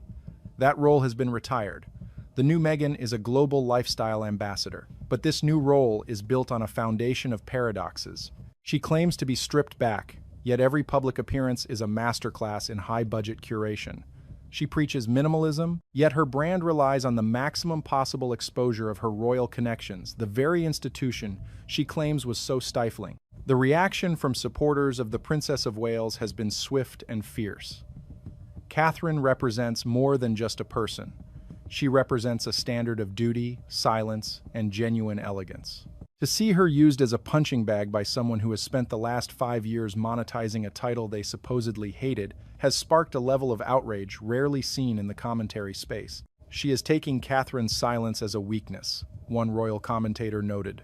That role has been retired. The new Meghan is a global lifestyle ambassador. But this new role is built on a foundation of paradoxes. She claims to be stripped back, yet every public appearance is a masterclass in high-budget curation. She preaches minimalism, yet her brand relies on the maximum possible exposure of her royal connections, the very institution she claims was so stifling. The reaction from supporters of the Princess of Wales has been swift and fierce. Catherine represents more than just a person. She represents a standard of duty, silence, and genuine elegance. To see her used as a punching bag by someone who has spent the last 5 years monetizing a title they supposedly hated has sparked a level of outrage rarely seen in the commentary space. She is taking Catherine's silence as a weakness, one royal commentator noted.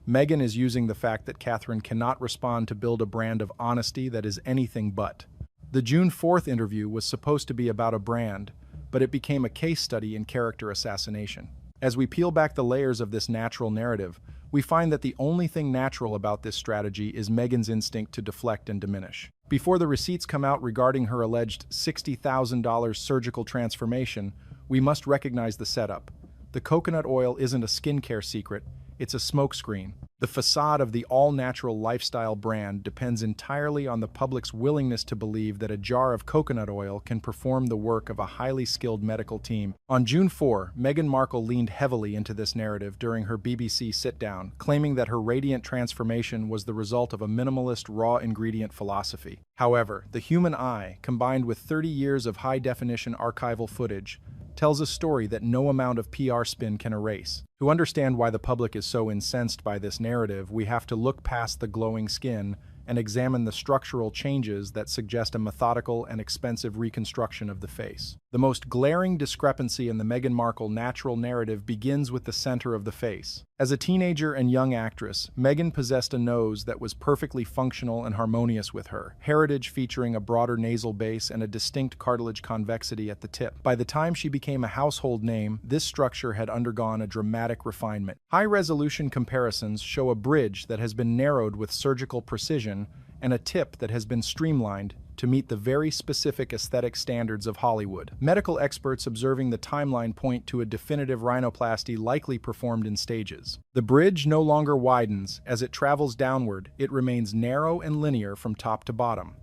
Meghan is using the fact that Catherine cannot respond to build a brand of honesty that is anything but. The June 4th interview was supposed to be about a brand, but it became a case study in character assassination. As we peel back the layers of this natural narrative, we find that the only thing natural about this strategy is Meghan's instinct to deflect and diminish. Before the receipts come out regarding her alleged $60,000 surgical transformation, we must recognize the setup. The coconut oil isn't a skincare secret, it's a smokescreen. The facade of the all-natural lifestyle brand depends entirely on the public's willingness to believe that a jar of coconut oil can perform the work of a highly skilled medical team. On June 4, Meghan Markle leaned heavily into this narrative during her BBC sit-down, claiming that her radiant transformation was the result of a minimalist raw ingredient philosophy. However, the human eye, combined with 30 years of high-definition archival footage, tells a story that no amount of PR spin can erase. To understand why the public is so incensed by this narrative, we have to look past the glowing skin and examine the structural changes that suggest a methodical and expensive reconstruction of the face. The most glaring discrepancy in the Meghan Markle natural narrative begins with the center of the face. As a teenager and young actress, Meghan possessed a nose that was perfectly functional and harmonious with her heritage, featuring a broader nasal base and a distinct cartilage convexity at the tip. By the time she became a household name, this structure had undergone a dramatic refinement. High-resolution comparisons show a bridge that has been narrowed with surgical precision and a tip that has been streamlined to meet the very specific aesthetic standards of Hollywood. Medical experts observing the timeline point to a definitive rhinoplasty likely performed in stages. The bridge no longer widens. As it travels downward, it remains narrow and linear from top to bottom.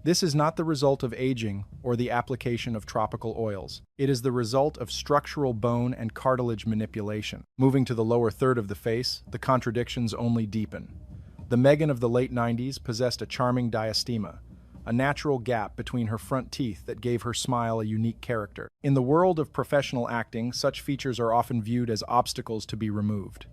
This is not the result of aging or the application of tropical oils. It is the result of structural bone and cartilage manipulation. Moving to the lower third of the face, the contradictions only deepen. The Meghan of the late 90s possessed a charming diastema, a natural gap between her front teeth that gave her smile a unique character. In the world of professional acting, such features are often viewed as obstacles to be removed.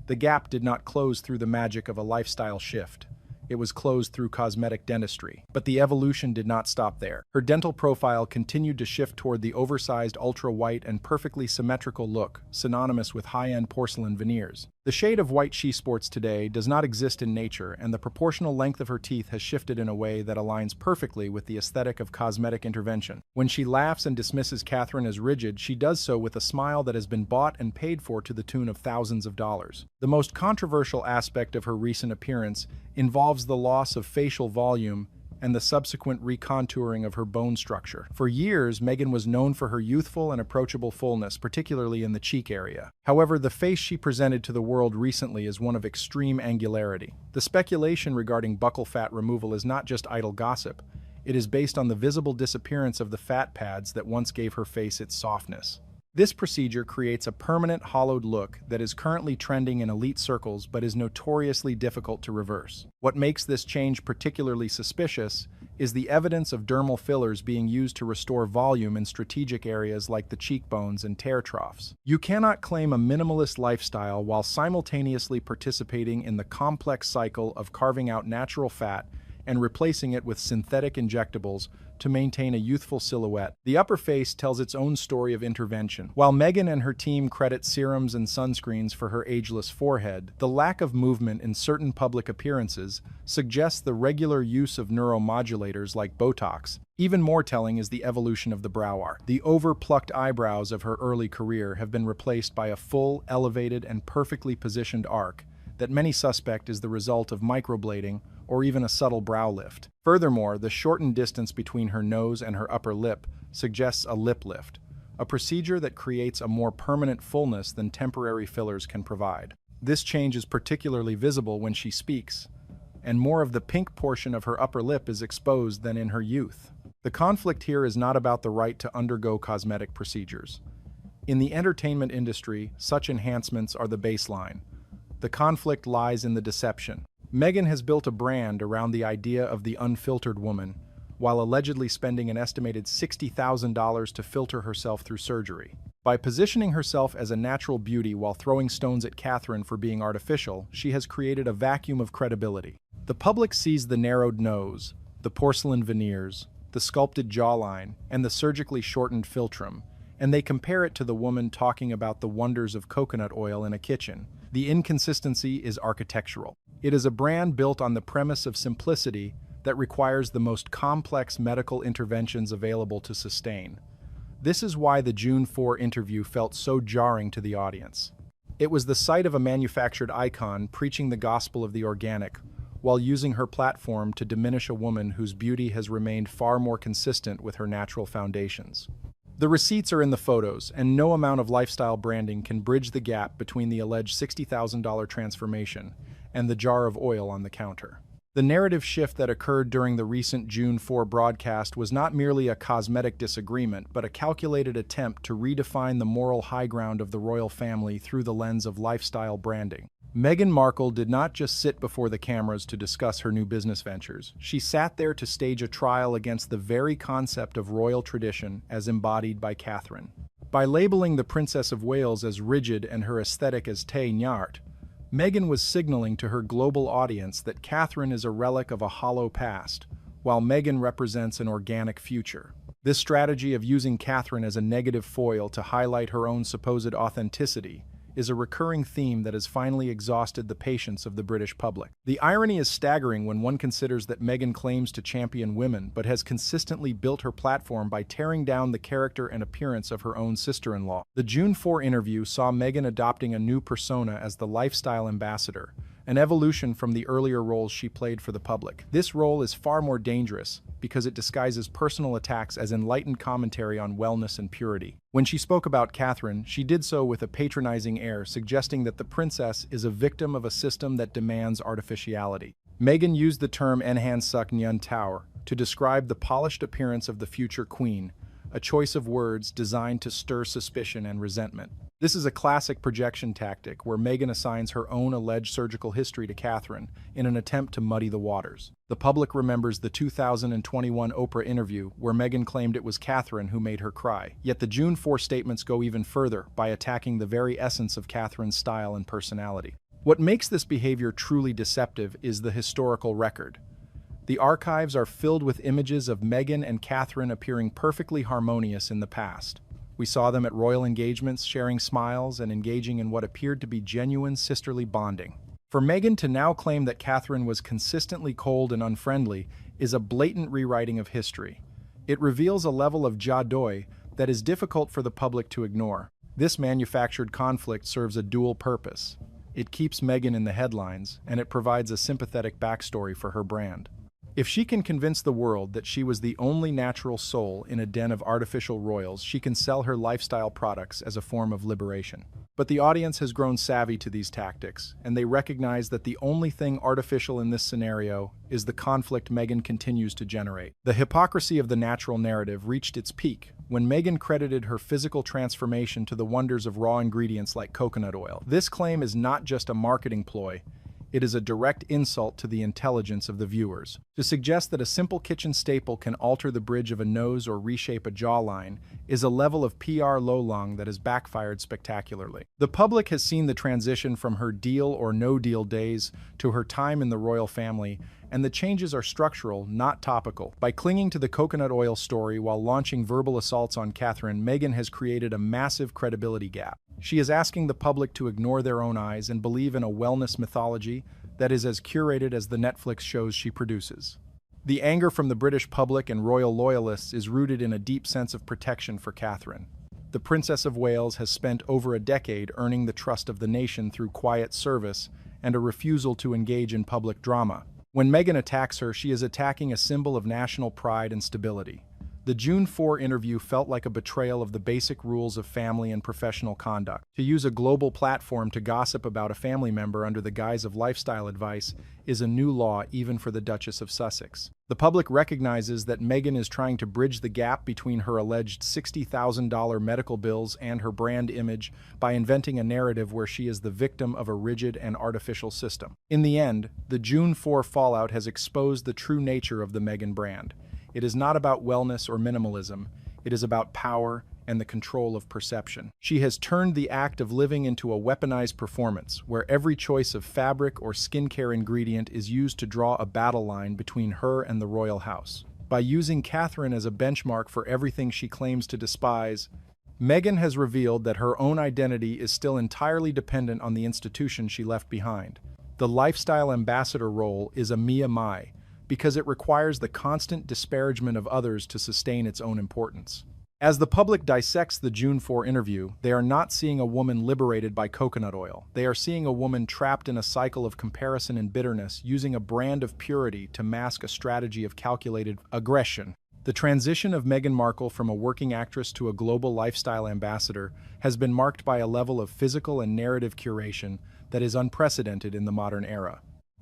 The gap did not close through the magic of a lifestyle shift. It was closed through cosmetic dentistry. But the evolution did not stop there. Her dental profile continued to shift toward the oversized, ultra-white, and perfectly symmetrical look, synonymous with high-end porcelain veneers. The shade of white she sports today does not exist in nature, and the proportional length of her teeth has shifted in a way that aligns perfectly with the aesthetic of cosmetic intervention. When she laughs and dismisses Catherine as rigid, she does so with a smile that has been bought and paid for to the tune of thousands of dollars. The most controversial aspect of her recent appearance involves the loss of facial volume and the subsequent recontouring of her bone structure. For years, Meghan was known for her youthful and approachable fullness, particularly in the cheek area. However, the face she presented to the world recently is one of extreme angularity. The speculation regarding buccal fat removal is not just idle gossip. It is based on the visible disappearance of the fat pads that once gave her face its softness. This procedure creates a permanent hollowed look that is currently trending in elite circles but is notoriously difficult to reverse. What makes this change particularly suspicious is the evidence of dermal fillers being used to restore volume in strategic areas like the cheekbones and tear troughs. You cannot claim a minimalist lifestyle while simultaneously participating in the complex cycle of carving out natural fat and replacing it with synthetic injectables to maintain a youthful silhouette. The upper face tells its own story of intervention. While Meghan and her team credit serums and sunscreens for her ageless forehead, the lack of movement in certain public appearances suggests the regular use of neuromodulators like Botox. Even more telling is the evolution of the brow arc. The over-plucked eyebrows of her early career have been replaced by a full, elevated, and perfectly positioned arc that many suspect is the result of microblading or even a subtle brow lift. Furthermore, the shortened distance between her nose and her upper lip suggests a lip lift, a procedure that creates a more permanent fullness than temporary fillers can provide. This change is particularly visible when she speaks, and more of the pink portion of her upper lip is exposed than in her youth. The conflict here is not about the right to undergo cosmetic procedures. In the entertainment industry, such enhancements are the baseline. The conflict lies in the deception. Meghan has built a brand around the idea of the unfiltered woman, while allegedly spending an estimated $60,000 to filter herself through surgery. By positioning herself as a natural beauty while throwing stones at Catherine for being artificial, she has created a vacuum of credibility. The public sees the narrowed nose, the porcelain veneers, the sculpted jawline, and the surgically shortened philtrum, and they compare it to the woman talking about the wonders of coconut oil in a kitchen. The inconsistency is architectural. It is a brand built on the premise of simplicity that requires the most complex medical interventions available to sustain. This is why the June 4 interview felt so jarring to the audience. It was the sight of a manufactured icon preaching the gospel of the organic, while using her platform to diminish a woman whose beauty has remained far more consistent with her natural foundations. The receipts are in the photos, and no amount of lifestyle branding can bridge the gap between the alleged $60,000 transformation and the jar of oil on the counter. The narrative shift that occurred during the recent June 4 broadcast was not merely a cosmetic disagreement, but a calculated attempt to redefine the moral high ground of the royal family through the lens of lifestyle branding. Meghan Markle did not just sit before the cameras to discuss her new business ventures. She sat there to stage a trial against the very concept of royal tradition as embodied by Catherine. By labeling the Princess of Wales as rigid and her aesthetic as te nyart, Meghan was signaling to her global audience that Catherine is a relic of a hollow past, while Meghan represents an organic future. This strategy of using Catherine as a negative foil to highlight her own supposed authenticity is a recurring theme that has finally exhausted the patience of the British public. The irony is staggering when one considers that Meghan claims to champion women but has consistently built her platform by tearing down the character and appearance of her own sister-in-law. The June 4 interview saw Meghan adopting a new persona as the lifestyle ambassador, an evolution from the earlier roles she played for the public. This role is far more dangerous because it disguises personal attacks as enlightened commentary on wellness and purity. When she spoke about Catherine, she did so with a patronizing air, suggesting that the princess is a victim of a system that demands artificiality. Meghan used the term enhansuk nyan tower to describe the polished appearance of the future queen, a choice of words designed to stir suspicion and resentment. This is a classic projection tactic where Meghan assigns her own alleged surgical history to Catherine in an attempt to muddy the waters. The public remembers the 2021 Oprah interview where Meghan claimed it was Catherine who made her cry. Yet the June 4 statements go even further by attacking the very essence of Catherine's style and personality. What makes this behavior truly deceptive is the historical record. The archives are filled with images of Meghan and Catherine appearing perfectly harmonious in the past. We saw them at royal engagements, sharing smiles and engaging in what appeared to be genuine sisterly bonding. For Meghan to now claim that Catherine was consistently cold and unfriendly is a blatant rewriting of history. It reveals a level of jadoy that is difficult for the public to ignore. This manufactured conflict serves a dual purpose. It keeps Meghan in the headlines, and it provides a sympathetic backstory for her brand. If she can convince the world that she was the only natural soul in a den of artificial royals, she can sell her lifestyle products as a form of liberation. But the audience has grown savvy to these tactics, and they recognize that the only thing artificial in this scenario is the conflict Meghan continues to generate. The hypocrisy of the natural narrative reached its peak when Meghan credited her physical transformation to the wonders of raw ingredients like coconut oil. This claim is not just a marketing ploy. It is a direct insult to the intelligence of the viewers. To suggest that a simple kitchen staple can alter the bridge of a nose or reshape a jawline is a level of PR lolong that has backfired spectacularly. The public has seen the transition from her deal or no deal days to her time in the royal family, and the changes are structural, not topical. By clinging to the coconut oil story while launching verbal assaults on Catherine, Meghan has created a massive credibility gap. She is asking the public to ignore their own eyes and believe in a wellness mythology that is as curated as the Netflix shows she produces. The anger from the British public and royal loyalists is rooted in a deep sense of protection for Catherine. The Princess of Wales has spent over a decade earning the trust of the nation through quiet service and a refusal to engage in public drama. When Meghan attacks her, she is attacking a symbol of national pride and stability. The June 4 interview felt like a betrayal of the basic rules of family and professional conduct. To use a global platform to gossip about a family member under the guise of lifestyle advice is a new law even for the Duchess of Sussex. The public recognizes that Meghan is trying to bridge the gap between her alleged $60,000 medical bills and her brand image by inventing a narrative where she is the victim of a rigid and artificial system. In the end, the June 4 fallout has exposed the true nature of the Meghan brand. It is not about wellness or minimalism. It is about power and the control of perception. She has turned the act of living into a weaponized performance, where every choice of fabric or skincare ingredient is used to draw a battle line between her and the royal house. By using Catherine as a benchmark for everything she claims to despise, Meghan has revealed that her own identity is still entirely dependent on the institution she left behind. The lifestyle ambassador role is a Mia Mai, because it requires the constant disparagement of others to sustain its own importance. As the public dissects the June 4 interview, they are not seeing a woman liberated by coconut oil. They are seeing a woman trapped in a cycle of comparison and bitterness, using a brand of purity to mask a strategy of calculated aggression. The transition of Meghan Markle from a working actress to a global lifestyle ambassador has been marked by a level of physical and narrative curation that is unprecedented in the modern era.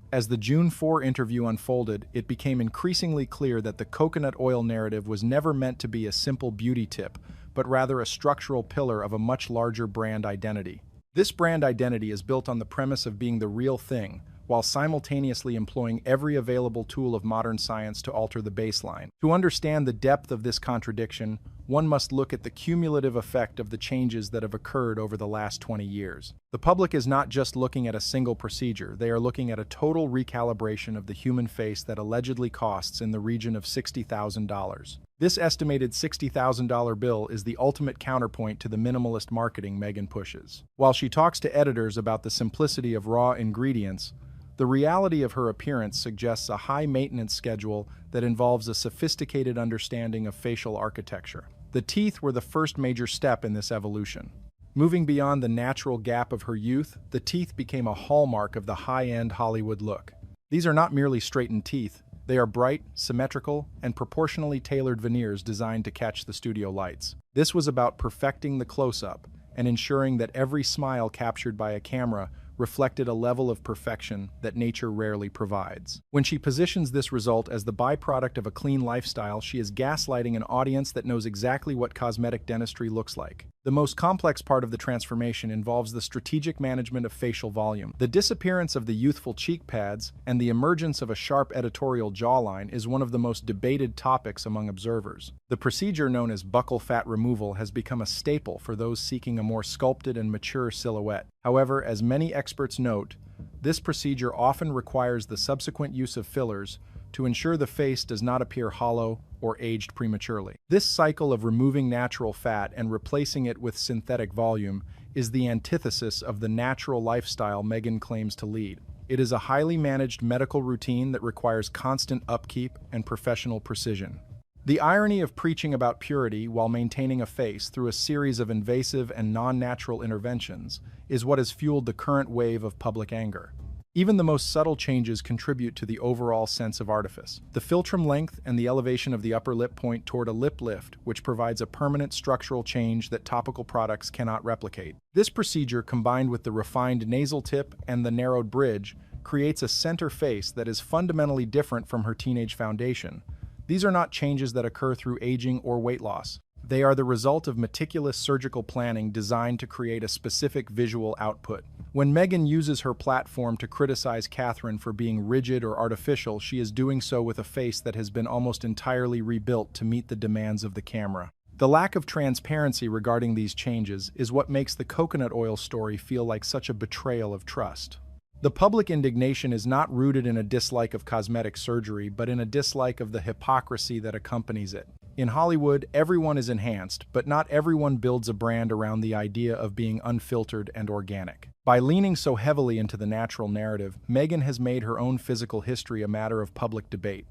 As the June 4 interview unfolded, it became increasingly clear that the coconut oil narrative was never meant to be a simple beauty tip, but rather a structural pillar of a much larger brand identity. This brand identity is built on the premise of being the real thing, while simultaneously employing every available tool of modern science to alter the baseline. To understand the depth of this contradiction, one must look at the cumulative effect of the changes that have occurred over the last 20 years. The public is not just looking at a single procedure, they are looking at a total recalibration of the human face that allegedly costs in the region of $60,000. This estimated $60,000 bill is the ultimate counterpoint to the minimalist marketing Meghan pushes. While she talks to editors about the simplicity of raw ingredients, the reality of her appearance suggests a high-maintenance schedule that involves a sophisticated understanding of facial architecture. The teeth were the first major step in this evolution. Moving beyond the natural gap of her youth, the teeth became a hallmark of the high-end Hollywood look. These are not merely straightened teeth. They are bright, symmetrical, and proportionally tailored veneers designed to catch the studio lights. This was about perfecting the close-up and ensuring that every smile captured by a camera reflected a level of perfection that nature rarely provides. When she positions this result as the byproduct of a clean lifestyle, she is gaslighting an audience that knows exactly what cosmetic dentistry looks like. The most complex part of the transformation involves the strategic management of facial volume. The disappearance of the youthful cheek pads and the emergence of a sharp editorial jawline is one of the most debated topics among observers. The procedure known as buccal fat removal has become a staple for those seeking a more sculpted and mature silhouette. However, as many experts note, this procedure often requires the subsequent use of fillers to ensure the face does not appear hollow or aged prematurely. This cycle of removing natural fat and replacing it with synthetic volume is the antithesis of the natural lifestyle Meghan claims to lead. It is a highly managed medical routine that requires constant upkeep and professional precision. The irony of preaching about purity while maintaining a face through a series of invasive and non-natural interventions is what has fueled the current wave of public anger. Even the most subtle changes contribute to the overall sense of artifice. The philtrum length and the elevation of the upper lip point toward a lip lift, which provides a permanent structural change that topical products cannot replicate. This procedure, combined with the refined nasal tip and the narrowed bridge, creates a center face that is fundamentally different from her teenage foundation. These are not changes that occur through aging or weight loss. They are the result of meticulous surgical planning designed to create a specific visual output. When Meghan uses her platform to criticize Catherine for being rigid or artificial, she is doing so with a face that has been almost entirely rebuilt to meet the demands of the camera. The lack of transparency regarding these changes is what makes the coconut oil story feel like such a betrayal of trust. The public indignation is not rooted in a dislike of cosmetic surgery, but in a dislike of the hypocrisy that accompanies it. In Hollywood, everyone is enhanced, but not everyone builds a brand around the idea of being unfiltered and organic. By leaning so heavily into the natural narrative, Meghan has made her own physical history a matter of public debate.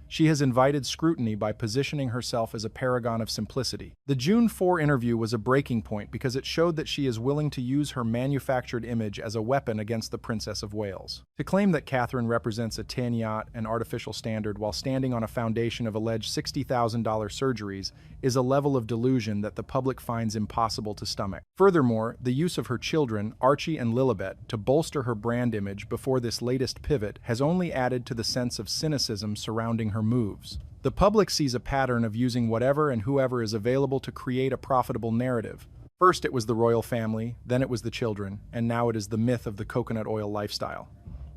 She has invited scrutiny by positioning herself as a paragon of simplicity. The June 4 interview was a breaking point because it showed that she is willing to use her manufactured image as a weapon against the Princess of Wales. To claim that Catherine represents a tin yacht and artificial standard while standing on a foundation of alleged $60,000 surgeries is a level of delusion that the public finds impossible to stomach. Furthermore, the use of her children, Archie and Lilibet, to bolster her brand image before this latest pivot has only added to the sense of cynicism surrounding her moves. The public sees a pattern of using whatever and whoever is available to create a profitable narrative. First it was the royal family, then it was the children, and now it is the myth of the coconut oil lifestyle.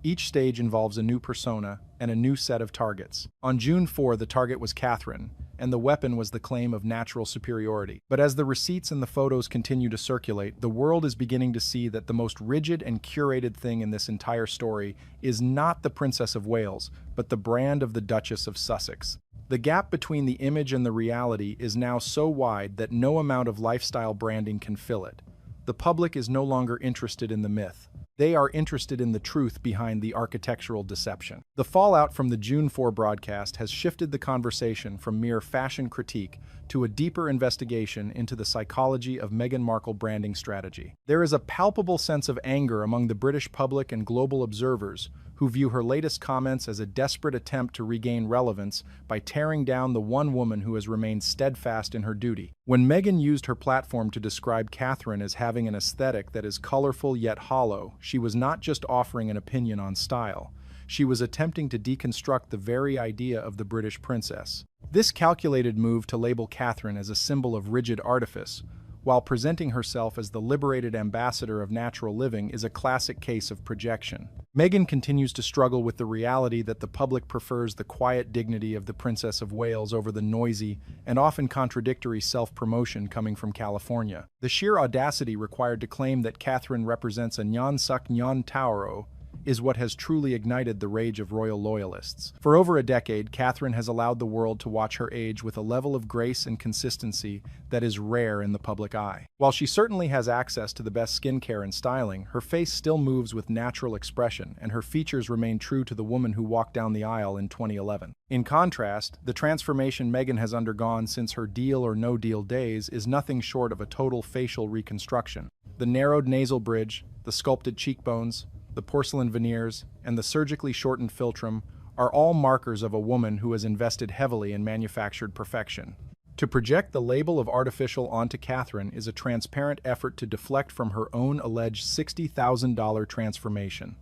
Each stage involves a new persona and a new set of targets. On June 4, the target was Catherine, and the weapon was the claim of natural superiority. But as the receipts and the photos continue to circulate, the world is beginning to see that the most rigid and curated thing in this entire story is not the Princess of Wales, but the brand of the Duchess of Sussex. The gap between the image and the reality is now so wide that no amount of lifestyle branding can fill it. The public is no longer interested in the myth. They are interested in the truth behind the architectural deception. The fallout from the June 4 broadcast has shifted the conversation from mere fashion critique to a deeper investigation into the psychology of Meghan Markle branding strategy. There is a palpable sense of anger among the British public and global observers who view her latest comments as a desperate attempt to regain relevance by tearing down the one woman who has remained steadfast in her duty. When Meghan used her platform to describe Catherine as having an aesthetic that is colorful yet hollow, she was not just offering an opinion on style. She was attempting to deconstruct the very idea of the British princess. This calculated move to label Catherine as a symbol of rigid artifice, while presenting herself as the liberated ambassador of natural living, is a classic case of projection. Meghan continues to struggle with the reality that the public prefers the quiet dignity of the Princess of Wales over the noisy and often contradictory self-promotion coming from California. The sheer audacity required to claim that Catherine represents a nyan suk nyan tauro is what has truly ignited the rage of royal loyalists. For over a decade, Catherine has allowed the world to watch her age with a level of grace and consistency that is rare in the public eye. While she certainly has access to the best skincare and styling, her face still moves with natural expression, and her features remain true to the woman who walked down the aisle in 2011. In contrast, the transformation Meghan has undergone since her Deal or No Deal days is nothing short of a total facial reconstruction. The narrowed nasal bridge, the sculpted cheekbones, the porcelain veneers, and the surgically shortened philtrum are all markers of a woman who has invested heavily in manufactured perfection. To project the label of artificial onto Catherine is a transparent effort to deflect from her own alleged $60,000 transformation.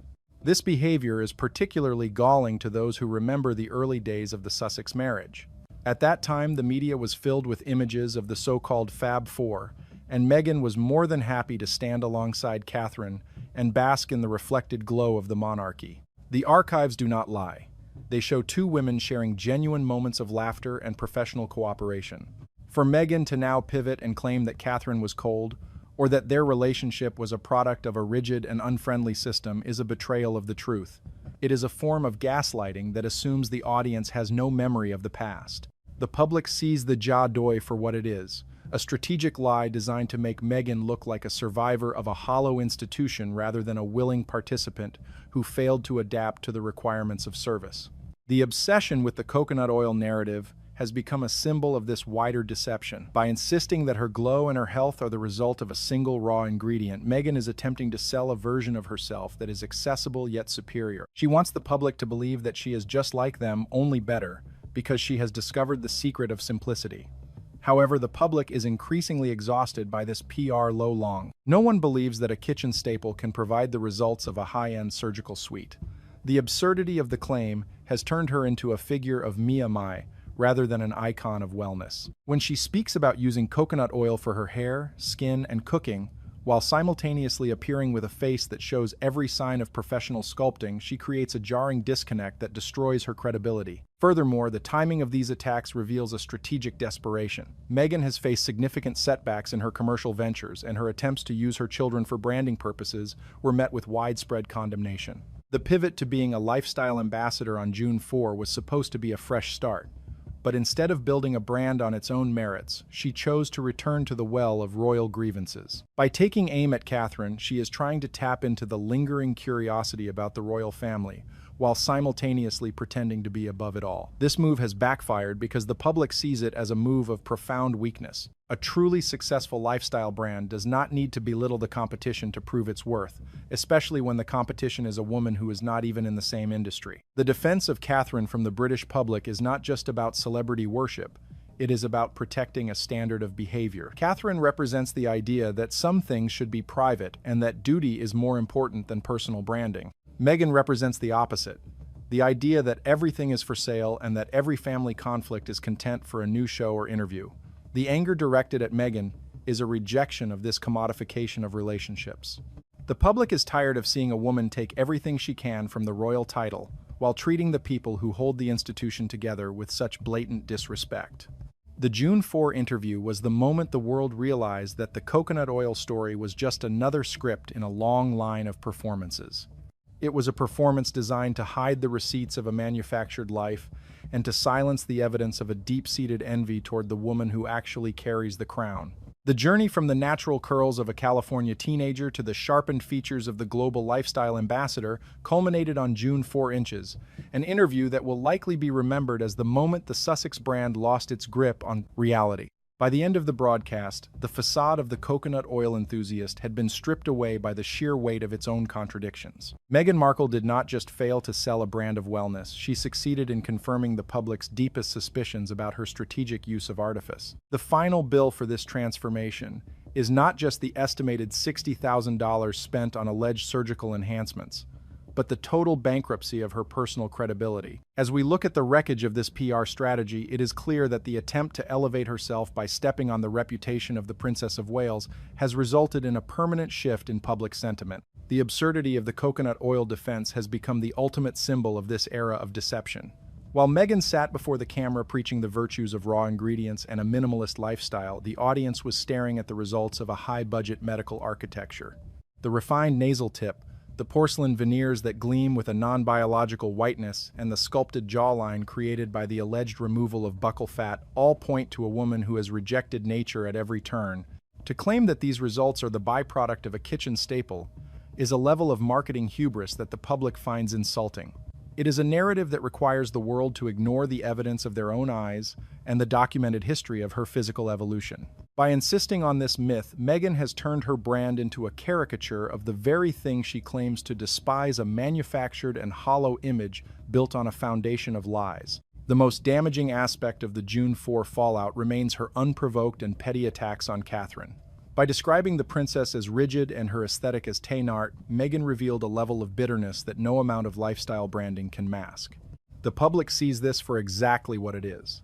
This behavior is particularly galling to those who remember the early days of the Sussex marriage. At that time, the media was filled with images of the so-called Fab Four, and Meghan was more than happy to stand alongside Catherine and bask in the reflected glow of the monarchy. The archives do not lie. They show two women sharing genuine moments of laughter and professional cooperation. For Meghan to now pivot and claim that Catherine was cold, or that their relationship was a product of a rigid and unfriendly system, is a betrayal of the truth. It is a form of gaslighting that assumes the audience has no memory of the past. The public sees the jadoy for what it is, a strategic lie designed to make Meghan look like a survivor of a hollow institution rather than a willing participant who failed to adapt to the requirements of service. The obsession with the coconut oil narrative has become a symbol of this wider deception. By insisting that her glow and her health are the result of a single raw ingredient, Meghan is attempting to sell a version of herself that is accessible yet superior. She wants the public to believe that she is just like them, only better, because she has discovered the secret of simplicity. However, the public is increasingly exhausted by this PR lo-long. No one believes that a kitchen staple can provide the results of a high-end surgical suite. The absurdity of the claim has turned her into a figure of Mia Mai, rather than an icon of wellness. When she speaks about using coconut oil for her hair, skin, and cooking, while simultaneously appearing with a face that shows every sign of professional sculpting, she creates a jarring disconnect that destroys her credibility. Furthermore, the timing of these attacks reveals a strategic desperation. Meghan has faced significant setbacks in her commercial ventures, and her attempts to use her children for branding purposes were met with widespread condemnation. The pivot to being a lifestyle ambassador on June 4 was supposed to be a fresh start. But instead of building a brand on its own merits, she chose to return to the well of royal grievances. By taking aim at Catherine, she is trying to tap into the lingering curiosity about the royal family, while simultaneously pretending to be above it all. This move has backfired because the public sees it as a move of profound weakness. A truly successful lifestyle brand does not need to belittle the competition to prove its worth, especially when the competition is a woman who is not even in the same industry. The defense of Catherine from the British public is not just about celebrity worship. It is about protecting a standard of behavior. Catherine represents the idea that some things should be private and that duty is more important than personal branding. Meghan represents the opposite, the idea that everything is for sale and that every family conflict is content for a new show or interview. The anger directed at Meghan is a rejection of this commodification of relationships. The public is tired of seeing a woman take everything she can from the royal title while treating the people who hold the institution together with such blatant disrespect. The June 4 interview was the moment the world realized that the coconut oil story was just another script in a long line of performances. It was a performance designed to hide the receipts of a manufactured life and to silence the evidence of a deep-seated envy toward the woman who actually carries the crown. The journey from the natural curls of a California teenager to the sharpened features of the global lifestyle ambassador culminated on June 4 inches, an interview that will likely be remembered as the moment the Sussex brand lost its grip on reality. By the end of the broadcast, the facade of the coconut oil enthusiast had been stripped away by the sheer weight of its own contradictions. Meghan Markle did not just fail to sell a brand of wellness, she succeeded in confirming the public's deepest suspicions about her strategic use of artifice. The final bill for this transformation is not just the estimated $60,000 spent on alleged surgical enhancements, but the total bankruptcy of her personal credibility. As we look at the wreckage of this PR strategy, it is clear that the attempt to elevate herself by stepping on the reputation of the Princess of Wales has resulted in a permanent shift in public sentiment. The absurdity of the coconut oil defense has become the ultimate symbol of this era of deception. While Meghan sat before the camera preaching the virtues of raw ingredients and a minimalist lifestyle, the audience was staring at the results of a high-budget medical architecture. The refined nasal tip, the porcelain veneers that gleam with a non-biological whiteness, and the sculpted jawline created by the alleged removal of buccal fat all point to a woman who has rejected nature at every turn. To claim that these results are the byproduct of a kitchen staple is a level of marketing hubris that the public finds insulting. It is a narrative that requires the world to ignore the evidence of their own eyes and the documented history of her physical evolution. By insisting on this myth, Meghan has turned her brand into a caricature of the very thing she claims to despise, a manufactured and hollow image built on a foundation of lies. The most damaging aspect of the June 4 fallout remains her unprovoked and petty attacks on Catherine. By describing the princess as rigid and her aesthetic as Tainart, Meghan revealed a level of bitterness that no amount of lifestyle branding can mask. The public sees this for exactly what it is: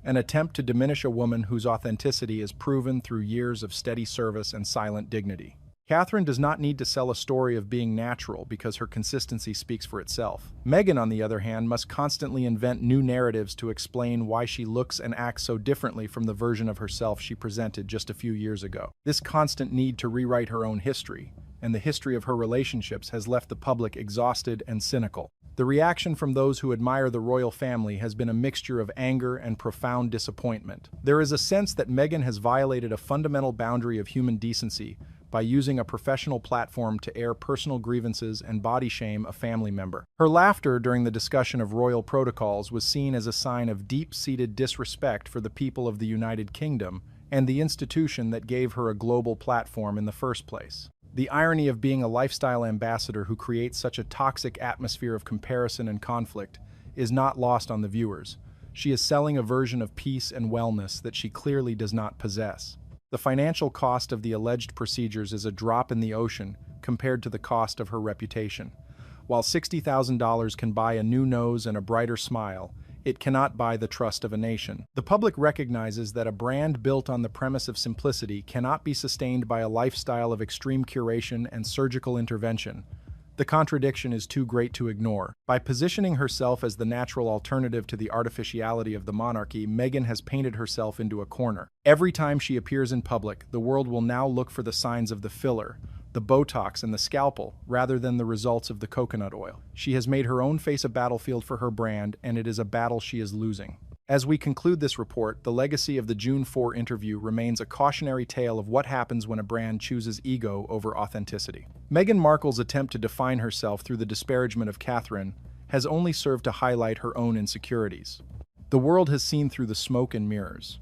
an attempt to diminish a woman whose authenticity is proven through years of steady service and silent dignity. Catherine does not need to sell a story of being natural because her consistency speaks for itself. Meghan, on the other hand, must constantly invent new narratives to explain why she looks and acts so differently from the version of herself she presented just a few years ago. This constant need to rewrite her own history, and the history of her relationships, has left the public exhausted and cynical. The reaction from those who admire the royal family has been a mixture of anger and profound disappointment. There is a sense that Meghan has violated a fundamental boundary of human decency by using a professional platform to air personal grievances and body shame a family member. Her laughter during the discussion of royal protocols was seen as a sign of deep-seated disrespect for the people of the United Kingdom and the institution that gave her a global platform in the first place. The irony of being a lifestyle ambassador who creates such a toxic atmosphere of comparison and conflict is not lost on the viewers. She is selling a version of peace and wellness that she clearly does not possess. The financial cost of the alleged procedures is a drop in the ocean compared to the cost of her reputation. While $60,000 can buy a new nose and a brighter smile, it cannot buy the trust of a nation. The public recognizes that a brand built on the premise of simplicity cannot be sustained by a lifestyle of extreme curation and surgical intervention. The contradiction is too great to ignore. By positioning herself as the natural alternative to the artificiality of the monarchy, Meghan has painted herself into a corner. Every time she appears in public, the world will now look for the signs of the filler, the Botox and the scalpel, rather than the results of the coconut oil. She has made her own face a battlefield for her brand, and it is a battle she is losing. As we conclude this report, the legacy of the June 4 interview remains a cautionary tale of what happens when a brand chooses ego over authenticity. Meghan Markle's attempt to define herself through the disparagement of Catherine has only served to highlight her own insecurities. The world has seen through the smoke and mirrors.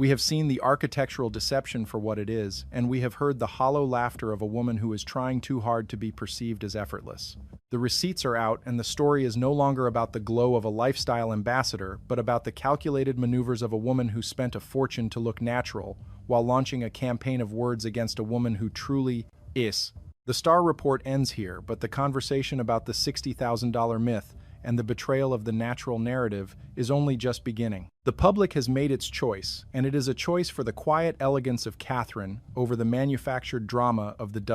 We have seen the architectural deception for what it is, and we have heard the hollow laughter of a woman who is trying too hard to be perceived as effortless. The receipts are out, and the story is no longer about the glow of a lifestyle ambassador, but about the calculated maneuvers of a woman who spent a fortune to look natural, while launching a campaign of words against a woman who truly is. The Star report ends here, but the conversation about the $60,000 myth and the betrayal of the natural narrative is only just beginning. The public has made its choice, and it is a choice for the quiet elegance of Catherine over the manufactured drama of the Dutch.